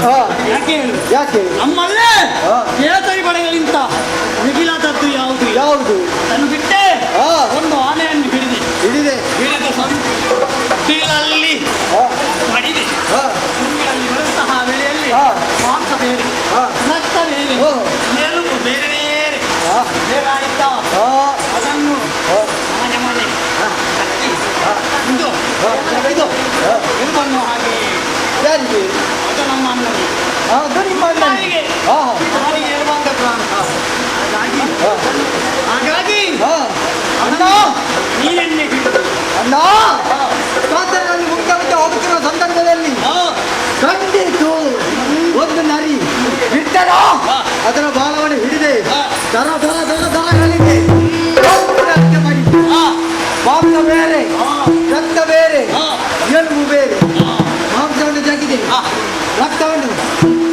Speaker 15: ಯಾಕೆ ಹೇಳು?
Speaker 14: ಯಾಕೆ?
Speaker 15: ನಮ್ಮಲ್ಲೇ ಕೇಸರಿ ಬಳೆಗಳಿಂತ ಮಿಗಿಲಾದದ್ದು ಯಾವುದು?
Speaker 14: ಯಾವುದು?
Speaker 15: ಅದನ್ನು ಬಿಟ್ಟೆ ಒಂದು ಆನೆಯನ್ನು ಹಿಡಿದೆ. ಹಿಡಿದ ಸಂತಿಲಲ್ಲಿ ಮಡಿದೆ. ತುಂಬಿನಲ್ಲಿ ಬರುವಂತಹ ವೇಳೆಯಲ್ಲಿ ಮಾಂಸ ಬೇರೆ, ರಕ್ತ ಬೇರೆ, ಎಲುಬು ಬೇರೆ ಬೇರೆ ಬೇರಾಯ್ತಾ ಅದನ್ನು ಮನೆ ಮನೆ ಕಟ್ಟಿ ಇದು ಎಲುಬನ್ನು ಹಾಗೆ
Speaker 14: ಯಾರಿಗೆ?
Speaker 15: ಅದು ನಮ್ಮ ಅಣ್ಣನಿಗೆ.
Speaker 14: ಅದು ನಿಮ್ಮ ಅಣ್ಣನಿಗೆ?
Speaker 15: ನಾಲಿಗೆ ಎಲುಬಂದ ಪ್ರಾಣ. ಹಾಗಾಗಿ ಅಣ್ಣ ನೀನೆನ್ನೇ ಹಿಡಿದು
Speaker 14: ಅಣ್ಣ, ಕಾಂತಾರನಲ್ಲಿ ಮುಖ್ಯ ಮುಖ್ಯ ಹೋಗುತ್ತಿರುವ ಸಂದರ್ಭದಲ್ಲಿ ಕಂಡಿತು ಒಂದು ನರಿ ಬಿಟ್ಟನೋ ಅದರ ಬಾಲವನ್ನು ಹಿಡಿದೆ ದರ ದರ ದರ ದರ ಹೇಳಿದೆ. ಮಾಂಸ ಬೇರೆ, ರಕ್ತ ಬೇರೆ, ಎಲುಬು ಬೇರೆ. ಮಾಂಸವನ್ನು ಜಗಿದೆ, ರಕ್ತವನ್ನು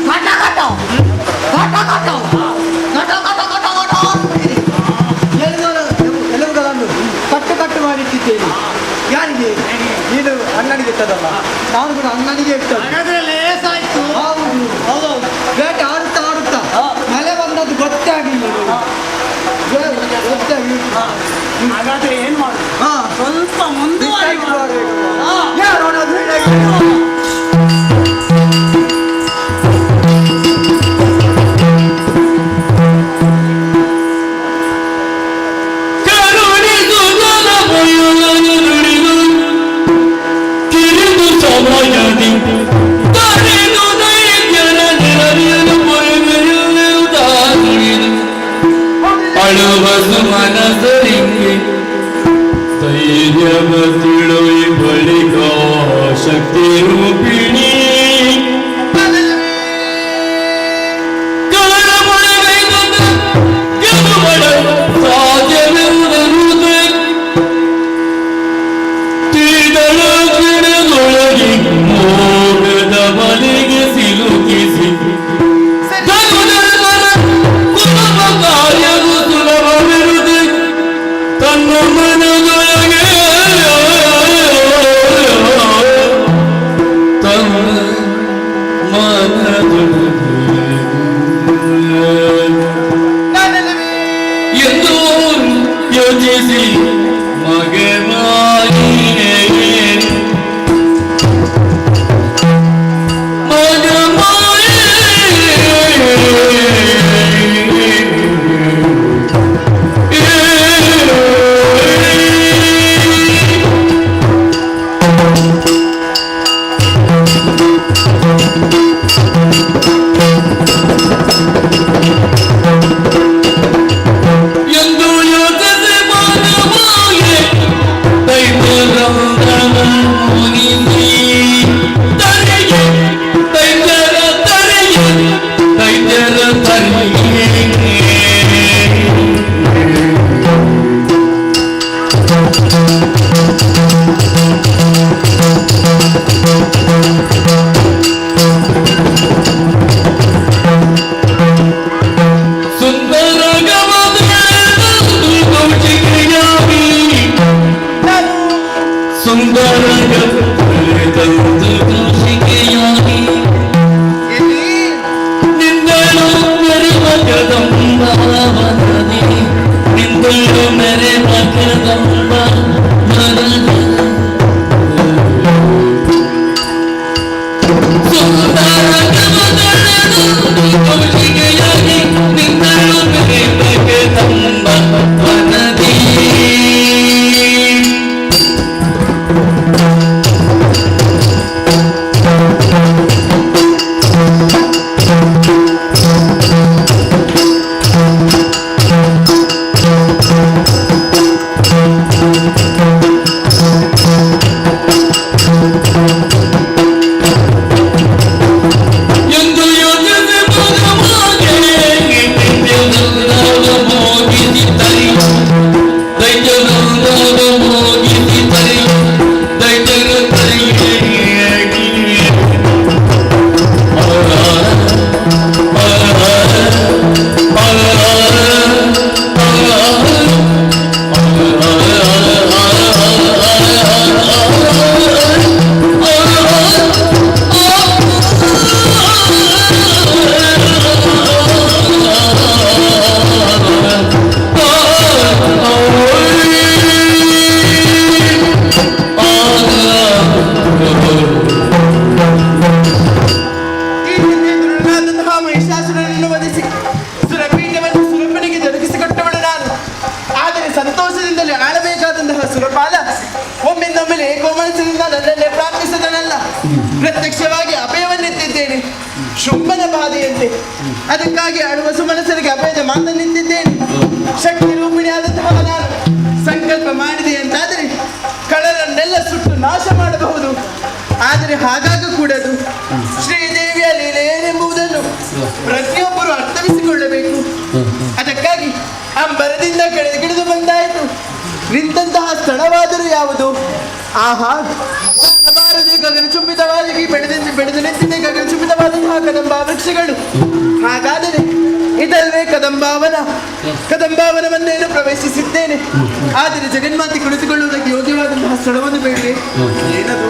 Speaker 14: ಕಟ ಕಟ ಕಟ ಕಟ ಕಟ ಕಟ ಕಟ ಕಟ ಎಲುಬುಗಳನ್ನು ಕಟ್ಟು ಕಟ್ಟು ಮಾಡಿಟ್ಟಿದ್ದೇನೆ. ಯಾರಿಗೆ? ನೀನು ಅಣ್ಣನಿಗೆ ಇಟ್ಟದಲ್ಲ, ನಾನು ಕೂಡ ಅಣ್ಣನಿಗೆ ಇಟ್ಟದ್ದು.
Speaker 15: ಲೇಸಾಯ್ತು.
Speaker 14: ಹೌದು, ಬೇಟೆ ಆಡುತ್ತಾ ಆಡುತ್ತಾ ಮಳೆ ಬಂದದ್ದು ಗೊತ್ತೇ ಆಗಲಿಲ್ಲ.
Speaker 15: ಹಾಗಾದ್ರೆ ಏನ್ ಮಾಡು, ಸ್ವಲ್ಪ ಮುಂದುವರಿ.
Speaker 7: ಮನಸರಿಗೆ ಧೈರ್ಯವ ತಿಳುವಿ ಬಳಿಕ ಶಕ್ತಿ ರೂಪಿಣಿ ಸಾಧ್ಯವೆಂದರೆ ತೀದಳ ಗಿಡದೊಳಗೆ ಮೋಗದ ಬಲಿಗೆ ಸಿಲುಕಿಸಿ ಕಾರ್ಯವು ಸುಲಭವಿರುವುದು ತನ್ನ ಮನದೊಳಗೆ ತನ್ನ ಮನದೊಳಗೆ ಎಂದು ಯೋಚಿಸಿ ಮಗೆ ಮಾಯೆ
Speaker 13: ಮಹಿಷಾಸುರನನ್ನು ವಧಿಸಿ ಸುರಪೀಠವನ್ನು ಸುರಪನಿಗೆ ದೊರಕಿಸಿಕೊಟ್ಟವಳು ನಾನು. ಆದರೆ ಸಂತೋಷದಿಂದಲೇ ಆಳಬೇಕಾದಂತಹ ಸುರಪಾಲ ಒಮ್ಮಿಂದೊಮ್ಮೆಲೆ ಏಕೋಮನಸ್ಸಿನಿಂದ ನನ್ನನ್ನೇ ಪ್ರಾರ್ಥಿಸದನಲ್ಲ. ಪ್ರತ್ಯಕ್ಷವಾಗಿ ಅಭಯವನ್ನೆತ್ತಿದ್ದೇನೆ, ಶುಂಭನ ಬಾಧೆಯಂತೆ. ಅದಕ್ಕಾಗಿ ಅಳುವ ಸುಮನಸ್ಸರಿಗೆ ಅಭಯದ ಮಾತನ್ನೆತ್ತಿದ್ದೇನೆ. ಶಕ್ತಿ ರೂಪಿಣಿಯಾದಂತಹ ನಾನು ಸಂಕಲ್ಪ ಮಾಡಿದೆ ಅಂತಾದರೆ ಕಳರನ್ನೆಲ್ಲ ಸುಟ್ಟು ನಾಶ ಮಾಡಬಹುದು. ಆದರೆ ಹಾಗಾಗ ಕೂಡದು. ಶ್ರೀದೇವಿಯ ಲೀಲೆ ಏನೆಂಬುದನ್ನು ಪ್ರತಿಯೊಬ್ಬರು ಅರ್ಥವಿಸಿಕೊಳ್ಳಬೇಕು. ಅದಕ್ಕಾಗಿ ಅಂಬರದಿಂದ ಕೆಳಗಿಳಿದು ಬಂದಾಯಿತು. ನಿಂತಹ ಸ್ಥಳವಾದರೂ ಯಾವುದು? ಆಹಾ, ಕಾಣಬಾರದೆ ಗಗನಚುಂಬಿತವಾಗಿ ಬೆಳೆದು ನಿಂತಿದೆ ಗಗನಚುಂಬಿತವಾದಂತಹ ಕದಂಬ ವೃಕ್ಷಗಳು. ಹಾಗಾದರೆ ಇದಲ್ವೇ ಕದಂಬಾವನವನ್ನೇನು ಪ್ರವೇಶಿಸಿದ್ದೇನೆ. ಆದರೆ ಜಗನ್ಮಾತೆ ಕುಳಿತುಕೊಳ್ಳುವುದಕ್ಕೆ ಯೋಗ್ಯವಾದಂತಹ ಸ್ಥಳವನ್ನು ಬೇಡವೆ? ಏನದು?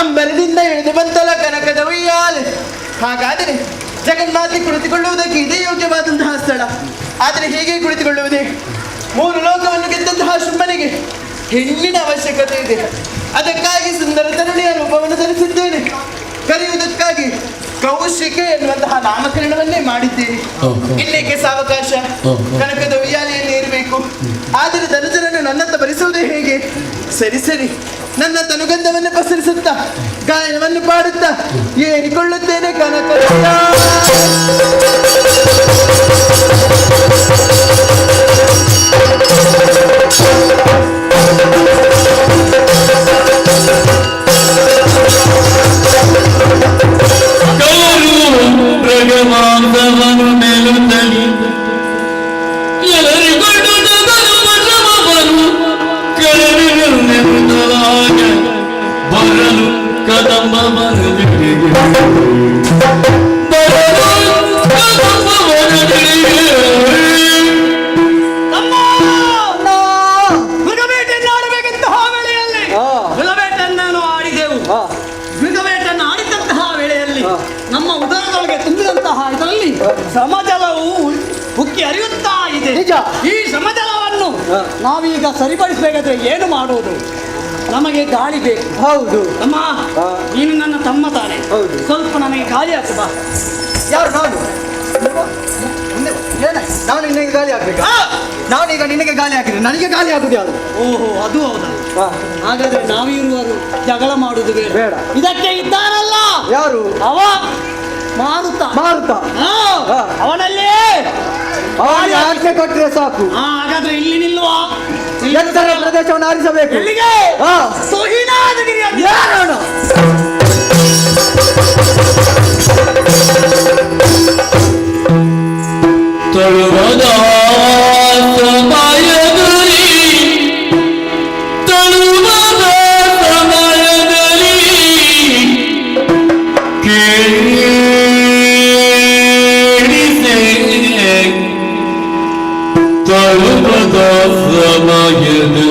Speaker 13: ಅಂಬರದಿಂದ ಇಳಿದು ಬಂತಲ್ಲ ಕನಕದ ಉಯ್ಯಾಲೆ. ಹಾಗಾದರೆ ಜಗನ್ಮಾತೆ ಕುಳಿತುಕೊಳ್ಳುವುದಕ್ಕೆ ಇದೇ ಯೋಗ್ಯವಾದಂತಹ ಸ್ಥಳ. ಆದರೆ ಹೇಗೆ ಕುಳಿತುಕೊಳ್ಳುವುದೇ? 3 ಲೋಕವನ್ನು ಗೆದ್ದಂತಹ ಶುಂಭನಿಗೆ ಹೆಣ್ಣಿನ ಅವಶ್ಯಕತೆ ಇದೆ. ಅದಕ್ಕಾಗಿ ಸುಂದರ ತರುಣಿಯ ರೂಪವನ್ನು ಧರಿಸಿದ್ದೇನೆ. ಕರೆಯುವುದಕ್ಕಾಗಿ ಕೌಶಿಕೆ ಎನ್ನುವಂತಹ ನಾಮಕರಣವನ್ನೇ ಮಾಡಿದ್ದೇನೆ. ಇನ್ನೇಕೆ ಸಾವಕಾಶ? ಕನಕದ ಉಯ್ಯಾಲೆಯಲ್ಲಿ ಏರಬೇಕು. ಆದರೆ ಧನುಜರನ್ನು ನನ್ನತ್ತ ಭರಿಸುವುದೇ ಹೇಗೆ? ಸರಿ ಸರಿ, ನನ್ನ ತನುಗಂಧವನ್ನು ಪಸರಿಸುತ್ತಾ ಗಾಯನವನ್ನು ಪಾಡುತ್ತಾ ಏರಿಕೊಳ್ಳುತ್ತೇನೆ ಕನಕದ
Speaker 7: ಪ್ರಗಮಾಂತವನು ಮೇಲುತ್ತಲಿ ಎಲ್ಲರಿಗೊಂಡು ಜಗನು ಕೆಳಗಿರುತ್ತಾಗ ಬರಲು ಕದಂಬ ಬರಲಿಗೆ
Speaker 15: ಮೃಗಬೇಟೆಯನ್ನು ಆಡಬೇಕಂತಹ ವೇಳೆಯಲ್ಲಿ ಮೃಗಬೇಟನ್ನು ಆಡಿದೆವು. ಮೃಗಬೇಟನ್ನು ಆಡಿದಂತಹ ವೇಳೆಯಲ್ಲಿ ನಮ್ಮ ಉದರದೊಳಗೆ ತುಂಬಿದಂತಹ ಇದರಲ್ಲಿ ಸಮಜಲವು ಉಕ್ಕಿ ಹರಿಯುತ್ತಾ ಇದೆ. ಈ ಸಮಜಲವನ್ನು ನಾವೀಗ ಸರಿಪಡಿಸಬೇಕಾದ್ರೆ ಏನು ಮಾಡುವುದು? ನಮಗೆ ಗಾಳಿ ಬೇಕು. ಹೌದು ಅಮ್ಮ, ನೀನು ನನ್ನ ತಮ್ಮ ತಾನೆ. ಸ್ವಲ್ಪ ನನಗೆ ಗಾಳಿ ಹಾಕುವ.
Speaker 14: ಯಾರು? ನಾನು ನಿನಗೆ ಗಾಳಿ ಹಾಕ್ಬೇಕು. ನಾನೀಗ ನಿನಗೆ ಗಾಳಿ ಹಾಕಿದ್ರೆ ನನಗೆ ಗಾಳಿ ಹಾಕುದು ಯಾರು?
Speaker 15: ಓಹೋ, ಅದು ಹೌದಾ? ಹಾಗಾದ್ರೆ ನಾವಿರುವರು ಜಗಳ ಮಾಡುದು ಬೇಡ. ಇದಕ್ಕೆ ಇದ್ದಾರಲ್ಲ
Speaker 14: ಯಾರು?
Speaker 15: ಅವ ಮಾರುತ. ಅವನಲ್ಲೇ
Speaker 14: ಆಕೆ ಕೊಟ್ಟರೆ ಸಾಕು.
Speaker 15: ಹಾಗಾದ್ರೆ ಇಲ್ಲಿ ನಿಲ್ಲುವ.
Speaker 14: ಎತ್ತರ ಪ್ರದೇಶವನ್ನು ಆರಿಸಬೇಕು.
Speaker 15: ಎಲ್ಲಿಗೆ? ಸೊಹಿನಾದಗಿರಿಯಲ್ಲಿ.
Speaker 14: ಯಾರೋಣ?
Speaker 7: ತಳುವದ ಸಮಯದಲ್ಲಿ ತಳುವದ ಸಮಯದಲ್ಲಿ ಕೇಳಿಸೆ ತಳುವದ ಸಮಯದಲ್ಲಿ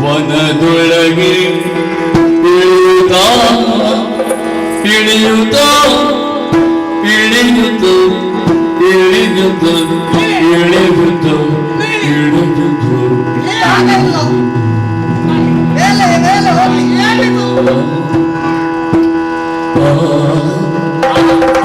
Speaker 7: ವನದೊಳಗೆ ಇಳಿಯುತ್ತ ಇಳಿಯುತ್ತ ಇಳಿಯುತ್ತ ಇಳಿಯುತ್ತ ಇಳಿಯುತ್ತ ಆ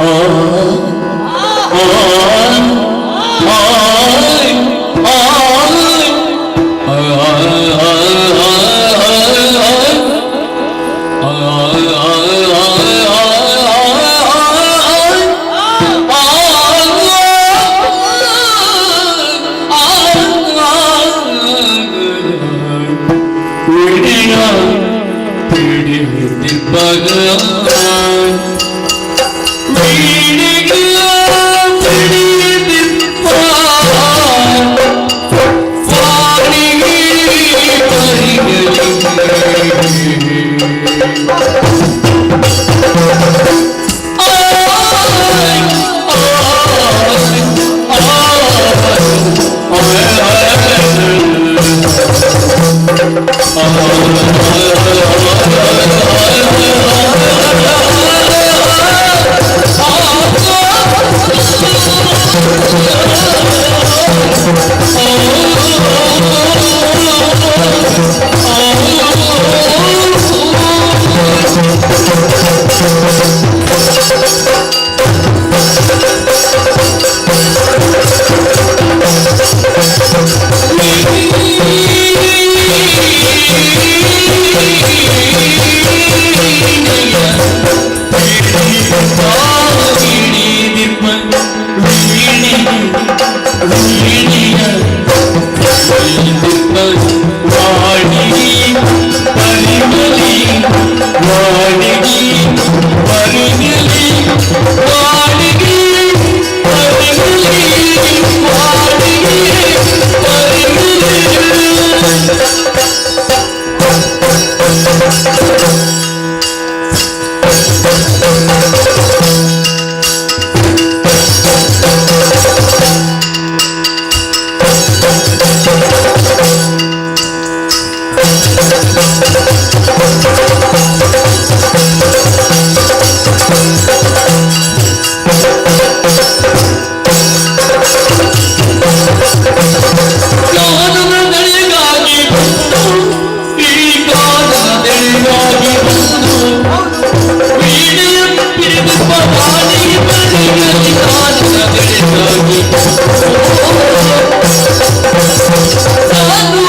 Speaker 7: Salu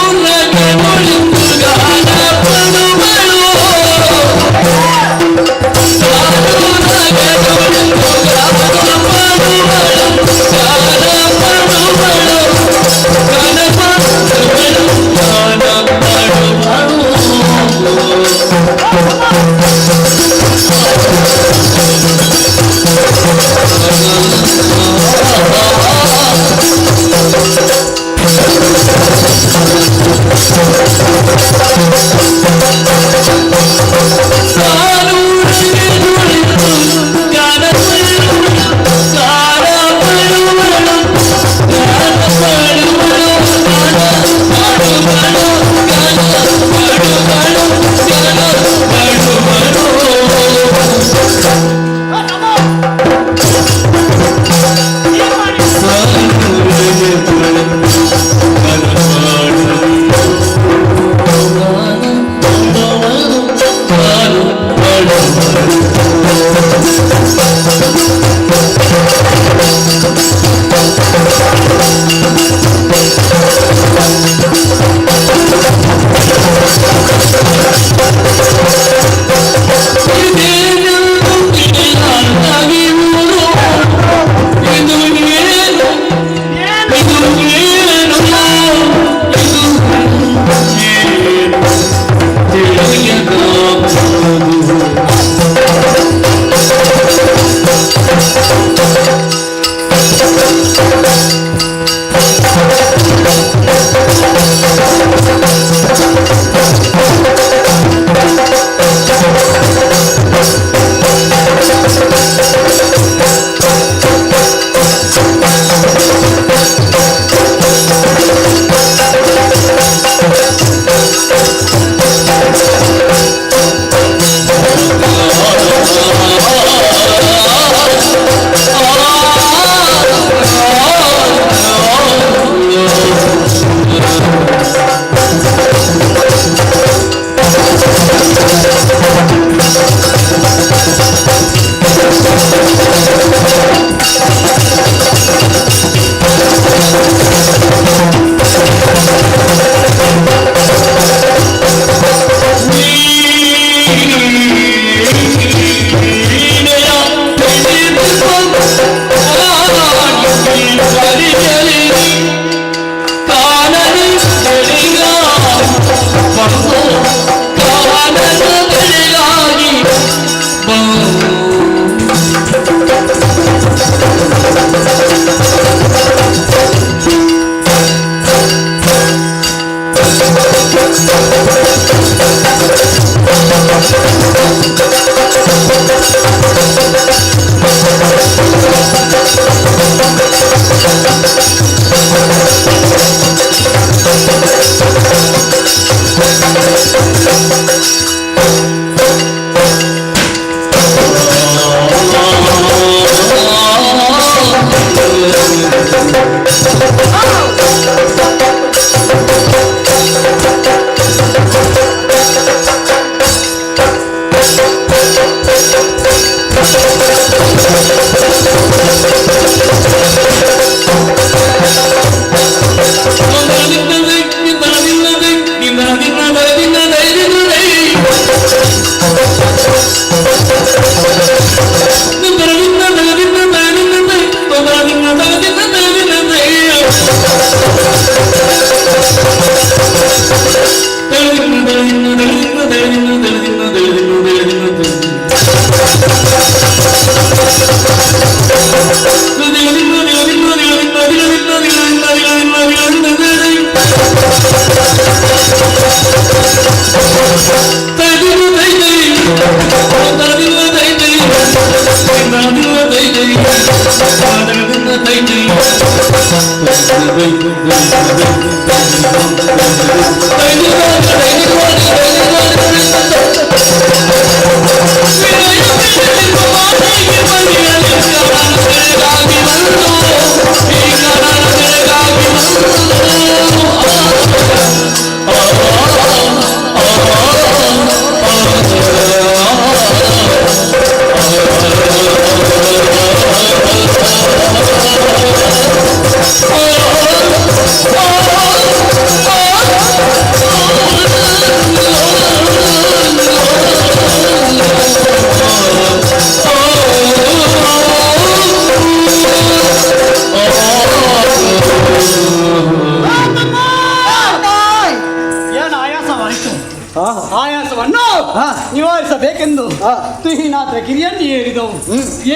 Speaker 15: ತುಹಿನಾಥ ಗಿರಿಯನ್ನು ಏರಿದವು.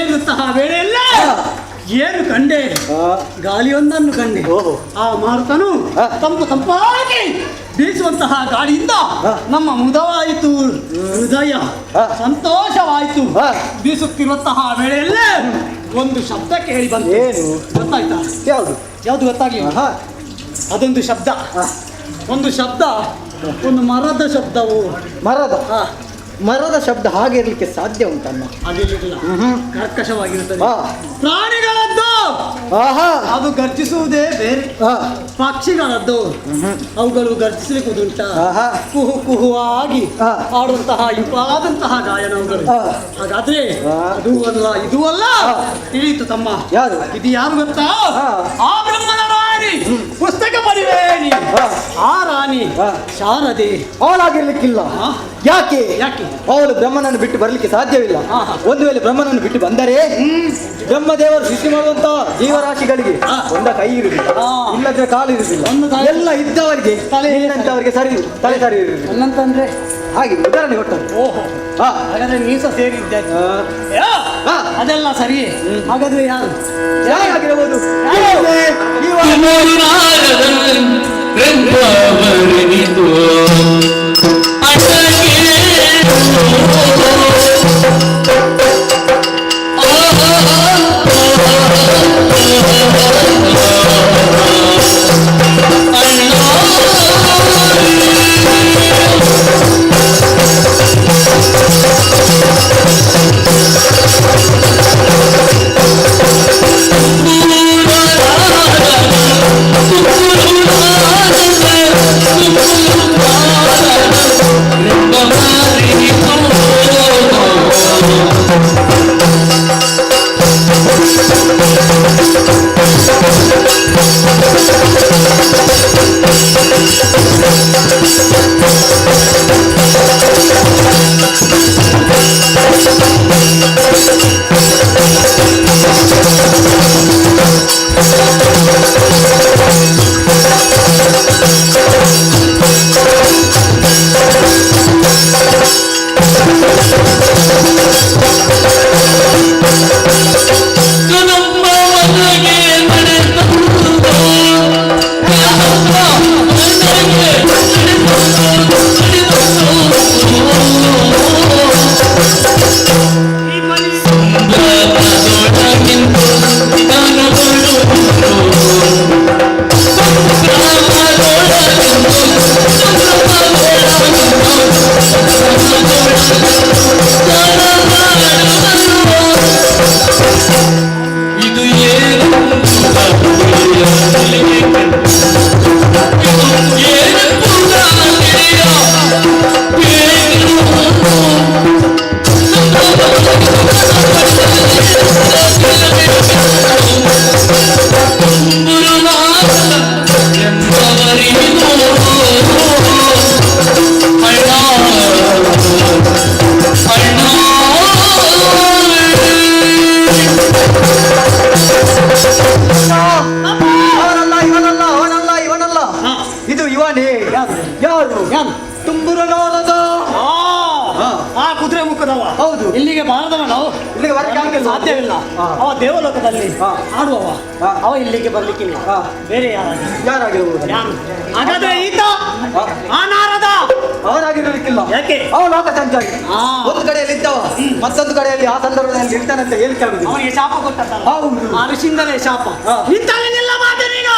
Speaker 15: ಏರುತ್ತಹ ವೇಳೆಯಲ್ಲ ಏನು ಕಂಡೆ, ಗಾಳಿಯೊಂದನ್ನು ಕಂಡೆ. ಆ ಮಾರುತನು ತಂಪಾಗಿ ಬೀಸುವಂತಹ ಗಾಳಿಯಿಂದ ನಮ್ಮ ಮುದವಾಯಿತು, ಹೃದಯ ಸಂತೋಷವಾಯಿತು. ಬೀಸುತ್ತಿರುವಂತಹ ವೇಳೆಯಲ್ಲೇ ಒಂದು ಶಬ್ದ ಕೇಳಿ ಬಂತು. ಏನು ಗೊತ್ತಾಯ್ತಾ? ಯಾವುದು ಗೊತ್ತಾಗ್ಲಿಲ್ಲ. ಅದೊಂದು ಶಬ್ದ, ಒಂದು ಮರದ ಶಬ್ದವು.
Speaker 14: ಮರದ ಶಬ್ದ ಹಾಗೆ ಇರ್ಲಿಕ್ಕೆ ಸಾಧ್ಯ ಉಂಟಲ್ಲ?
Speaker 15: ಅದಿರಲಿಲ್ಲ, ಕರ್ಕಶವಾಗಿರುತ್ತದೆ. ಪ್ರಾಣಿಗಳದ್ದು ಅದು ಗರ್ಜಿಸುವುದೇ ಬೇರೆ, ಪಕ್ಷಿಗಳದ್ದು ಅವುಗಳು ಗರ್ಜಿಸಲಿಕ್ಕೆ ಉಂಟ. ಕುಹು ಕುಹುವಾಗಿ ಆಡುವಂತಹ ಇಂಪಾದಂತಹ ಗಾಯನಗಳು. ಹಾಗಾದ್ರೆ ಅದು ಅಲ್ಲ ಇದು ಅಲ್ಲ, ತಿಳಿಯಿತು ತಮ್ಮ. ಇದು ಯಾರು ಗೊತ್ತಾ? ಆ ಬ್ರಹ್ಮನ ರಾಣಿ, ಪುಸ್ತಕ ಬರಿವೇಣಿ. ಆ ರಾಣಿ ಶಾರದೆ.
Speaker 14: ಅವಳಾಗಿರ್ಲಿಕ್ಕಿಲ್ಲ. ಯಾಕೆ? ಅವಳು ಬ್ರಹ್ಮನನ್ನು ಬಿಟ್ಟು ಬರಲಿಕ್ಕೆ ಸಾಧ್ಯವಿಲ್ಲ. ಒಂದು ವೇಳೆ ಬ್ರಹ್ಮನನ್ನು ಬಿಟ್ಟು ಬಂದರೆ ಬ್ರಹ್ಮದೇವರು ಸೃಷ್ಟಿ ಮಾಡುವಂತ ಜೀವರಾಶಿಗಳಿಗೆ ಒಂದ ಕೈ ಇರುವುದಿಲ್ಲ, ಇಲ್ಲದ್ರೆ ಕಾಲು ಇರುವುದಿಲ್ಲ. ಎಲ್ಲ ಇದ್ದವರಿಗೆ ತಲೆಂತವರಿಗೆ ತಲೆ ಸರಿ ಇರುವುದಿಲ್ಲ
Speaker 15: ಅಂತಂದ್ರೆ
Speaker 14: ಹಾಗೆ ಉದಾಹರಣೆ ಕೊಟ್ಟರು.
Speaker 15: ಹಾಗಾದ್ರೆ ನೀಸ ಸೇರಿದ್ದೆ ಅದೆಲ್ಲ ಸರಿ. ಹಾಗಾದ್ರೆ
Speaker 14: ಯಾರಾಗಿರಬಹುದು?
Speaker 15: ಹೌದು, ಇಲ್ಲಿಗೆ ಬಾರದವ. ನಾವು ಇಲ್ಲಿಗೆ ಬರಲಿಕ್ಕೆ ಸಾಧ್ಯವಿಲ್ಲ. ಅವ ದೇವಲೋಕದಲ್ಲಿ ಆಡುವವ, ಅವ ಇಲ್ಲಿಗೆ ಬರ್ಲಿಕ್ಕಿಲ್ಲ. ಬೇರೆ ಯಾರಾಗಿರ್ಬೋದು? ಹಾಗಾದ್ರೆ ಈತ ಅನಾರದ
Speaker 14: ಅವನಾಗಿರ್ಲಿಕ್ಕಿಲ್ಲ.
Speaker 15: ಯಾಕೆ?
Speaker 14: ಅವ ಲೋಕ ಸಂಚಾರಿ. ಒಂದು ಕಡೆಯಲ್ಲಿ ಇದ್ದವ ಮತ್ತೊಂದು ಕಡೆಯಲ್ಲಿ ಆ ಸಂದರ್ಭದಲ್ಲಿ ಇರ್ತಾನಂತ ಹೇಳಿಕೆ ಆಗುದಿಲ್ಲ.
Speaker 15: ಅವನಿಗೆ ಶಾಪ ಕೊಟ್ಟ. ಹೌದು, ಆ ಋಷಿಯಿಂದಲೇ ಶಾಪ. ನಿಂತಲ್ಲಿಲ್ಲ ಮಾತೆ ನೀನು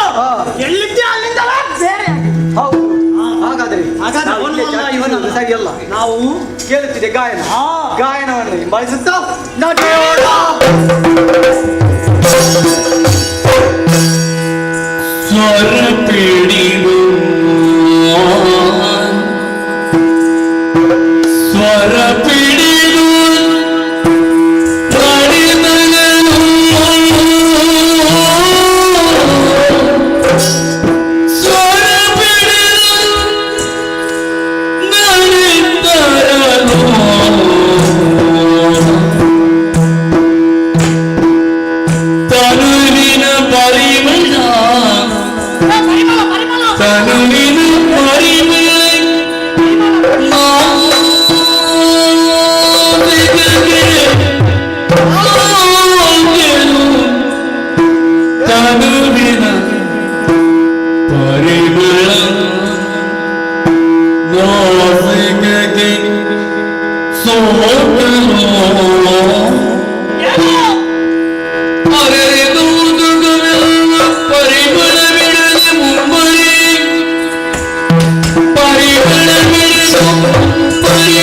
Speaker 15: ಎಲ್ಲಿದ್ದೆ ಅಲ್ಲಿಂದಲೇ ಬೇರೆ.
Speaker 14: ಹೌದು, ಹಾಗಾದ್ರೆ ಇವನಲ್ಲ ಸರಿಯಲ್ಲ.
Speaker 15: ನಾವು
Speaker 14: ಕೇಳುತ್ತಿದೆ ಗಾಯನವನ್ನು ಹಿಂಬಾಲಿಸುತ್ತಾ ನಡೆಯೋಣ.
Speaker 7: ಸ್ವರ ಪೀಡಿದು ಸ್ವರ ಪೀಡಿದು ಮಧುವಿನ ಪರಿಮಳ ನಾಸಿಕೆಗೆ ಸೋತಲೋ ಅರೆದೂದುಗವೆಲ್ಲ ಪರಿಮಳವಿಡದೆ ಮುಂಬರಿ ಪರಿಮಳವಿಡದೆ ಮುಂಬರಿ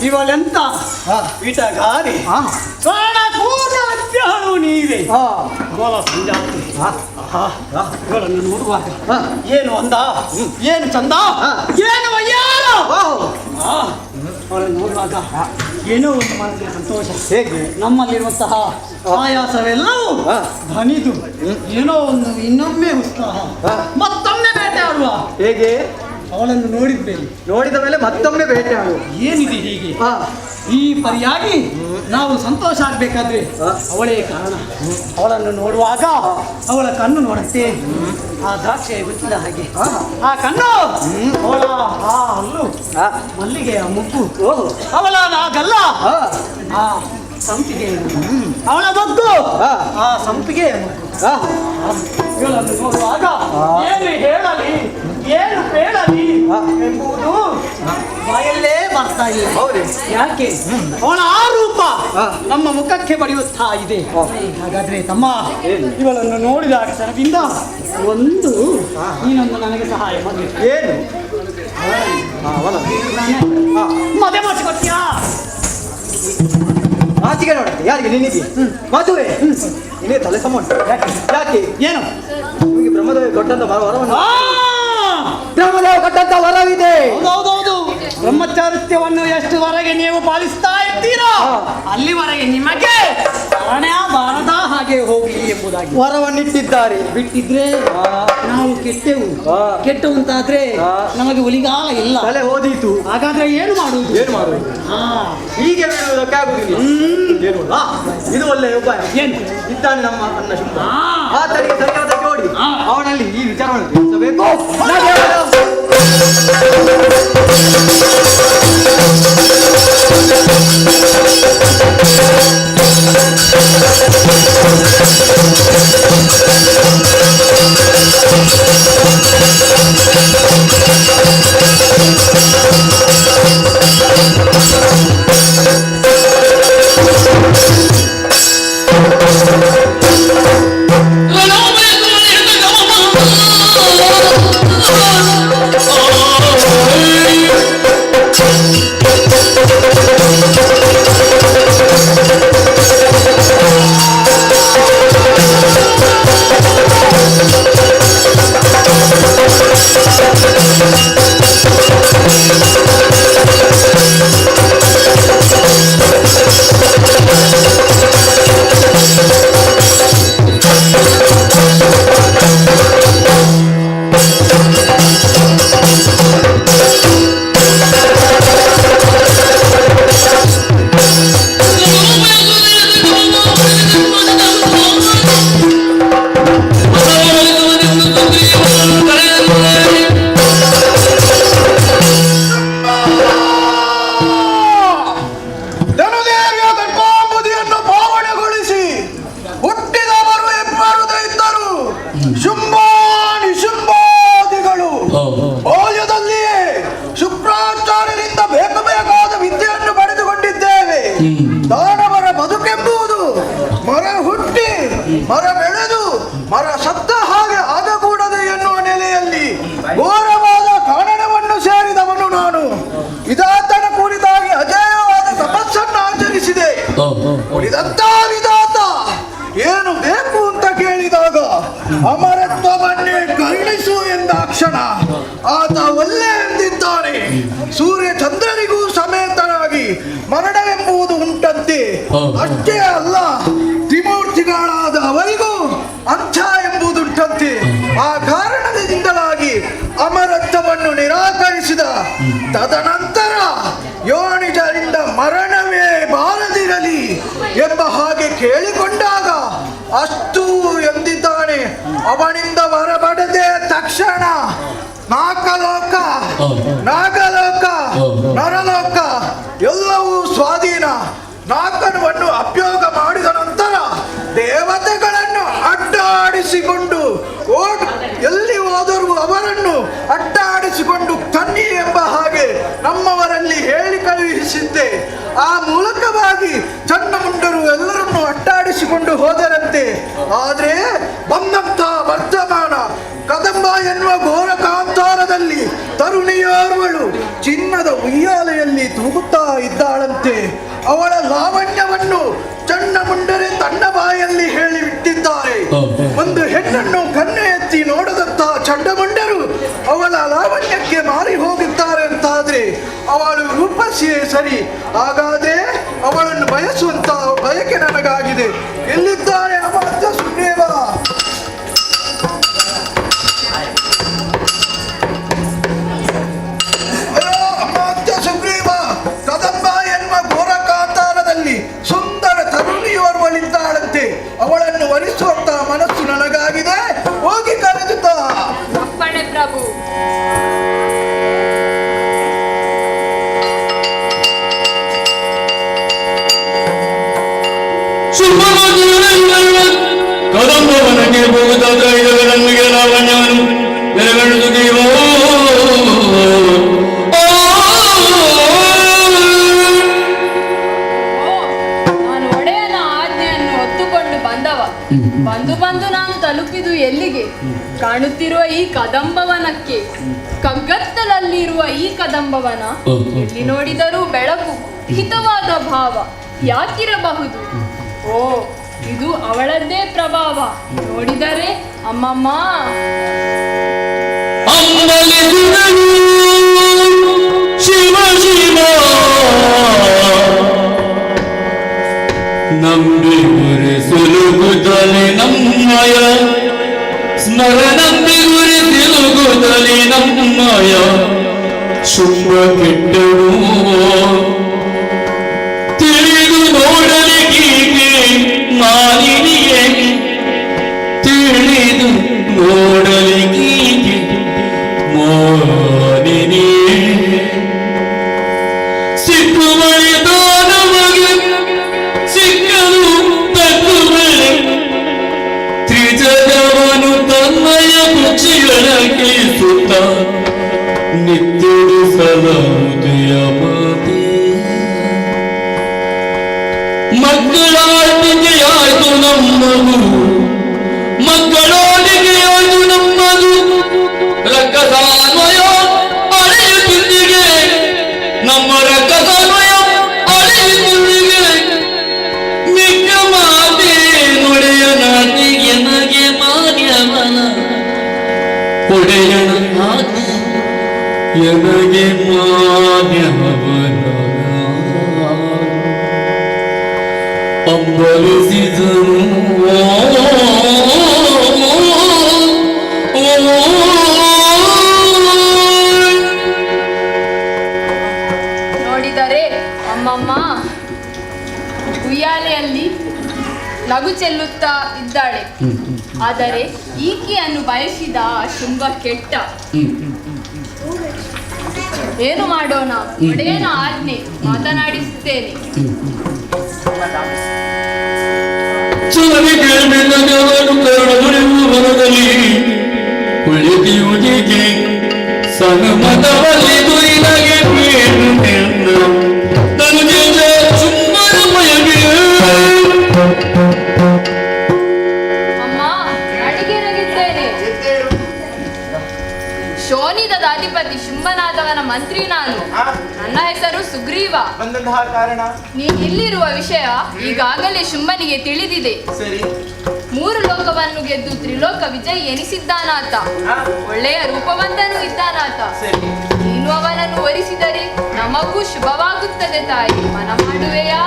Speaker 15: ಇವಳೆಂತ ವಿಟಗಾರಿ ಪ್ರಾಣಕೂಟಾಳು ನೀವೇ ಗೋಲ ಸಂಜಾತಿ ಇವಳನ್ನು ನೋಡುವಾಗ ಏನು ಅಂದ ಏನು ಚಂದ ಏನು ವಯ್ಯಾರ ಅವಳನ್ನು ನೋಡುವಾಗ ಏನೋ ಒಂದು ಮನಸ್ಸಿಗೆ ಸಂತೋಷ. ಹೇಗೆ ನಮ್ಮಲ್ಲಿರುವಂತಹ ಆಯಾಸವೆಲ್ಲವೂ ಧನಿದು ಏನೋ ಒಂದು ಇನ್ನೊಮ್ಮೆ ಉತ್ಸಾಹ ಮತ್ತೊಮ್ಮೆ ಬೇಟೆ ಆಡುವ. ಹೇಗೆ ಅವಳನ್ನು ನೋಡಿದ್ದೇನೆ.
Speaker 14: ನೋಡಿದ ಮೇಲೆ ಮತ್ತೊಮ್ಮೆ ಭೇಟಿ ಆಗುವ.
Speaker 15: ಏನಿದೆ ಹೀಗೆ ಈ ಪರಿಯಾಗಿ ನಾವು ಸಂತೋಷ ಆಗ್ಬೇಕಾದ್ರೆ ಅವಳೇ ಕಾರಣ. ಅವಳನ್ನು ನೋಡುವಾಗ ಅವಳ ಕಣ್ಣು ನೋಡುತ್ತೆ, ಆ ದ್ರಾಕ್ಷಿ ಗೊತ್ತಿಲ್ಲ ಹಾಗೆ ಆ ಕಣ್ಣು, ಅವಳ ಆ ಹಲ್ಲು, ಮಲ್ಲಿಗೆಯ ಮುಗ್ಗು, ಅವಳ ಆ ಗಲ್ಲ, ಆ ಸಂಪಿಗೆ, ಅವಳ ಬಗ್ಗು, ಆ ಸಂಪಿಗೆ ಇವಳನ್ನು ನೋಡುವಾಗ ಏನು ಹೇಳಲಿ ಏನು ಹೇಳಲಿ ಎಂಬುದು ಬಾಯಲ್ಲೇ ಬರ್ತಾ ಇಲ್ಲ. ಯಾಕೆ ಅವಳ ಆ ರೂಪ ನಮ್ಮ ಮುಖಕ್ಕೆ ಬಡಿಯುತ್ತಾ ಇದೆ. ಹಾಗಾದ್ರೆ ತಮ್ಮ, ಇವಳನ್ನು ನೋಡಿದ ಕ್ಷಣದಿಂದ ಒಂದು ನೀನೊಂದು ನನಗೆ ಸಹಾಯ ಮಾಡಬೇಕು.
Speaker 14: ಏನು?
Speaker 15: ಮದುವೆ ಮಾಡಿಕೊಡ್ತೀಯಾ?
Speaker 14: ಆಚೆಗೆ ನೋಡುತ್ತೆ ಯಾರಿಗೆ? ನಿನಗೆ ಮದುವೆ? ನಿನಗೆ ತಲೆ ಸಮ ಉಂಟು. ಯಾಕೆ?
Speaker 15: ಏನು?
Speaker 14: ನಿಮಗೆ ಬ್ರಹ್ಮದೇವ ಕೊಟ್ಟಂತ ವರವನ್ನು, ಬ್ರಹ್ಮದೇವ ಕೊಟ್ಟಂತ ವರವಿದೆ.
Speaker 15: ಹೌದೌದು, ಬ್ರಹ್ಮಚಾರಿತ್ಯವನ್ನು ಎಷ್ಟುವರೆಗೆ ನೀವು ಪಾಲಿಸ್ತಾ ಇರ್ತೀರೋ ಅಲ್ಲಿವರೆಗೆ ನಿಮಗೆ ಮರಣ ಬಾರದ ಹಾಗೆ ಹೋಗಲಿ ಎಂಬುದಾಗಿ
Speaker 14: ವರವನ್ನಿಟ್ಟಿದ್ದಾರೆ.
Speaker 15: ಬಿಟ್ಟಿದ್ರೆ ನಾವು ಕೆಟ್ಟೆವು. ಕೆಟ್ಟು ಅಂತಾದ್ರೆ ನಮಗೆ ಉಳಿಗಾಲ ಇಲ್ಲ.
Speaker 14: ತಲೆ ಓದೀತು.
Speaker 15: ಹಾಗಾದ್ರೆ ಏನು ಮಾಡುವುದು?
Speaker 14: ಏನು ಮಾಡುವುದು? ಹೀಗೆ ಬಿಡುವುದಕ್ಕಾಗುವುದಿಲ್ಲ. ಇದು ಒಳ್ಳೆಯ ಉಪಾಯ.
Speaker 15: ಏನು
Speaker 14: ಇದ್ದಾನೆ ನಮ್ಮ ಅನ್ನ ಶುಂಭ. ಆತನಿಗೆ ಸರಿಯಾದ ಜೋಡಿ, ಅವನಲ್ಲಿ ಈ ವಿಚಾರವನ್ನು ತಿಳಿಸಬೇಕು.
Speaker 8: ದಾನವರ ಬದುಕೆಂಬುದು ಮರ ಹುಟ್ಟಿ ಮರ ಬೆಳೆದು ಮರ ಸತ್ತ ಹಾಗೆ ಆಗಕೂಡದು ಎನ್ನುವ ನೆಲೆಯಲ್ಲಿ ಘೋರವಾದ ಕಾರಣವನ್ನು ಸೇರಿದವನು ನಾನು. ವಿಧಾತನ ಕುರಿತಾಗಿ ಅಜೇಯವಾದ ತಪಸ್ಸನ್ನು ಆಚರಿಸಿದೆ. ಉಳಿದಂತ ವಿಧಾತ ಏನು ಬೇಕು ಅಂತ ಕೇಳಿದಾಗ ಅಮರತ್ವವನ್ನೇ ಕರುಣಿಸು ಎಂದಾಕ್ಷಣ ಆತ ಒಲ್ಲೆ ಎಂದಿದ್ದಾನೆ. ಸೂರ್ಯ ಚಂದ್ರನಿಗೂ ಸಮೇತನಾಗಿ ಮರಣವೆಂಬುದು ಉಂಟಂತೆ. ಅಷ್ಟೇ ಅಲ್ಲ, ತ್ರಿಮೂರ್ತಿಗಳಾದ ಅವರಿಗೂ ಅಂಥ ಎಂಬುದುಂಟಂತೆ. ಆ ಕಾರಣದಿಂದಲಾಗಿ ಅಮರತ್ವವನ್ನು ನಿರಾಕರಿಸಿದ ತದನಂತರ ಯೋನಿಜರಿಂದ ಮರಣವೇ ಬಾರದಿರಲಿ ಎಂಬ ಹಾಗೆ ಕೇಳಿಕೊಂಡಾಗ ಅಷ್ಟು ಎಂದಿದ್ದಾನೆ. ಅವನಿಂದ ಹೊರಬಡದೆ ತಕ್ಷಣ ನಾಗಲೋಕ ನರಲೋಕ ಎಲ್ಲವೂ ಸ್ವಾಧೀನ. ನಾಗನವನ್ನು ಅಭ್ಯೋಗ ಮಾಡಿದ ನಂತರ ದೇವತೆಗಳನ್ನು ಅಡ್ಡಾಡಿಸಿಕೊಂಡು ಎಲ್ಲಿ ಹೋದರೂ ಅವರನ್ನು ಅಡ್ಡಾಡಿಸಿಕೊಂಡು ಕನ್ನಿ ಎಂಬ ಹಾಗೆ ನಮ್ಮವರಲ್ಲಿ ಹೇಳಿ ಕಳುಹಿಸಿದ್ದೆ. ಆ ಮೂಲಕವಾಗಿ ಚನ್ನಮುಂಡರು ಎಲ್ಲರನ್ನು ಅಡ್ಡಾಡಿಸಿಕೊಂಡು ಹೋದರಂತೆ. ಆದರೆ ಬಂದಂಥ ವರ್ತಮಾನ ಕದಂಬ ಎನ್ನುವ ಘೋರ ಕಾಂತಾರದಲ್ಲಿ ತರುಣಿಯೋರ್ವಳು ಚಿನ್ನದ ಉಯ್ಯಾಲೆಯಲ್ಲಿ ತೂಗುತ್ತಾ ಇದ್ದಾಳಂತೆ. ಅವಳ ಲಾವಣ್ಯವನ್ನು ಚನ್ನಮುಂಡರೇ ತನ್ನ ಬಾಯಲ್ಲಿ ಹೇಳಿ ಬಿಟ್ಟಿದ್ದಾರೆ. ಒಂದು ಹೆಣ್ಣನ್ನು ಕಣ್ಣು ಎತ್ತಿ ನೋಡದಂತ ಚಂಡಮುಂಡರು ಅವಳ ಲಾವಣ್ಯಕ್ಕೆ ಮಾರಿ ಹೋಗುತ್ತಾರೆ ಅಂತಾದ್ರೆ ಅವಳು ರೂಪಸಿಯೇ ಸರಿ. ಹಾಗಾದ್ರೆ ಅವಳನ್ನು ಬಯಸುವಂತ ಬಯಕೆ ನನಗಾಗಿದೆ. ಎಲ್ಲಿದ್ದಾರೆ ಅಮಾತ್ಯ ಸುಗ್ರೀವ?
Speaker 7: ಹೇಳುವುದೆಯೋ
Speaker 9: ನಾನು ಒಡೆಯನ ಆಜ್ಞೆಯನ್ನು ಹೊತ್ತುಕೊಂಡು ಬಂದವ. ಬಂದು ನಾನು ತಲುಪಿದು ಎಲ್ಲಿಗೆ? ಕಾಣುತ್ತಿರುವ ಈ ಕದಂಬವನಕ್ಕೆ. ಕಗ್ಗತ್ತಲಲ್ಲಿರುವ ಈ ಕದಂಬವನ ಎಲ್ಲಿ ನೋಡಿದರೂ ಬೆಳಕು, ಹಿತವಾದ ಭಾವ ಯಾಕಿರಬಹುದು? ಓ, ಇದು ಅವಳದ್ದೇ ಪ್ರಭಾವ. ನೋಡಿದರೆ ಅಮ್ಮಮ್ಮ
Speaker 7: ಶಿವ ಶಿವ ನಂಬಿ ಗುರಿ ಸುಲುಗುತ್ತಲೆ ನಮ್ಮಯ ಸ್ಮರಣಂಬಿ ಗುರಿ ತಿರುಗುತ್ತಲೆ ನಮ್ಮಯ ಶುಂಭ ಕೆಟ್ಟರು ತಿಳಿದು ನೋಡಲಿಕ್ಕೆ ಮಾಲಿನಿಯೇ ತಿಳಿದು ನೋಡಲಿಕ್ಕೆ ಮಾಲಿನಿಯೇ ಸಿಕ್ಕು ಬಳಿದ ನಮಗೆ ಸಿಕ್ಕಲು ತಕ್ಕು ಬಳಿ ತ್ರಿಜಗವನು ತನ್ನಯ ಕುಚಿಗಳ ಕೇಸುತ್ತ ನಿತ್ಯರು ಸಲಹುದಯ ಮಾತೆ ಮಕ್ಕಳಾಟಿಕೆಯಾಯ್ತು ನಮ್ಮದು ಮಕ್ಕಳಾಟಿಕೆಯಾಯ್ತು ನಮ್ಮದು ರಕ್ಕಸಾನ್ವಯ ಅಳೆಯುತ್ತಿಗೆ ನಮ್ಮ ರಕ್ಕಸಾನ್ವಯ ಅಳೆಯುತ್ತಿಗೆ ಮಿಕ್ಕ ಮಾತೆ ನೊಡೆಯ ನಾಟಿಗೆ ನಗೆ ಮಾನ್ಯವನ ಒಡೆಯನ ನಾಟಿ ಎನಗೆ ಮಾನ್ಯವನ ಅಂಬಲಿಸಿದನು
Speaker 9: ನೋಡಿದರೆ ಅಮ್ಮಮ್ಮ ಉಯ್ಯಾಲೆಯಲ್ಲಿ ನಗು ಚೆಲ್ಲುತ್ತಾ ಇದ್ದಾಳೆ. ಆದರೆ ಈಕೆಯನ್ನು ಬಯಸಿದ ಶುಂಭ ಕೆಟ್ಟ. ಏನು ಮಾಡೋಣ? ಒಡೆಯನ ಆಜ್ಞೆ, ಮಾತನಾಡಿಸುತ್ತೇನೆ.
Speaker 7: ಉಳಿದಿಯುವುದಿಗೆ ಸನ್ಮತವಲ್ಲಿ ದುರಿನಗೆ ನನಗೆ ಸುಮ್ಮನಮಯಗೆ
Speaker 9: ಅಮ್ಮ, ಅಡಿಗೆರಗಿದ್ದೇನೆ. ಶೋನಿದ ಅಧಿಪತಿ ಶುಂಭನಾದವನ ಮಂತ್ರಿ ನಾನು. ನನ್ನ ಹೆಸರು ಸುಗ್ರೀವ.
Speaker 13: ಬಂದಂತಹ ಕಾರಣ?
Speaker 9: ನೀನು ಇಲ್ಲಿರುವ ವಿಷಯ ಈಗಾಗಲೇ ಶುಂಭನಿಗೆ ತಿಳಿದಿದೆ.
Speaker 13: ಸರಿ.
Speaker 9: 3 ಲೋಕವನ್ನು ಗೆದ್ದು ತ್ರಿಲೋಕ ವಿಜಯ್ ಎನಿಸಿದ್ದಾನಾತ. ಒಳ್ಳೆಯ ರೂಪವಂತನೂ ಇದ್ದಾನಾತ. ನೀನು ಅವನನ್ನು ವರಿಸಿದರೆ ನಮಗೂ ಶುಭವಾಗುತ್ತದೆ ತಾಯಿ. ಮನ ಮಾಡುವೆಯಾ?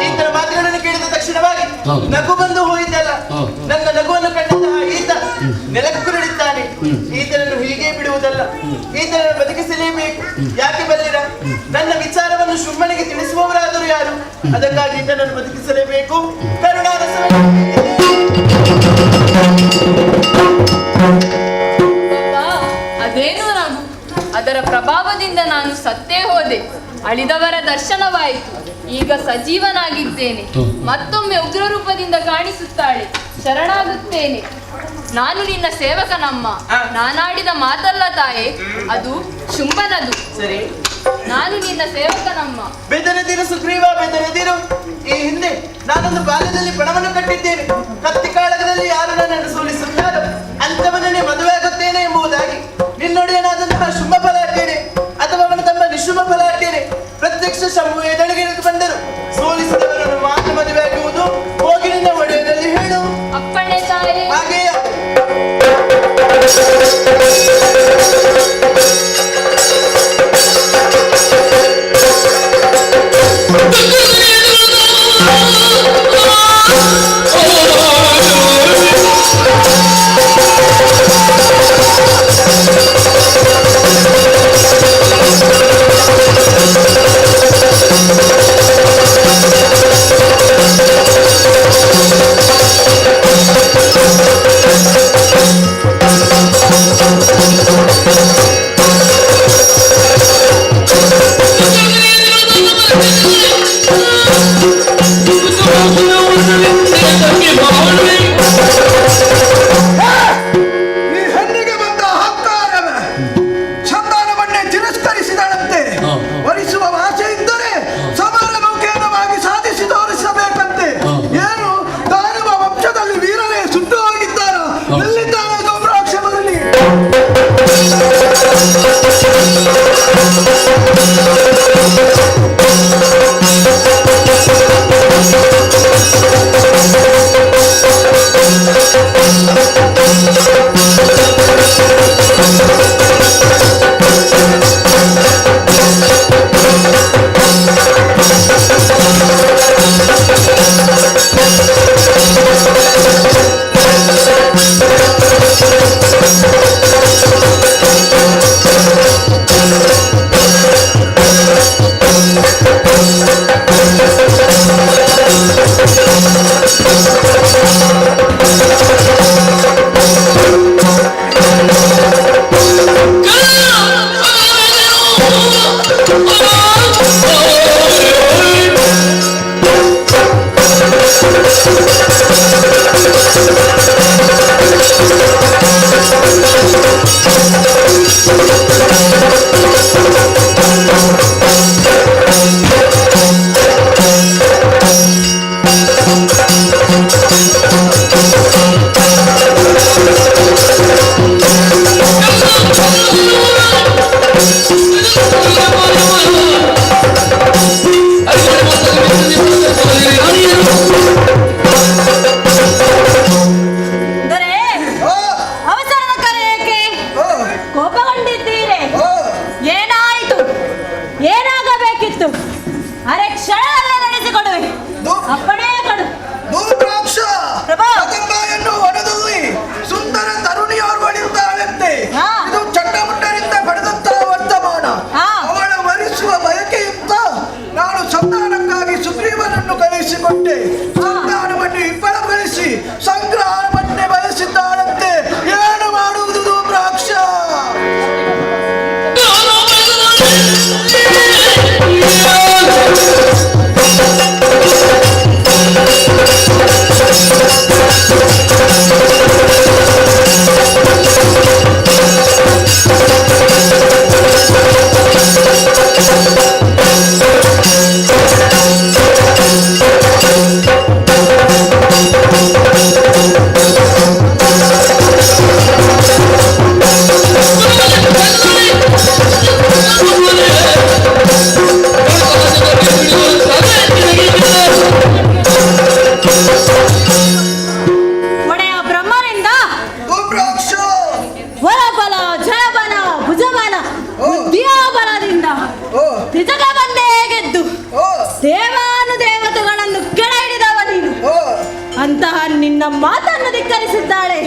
Speaker 13: ಈತನ ಮಾತುಗಳನ್ನು ಕೇಳಿದ ತಕ್ಷಣವಾಗಿ ನಗು ಬಂದು ಹೋಯಿತಲ್ಲ. ನನ್ನ ನಗುವನ್ನು ಕಂಡಂತಹ ಈತ ನೆಲಕ್ಕುರುಳಿದ್ದಾನೆ. ಈತನನ್ನು ಹೀಗೆ ಬಿಡುವುದಲ್ಲ, ಈತನನ್ನು ಬದುಕಿಸಲೇಬೇಕು. ಯಾಕೆ ಬಲ್ಲಿರ? ನನ್ನ ವಿಚಾರವನ್ನು ಶುಂಭನಿಗೆ ತಿಳಿಸುವವರಾದರೂ ಯಾರು? ಅದಕ್ಕಾಗಿ ಈತನನ್ನು ಬದುಕಿಸಲೇಬೇಕು.
Speaker 9: ಅದೇನು ನಗು? ಅದರ ಪ್ರಭಾವದಿಂದ ನಾನು ಸತ್ತೇ ಹೋದೆ. ಅಳಿದವರ ದರ್ಶನವಾಯಿತು. ಈಗ ಸಜೀವನಾಗಿದ್ದೇನೆ. ಮತ್ತೊಮ್ಮೆ ಉಗ್ರ ರೂಪದಿಂದ ಕಾಣಿಸುತ್ತಾಳೆ. ಶರಣಾಗುತ್ತೇನೆ. ನಾನು ನಿನ್ನ ಸೇವಕನಮ್ಮ. ನಾನಾಡಿದ ಮಾತಲ್ಲ ತಾಯೇ, ಅದು ಶುಂಭನದು.
Speaker 13: ಸರಿ,
Speaker 9: ನಾನು ನಿನ್ನ ಸೇವಕನಮ್ಮ.
Speaker 13: ಬೆದರದಿರು ಸುಗ್ರೀವ, ಬೆದರದಿರು. ಈ ಹಿಂದೆ ನಾನೊಂದು ಬಾಲ್ಯದಲ್ಲಿ ಪಣವನ್ನು ಕಟ್ಟಿದ್ದೇನೆ. ಕತ್ತಿ ಕಾಳಗದಲ್ಲಿ ಯಾರು ನನ್ನನ್ನು ಸೋಲಿಸುತ್ತಾರೋ ಅಂತವನ್ನೇ ಮದುವೆ ಆಗುತ್ತೇನೆ ಎಂಬುದಾಗಿ. ನಿನ್ನೊಡೆಯನಾದಂತಹ ಶುಂಭ ಫಲಾಟೇನೆ ಅಥವಾ ಅವನ ತಮ್ಮ ನಿಶುಂಭ ಫಲಾಟೇನೆ ಪ್ರತ್ಯಕ್ಷ ಶಂಭು ಎದಳಿಗೆ ಬಂದರು. ಸೋಲಿಸಿದವರನ್ನು ಮಾತ್ರ ಮದುವೆ ಆಗುವುದು. ಹೋಗಿ ನಿನ್ನ ಒಡೆಯನಲ್ಲಿ ಹೇಳು.
Speaker 9: ಅಪ್ಪಣೆ ತಾಯಿ.
Speaker 13: ಹಾಗೆಯೇ
Speaker 8: ಕಳಿಸಿಕೊಟ್ಟೆ. ಸಂಧಾನ ಬಟ್ಟೆ ಇಬ್ಬಳ ಕಳಿಸಿ ಸಂಗ್ರಹ ಬಟ್ಟೆ ಬಳಸಿದ್ದಾಳಂತೆ. ಏನು ಮಾಡುವುದು ರುದ್ರಾಕ್ಷ?
Speaker 11: ಒಡೆಯ ಬ್ರಹ್ಮನಿಂದ
Speaker 8: ರುದ್ರಾಕ್ಷ
Speaker 11: ವರಬಲ ಜಯಬಲ ಭುಜಬಲ ಬುದ್ಧಿಯ ಬಲದಿಂದ ತ್ರಿಜಗ ಬಂದೇ ಗೆದ್ದು ದೇವಾನುದೇವತೆಗಳನ್ನು ಕೆಳ ಹಿಡಿದವ ನೀನು. ಅಂತಹ ನಿನ್ನ ಮಾತನ್ನು ಧಿಕ್ಕರಿಸಿದ್ದಾಳೆ.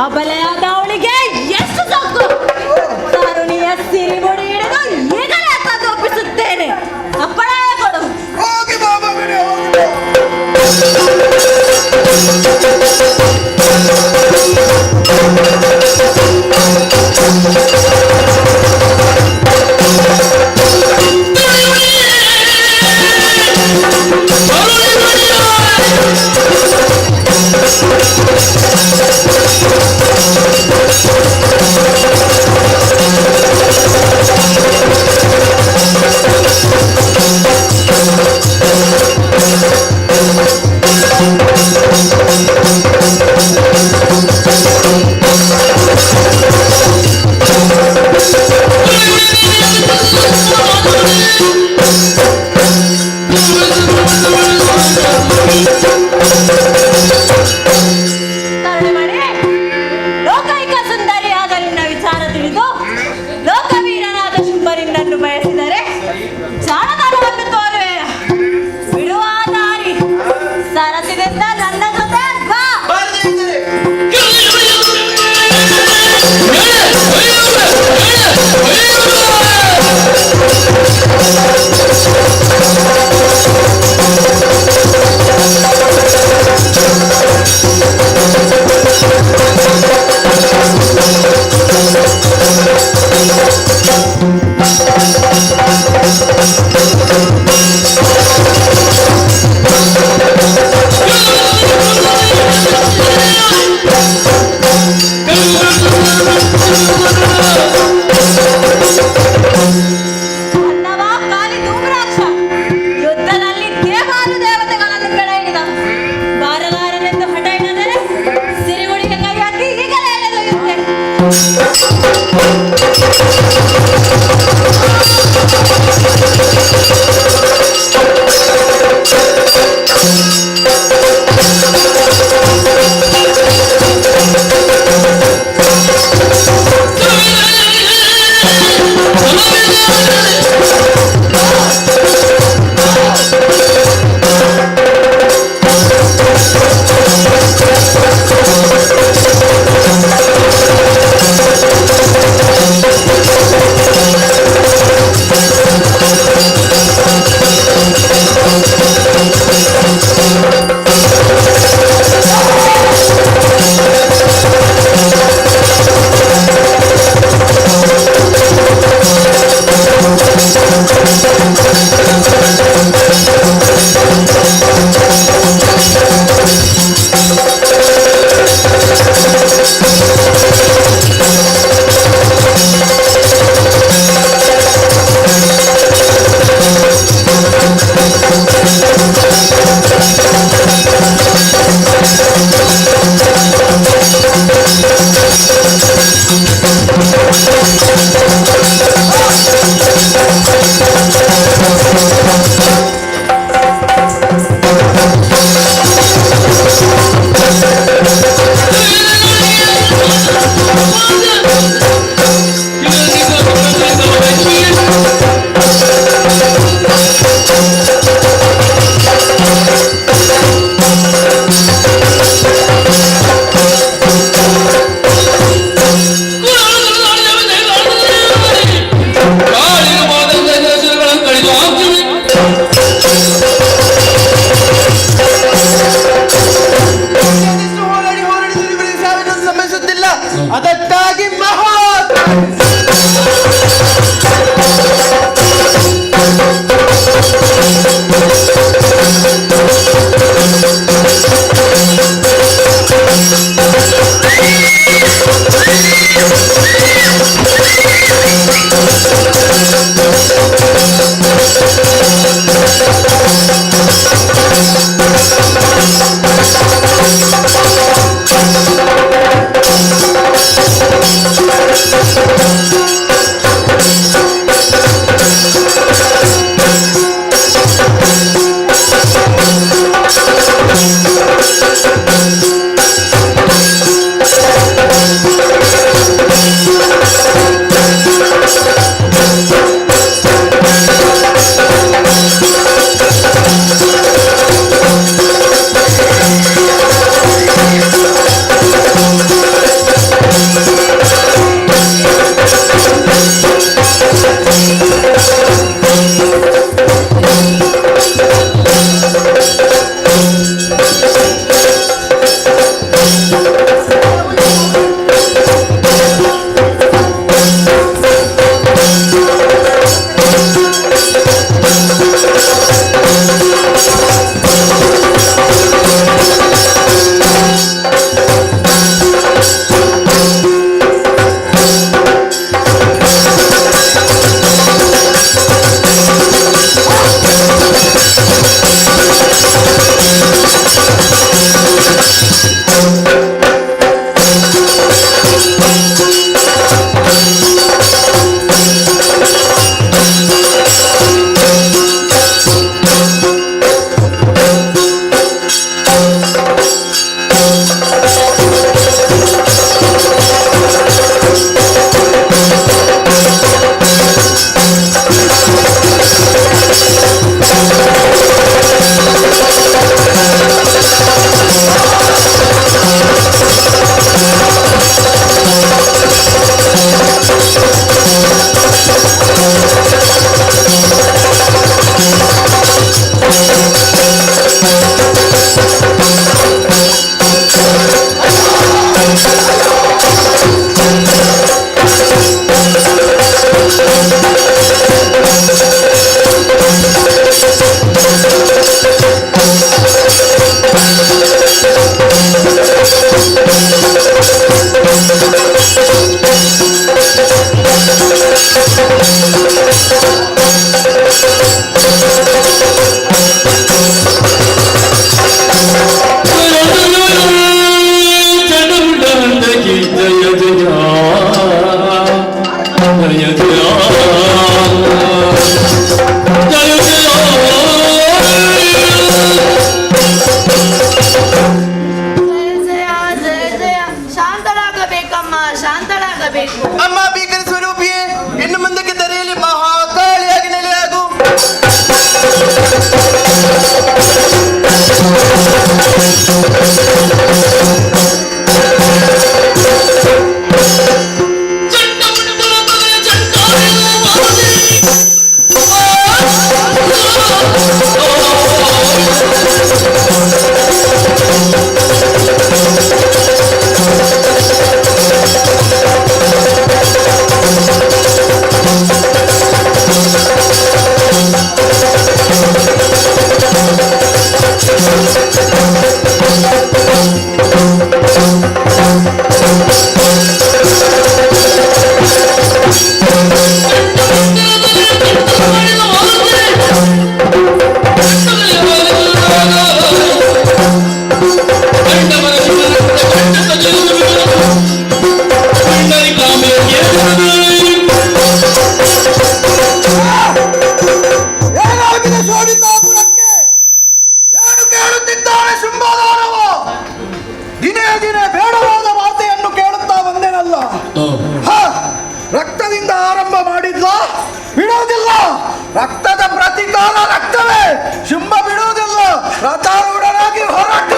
Speaker 11: ಆ ಬಲೆಯಾದ ಅವಳಿಗೆ ಎಷ್ಟು ಸಾಕು. ಕರುಣಿಯ ಸಿರಿಮುಡಿ ಹಿಡಿದು ಈಗಲೇ ತೋಪಿಸುತ್ತೇನೆ. ಅಪ್ಪಳ ಕೊಡು.
Speaker 8: ಹೋಗಿ ಬಾಬಾ ಬಿಡಿ, ಹೋಗಿ ಬಾ. ರಕ್ತದ ಪ್ರತಿಕಾರ ರಕ್ತವೇ, ಶುಂಭ ಬಿಡುವುದಿಲ್ಲ, ರಥಾರೂಢನಾಗಿ ಹೊರಟೆ.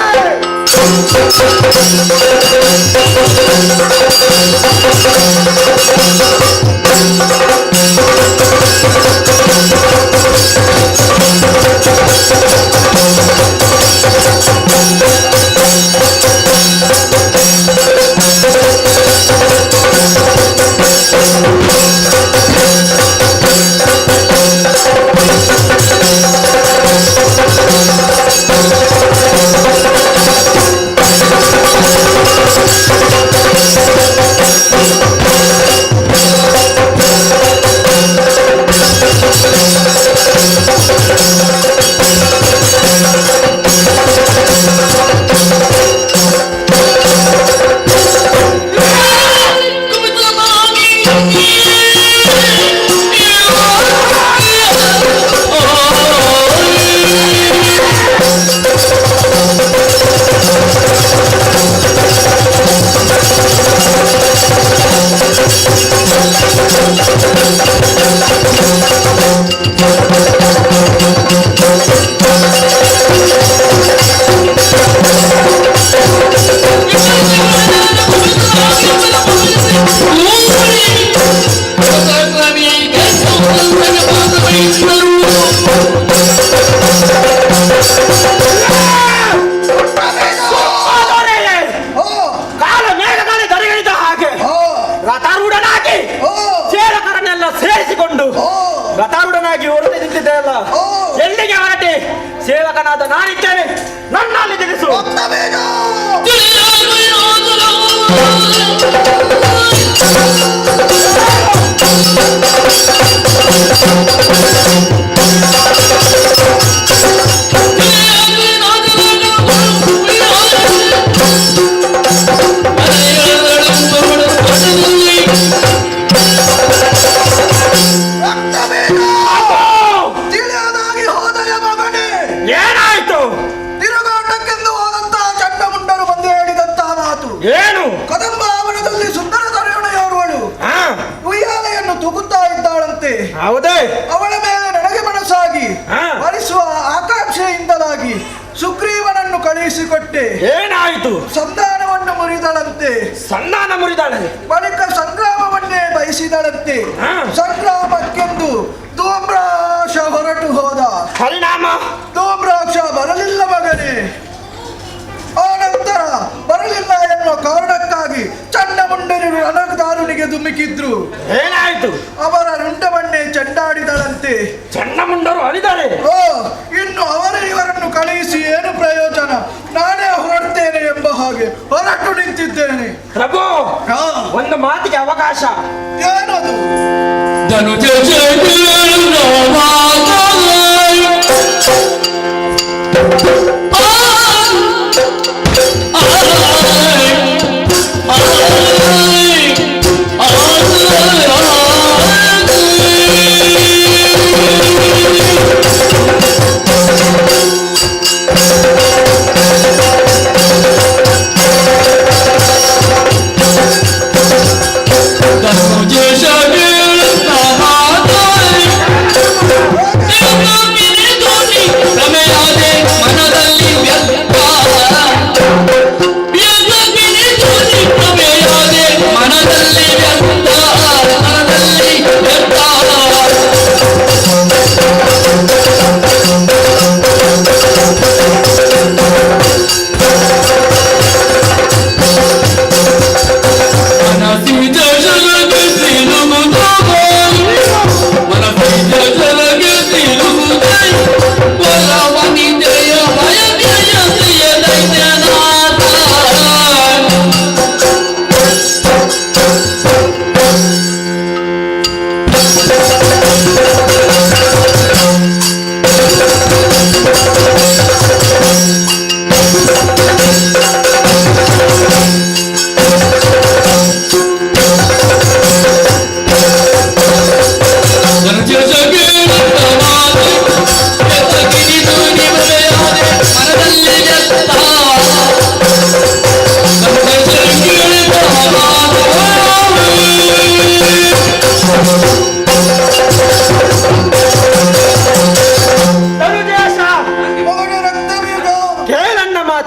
Speaker 15: ಕಾಲ ಮೇಘಗಾಳಿ ದರಿಗಳಿದ ಹಾಗೆ ರಥಾರೂಢನಾಗಿ ಸೇವಕರನ್ನೆಲ್ಲ ಸೇರಿಸಿಕೊಂಡು ರಥಾರೂಢನಾಗಿ ಹೊರಟು ನಿಂತಿದ್ದೆ ಅಲ್ಲ, ಎಲ್ಲಿಗೆ ಹೊರಟೆ? ಸೇವಕನಾದ ನಾನಿದ್ದೇನೆ, ನನ್ನಲ್ಲಿ ತಿಳಿಸು.
Speaker 8: ತಿಳಿಯದಾಗಿ ಹೋದಯ ಮಗನೇ,
Speaker 15: ಏನಾಯ್ತು?
Speaker 8: ತಿರುಗಾಟಕ್ಕೆಂದು ಹೋದಂತಹ ಚಂಡಮುಂಡರು ಬಂದು ಹೇಳಿದಂತಹ ಮಾತು
Speaker 15: ಏನು?
Speaker 8: ಕದಂಬಾವನದಲ್ಲಿ ಸುಂದರ ತರುಣೆಯೋರ್ವಳು ಉಯ್ಯಾಲೆಯನ್ನು ತೂಗುತ್ತಾ ಇದ್ದಾಳಂತೆ.
Speaker 15: ಹೌದೇ?
Speaker 8: ಅವಳ ಮೇಲೆ ನನಗೆ ಮನಸ್ಸಾಗಿ ಭರಿಸುವ ಆಕಾಂಕ್ಷೆಯಿಂದಲಾಗಿ ಸುಗ್ರೀವನನ್ನು ಕಳುಹಿಸಿಕೊಟ್ಟೆ.
Speaker 15: ಏನಾಯಿತು?
Speaker 8: ಸಂಧಾನವನ್ನು ಮುರಿದಳಂತೆ.
Speaker 15: ಸಂಧಾನ ಮುರಿದಾಳೆ?
Speaker 8: ಬಳಿಕ ಸಂಗ್ರಾಮವನ್ನೇ ಬಯಸಿದಳಂತೆ. ಸಂಗ್ರಾಮಕ್ಕೆಂದು ಧೂಮ್ರಾಕ್ಷ ಹೊರಟು ಹೋದ.
Speaker 15: ಪರಿಣಾಮ?
Speaker 8: ಧೂಮ್ರಾಕ್ಷ ಬರಲಿಲ್ಲ ಮಗನೇ. ಆನಂತರ ಬರಲಿಲ್ಲ ಎನ್ನುವ ಕಾರಣಕ್ಕಾಗಿ ಚಂಡಮುಂಡರು ರಣದಾರುನಿಗೆ ಧುಮುಕಿದ್ರು.
Speaker 15: ಏನಾಯ್ತು?
Speaker 8: ಅವರ ರುಂಡವನ್ನೇ ಚೆಂಡಾಡಿದಳಂತೆ.
Speaker 15: ಚಂಡಮುಂಡರು ಅಳಿದಾರೆ?
Speaker 8: ಇನ್ನು ಇವರನ್ನು ಕಳುಹಿಸಿ ಏನು ಪ್ರಯೋಜನ? ನಾನೇ ಹೊರಡ್ತೇನೆ ಎಂಬ ಹಾಗೆ ಹೊರಟು ನಿಂತಿದ್ದೇನೆ.
Speaker 15: ಪ್ರಭು, ಒಂದು ಮಾತಿಗೆ ಅವಕಾಶ.
Speaker 8: ಏನದು?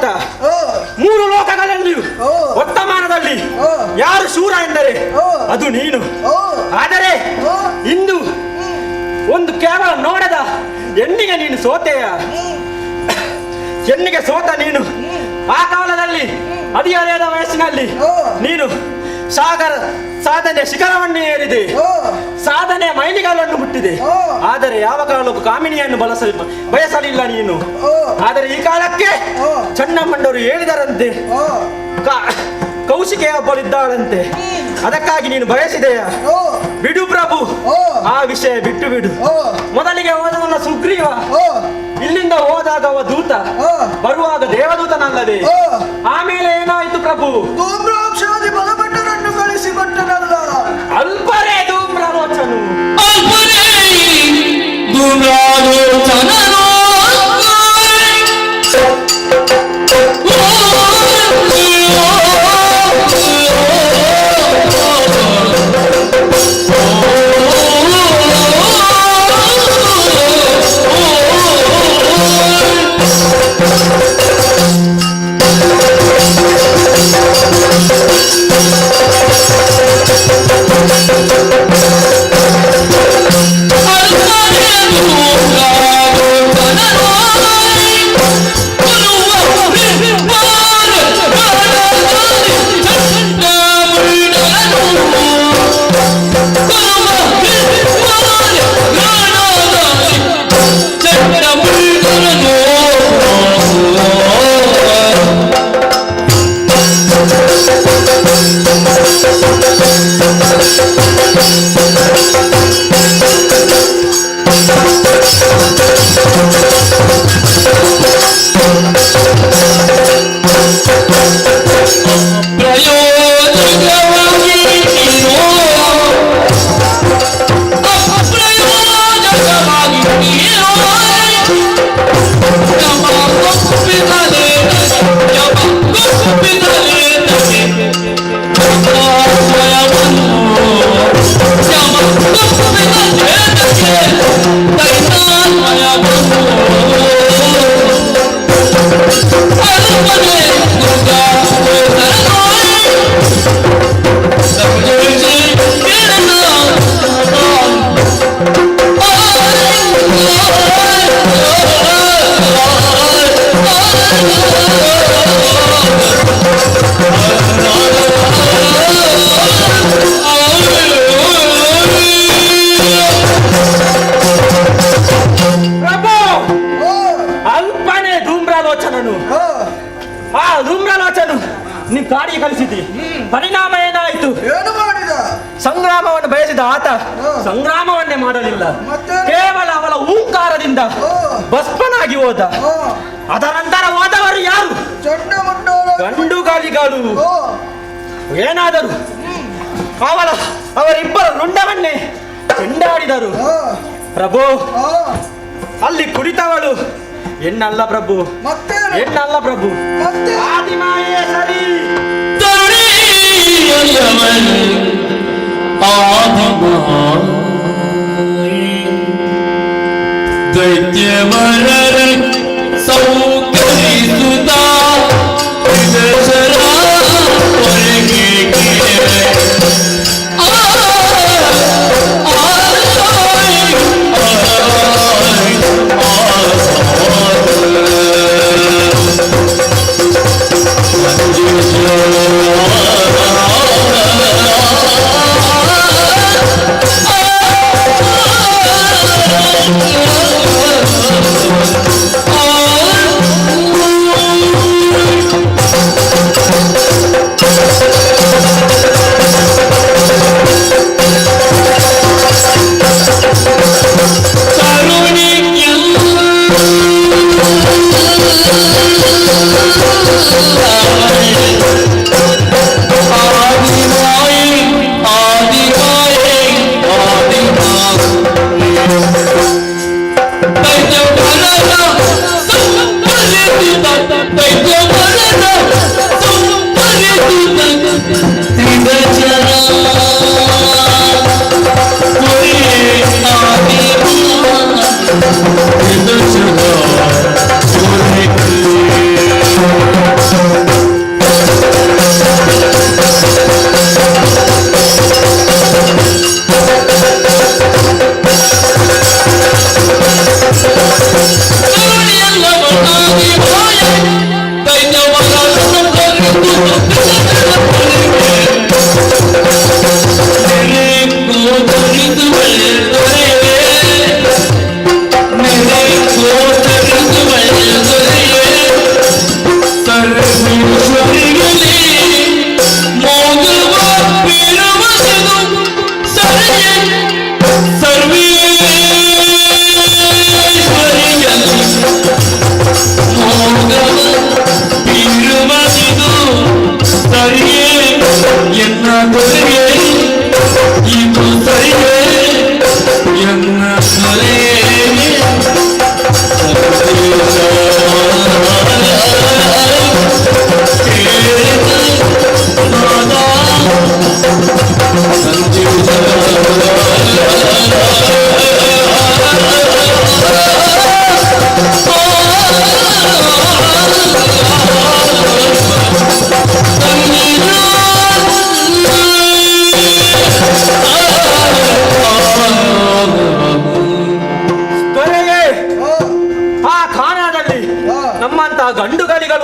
Speaker 12: ಮಾತ 3 ಲೋಕಗಳಲ್ಲಿಯೂ ವರ್ತಮಾನದಲ್ಲಿ ಯಾರು ಶೂರ ಎಂದರೆ ಅದು ನೀನು. ಆದರೆ ಇಂದು ಒಂದು ಕೇವಲ ನೋಡದ ಹೆಣ್ಣಿಗೆ ನೀನು ಸೋತೆಯ. ಹೆಣ್ಣಿಗೆ ಸೋತ ನೀನು ಆ ಕಾಲದಲ್ಲಿ ಹದಿಹರೆಯದ ವಯಸ್ಸಿನಲ್ಲಿ ನೀನು ಸಾಧನೆ ಶಿಖರವನ್ನೇ ಏರಿದೆ, ಸಾಧನೆ ಮೈಲಿಗಾಲನ್ನು ಮುಟ್ಟಿದೆ. ಆದರೆ ಯಾವ ಕಾಲಕ್ಕೂ ಕಾಮಿನಿಯನ್ನು ಬಯಸಲಿಲ್ಲ ನೀನು. ಆದರೆ ಈ ಕಾಲಕ್ಕೆ ಚನ್ನಮ್ಮಂಡವರು ಹೇಳಿದರಂತೆ ಕೌಶಿಕೆಯ ಒಬ್ಬಳಿದ್ದಾಳಂತೆ, ಅದಕ್ಕಾಗಿ ನೀನು ಬಯಸಿದೆಯ. ಬಿಡು ಪ್ರಭು, ಆ ವಿಷಯ ಬಿಟ್ಟು ಬಿಡು. ಮೊದಲಿಗೆ ಹೋದವನ ಸುಗ್ರೀವ, ಇಲ್ಲಿಂದ ಹೋದಾಗ ಅವ ದೂತ, ಬರುವಾಗ ದೇವದೂತನಲ್ಲವೇ? ಆಮೇಲೆ ಏನಾಯ್ತು ಪ್ರಭು?
Speaker 13: ಧೂಮ್ರಾಕ್ಷಾದಿ ಬಲಭಟರನ್ನು ಕಳಿಸಿಕೊಟ್ಟನಲ್ಲ.
Speaker 12: ಅಲ್ಪರೇ ಧೂಮ್ರಾಲೋಚನು,
Speaker 7: ಅಲ್ಪರೇ ಧೂಮ್ರಾಲೋಚನನು.
Speaker 12: ನೀನ್ ಕಾಡಿಗೆ ಕಳಿಸಿದ್ದಿ, ಪರಿಣಾಮ ಏನಾಯ್ತು?
Speaker 13: ಏನು ಮಾಡಿದ?
Speaker 12: ಸಂಗ್ರಾಮವನ್ನು ಬಯಸಿದ ಆತ ಸಂಗ್ರಾಮವನ್ನೇ ಮಾಡಲಿಲ್ಲ, ಕೇವಲ ಅವಳ ಹೂಂಕಾರದಿಂದ ಭಸ್ಮನಾಗಿ ಹೋದ. ಅದರ ನಂತರ ಹೋದವರು ಯಾರು? ಗಂಡುಗಾಲಿಗಳು. ಏನಾದರೂ ಅವರಿಬ್ಬರ ರುಂಡವನ್ನೇ ಚೆಂಡಾಡಿದರು. ಪ್ರಭು, ಅಲ್ಲಿ ಕುಳಿತವಳು ಎನ್ನಲ್ಲ ಪ್ರಭು, ಎನ್ನಲ್ಲ ಪ್ರಭು, ಆದಿಮಾಯೇ ಸರಿ.
Speaker 7: ದೈತ್ಯವರರ ಸೌಕರಿಸುತ್ತ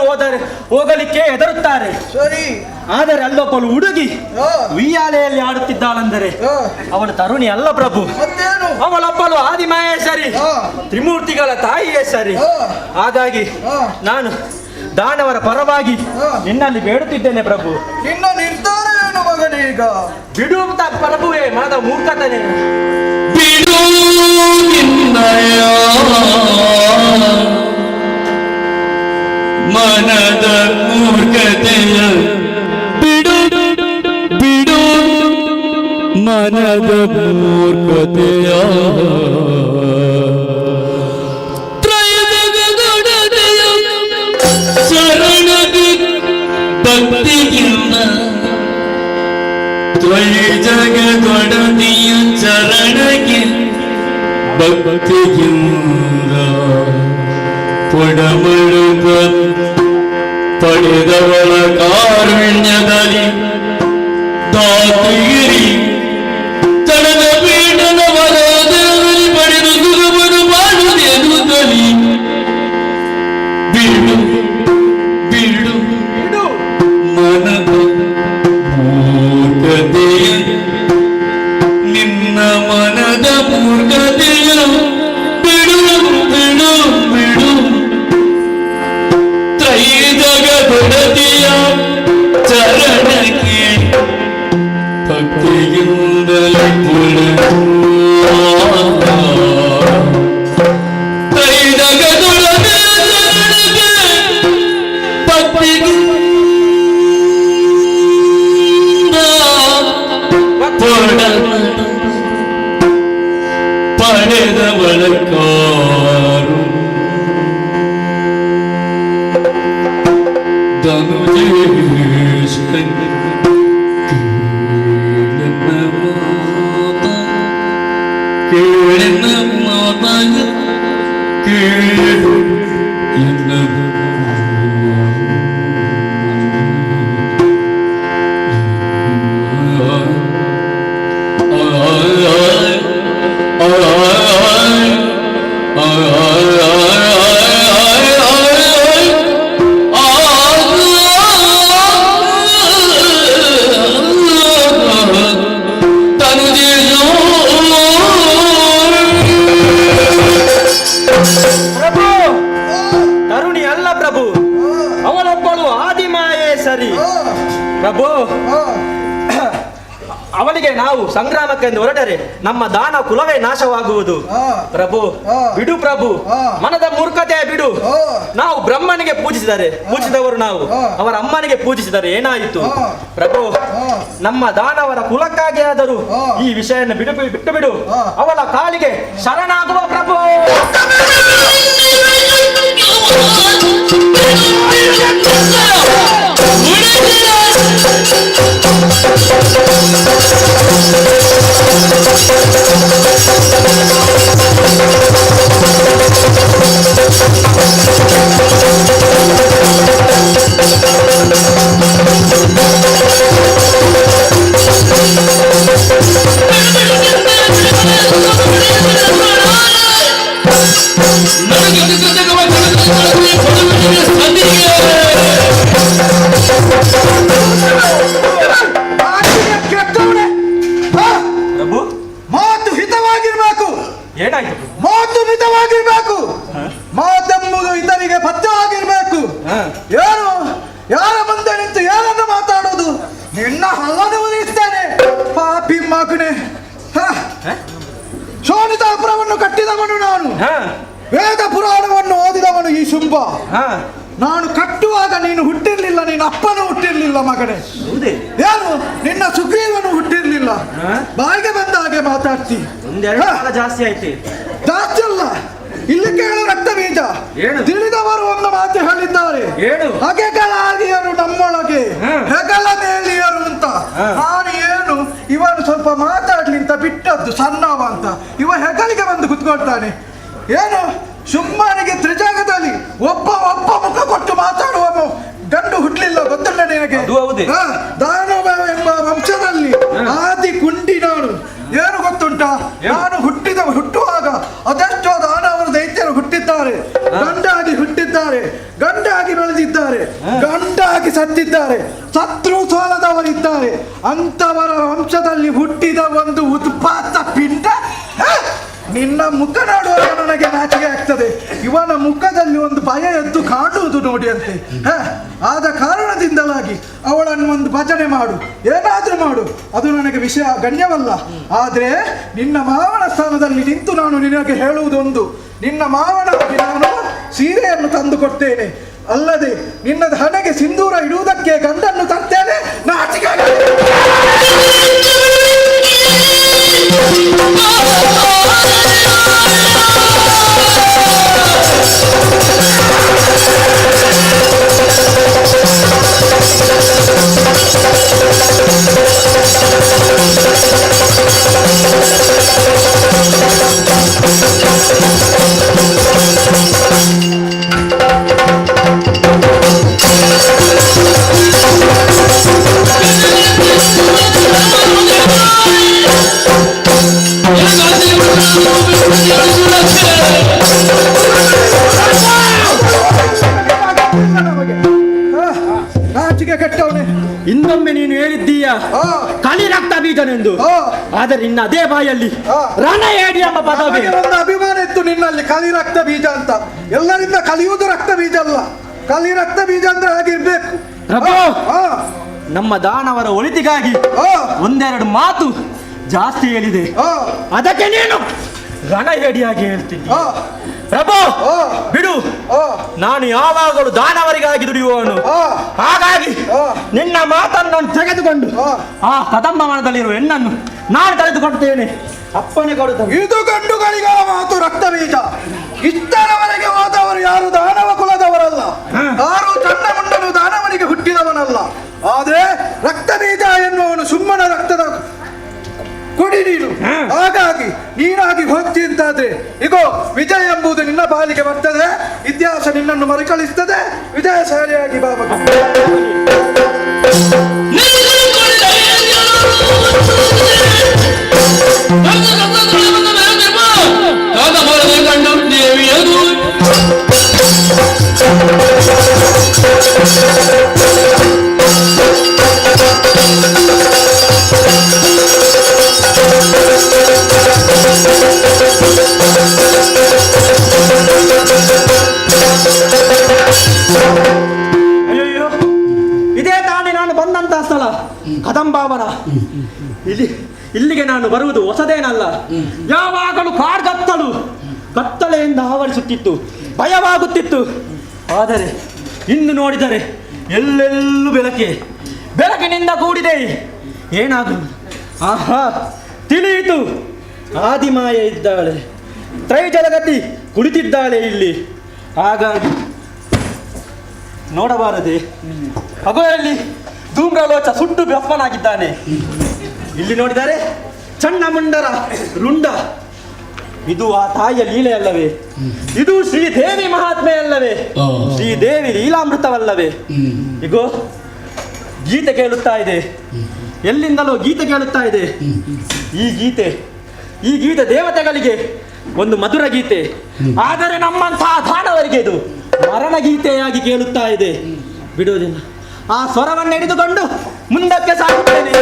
Speaker 12: ಮಕ್ಕಳು ಹೋಗಲಿಕ್ಕೆ ಹೆದರುತ್ತಾರೆ.
Speaker 14: ಸರಿ.
Speaker 12: ಆದರೆ ಅಲ್ಲೊಬ್ಬಳು ಹುಡುಗಿ ಉಯ್ಯಾಲೆಯಲ್ಲಿ ಆಡುತ್ತಿದ್ದಾಳೆಂದರೆ ಅವಳು ತರುಣಿ ಅಲ್ಲ ಪ್ರಭು. ಅವಳೊಬ್ಬಳು ಆದಿಮಹೇಶ್ವರಿ, ತ್ರಿಮೂರ್ತಿಗಳ ತಾಯಿಯೇ ಸರಿ. ಹಾಗಾಗಿ ನಾನು ದಾನವರ ಪರವಾಗಿ ನಿನ್ನಲ್ಲಿ ಬೇಡುತ್ತಿದ್ದೇನೆ ಪ್ರಭು.
Speaker 14: ನಿನ್ನ ನಿರ್ಧಾರ ಏನು ಮಗನೇ? ಈಗ
Speaker 12: ಬಿಡು ಪ್ರಭುವೇ, ಮನದ ಮೂರ್ಖತನೆ.
Speaker 7: ಬಿಡು ಮನದ ಮೂರ್ಖತೆಯ, ಬಿಡು ಬಿಡು ಮನದ ಮೂರ್ಖತೆಯ. ಶರಣದಿ ಭಕ್ತಿಯಿಂದ ತ್ವಯಿ ಜಗದೊಡನೆಯ ಚರಣಕ್ಕೆ ಭಕ್ತಿಯಿಂದ ಪೊಡಮಳುಗ ಪಡೆದವಳ ಕಾರುಣ್ಯದಲ್ಲಿ ದಾತಗಿರಿ ತಡದ ಪೀಠದ ವರದಲ್ಲಿ ಪಡೆದು ಸುಗಮನು ಮಾಡುವುದೆನುತ್ತಲಿ. ಬಿಡು ಬಿಡು ಮನದ ಮೂರ್ಖತೆಯ, ನಿನ್ನ ಮನದ ಮೂರ್ಖತೆಯ. ಬಿಡು ಬಿಡು ಬಿಡು ತ್ರೈಜಗದೊಡತಿಯ ಚರಣಕ್ಕೆ ಭಕ್ತಿಯಿಂದಲೇ ತ್ರೈಜಗದೊಡತಿಯ ಚರಣಕ್ಕೆ ಭಕ್ತಿಗಿಂದ ಪಡೆದವಳ ಕಾರು ಧನುಜೇಶ್ವರಿ ಕೇಳಿನ ಮಾತಾಗ ಕೇಳು ಎನ್ನ ಪ್ರಭು. ಅವನಿಗೆ ನಾವು ಸಂಗ್ರಾಮಕ್ಕೆಂದು ಹೊರಟರೆ ನಮ್ಮ ದಾನ ಕುಲವೇ ನಾಶವಾಗುವುದು ಪ್ರಭು. ಬಿಡು ಪ್ರಭು, ಮನದ ಮೂರ್ಖತೆ ಬಿಡು. ನಾವು ಬ್ರಹ್ಮನಿಗೆ ಪೂಜಿಸಿದವರು ನಾವು ಅವರ ಅಮ್ಮನಿಗೆ ಪೂಜಿಸಿದರೆ ಏನಾಯಿತು ಪ್ರಭು? ನಮ್ಮ ದಾನವರ ಕುಲಕ್ಕಾಗಿ ಆದರೂ ಈ ವಿಷಯವನ್ನು ಬಿಟ್ಟು ಬಿಡು. ಅವಳ ಕಾಲಿಗೆ ಶರಣಾಗುವ ಪ್ರಭು.
Speaker 14: ಮಾತು ಹಿತವಾಗಿರ್ಬೇಕು.
Speaker 12: ಏನಾಯ್ತು?
Speaker 14: ಮಾತು ಮಿತವಾಗಿರ್ಬೇಕು. ಮಾತೆಂಬುದು ಇತರಿಗೆ ಪಥ್ಯವಾಗಿರ್ಬೇಕು. ಯಾರು ಯಾರ ಮುಂದೆ ನಿಂತು ಏನನ್ನು ಮಾತಾಡೋದು? ನಿನ್ನ ಹಲ್ಲನ್ನು ಉರಿಸ್ತೇನೆ ಪಾಪಿ ಮಗನೇ. ಶೋಣಿತಾಪುರವನ್ನು ಕಟ್ಟಿದವನು ನಾನು, ವೇದ ಪುರಾಣವನ್ನು ಓದಿದವನು ಈ ಶುಂಭ. ನಾನು ಕಟ್ಟುವಾಗ ನೀನು ಹುಟ್ಟಿರ್ಲಿಲ್ಲ, ನಿನ್ನ ಅಪ್ಪನೂ ಹುಟ್ಟಿರ್ಲಿಲ್ಲ ಮಗನೇ. ಏನು ನಿನ್ನ ಸುಗ್ರೀವನು ಹುಟ್ಟಿರ್ಲಿಲ್ಲ. ಬಾಯಿಗೆ ಬಂದ ಹಾಗೆ ಮಾತಾಡ್ತಿ.
Speaker 12: ಜಾಸ್ತಿ ಆಯ್ತು.
Speaker 14: ಜಾಸ್ತಿ ಅಲ್ಲ, ಇಲ್ಲಿ ಕೇಳು ರಕ್ತ ಬೀಜ. ತಿಳಿದವರು ಒಂದು ಮಾತು ಹೇಳಿದ್ದಾರೆ, ಹಗೆಗಳಾಗಿಯರು ನಮ್ಮೊಳಗೆ ಹೆಗಲ ಮೇಲಿಯರು ಅಂತ. ನಾನು ಏನು ಇವನು ಸ್ವಲ್ಪ ಮಾತಾಡ್ಲಿ ಅಂತ ಬಿಟ್ಟದ್ದು ಸಣ್ಣವ ಅಂತ, ಇವ ಹೆಗಲಿಗೆ ಬಂದು ಕುತ್ಕೊಳ್ತಾನೆ. ಏನು ಶುಂಭನಿಗೆ ತ್ರಿಜಗದಲ್ಲಿ ಒಬ್ಬ ಮುಖ ಕೊಟ್ಟು ಮಾತಾಡುವ ಗಂಡು ಹುಟ್ಟಲಿಲ್ಲ, ಗೊತ್ತಿಲ್ಲ ನಿನಗೆ? ದಾನವ ಎಂಬ ವಂಶದಲ್ಲಿ ಆದಿ ಕುಂಡಿ ನಾನು. ಏನು ಗೊತ್ತುಂಟ? ನಾನು ಹುಟ್ಟುವಾಗ ಅದೆಷ್ಟೋ ದಾನವರು ದೈತ್ಯರು ಹುಟ್ಟಿದ್ದಾರೆ, ಗಂಡಾಗಿ ಹುಟ್ಟಿದ್ದಾರೆ, ಗಂಡಾಗಿ ಬೆಳೆದಿದ್ದಾರೆ.
Speaker 8: ಗಂಟಾಗಿ ಸತ್ತಿದ್ದಾರೆ, ಶತ್ರು ಸೋಲದವರಿದ್ದಾರೆ. ಅಂತವರ ವಂಶದಲ್ಲಿ ಹುಟ್ಟಿದ ಒಂದು ಉತ್ಪಾತ ಪಿಂಡ ನಿನ್ನ ಮುಖ ನೋಡುವಾಗ ನನಗೆ ನಾಚಿಕೆ ಆಗ್ತದೆ. ಇವನ ಮುಖದಲ್ಲಿ ಒಂದು ಭಯ ಎದ್ದು ಕಾಣುವುದು ನೋಡಿ ಅಂತೆ. ಆದ ಕಾರಣದಿಂದಲಾಗಿ ಅವಳನ್ನು ಒಂದು ಭಜನೆ ಮಾಡು, ಏನಾದರೂ ಮಾಡು, ಅದು ನನಗೆ ವಿಷಯ ಗಣ್ಯವಲ್ಲ. ಆದರೆ ನಿನ್ನ ಮಾವನ ಸ್ಥಾನದಲ್ಲಿ ನಿಂತು ನಾನು ನಿನಗೆ ಹೇಳುವುದೊಂದು, ನಿನ್ನ ಮಾವನಾಗಿ ನಾನು ಸೀರೆಯನ್ನು ತಂದು ಕೊಡ್ತೇನೆ, ಅಲ್ಲದೆ ನಿನ್ನದ ಹಣೆಗೆ ಸಿಂಧೂರ ಇಡುವುದಕ್ಕೆ ಗಂಡನ್ನು ತರ್ತೇನೆ. ನಾಚಿಕೆ ಕೆಟ್ಟವನೇ.
Speaker 12: ಇನ್ನೊಮ್ಮೆ ನೀನು ಹೇಳಿದ್ದೀಯ ಕಲಿ ರಕ್ತ ಬೀಜನೆಂದು, ಆದರೆ ಇನ್ನು ಅದೇ ಬಾಯಲ್ಲಿ ರಣಯೇಡಿ ಎಂಬ ಪದವಿ.
Speaker 8: ಒಂದು ಅಭಿಮಾನ ಇತ್ತು ನಿನ್ನಲ್ಲಿ, ಕಲಿ ರಕ್ತ ಬೀಜ ಅಂತ. ಎಲ್ಲರಿಂದ ಕಲಿಯುವುದು ರಕ್ತ ಬೀಜ ಅಲ್ಲ, ಕಲಿ ರಕ್ತ ಬೀಜ ಅಂದ್ರೆ ಹಾಗಿರ್ಬೇಕು.
Speaker 12: ಪ್ರಭು, ನಮ್ಮ ದಾನವರ ಒಳಿತಿಗಾಗಿ ಒಂದೆರಡು ಮಾತು ಜಾಸ್ತಿ ಹೇಳಿದೆ, ಅದಕ್ಕೆ ನೀನು ರಣಯೇಡಿಯಾಗಿ ಹೇಳ್ತೀನಿ. ಪ್ರಭು ಬಿಡು, ನಾನು ಯಾವಾಗಲೂ ದಾನವರಿಗಾಗಿ ದುಡಿಯುವವನು. ಹಾಗಾಗಿ ನಿನ್ನ ಮಾತನ್ನು ನಾನು ತೆಗೆದುಕೊಂಡು ಆ ಕದಂಬವನದಲ್ಲಿರುವ ಹೆಣ್ಣನ್ನು ನಾನು ತೆಗೆದುಕೊಡ್ತೇನೆ, ಅಪ್ಪಣೆ ಕೊಡುತ್ತೇನೆ.
Speaker 8: ಇದು ಗಂಡುಗಳಿಗಳ ಮಾತು, ರಕ್ತ ಬೀಜ. ಇಷ್ಟರವರೆಗೆ ಹೋದವರು ಯಾರು ದಾನವ ಕುಲದವರಲ್ಲ, ಯಾರು ಚಂಡಮುಂಡನು ದಾನವನಿಗೆ ಹುಟ್ಟಿದವನಲ್ಲ. ಆದ್ರೆ ರಕ್ತ ಬೀಜ ಎನ್ನುವನು ಸುಮ್ಮನ ರಕ್ತದ ಕೊಡಿ ನೀನು. ಹಾಗಾಗಿ ನೀನಾಗಿ ಹೋಗ್ತಿ ಅಂತಾದ್ರೆ ಇಗೋ ವಿಜಯ ಎಂಬುದು ನಿನ್ನ ಪಾಲಿಗೆ ಬರ್ತದೆ, ಇತಿಹಾಸ ನಿನ್ನನ್ನು ಮರುಕಳಿಸ್ತದೆ. ವಿಜಯಶಾಲಿಯಾಗಿ ಬಾಬಾ.
Speaker 12: ಅಯ್ಯಯ್ಯೋ, ಇದೇ ತಾನೇ ನಾನು ಬಂದಂತಹ ಸ್ಥಳ ಕದಂಬಾವನ. ಇಲ್ಲಿಗೆ ನಾನು ಬರುವುದು ಹೊಸದೇನಲ್ಲ. ಯಾವಾಗಲೂ ಕಾಡ್ಗತ್ತಲು ಕತ್ತಲೆಯಿಂದ ಆವರಿಸುತ್ತಿತ್ತು, ಭಯವಾಗುತ್ತಿತ್ತು. ಆದರೆ ಇನ್ನು ನೋಡಿದರೆ ಎಲ್ಲೆಲ್ಲೂ ಬೆಳಕಿನಿಂದ ಕೂಡಿದೆ. ಏನಾಗಲು ಆಹಾ ತಿಳಿಯಿತು, ಆದಿಮಾಯೆ ಇದ್ದಾಳೆ, ತ್ರೈಜಲಗತಿ ಕುಳಿತಿದ್ದಾಳೆ ಇಲ್ಲಿ. ಹಾಗಾಗಿ ನೋಡಬಾರದೆ? ಹಗುರಲ್ಲಿ ಧೂಮ್ರಲೋಚ ಸುಟ್ಟು ಭಸ್ಮನಾಗಿದ್ದಾನೆ. ಇಲ್ಲಿ ನೋಡಿದರೆ ಚಂಡಮುಂಡರ ರುಂಡ. ಇದು ಆ ತಾಯಿಯ ಲೀಲೆ ಅಲ್ಲವೇ? ಇದು ಶ್ರೀದೇವಿ ಮಹಾತ್ಮೆ ಅಲ್ಲವೇ? ಶ್ರೀದೇವಿ ಲೀಲಾಮೃತವಲ್ಲವೇ? ಇಗೋ ಗೀತೆ ಕೇಳುತ್ತಾ ಇದೆ, ಎಲ್ಲಿಂದಲೋ ಗೀತೆ ಕೇಳುತ್ತಾ ಇದೆ. ಈ ಗೀತೆ ದೇವತೆಗಳಿಗೆ ಒಂದು ಮಧುರ ಗೀತೆ, ಆದರೆ ನಮ್ಮಂತಹ ದಾನವರಿಗೆ ಇದು ಮರಣ ಗೀತೆಯಾಗಿ ಕೇಳುತ್ತಾ ಇದೆ. ಬಿಡುವುದಿಲ್ಲ, ಆ ಸ್ವರವನ್ನು ಹಿಡಿದುಕೊಂಡು ಮುಂದಕ್ಕೆ ಸಾಗುತ್ತೇನೆ.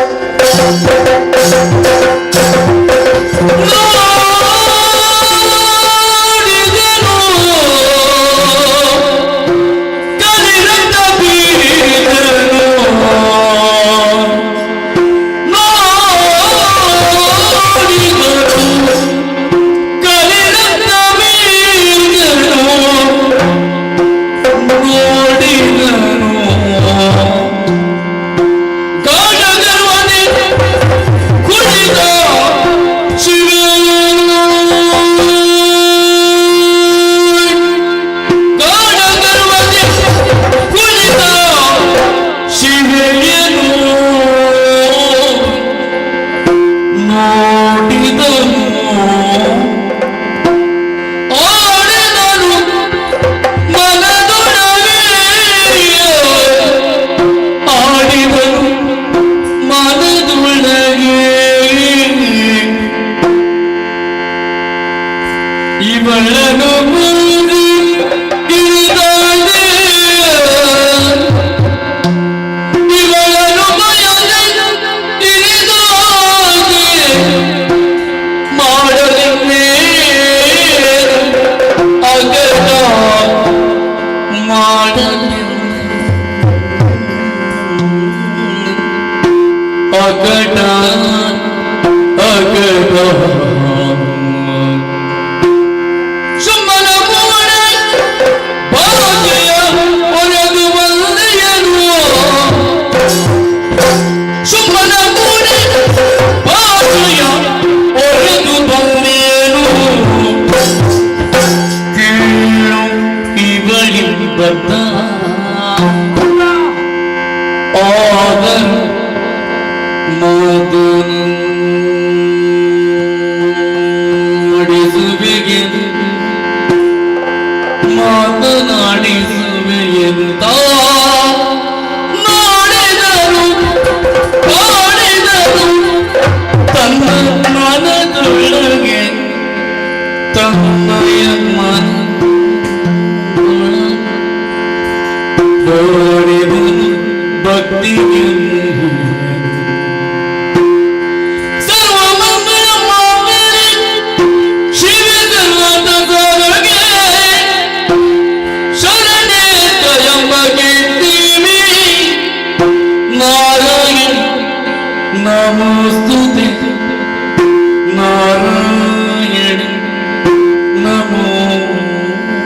Speaker 18: ಶಿವ
Speaker 19: ಅಕಟ ಅಕಟ ಸುಮ್ಮನ ಮೂಡೆ ಭಾಗ್ಯ ಒರೆದು ಬಂದೆಯನು ಸುಮ್ಮನ ಮೂಡೆ ಭಾಗ್ಯ ಒರೆದು ಬಂದೆಯನು ಕೇಳು ಇವಳಿಬ್ಬತ್ತ ಆದರು ಮಾತನಾಡಿಸುವೆಗೆ ಮಾತನಾಡಿಸುವೆಯಂತ ಮಾಡಿದರು ಮಾಡಿದರು ತನ್ನ ಮನದೊಳಗೆ ತಮ್ಮಯ ಮನ ನೋಡಿದನು ಭಕ್ತಿಗೆ ಸರ್ವಮಂಗಳ ಮಾಂಗಲ್ಯ ಶಿವೆ ಸರ್ವತಗೆ ಶರಣೆ ತ್ರಯಂಬಕೆ ದೇವಿ ನಾರಾಯಣ ನಮೋಸ್ತುತೆ ನಾರಾಯಣ ನಮೋಸ್ತುತೆ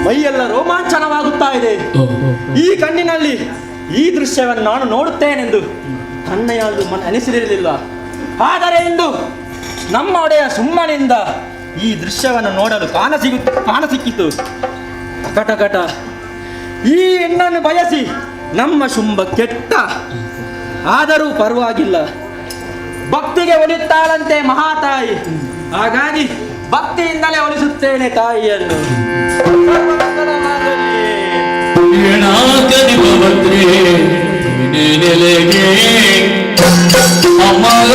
Speaker 12: ಮೈಯೆಲ್ಲ ರೋಮಾಂಚನವಾಗುತ್ತಾ ಇದೆ. ಈ ಕಣ್ಣಿನಲ್ಲಿ ಈ ದೃಶ್ಯವನ್ನು ನಾನು ನೋಡುತ್ತೇನೆಂದು ತನ್ನೆಯಲ್ಲೂ ಅನಿಸಿರಲಿಲ್ಲ. ಆದರೆ ಇಂದು ನಮ್ಮ ಒಡೆಯ ಸುಮ್ಮನಿಂದ ಈ ದೃಶ್ಯವನ್ನು ನೋಡಲು ಕಾಣಸಿಕ್ಕಿತು. ಕಟಕಟ ಈ ಹೆಣ್ಣನ್ನು ಬಯಸಿ ನಮ್ಮ ಶುಂಭ ಕೆಟ್ಟ. ಆದರೂ ಪರವಾಗಿಲ್ಲ, ಭಕ್ತಿಗೆ ಒಲಿತಾಳಂತೆ ಮಹಾತಾಯಿ. ಹಾಗಾಗಿ ಭಕ್ತಿಯಿಂದಲೇ ಒಲಿಸುತ್ತೇನೆ ತಾಯಿಯನ್ನು.
Speaker 19: ಅಮರ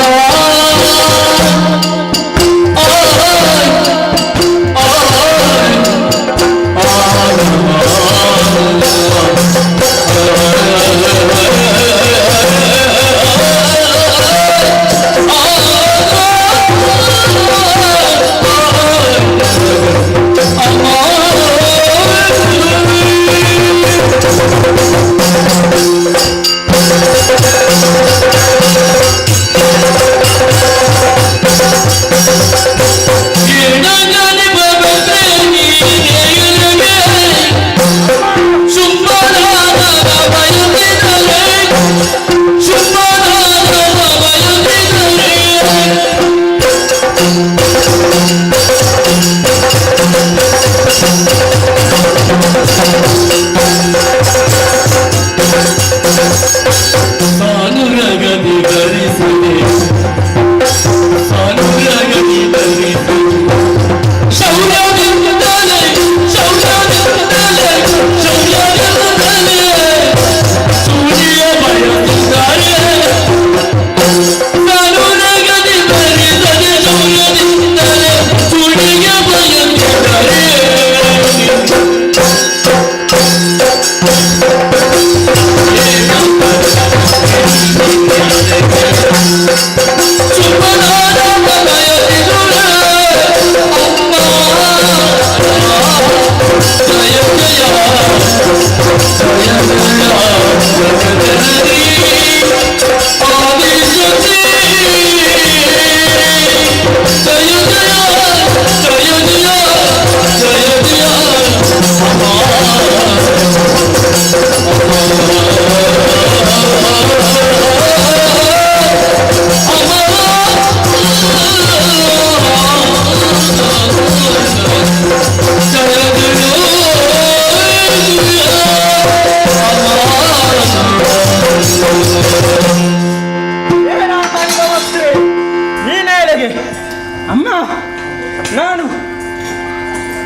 Speaker 12: ನಾನು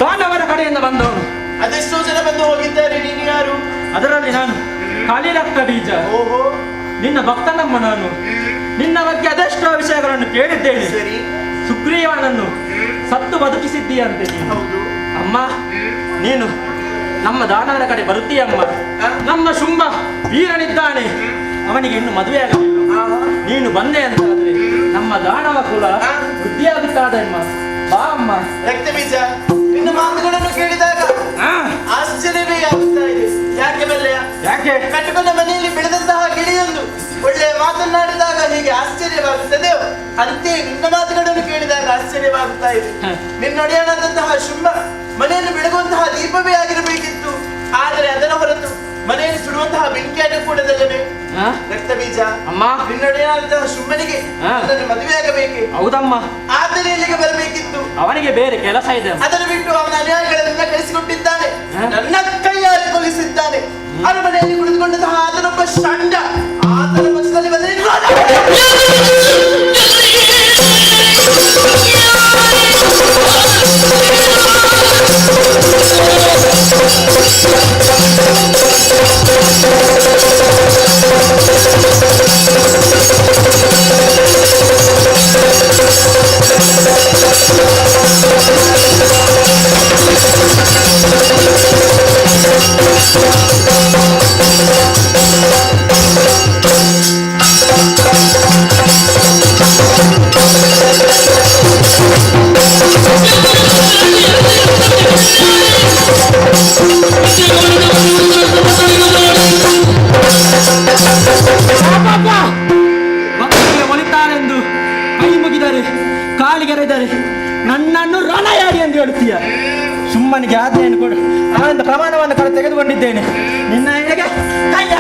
Speaker 12: ತಾಂಡವರ ಕಡೆಯಿಂದ ಬಂದವನು.
Speaker 13: ಅದೆಷ್ಟೋ ಜನ ಬಂದು ಹೋಗಿದ್ದಾರೆ, ನೀನು ಯಾರು?
Speaker 12: ಅದರಲ್ಲಿ ನಾನು ಕಾಲಿರಕ್ಕ ಬೀಜ.
Speaker 13: ಓಹೋ,
Speaker 12: ನಿನ್ನ ಭಕ್ತನಮ್ಮ ನಾನು. ನಿನ್ನ ಬಗ್ಗೆ ಅದೆಷ್ಟೋ ವಿಷಯಗಳನ್ನು ಕೇಳಿದ್ದೇನೆ.
Speaker 13: ಸರಿ.
Speaker 12: ಸುಗ್ರೀವನನ್ನು ಸತ್ತು ಬದುಕಿಸಿದ್ದೀಯಂತೆ ನೀನು.
Speaker 13: ಹೌದು.
Speaker 12: ಅಮ್ಮ, ನೀನು ನಮ್ಮ ದಾನವರ ಕಡೆ ಬರುತ್ತೀಯಮ್ಮ. ನಮ್ಮ ಶುಂಭ ವೀರನಿದ್ದಾನೆ, ಅವನಿಗೆ ಇನ್ನು ಮದುವೆ ಆಗಲಿಲ್ಲ. ನೀನು ಬಂದೆ ಅಂತ ಆದ್ರೆ ನಮ್ಮ ದಾನವ ಕುಲ ವೃದ್ಧಿಯಾಗುತ್ತಾದಮ್ಮ. ಬಾ ಅಮ್ಮ.
Speaker 13: ರಕ್ತ ಬೀಜ, ನಿನ್ನ ಮಾತುಗಳನ್ನು ಕೇಳಿದಾಗ ಆಶ್ಚರ್ಯವೇ ಆಗುತ್ತಾ ಇದೆ. ಯಾಕೆ ಬಲ್ಲೆಯ?
Speaker 12: ಯಾಕೆ?
Speaker 13: ಕಟ್ಟುಕೊಂಡ ಮನೆಯಲ್ಲಿ ಬೆಳೆದಂತಹ ಗಿಳಿಯೊಂದು ಒಳ್ಳೆಯ ಮಾತನಾಡಿದಾಗ ಹೀಗೆ ಆಶ್ಚರ್ಯವಾಗುತ್ತದೆ, ಅಂತೆಯೇ ನಿನ್ನ ಮಾತುಗಳನ್ನು ಕೇಳಿದಾಗ ಆಶ್ಚರ್ಯವಾಗುತ್ತಾ ಇದೆ. ನಿನ್ನೊಡೆಯನಾದಂತಹ ಶುಂಭ ಮನೆಯನ್ನು ಬೆಳಗುವಂತಹ ದೀಪವೇ ಆಗಿರಬೇಕಿತ್ತು, ಆದರೆ ಅದರ ಹೊರತು ಮನೆಯನ್ನು ಸುಡುವಂತಹ ಬೆಂಕಿಯನ್ನು ಕೂಡದಲ್ಲವೇ? ರಕ್ತ ಬೀಜ,
Speaker 12: ಅಮ್ಮ,
Speaker 13: ನಿನ್ನೊಡೆಯನಾದಂತಹ ಶುಂಭನಿಗೆ ಅದನ್ನು ಮದುವೆಯಾಗಬೇಕೆ?
Speaker 12: ಹೌದಮ್ಮ.
Speaker 13: ಆದರೆ ಇಲ್ಲಿಗೆ ಬರಬೇಕಿತ್ತು.
Speaker 12: ಅವನಿಗೆ ಬೇರೆ ಕೆಲಸ ಇದೆ.
Speaker 13: ಅದನ್ನು ಬಿಟ್ಟು ಅವನ ಅನ್ಯಾಯಗಳನ್ನ ಕಳಿಸಿಕೊಟ್ಟಿದ್ದಾನೆ, ನನ್ನ ಕೈಯಾರೆ ಕೊಲಿಸಿದ್ದಾನೆ. ಅರಮನೆಯಲ್ಲಿ ಕುಳಿತುಕೊಂಡಂತಹ ಅದನೊಬ್ಬ ಷಂಡ, ಆತನ ಪಕ್ಷದಲ್ಲಿ ಬಂದರೆ
Speaker 12: ಭಕ್ತರಿಗೆ ಒಲಿತಾರೆಂದು ಕೈ ಮುಗಿದರೆ ಕಾಲಿಗೆರೆದರೆ ನನ್ನನ್ನು ರಣಯಾಡಿ ಎಂದು ಹೇಳುತ್ತೀಯ. ಸುಮ್ಮನಿಗೆ ಆಜ್ಞೆಯನ್ನು ಕೊಡು. ನಾನೊಂದು ಪ್ರಮಾಣವನ್ನು ತೆಗೆದುಕೊಂಡಿದ್ದೇನೆ. ನಿನ್ನ ಎಡೆಗೆ ಕೈಯ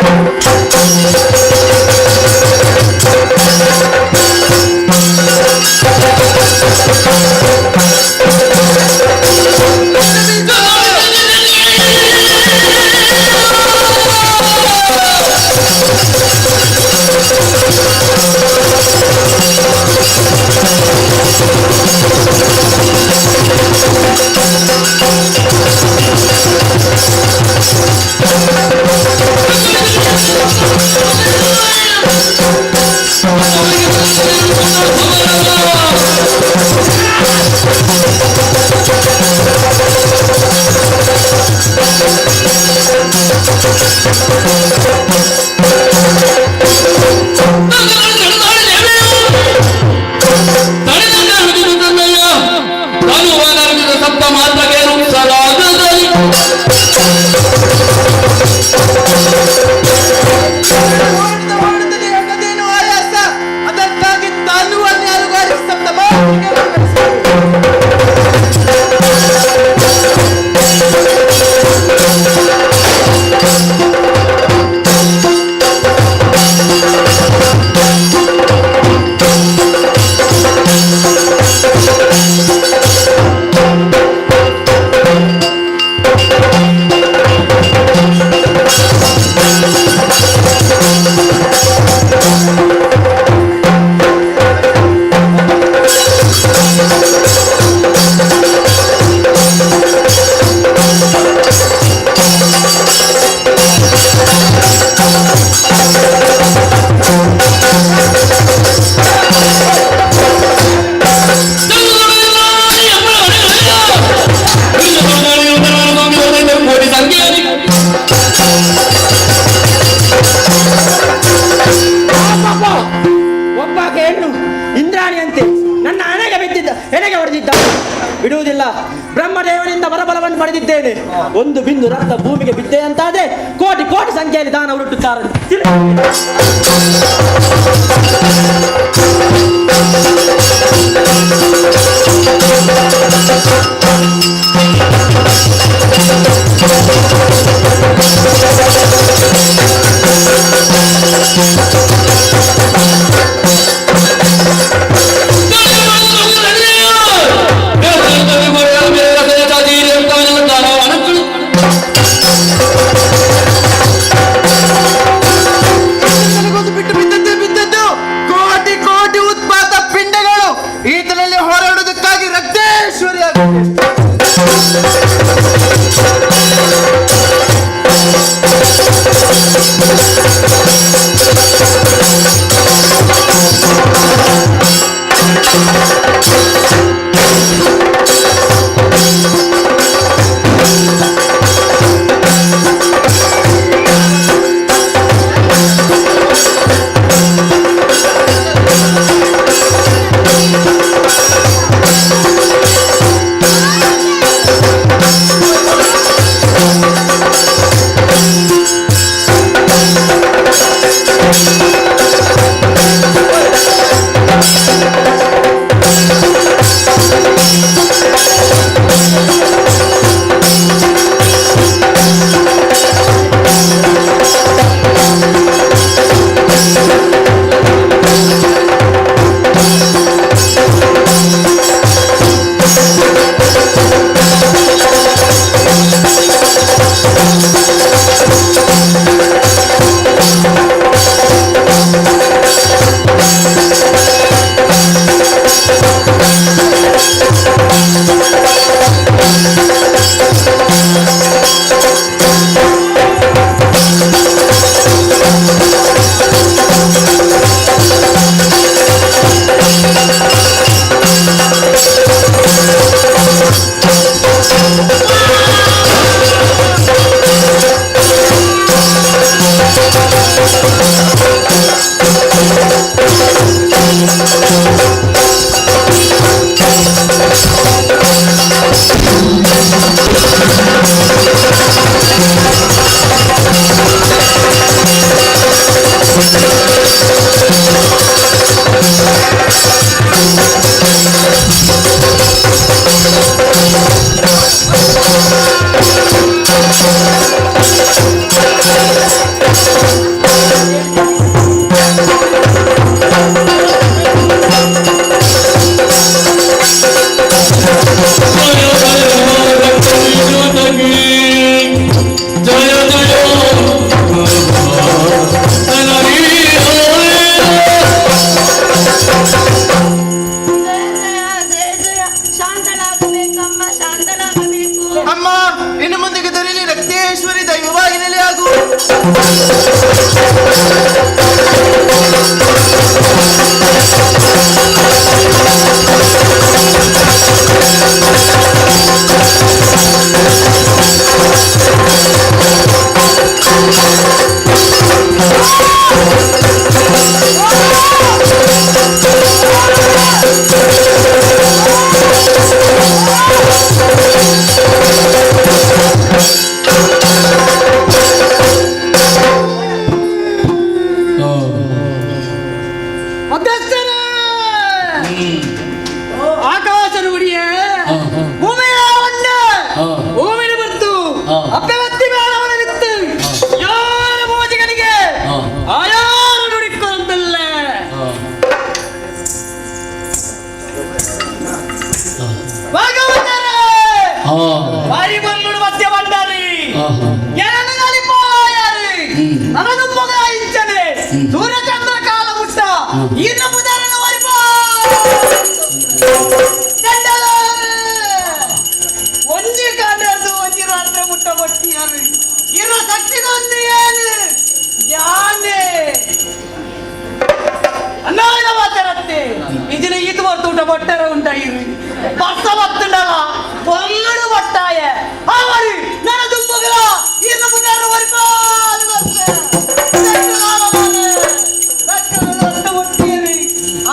Speaker 12: ಬಿಡುವುದಿಲ್ಲ. ಬ್ರಹ್ಮದೇವನಿಂದ ವರಬಲವನ್ನು ಪಡೆದಿದ್ದೇನೆ. ಒಂದು ಬಿಂದು ರಕ್ತ ಭೂಮಿಗೆ ಬಿದ್ದೆ ಅಂತಾದ್ರೆ ಕೋಟಿ ಕೋಟಿ ಸಂಖ್ಯೆಯಲ್ಲಿ ದಾನ ಹುಟ್ಟುತ್ತಾರೆ.
Speaker 13: ಬಿಟ್ಟು ಬಿದ್ದದ್ದು ಕೋಟಿ ಅಮ್ಮ ಇನ್ನು ಮುಂದಕ್ಕೆ ದೊರೆಯಲಿ ರಕ್ತೇಶ್ವರಿ ದೈವವಾಗಿ ನೆಲೆಯಾಗು.
Speaker 15: ಆಕಾಶ ನುಡಿಯೇ ಭೂಮಿಯ ಒಂಡೆ ಭೂಮಿನ ಬರ್ತು ಅಪ್ಪೆವತ್ತಿ ಮೇಲವನ ಬಿತ್ತು ಯಾರ ಮೋಜಿಗನಿಗೆ ಆಯಾರ ನುಡಿಕೊಂಡಲ್ಲ ಭಾಗವತರೇ ವಾರಿ ಬಂದು ಮಧ್ಯ ಬಂಡಾರಿ ಏನನ್ನು ಗಳಿಪಾಯಾರಿ ನನನು ಮಗ ಇಂಚನೆ ಸೂರ್ಯಚಂದ್ರ ಕಾಲ ಮುಟ್ಟ ಇನ್ನು ಮುದರನ ವರಿಪ ಒಂಜಿ ಕಾಂಡದ್ದು ಒಂಜಿ ರಾತ್ರಿ ಮುಟ್ಟ ಬಟ್ಟಿಯಾರು ಇರೋ ಶಕ್ತಿಗೊಂದು ಏನು ಯಾನೆ ಅನ್ನಾಳ ಮಾತಾಡತ್ತೆ ಇದನ್ನ ಇದು ಊಟ ಬಟ್ಟರ ಉಂಟಾಯಿರು ಬರ್ಸ ಬತ್ತುಂಡಲ್ಲ ಒಲ್ಲಡು ಬಟ್ಟಾಯ ಅವರಿ ನನ್ನ ದುಂಬುಗಳ ಇನ್ನು ಮುದರನ ವರಿಪ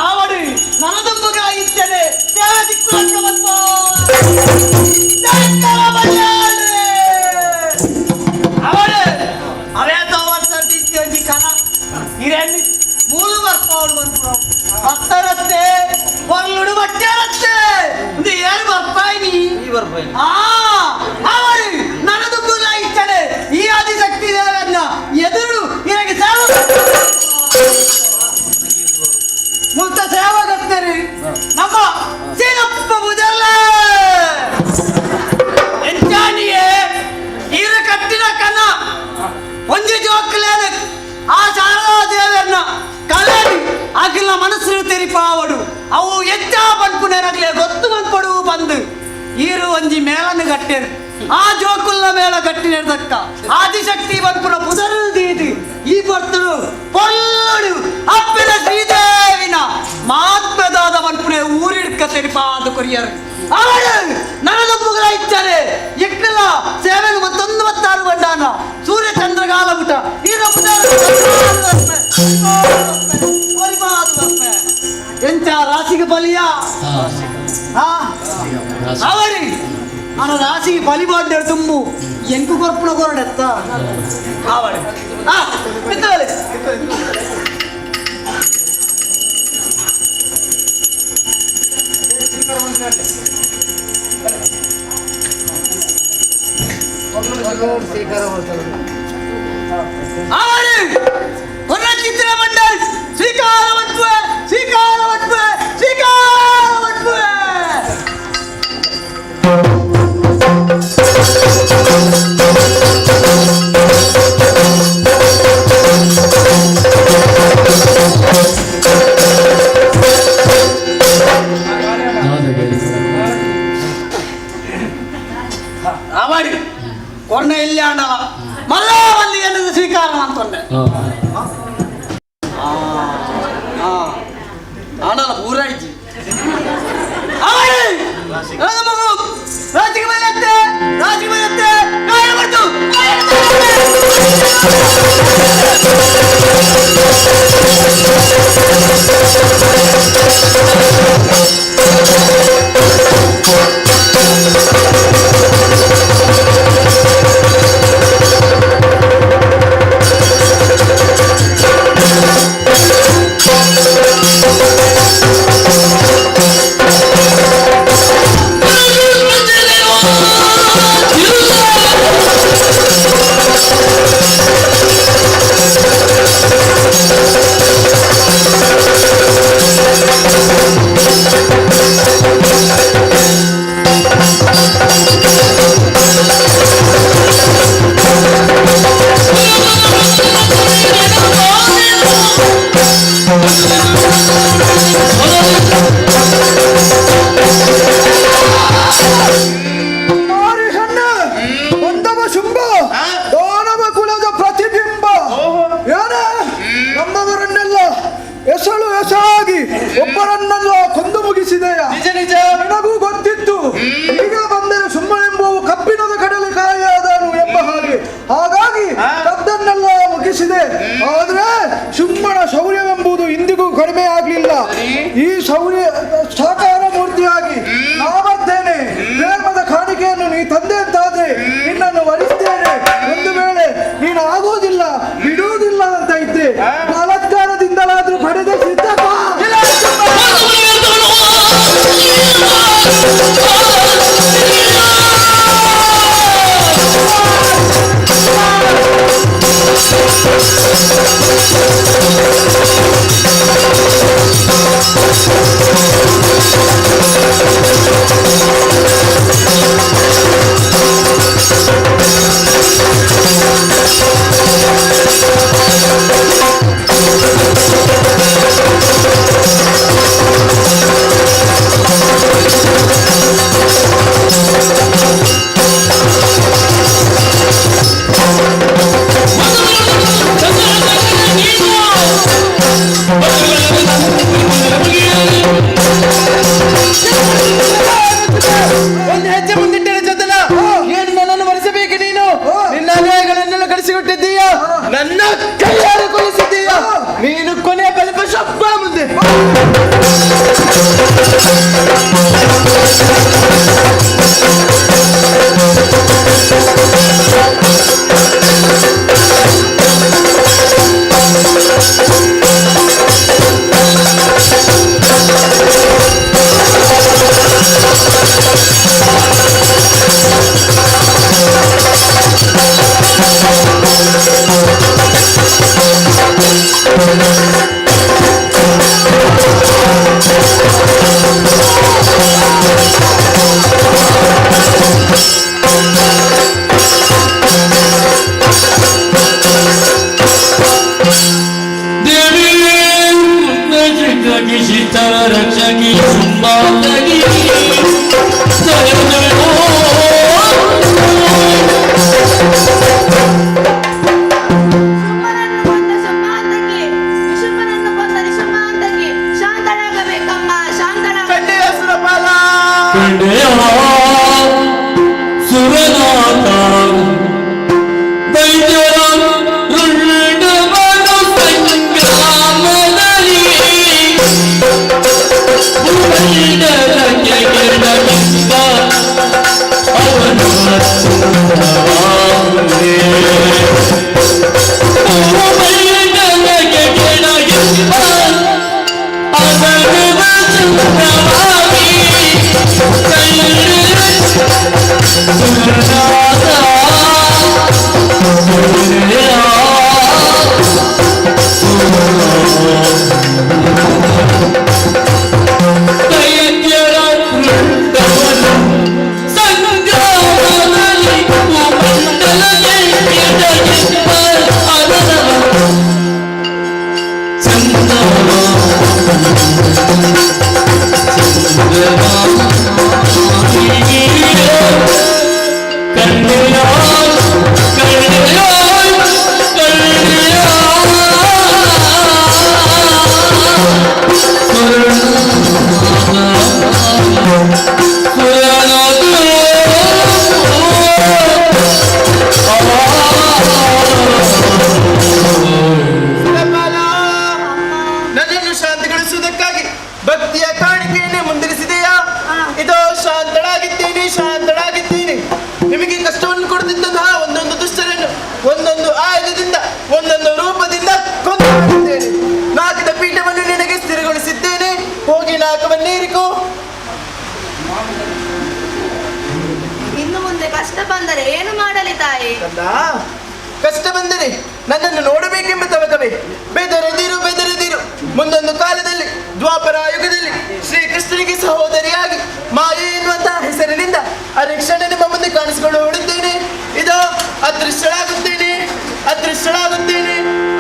Speaker 15: ಅವಡು ನನದುಂಬುಗ ಇದ್ದೇನೆ ಸೇವೆ ದಿಕ್ಕು ಬಂತು ಅವಳು ಅವೇ ತೋರ್ಸಿ ಕಣ ಹಿರೇಣ್ಣಿ ಮೂಲು ಬರ್ತಾವಳು ಬಂತು ಹತ್ತರತ್ತೆ ಒಲ್ಲುಡು ಬಟ್ಟೆ ಇದು ಏನು ಬರ್ತಾಯಿ ಅವಳು ನನದುಂಬುಗ ಇದ್ದೇನೆ ಈ ಆದಿಶಕ್ತಿ ದೇವರನ್ನ ಎದುರು ನಿನಗೆ ಸೇವೆ ಮುಕ್ತ ಸೇವಾಗತ್ತರಿ ನಮ್ಮ ಸೀನಪ್ಪ ಮುದಲ್ಲ ಎಂಚಾನಿಯೇ ಈರ ಕಟ್ಟಿನ ಕನ್ನ ಒಂಜಿ ಜೋಕ್ಲೇದ ಆ ಶಾರದಾ ದೇವರನ್ನ ಕಲಾಡಿ ಅಗಿಲ ಮನಸ್ಸು ತೆರಿಪಾವಡು ಅವು ಎಚ್ಚ ಬಂದ್ಪುಣರಾಗ್ಲೇ ಗೊತ್ತು ಬಂದ್ಪಡು ಬಂದು ಈರು ಒಂಜಿ ಮೇಲನ್ನು ಗಟ್ಟೆರು ಆ ಜೋಕುಲ್ಲ ಮೇಳ ಗಟ್ಟಿನೆರ್ದಕ್ಕ ಆದಿಶಕ್ತಿ ಬಂದ್ಪುರ ಪುದರು ದೀದಿ ಈ ಬರ್ತರು ಪೊಲ್ಲಡು ಅಪ್ಪಿನ ಶ್ರೀದೇವಿನ ಮಾತ್ಮದಾದ ಬಂದ್ಪುರೆ ಊರಿಡ್ಕ ತೆರಿಪಾದ ಕೊರಿಯರು ಅವಳು ನನಗೆ ಮುಗಳ ಇಚ್ಛಾರೆ ಎಕ್ಕಲ ಸೇವೆಗೆ ಮತ್ತೊಂದು 26 ಬಂಡಾನ ಸೂರ್ಯ ಚಂದ್ರಗಾಲ ಬಿಟ್ಟ ಎಂತ ರಾಶಿಗೆ ಬಲಿಯ ಅವಳಿ ನನ್ನ ರಾಶಿಗೆ ಬಲಿ ಬಾಡ್ಡೆ ತುಂಬು ಎಂಕು ಕೊರ್ಪುಣ ಕೊರಡೆತ್ತ ಅವಳಿ ಬಿತ್ತವಳಿ ಅವಳಿ ಹೊರ ಚಿತ್ರ ಮಂಡಲ್ ಸ್ವೀಕಾರವತ್ವ ಸ್ವೀಕಾರವತ್ವ ಸ್ವೀಕಾರವತ್ವ ಅವಳಿ ಕೊರ್ಣ ಎಲ್ಲಿ ಆಂಡಲ ಮಲ್ಲ ಅಲ್ಲಿ ಏನದು ಸ್ವೀಕಾರ ಅಂತಂದೆ ಆಂಡಲ ಪೂರೈಜಿ ಅವಳಿ ಮಗು ರಾಜಿಗೆ ಬಲ್ಲತ್ತೆ ರಾಜಿಗೆ ಬಲ್ಲತ್ತೆ ಕಾಯ ಬರ್ತು
Speaker 14: ಸಾಕಾರ ಮೂರ್ತಿಯಾಗಿ ನಾ ಬರ್ತೇನೆ. ಪ್ರೇಮದ ಕಾಣಿಕೆಯನ್ನು ನೀ ತಂದೆ ಅಂತಾದ್ರೆ ನಿನ್ನನ್ನು ವರಿಸ್ತೇನೆ. ಒಂದು ವೇಳೆ ನೀನು ಆಗುವುದಿಲ್ಲ ಬಿಡುವುದಿಲ್ಲ ಅಂತ ಇದ್ರೆ ಬಲಾತ್ಕಾರದಿಂದಲಾದ್ರೂ ಪಡೆದ ಸಿದ್ಧಪ್ಪ.
Speaker 13: ಒಂದು ಹೆಜ್ಜೆ ಮುಂದಿಟ್ಟರೆ ಜೊತೆಲ ಏನು ನನ್ನನ್ನು ವರಿಸಬೇಕು ನೀನು? ನಿನ್ನ ಅನ್ಯಾಯಗಳನ್ನೆಲ್ಲ ಕಳಿಸಿಕೊಟ್ಟಿದ್ದೀಯ, ನನ್ನ ಕೈಯಾರೆ ಕೊಲಿಸಿದ್ದೀಯ. ನೀನು ಕೊನೆಯ ಬಲಿಪ ಶಬ್ಬ ಮುಂದೆ
Speaker 11: ಇನ್ನು ಮುಂದೆ ಕಷ್ಟ ಬಂದರೆ ಏನು ಮಾಡಲಿ ತಾಯಿ?
Speaker 13: ಕಷ್ಟ ಬಂದರೆ ನನ್ನನ್ನು ನೋಡಬೇಕೆಂಬ ತವಕವೇ? ಬೆದರದಿರು ಬೆದರದಿರು. ಮುಂದೊಂದು ಕಾಲದಲ್ಲಿ ದ್ವಾಪರ ಯುಗದಲ್ಲಿ ಶ್ರೀಕೃಷ್ಣನಿಗೆ ಸಹೋದರಿಯಾಗಿ ಮಾಯೆ ಎನ್ನುವಂತಹ ಹೆಸರಿನಿಂದ ಅರಕ್ಷಣ ನಿಮ್ಮ ಮುಂದೆ ಕಾಣಿಸಿಕೊಳ್ಳುತ್ತೇನೆ. ಇದೋ ಅದೃಶ್ಯಳಾಗುತ್ತೇನೆ ಅದೃಶ್ಯಳಾಗುತ್ತೇನೆ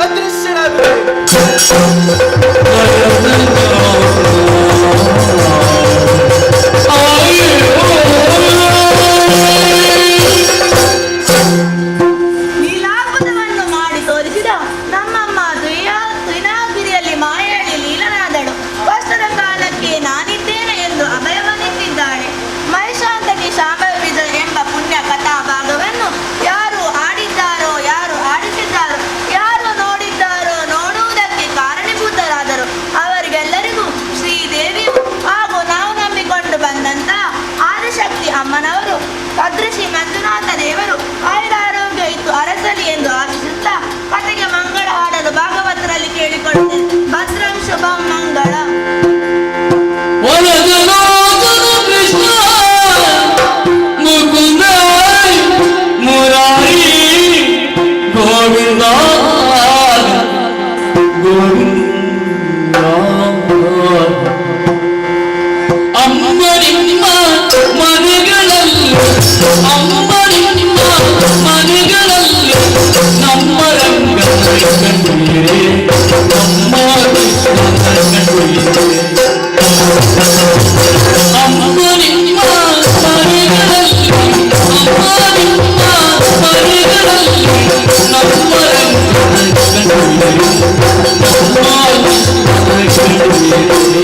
Speaker 13: ಅದೃಶ್ಯಳಾಗುತ್ತೇನೆ.
Speaker 11: ಲೀಲಾದ್ಭುತವನ್ನು ಮಾಡಿ ತೋರಿಸಿದ ನಮ್ಮಮ್ಮ ದ್ವಿನಾಗಿರಿಯಲ್ಲಿ ಮಾಯೆಯಲ್ಲಿ ಲೀಲನಾದಳು. ಕಷ್ಟದ ಕಾಲಕ್ಕೆ ನಾನಿದ್ದೇನೆ ಎಂದು ಅಭಯವನ್ನಿಟ್ಟಿದ್ದಾಳೆ. ಮಹಿಷಾಂತಕಿ ಶಾಂಭವಿ ಎಂಬ ಪುಣ್ಯ ಕಥಾ ಭಾಗವನ್ನು ಯಾರು ಆಡಿದ್ದಾರೋ, ಯಾರು ಆಡಿಸಿದ್ದಾರೋ, ಯಾರು ನೋಡಿದ್ದಾರೋ, ನೋಡುವುದಕ್ಕೆ ಕಾರಣೀಭೂತರಾದ
Speaker 19: ಗೋವಿಂದ ಗೋವಿಂದ ಅಮ್ಮ ನಿಮ್ಮ ಮನೆಗಳಲ್ಲಿ ಅಮ್ಮ ನಿಮ್ಮ ಮನೆಗಳಲ್ಲಿ ನಮ್ಮ ರಂಗ ಕಂಡುಹಿರೆ ನಮ್ಮ ಕಂಡುಹಿರೆ ಅಮ್ಮ ನಿಮ್ಮ ಮನೆಗಳಲ್ಲಿ ಅಮ್ಮ ನಿಮ್ಮ ಮನೆಗಳಲ್ಲಿ ನಮ್ಮ ರಂಗ ಕಂಡುಹಿರೆ ನಮ್ಮ ಕಂಡುಹಿರೆ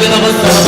Speaker 19: ನಮಸ್ಕಾರ